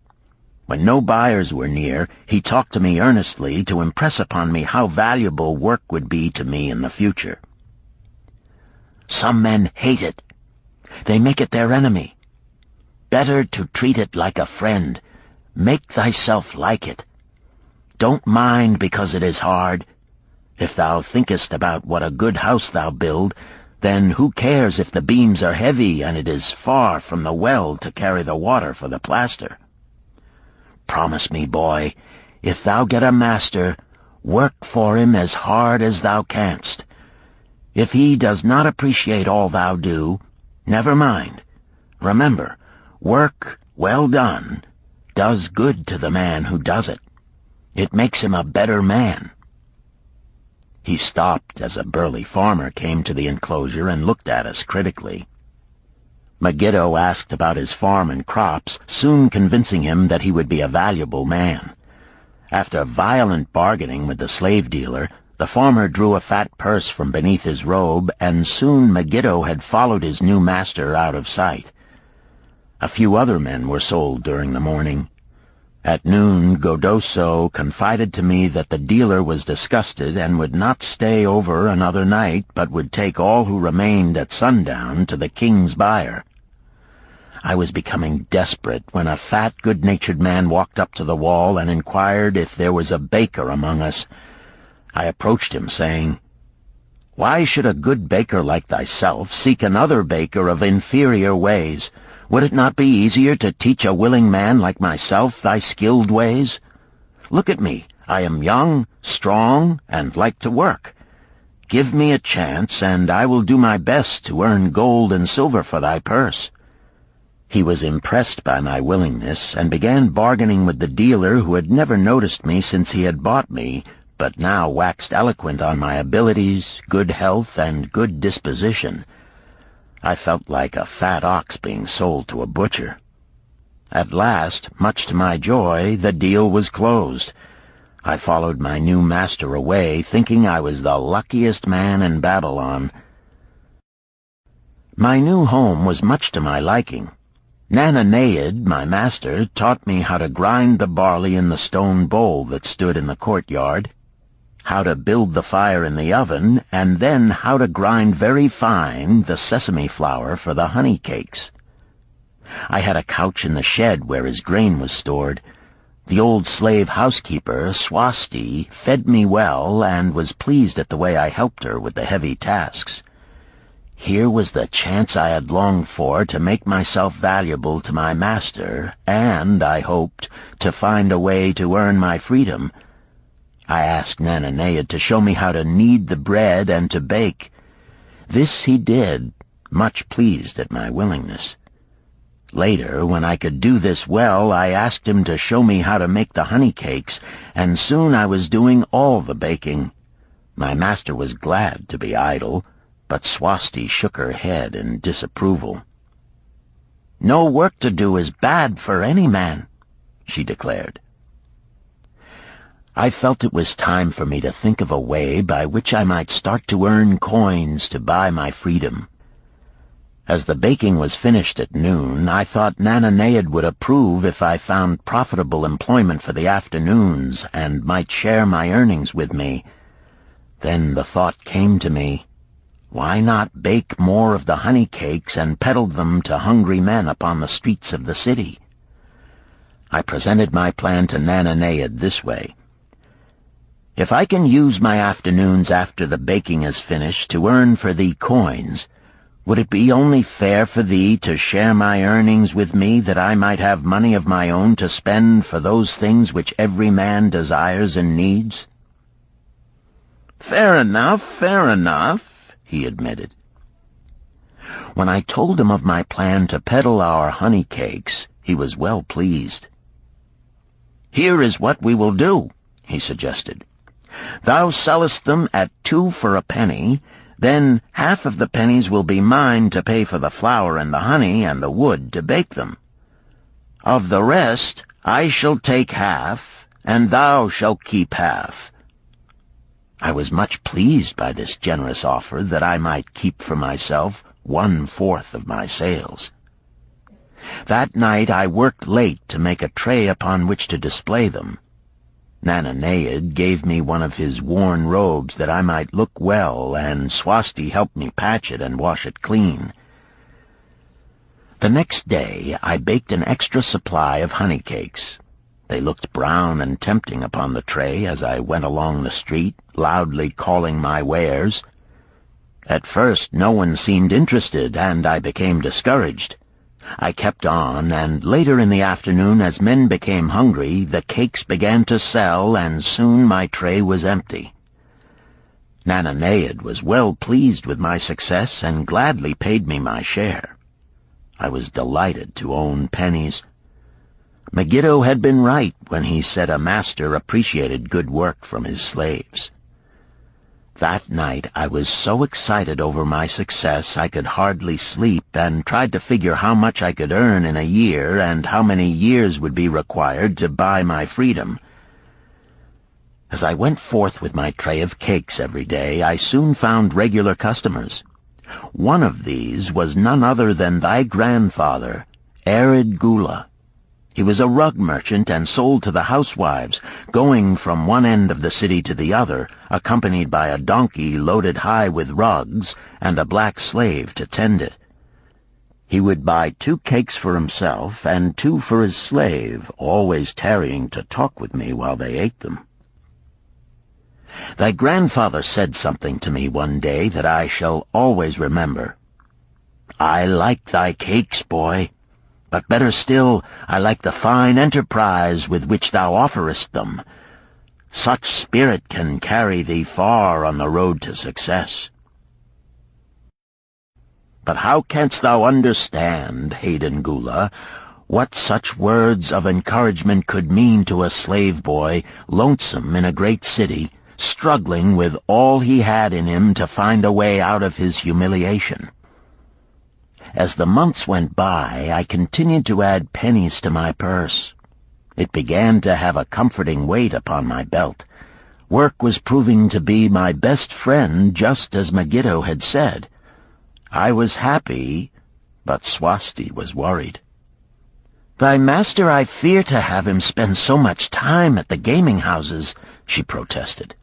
When no buyers were near, he talked to me earnestly to impress upon me how valuable work would be to me in the future. Some men hate it. They make it their enemy. Better to treat it like a friend. Make thyself like it. Don't mind because it is hard. If thou thinkest about what a good house thou build, then who cares if the beams are heavy and it is far from the well to carry the water for the plaster? Promise me, boy, if thou get a master, work for him as hard as thou canst. If he does not appreciate all thou do, never mind. Remember, work well done does good to the man who does it. It makes him a better man. He stopped as a burly farmer came to the enclosure and looked at us critically. Megiddo asked about his farm and crops, soon convincing him that he would be a valuable man. After violent bargaining with the slave dealer, the farmer drew a fat purse from beneath his robe, and soon Megiddo had followed his new master out of sight. A few other men were sold during the morning. At noon, Godoso confided to me that the dealer was disgusted and would not stay over another night, but would take all who remained at sundown to the king's buyer. I was becoming desperate when a fat, good-natured man walked up to the wall and inquired if there was a baker among us. I approached him, saying, "Why should a good baker like thyself seek another baker of inferior ways? Would it not be easier to teach a willing man like myself thy skilled ways? Look at me. I am young, strong, and like to work. Give me a chance, and I will do my best to earn gold and silver for thy purse." He was impressed by my willingness, and began bargaining with the dealer, who had never noticed me since he had bought me, but now waxed eloquent on my abilities, good health, and good disposition. I felt like a fat ox being sold to a butcher. At last, much to my joy, the deal was closed. I followed my new master away, thinking I was the luckiest man in Babylon. My new home was much to my liking. Nananeid, my master, taught me how to grind the barley in the stone bowl that stood in the courtyard, how to build the fire in the oven, and then how to grind very fine the sesame flour for the honey cakes. I had a couch in the shed where his grain was stored. The old slave housekeeper, Swasti, fed me well and was pleased at the way I helped her with the heavy tasks. Here was the chance I had longed for to make myself valuable to my master, and, I hoped, to find a way to earn my freedom. I asked Nananeid to show me how to knead the bread and to bake. This he did, much pleased at my willingness. Later, when I could do this well, I asked him to show me how to make the honey cakes, and soon I was doing all the baking. My master was glad to be idle, but Swasti shook her head in disapproval. "No work to do is bad for any man," she declared. I felt it was time for me to think of a way by which I might start to earn coins to buy my freedom. As the baking was finished at noon, I thought Nananeid would approve if I found profitable employment for the afternoons and might share my earnings with me. Then the thought came to me, why not bake more of the honey cakes and peddle them to hungry men upon the streets of the city? I presented my plan to Nananeid this way. "If I can use my afternoons after the baking is finished to earn for thee coins, would it be only fair for thee to share my earnings with me, that I might have money of my own to spend for those things which every man desires and needs?" Fair enough," he admitted. When I told him of my plan to peddle our honey cakes, he was well pleased. "Here is what we will do," he suggested. "Thou sellest them at 2 for a penny, then half of the pennies will be mine to pay for the flour and the honey and the wood to bake them. Of the rest I shall take half, and thou shalt keep half." I was much pleased by this generous offer that I might keep for myself 1/4 of my sales. That night I worked late to make a tray upon which to display them. Nananeid gave me one of his worn robes that I might look well, and Swasti helped me patch it and wash it clean. The next day I baked an extra supply of honey cakes. They looked brown and tempting upon the tray as I went along the street, loudly calling my wares. At first no one seemed interested, and I became discouraged. I kept on, and later in the afternoon, as men became hungry, the cakes began to sell, and soon my tray was empty. Napoleon was well pleased with my success and gladly paid me my share. I was delighted to own pennies. Megiddo had been right when he said a master appreciated good work from his slaves. That night I was so excited over my success I could hardly sleep, and tried to figure how much I could earn in a year and how many years would be required to buy my freedom. As I went forth with my tray of cakes every day, I soon found regular customers. One of these was none other than thy grandfather, Arid Gula. He was a rug merchant and sold to the housewives, going from one end of the city to the other, accompanied by a donkey loaded high with rugs and a black slave to tend it. He would buy 2 cakes for himself and 2 for his slave, always tarrying to talk with me while they ate them. Thy grandfather said something to me one day that I shall always remember. "I like thy cakes, boy, but better still, I like the fine enterprise with which thou offerest them. Such spirit can carry thee far on the road to success." But how canst thou understand, Hayden Gula, what such words of encouragement could mean to a slave boy, lonesome in a great city, struggling with all he had in him to find a way out of his humiliation? As the months went by, I continued to add pennies to my purse. It began to have a comforting weight upon my belt. Work was proving to be my best friend, just as Megiddo had said. I was happy, but Swasti was worried. "Thy master, I fear to have him spend so much time at the gaming houses," she protested.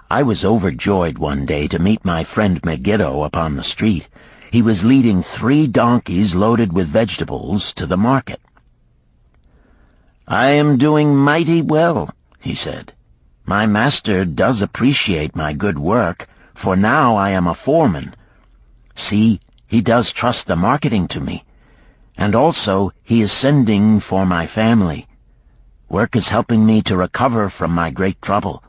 I was overjoyed one day to meet my friend Megiddo upon the street. He was leading 3 donkeys loaded with vegetables to the market. "I am doing mighty well," he said. "My master does appreciate my good work, for now I am a foreman. See, he does trust the marketing to me. And also he is sending for my family. Work is helping me to recover from my great trouble.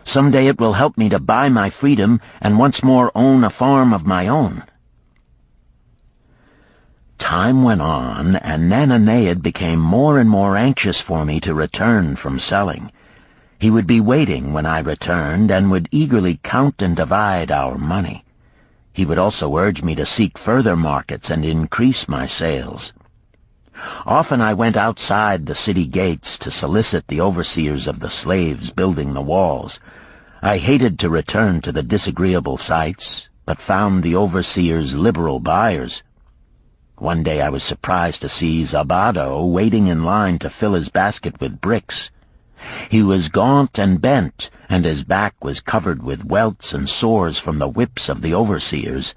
Someday it will help me to buy my freedom and once more own a farm of my own." Time went on, and Napoleon became more and more anxious for me to return from selling. He would be waiting when I returned and would eagerly count and divide our money. He would also urge me to seek further markets and increase my sales. Often I went outside the city gates to solicit the overseers of the slaves building the walls. I hated to return to the disagreeable sights, but found the overseers liberal buyers. One day I was surprised to see Zabado waiting in line to fill his basket with bricks. He was gaunt and bent, and his back was covered with welts and sores from the whips of the overseers.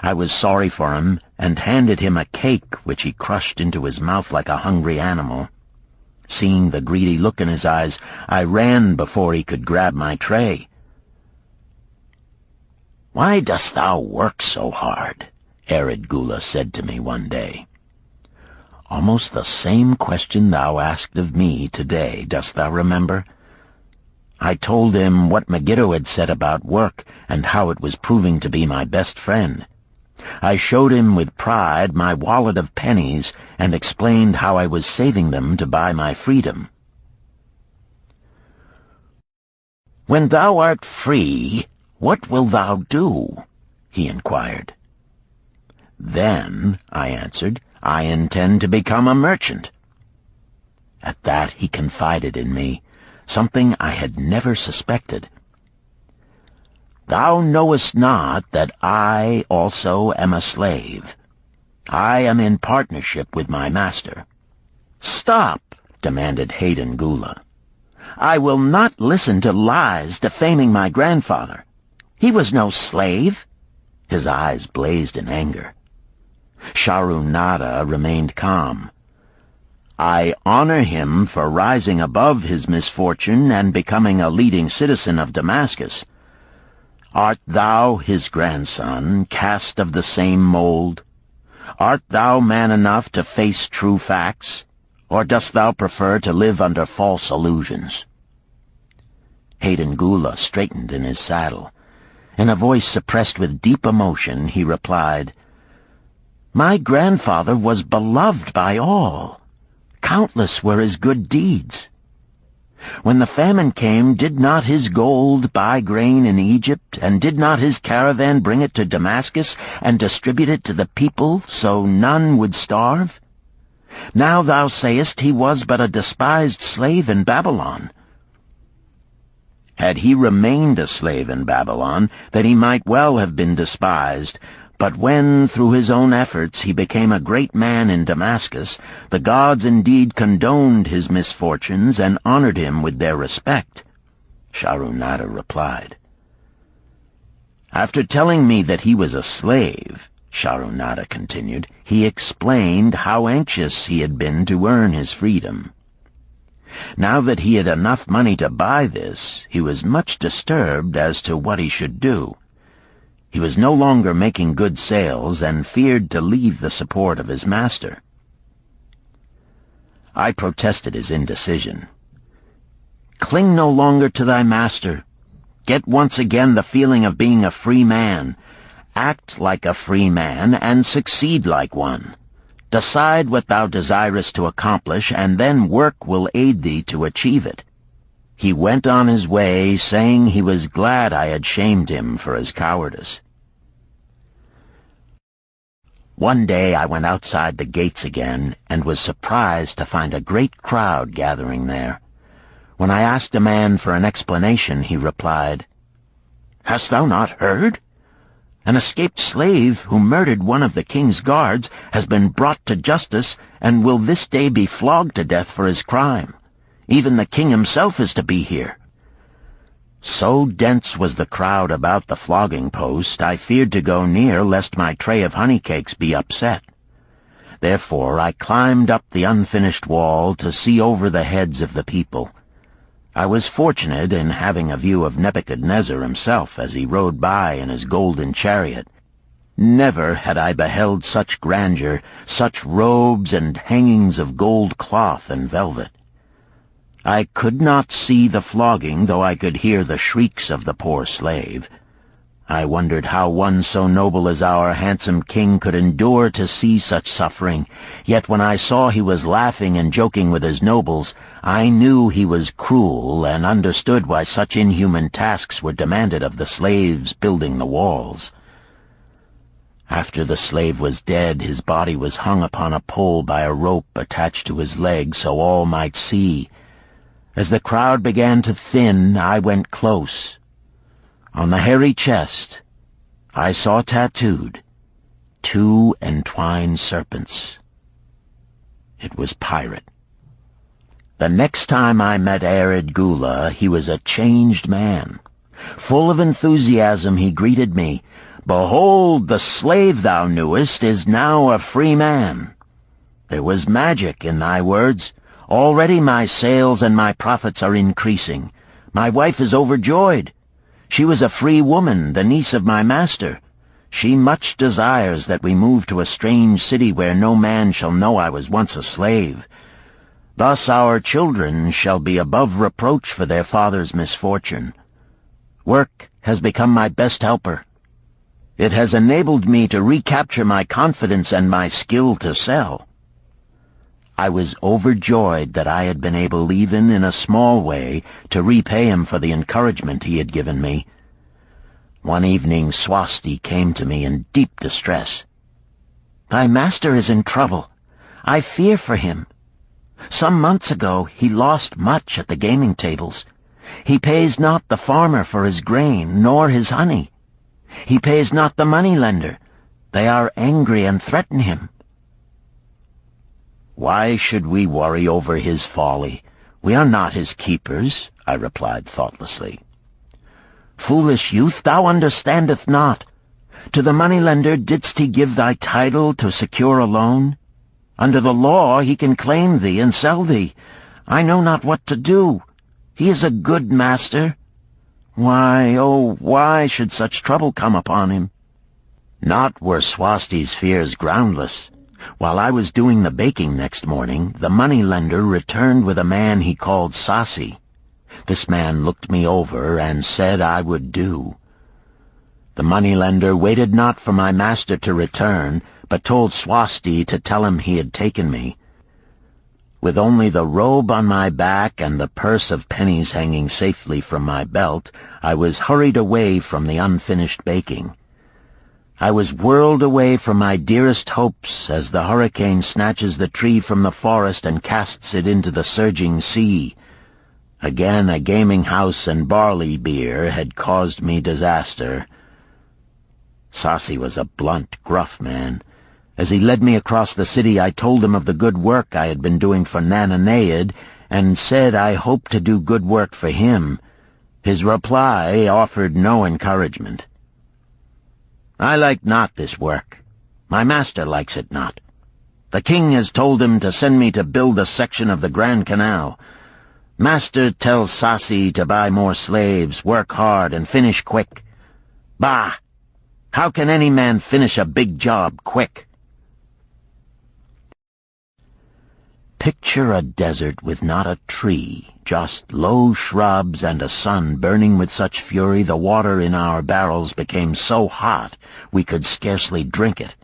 I was sorry for him, and handed him a cake which he crushed into his mouth like a hungry animal. Seeing the greedy look in his eyes, I ran before he could grab my tray. "Why dost thou work so hard?" Arid Gula said to me one day. "Almost the same question thou asked of me today, dost thou remember?" I told him what Megiddo had said about work and how it was proving to be my best friend. I showed him with pride my wallet of pennies and explained how I was saving them to buy my freedom. "When thou art free, what wilt thou do?" he inquired. "Then," I answered, "I intend to become a merchant." At that he confided in me, something I had never suspected. "Thou knowest not that I also am a slave. I am in partnership with my master." "Stop," demanded Hayden Gula. "I will not listen to lies defaming my grandfather. He was no slave." His eyes blazed in anger. Sharunada remained calm. "I honor him for rising above his misfortune and becoming a leading citizen of Damascus. Art thou his grandson, cast of the same mold? Art thou man enough to face true facts, or dost thou prefer to live under false illusions?" Hayden Gula straightened in his saddle. In a voice suppressed with deep emotion, he replied, "My grandfather was beloved by all. Countless were his good deeds. When the famine came, did not his gold buy grain in Egypt, and did not his caravan bring it to Damascus and distribute it to the people so none would starve? Now thou sayest he was but a despised slave in Babylon. Had he remained a slave in Babylon, then he might well have been despised. But when, through his own efforts, he became a great man in Damascus, the gods indeed condoned his misfortunes and honored him with their respect," Sharunada replied. "After telling me that he was a slave," Sharunada continued, "he explained how anxious he had been to earn his freedom. Now that he had enough money to buy this, he was much disturbed as to what he should do. He was no longer making good sales and feared to leave the support of his master." I protested his indecision. "Cling no longer to thy master. Get once again the feeling of being a free man. Act like a free man and succeed like one. Decide what thou desirest to accomplish, and then work will aid thee to achieve it." He went on his way, saying he was glad I had shamed him for his cowardice. One day I went outside the gates again, and was surprised to find a great crowd gathering there. When I asked a man for an explanation, he replied, "Hast thou not heard? An escaped slave who murdered one of the king's guards has been brought to justice and will this day be flogged to death for his crime. Even the king himself is to be here." So dense was the crowd about the flogging post, I feared to go near lest my tray of honey cakes be upset. Therefore I climbed up the unfinished wall to see over the heads of the people. I was fortunate in having a view of Nebuchadnezzar himself as he rode by in his golden chariot. Never had I beheld such grandeur, such robes and hangings of gold cloth and velvet. I could not see the flogging, though I could hear the shrieks of the poor slave. I wondered how one so noble as our handsome king could endure to see such suffering, yet when I saw he was laughing and joking with his nobles, I knew he was cruel and understood why such inhuman tasks were demanded of the slaves building the walls. After the slave was dead, his body was hung upon a pole by a rope attached to his leg so all might see. As the crowd began to thin, I went close. On the hairy chest, I saw tattooed 2 entwined serpents. It was Pirate. The next time I met Arid Gula, he was a changed man. Full of enthusiasm, he greeted me. "Behold, the slave thou knewest is now a free man. There was magic in thy words. Already my sales and my profits are increasing. My wife is overjoyed. She was a free woman, the niece of my master. She much desires that we move to a strange city where no man shall know I was once a slave. Thus our children shall be above reproach for their father's misfortune. Work has become my best helper. It has enabled me to recapture my confidence and my skill to sell." I was overjoyed that I had been able, even in a small way, to repay him for the encouragement he had given me. One evening Swasti came to me in deep distress. "Thy master is in trouble. I fear for him. Some months ago he lost much at the gaming tables. He pays not the farmer for his grain, nor his honey. He pays not the money-lender. They are angry and threaten him." "Why should we worry over his folly? We are not his keepers," I replied thoughtlessly. "Foolish youth, thou understandest not. To the moneylender didst he give thy title to secure a loan? Under the law he can claim thee and sell thee. I know not what to do. He is a good master. Why, oh, why should such trouble come upon him? Not were Swasti's fears groundless. While I was doing the baking next morning, the moneylender returned with a man he called Sasi. This man looked me over and said I would do. The moneylender waited not for my master to return, but told Swasti to tell him he had taken me. With only the robe on my back and the purse of pennies hanging safely from my belt, I was hurried away from the unfinished baking. I was whirled away from my dearest hopes as the hurricane snatches the tree from the forest and casts it into the surging sea. Again a gaming house and barley beer had caused me disaster. Sasi was a blunt, gruff man. As he led me across the city, I told him of the good work I had been doing for Nananeid, and said I hoped to do good work for him. His reply offered no encouragement. I like not this work. My master likes it not. The king has told him to send me to build a section of the Grand Canal. Master tells Sasi to buy more slaves, work hard, and finish quick. Bah! How can any man finish a big job quick? Picture a desert with not a tree, just low shrubs and a sun burning with such fury the water in our barrels became so hot we could scarcely drink it.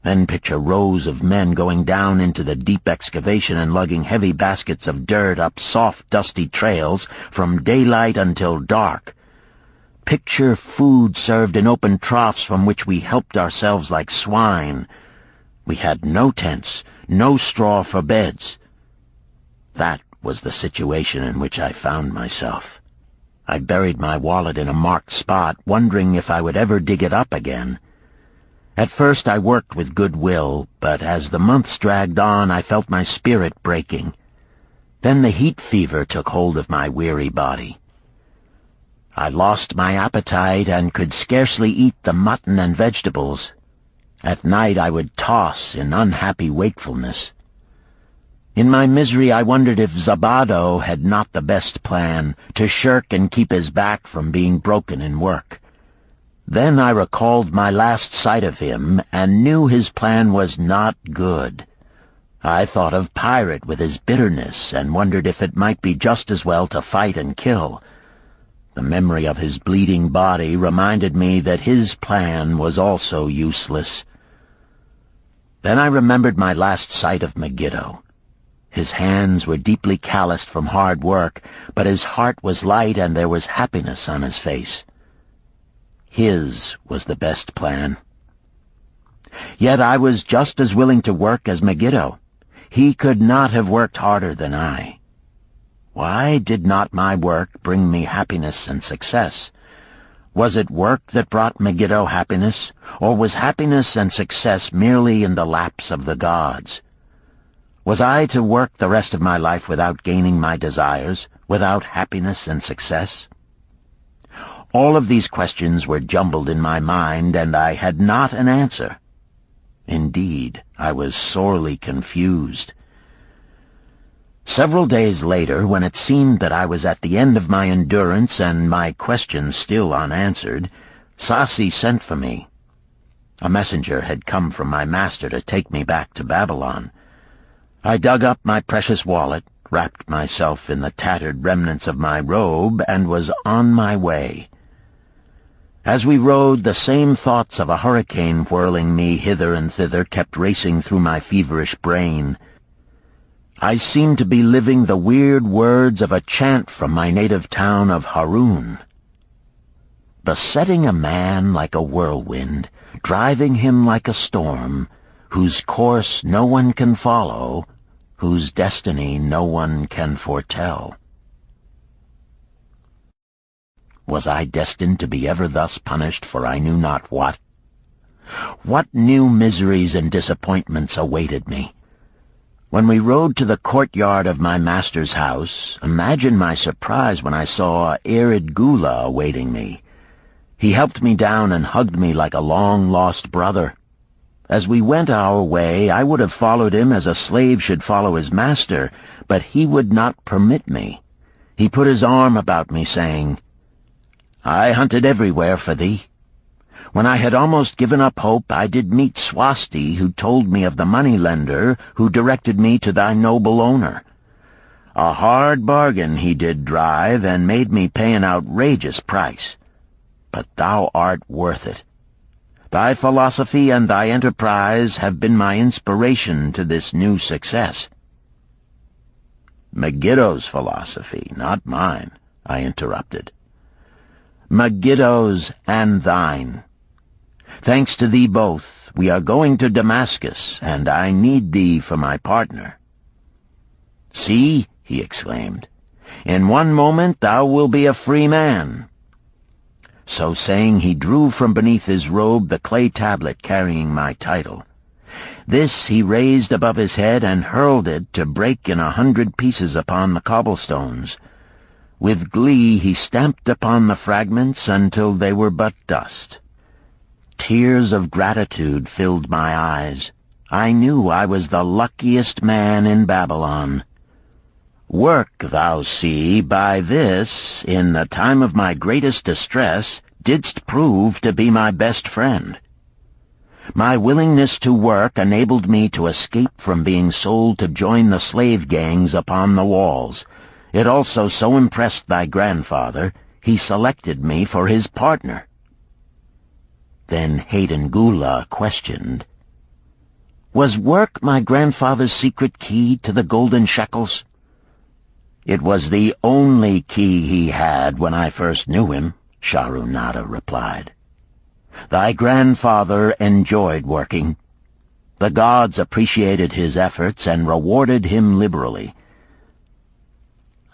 Then picture rows of men going down into the deep excavation and lugging heavy baskets of dirt up soft, dusty trails from daylight until dark. Picture food served in open troughs from which we helped ourselves like swine. We had no tents, no straw for beds. That was the situation in which I found myself. I buried my wallet in a marked spot, wondering if I would ever dig it up again. At first I worked with good will, but as the months dragged on I felt my spirit breaking. Then the heat fever took hold of my weary body. I lost my appetite and could scarcely eat the mutton and vegetables. At night I would toss in unhappy wakefulness. In my misery I wondered if Zabado had not the best plan, to shirk and keep his back from being broken in work. Then I recalled my last sight of him and knew his plan was not good. I thought of Pirate with his bitterness and wondered if it might be just as well to fight and kill. The memory of his bleeding body reminded me that his plan was also useless. Then I remembered my last sight of Megiddo. His hands were deeply calloused from hard work, but his heart was light and there was happiness on his face. His was the best plan. Yet I was just as willing to work as Megiddo. He could not have worked harder than I. Why did not my work bring me happiness and success? Was it work that brought Megiddo happiness, or was happiness and success merely in the laps of the gods? Was I to work the rest of my life without gaining my desires, without happiness and success? All of these questions were jumbled in my mind, and I had not an answer. Indeed, I was sorely confused. Several days later, when it seemed that I was at the end of my endurance and my questions still unanswered, Sasi sent for me. A messenger had come from my master to take me back to Babylon. I dug up my precious wallet, wrapped myself in the tattered remnants of my robe, and was on my way. As we rode, the same thoughts of a hurricane whirling me hither and thither kept racing through my feverish brain. I seemed to be living the weird words of a chant from my native town of Harun. Besetting a man like a whirlwind, driving him like a storm, whose course no one can follow, whose destiny no one can foretell. Was I destined to be ever thus punished for I knew not what? What new miseries and disappointments awaited me? When we rode to the courtyard of my master's house, imagine my surprise when I saw Irid Gula awaiting me. He helped me down and hugged me like a long-lost brother. As we went our way, I would have followed him as a slave should follow his master, but he would not permit me. He put his arm about me, saying, "I hunted everywhere for thee. When I had almost given up hope, I did meet Swasti, who told me of the money-lender who directed me to thy noble owner. A hard bargain he did drive, and made me pay an outrageous price. But thou art worth it. Thy philosophy and thy enterprise have been my inspiration to this new success." "Megiddo's philosophy, not mine," I interrupted. "Megiddo's and thine. Thanks to thee both, we are going to Damascus, and I need thee for my partner." "See," he exclaimed, "in one moment thou wilt be a free man." So saying, he drew from beneath his robe the clay tablet carrying my title. This he raised above his head and hurled it to break in 100 pieces upon the cobblestones. With glee he stamped upon the fragments until they were but dust. Tears of gratitude filled my eyes. I knew I was the luckiest man in Babylon. Work, thou see, by this, in the time of my greatest distress, didst prove to be my best friend. My willingness to work enabled me to escape from being sold to join the slave gangs upon the walls. It also so impressed thy grandfather, he selected me for his partner. Then Hayden Gula questioned, "Was work my grandfather's secret key to the golden shekels?" "It was the only key he had when I first knew him," Sharunada replied. "Thy grandfather enjoyed working. The gods appreciated his efforts and rewarded him liberally."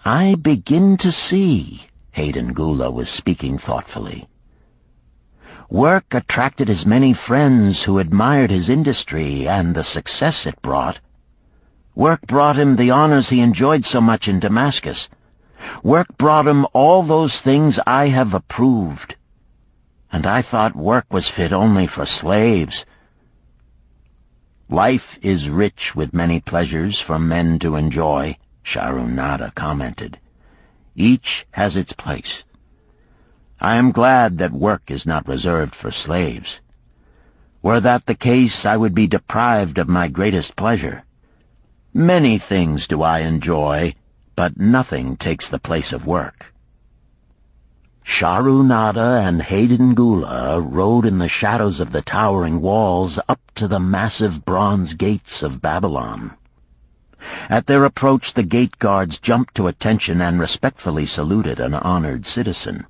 "I begin to see," Hayden Gula was speaking thoughtfully. "Work attracted his many friends who admired his industry and the success it brought. Work brought him the honors he enjoyed so much in Damascus. Work brought him all those things I have approved. And I thought work was fit only for slaves." "Life is rich with many pleasures for men to enjoy," Sharunada commented. "Each has its place. I am glad that work is not reserved for slaves. Were that the case, I would be deprived of my greatest pleasure. Many things do I enjoy, but nothing takes the place of work." Sharunada and Hayden Gula rode in the shadows of the towering walls up to the massive bronze gates of Babylon. At their approach, the gate guards jumped to attention and respectfully saluted an honored citizen.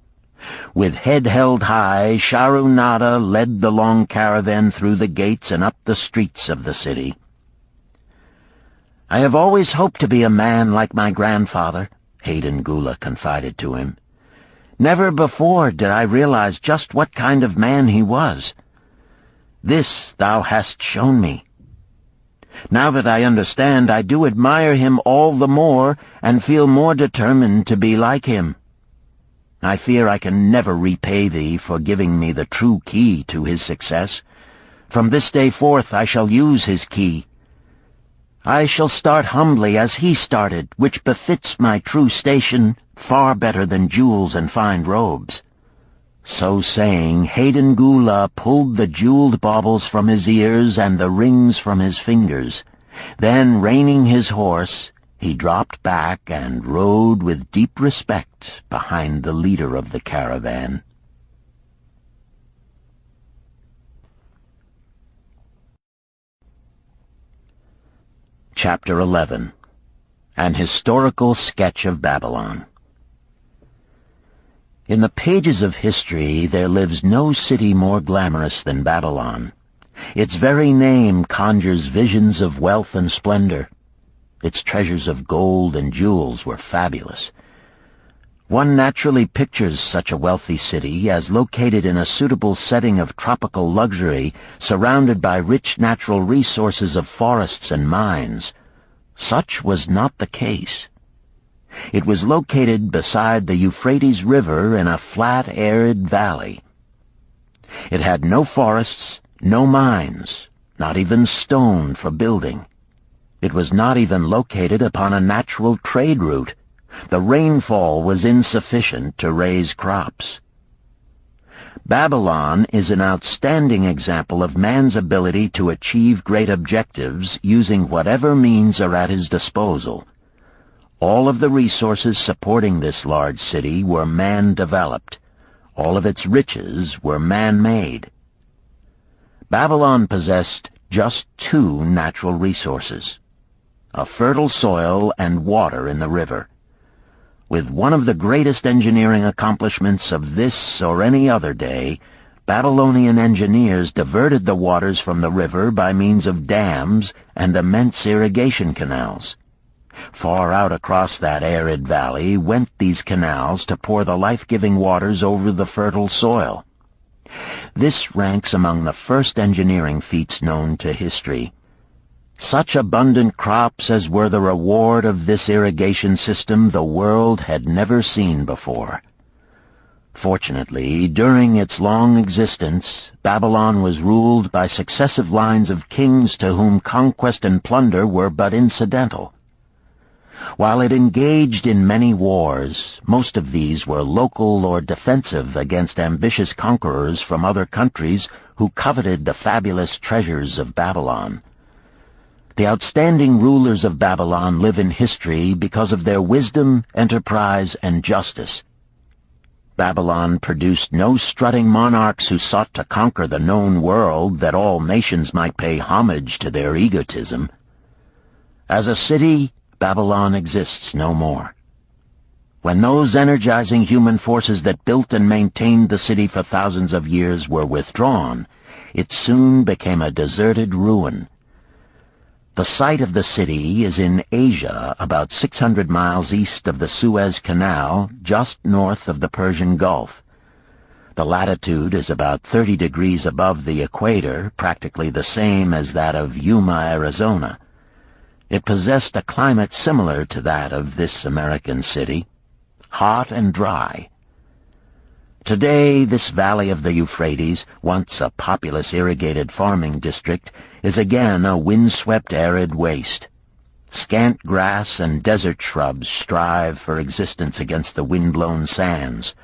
With head held high, Sharunada led the long caravan through the gates and up the streets of the city. "I have always hoped to be a man like my grandfather," Hayden Gula confided to him. "Never before did I realize just what kind of man he was. This thou hast shown me. Now that I understand, I do admire him all the more and feel more determined to be like him. I fear I can never repay thee for giving me the true key to his success. From this day forth I shall use his key. I shall start humbly as he started, which befits my true station far better than jewels and fine robes." So saying, Hayden Gula pulled the jeweled baubles from his ears and the rings from his fingers. Then, reining his horse, he dropped back and rode with deep respect behind the leader of the caravan. Chapter 11. An Historical Sketch of Babylon. In the pages of history there lives no city more glamorous than Babylon. Its very name conjures visions of wealth and splendor. Its treasures of gold and jewels were fabulous. One naturally pictures such a wealthy city as located in a suitable setting of tropical luxury, surrounded by rich natural resources of forests and mines. Such was not the case. It was located beside the Euphrates River in a flat, arid valley. It had no forests, no mines, not even stone for building. It was not even located upon a natural trade route. The rainfall was insufficient to raise crops. Babylon is an outstanding example of man's ability to achieve great objectives using whatever means are at his disposal. All of the resources supporting this large city were man-developed. All of its riches were man-made. Babylon possessed just two natural resources: a fertile soil and water in the river. With one of the greatest engineering accomplishments of this or any other day, Babylonian engineers diverted the waters from the river by means of dams and immense irrigation canals. Far out across that arid valley went these canals to pour the life-giving waters over the fertile soil. This ranks among the first engineering feats known to history. Such abundant crops as were the reward of this irrigation system the world had never seen before. Fortunately, during its long existence, Babylon was ruled by successive lines of kings to whom conquest and plunder were but incidental. While it engaged in many wars, most of these were local or defensive against ambitious conquerors from other countries who coveted the fabulous treasures of Babylon. The outstanding rulers of Babylon live in history because of their wisdom, enterprise, and justice. Babylon produced no strutting monarchs who sought to conquer the known world that all nations might pay homage to their egotism. As a city, Babylon exists no more. When those energizing human forces that built and maintained the city for thousands of years were withdrawn, it soon became a deserted ruin. The site of the city is in Asia, about 600 miles east of the Suez Canal, just north of the Persian Gulf. The latitude is about 30 degrees above the equator, practically the same as that of Yuma, Arizona. It possessed a climate similar to that of this American city, hot and dry. Today, this valley of the Euphrates, once a populous irrigated farming district, is again a windswept arid waste. Scant grass and desert shrubs strive for existence against the wind-blown sands.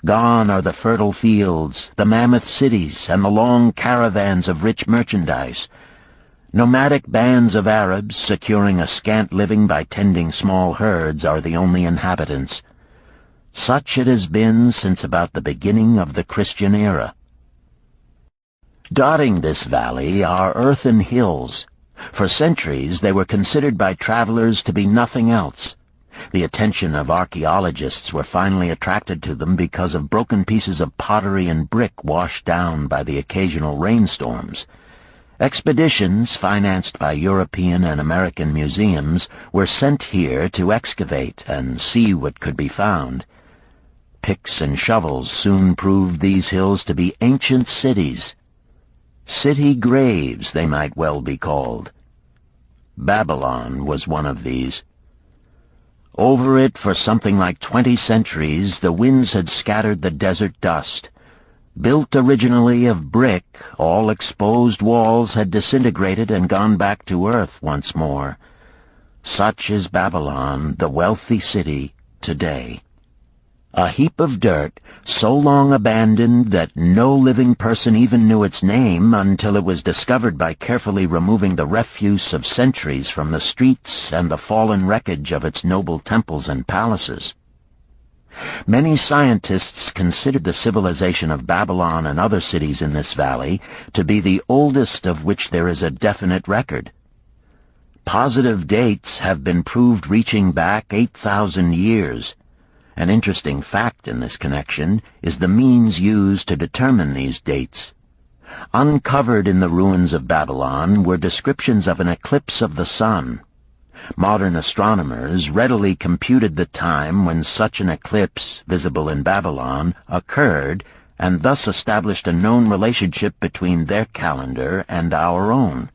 Gone are the fertile fields, the mammoth cities, and the long caravans of rich merchandise. Nomadic bands of Arabs, securing a scant living by tending small herds, are the only inhabitants. Such it has been since about the beginning of the Christian era. Dotting this valley are earthen hills. For centuries they were considered by travelers to be nothing else. The attention of archaeologists were finally attracted to them because of broken pieces of pottery and brick washed down by the occasional rainstorms. Expeditions, financed by European and American museums, were sent here to excavate and see what could be found. Picks and shovels soon proved these hills to be ancient cities. City graves, they might well be called. Babylon was one of these. Over it for something like 20 centuries, the winds had scattered the desert dust. Built originally of brick, all exposed walls had disintegrated and gone back to earth once more. Such is Babylon, the wealthy city, today. A heap of dirt, so long abandoned that no living person even knew its name until it was discovered by carefully removing the refuse of centuries from the streets and the fallen wreckage of its noble temples and palaces. Many scientists considered the civilization of Babylon and other cities in this valley to be the oldest of which there is a definite record. Positive dates have been proved reaching back 8,000 years. An interesting fact in this connection is the means used to determine these dates. Uncovered in the ruins of Babylon were descriptions of an eclipse of the sun. Modern astronomers readily computed the time when such an eclipse, visible in Babylon, occurred, and thus established a known relationship between their calendar and our own.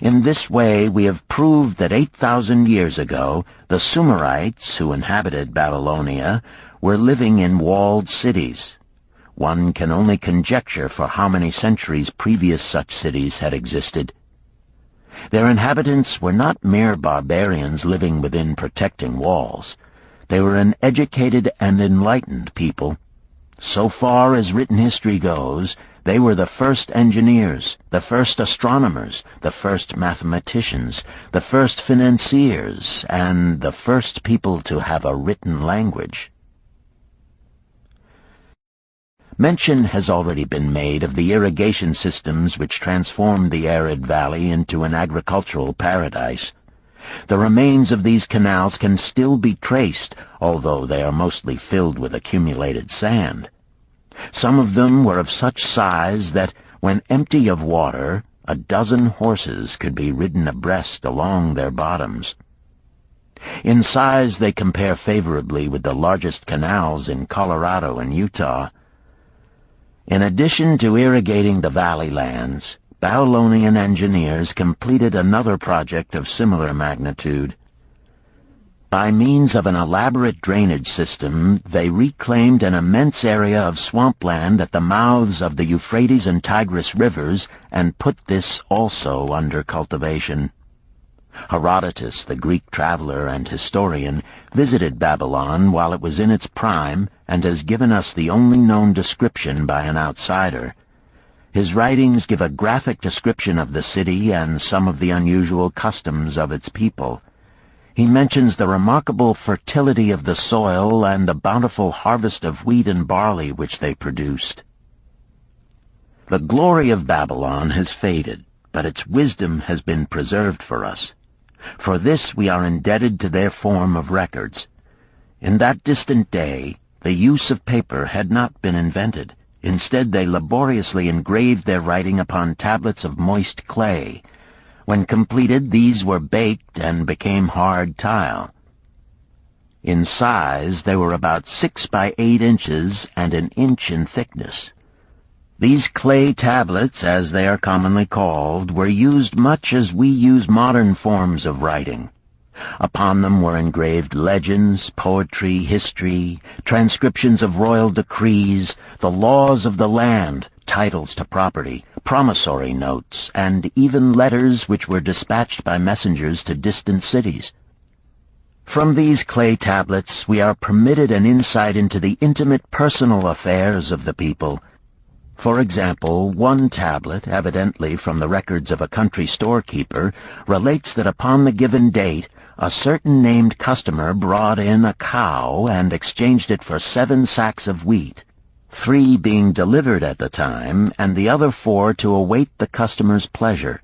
In this way, we have proved that 8,000 years ago, the Sumerites, who inhabited Babylonia, were living in walled cities. one can only conjecture for how many centuries previous such cities had existed. Their inhabitants were not mere barbarians living within protecting walls. They were an educated and enlightened people. So far as written history goes, they were the first engineers, the first astronomers, the first mathematicians, the first financiers, and the first people to have a written language. Mention has already been made of the irrigation systems which transformed the arid valley into an agricultural paradise. The remains of these canals can still be traced, although they are mostly filled with accumulated sand. Some of them were of such size that, when empty of water, a dozen horses could be ridden abreast along their bottoms. In size they compare favorably with the largest canals in Colorado and Utah. In addition to irrigating the valley lands, Babylonian engineers completed another project of similar magnitude. By means of an elaborate drainage system, they reclaimed an immense area of swampland at the mouths of the Euphrates and Tigris rivers and put this also under cultivation. Herodotus, the Greek traveler and historian, visited Babylon while it was in its prime and has given us the only known description by an outsider. His writings give a graphic description of the city and some of the unusual customs of its people. He mentions the remarkable fertility of the soil and the bountiful harvest of wheat and barley which they produced. The glory of Babylon has faded, but its wisdom has been preserved for us. For this we are indebted to their form of records. In that distant day, the use of paper had not been invented. Instead, they laboriously engraved their writing upon tablets of moist clay. When completed, these were baked and became hard tile. In size, they were about 6 by 8 inches and an inch in thickness. These clay tablets, as they are commonly called, were used much as we use modern forms of writing. Upon them were engraved legends, poetry, history, transcriptions of royal decrees, the laws of the land, titles to property, promissory notes, and even letters which were dispatched by messengers to distant cities. From these clay tablets we are permitted an insight into the intimate personal affairs of the people. For example, one tablet, evidently from the records of a country storekeeper, relates that upon the given date, a certain named customer brought in a cow and exchanged it for 7 sacks of wheat, 3 being delivered at the time, and the other 4 to await the customer's pleasure.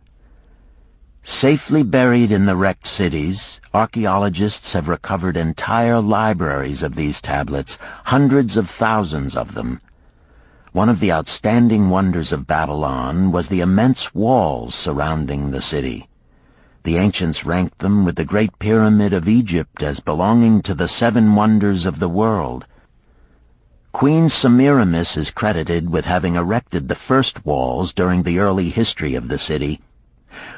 Safely buried in the wrecked cities, archaeologists have recovered entire libraries of these tablets, hundreds of thousands of them. One of the outstanding wonders of Babylon was the immense walls surrounding the city. The ancients ranked them with the Great Pyramid of Egypt as belonging to the 7 wonders of the world. Queen Semiramis is credited with having erected the first walls during the early history of the city.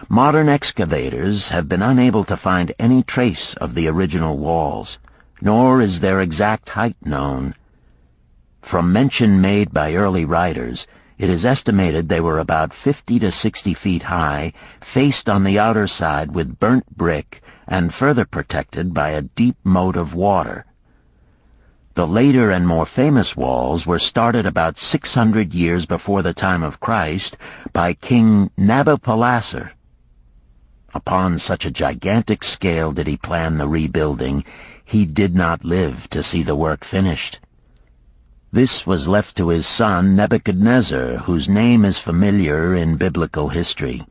Modern excavators have been unable to find any trace of the original walls, nor is their exact height known. From mention made by early writers, it is estimated they were about 50 to 60 feet high, faced on the outer side with burnt brick, and further protected by a deep moat of water. The later and more famous walls were started about 600 years before the time of Christ by King Nabopolassar. Upon such a gigantic scale did he plan the rebuilding, he did not live to see the work finished. This was left to his son Nebuchadnezzar, whose name is familiar in biblical history.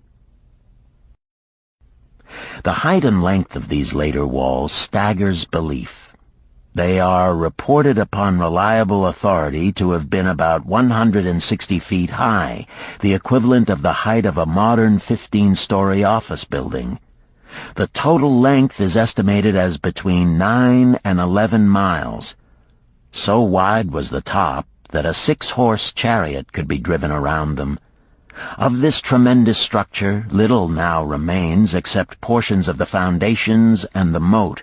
The height and length of these later walls staggers belief. They are reported upon reliable authority to have been about 160 feet high, the equivalent of the height of a modern 15-story office building. The total length is estimated as between 9 and 11 miles. So wide was the top that a 6-horse chariot could be driven around them. Of this tremendous structure, little now remains except portions of the foundations and the moat.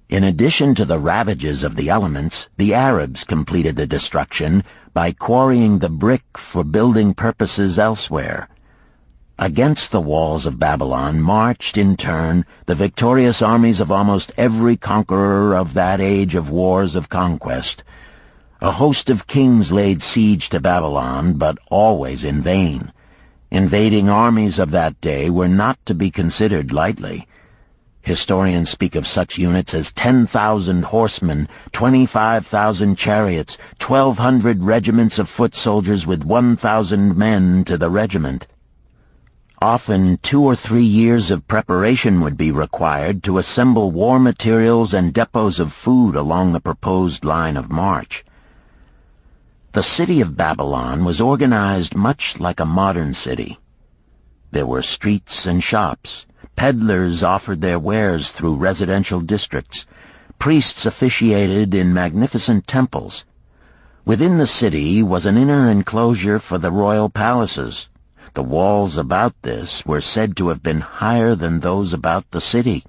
In addition to the ravages of the elements, the Arabs completed the destruction by quarrying the brick for building purposes elsewhere. Against the walls of Babylon marched, in turn, the victorious armies of almost every conqueror of that age of wars of conquest. A host of kings laid siege to Babylon, but always in vain. Invading armies of that day were not to be considered lightly. Historians speak of such units as 10,000 horsemen, 25,000 chariots, 1,200 regiments of foot soldiers with 1,000 men to the regiment. Often 2 or 3 years of preparation would be required to assemble war materials and depots of food along the proposed line of march. The city of Babylon was organized much like a modern city. There were streets and shops. Peddlers offered their wares through residential districts. Priests officiated in magnificent temples. Within the city was an inner enclosure for the royal palaces. The walls about this were said to have been higher than those about the city.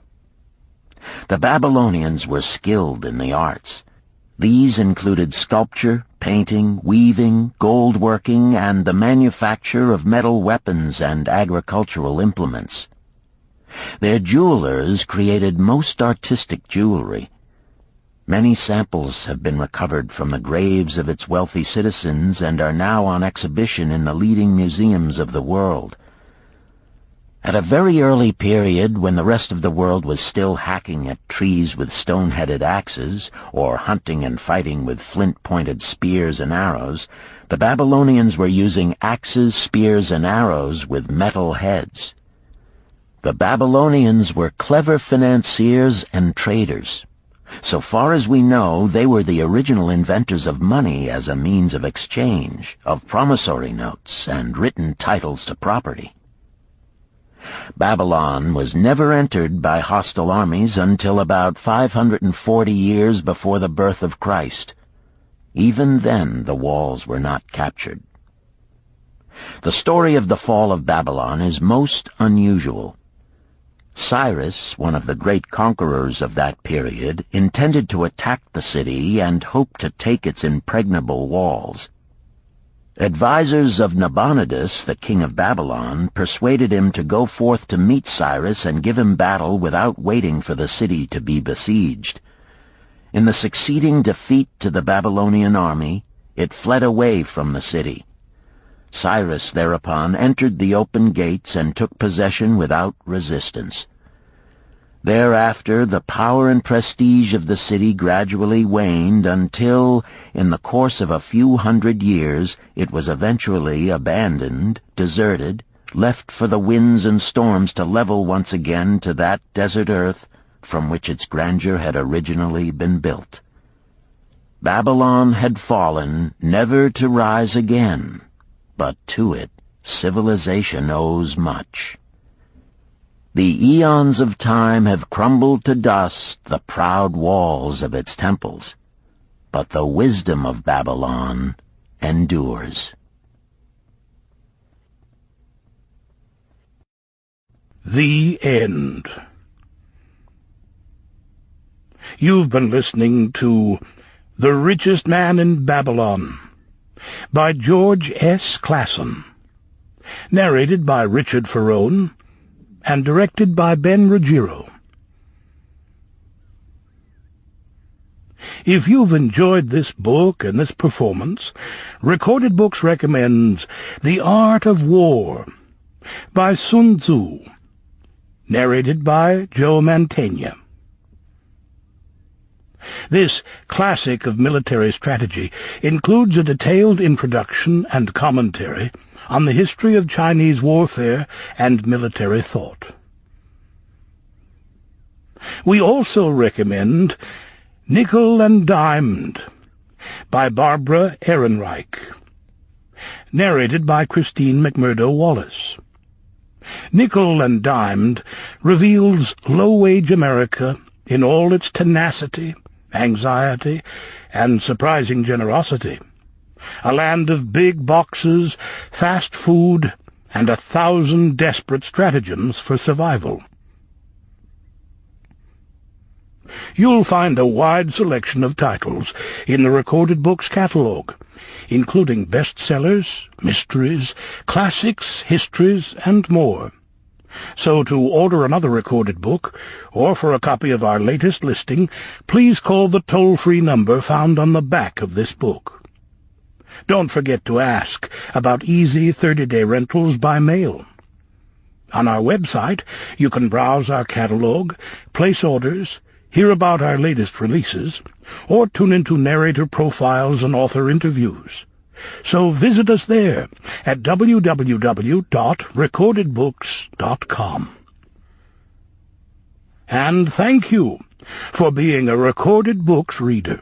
The Babylonians were skilled in the arts. These included sculpture, painting, weaving, gold working, and the manufacture of metal weapons and agricultural implements. Their jewelers created most artistic jewelry. Many samples have been recovered from the graves of its wealthy citizens and are now on exhibition in the leading museums of the world. At a very early period, when the rest of the world was still hacking at trees with stone-headed axes, or hunting and fighting with flint-pointed spears and arrows, the Babylonians were using axes, spears, and arrows with metal heads. The Babylonians were clever financiers and traders. So far as we know, they were the original inventors of money as a means of exchange, of promissory notes, and written titles to property. Babylon was never entered by hostile armies until about 540 years before the birth of Christ. Even then, the walls were not captured. The story of the fall of Babylon is most unusual. Cyrus, one of the great conquerors of that period, intended to attack the city and hoped to take its impregnable walls. Advisors of Nabonidus, the king of Babylon, persuaded him to go forth to meet Cyrus and give him battle without waiting for the city to be besieged. In the succeeding defeat to the Babylonian army, it fled away from the city. Cyrus thereupon entered the open gates and took possession without resistance. Thereafter, the power and prestige of the city gradually waned until, in the course of a few hundred years, it was eventually abandoned, deserted, left for the winds and storms to level once again to that desert earth from which its grandeur had originally been built. Babylon had fallen, never to rise again. But to it, civilization owes much. The eons of time have crumbled to dust the proud walls of its temples, but the wisdom of Babylon endures. The End. You've been listening to The Richest Man in Babylon by George S.Clason, narrated by Richard Rohn, and directed by Ben Ruggiero. If you've enjoyed this book and this performance, Recorded Books recommends The Art of War by Sun Tzu, narrated by Joe Mantegna. This classic of military strategy includes a detailed introduction and commentary on the history of Chinese warfare and military thought. We also recommend Nickel and Dimed by Barbara Ehrenreich, narrated by Christine McMurdo Wallace. Nickel and Dimed reveals low-wage America in all its tenacity, anxiety, and surprising generosity. A land of big boxes, fast food, and 1,000 desperate stratagems for survival. You'll find a wide selection of titles in the Recorded Books catalog, including bestsellers, mysteries, classics, histories, and more. So to order another recorded book, or for a copy of our latest listing, please call the toll-free number found on the back of this book. Don't forget to ask about easy 30-day rentals by mail. On our website, you can browse our catalog, place orders, hear about our latest releases, or tune into narrator profiles and author interviews. So visit us there at www.recordedbooks.com. And thank you for being a Recorded Books reader.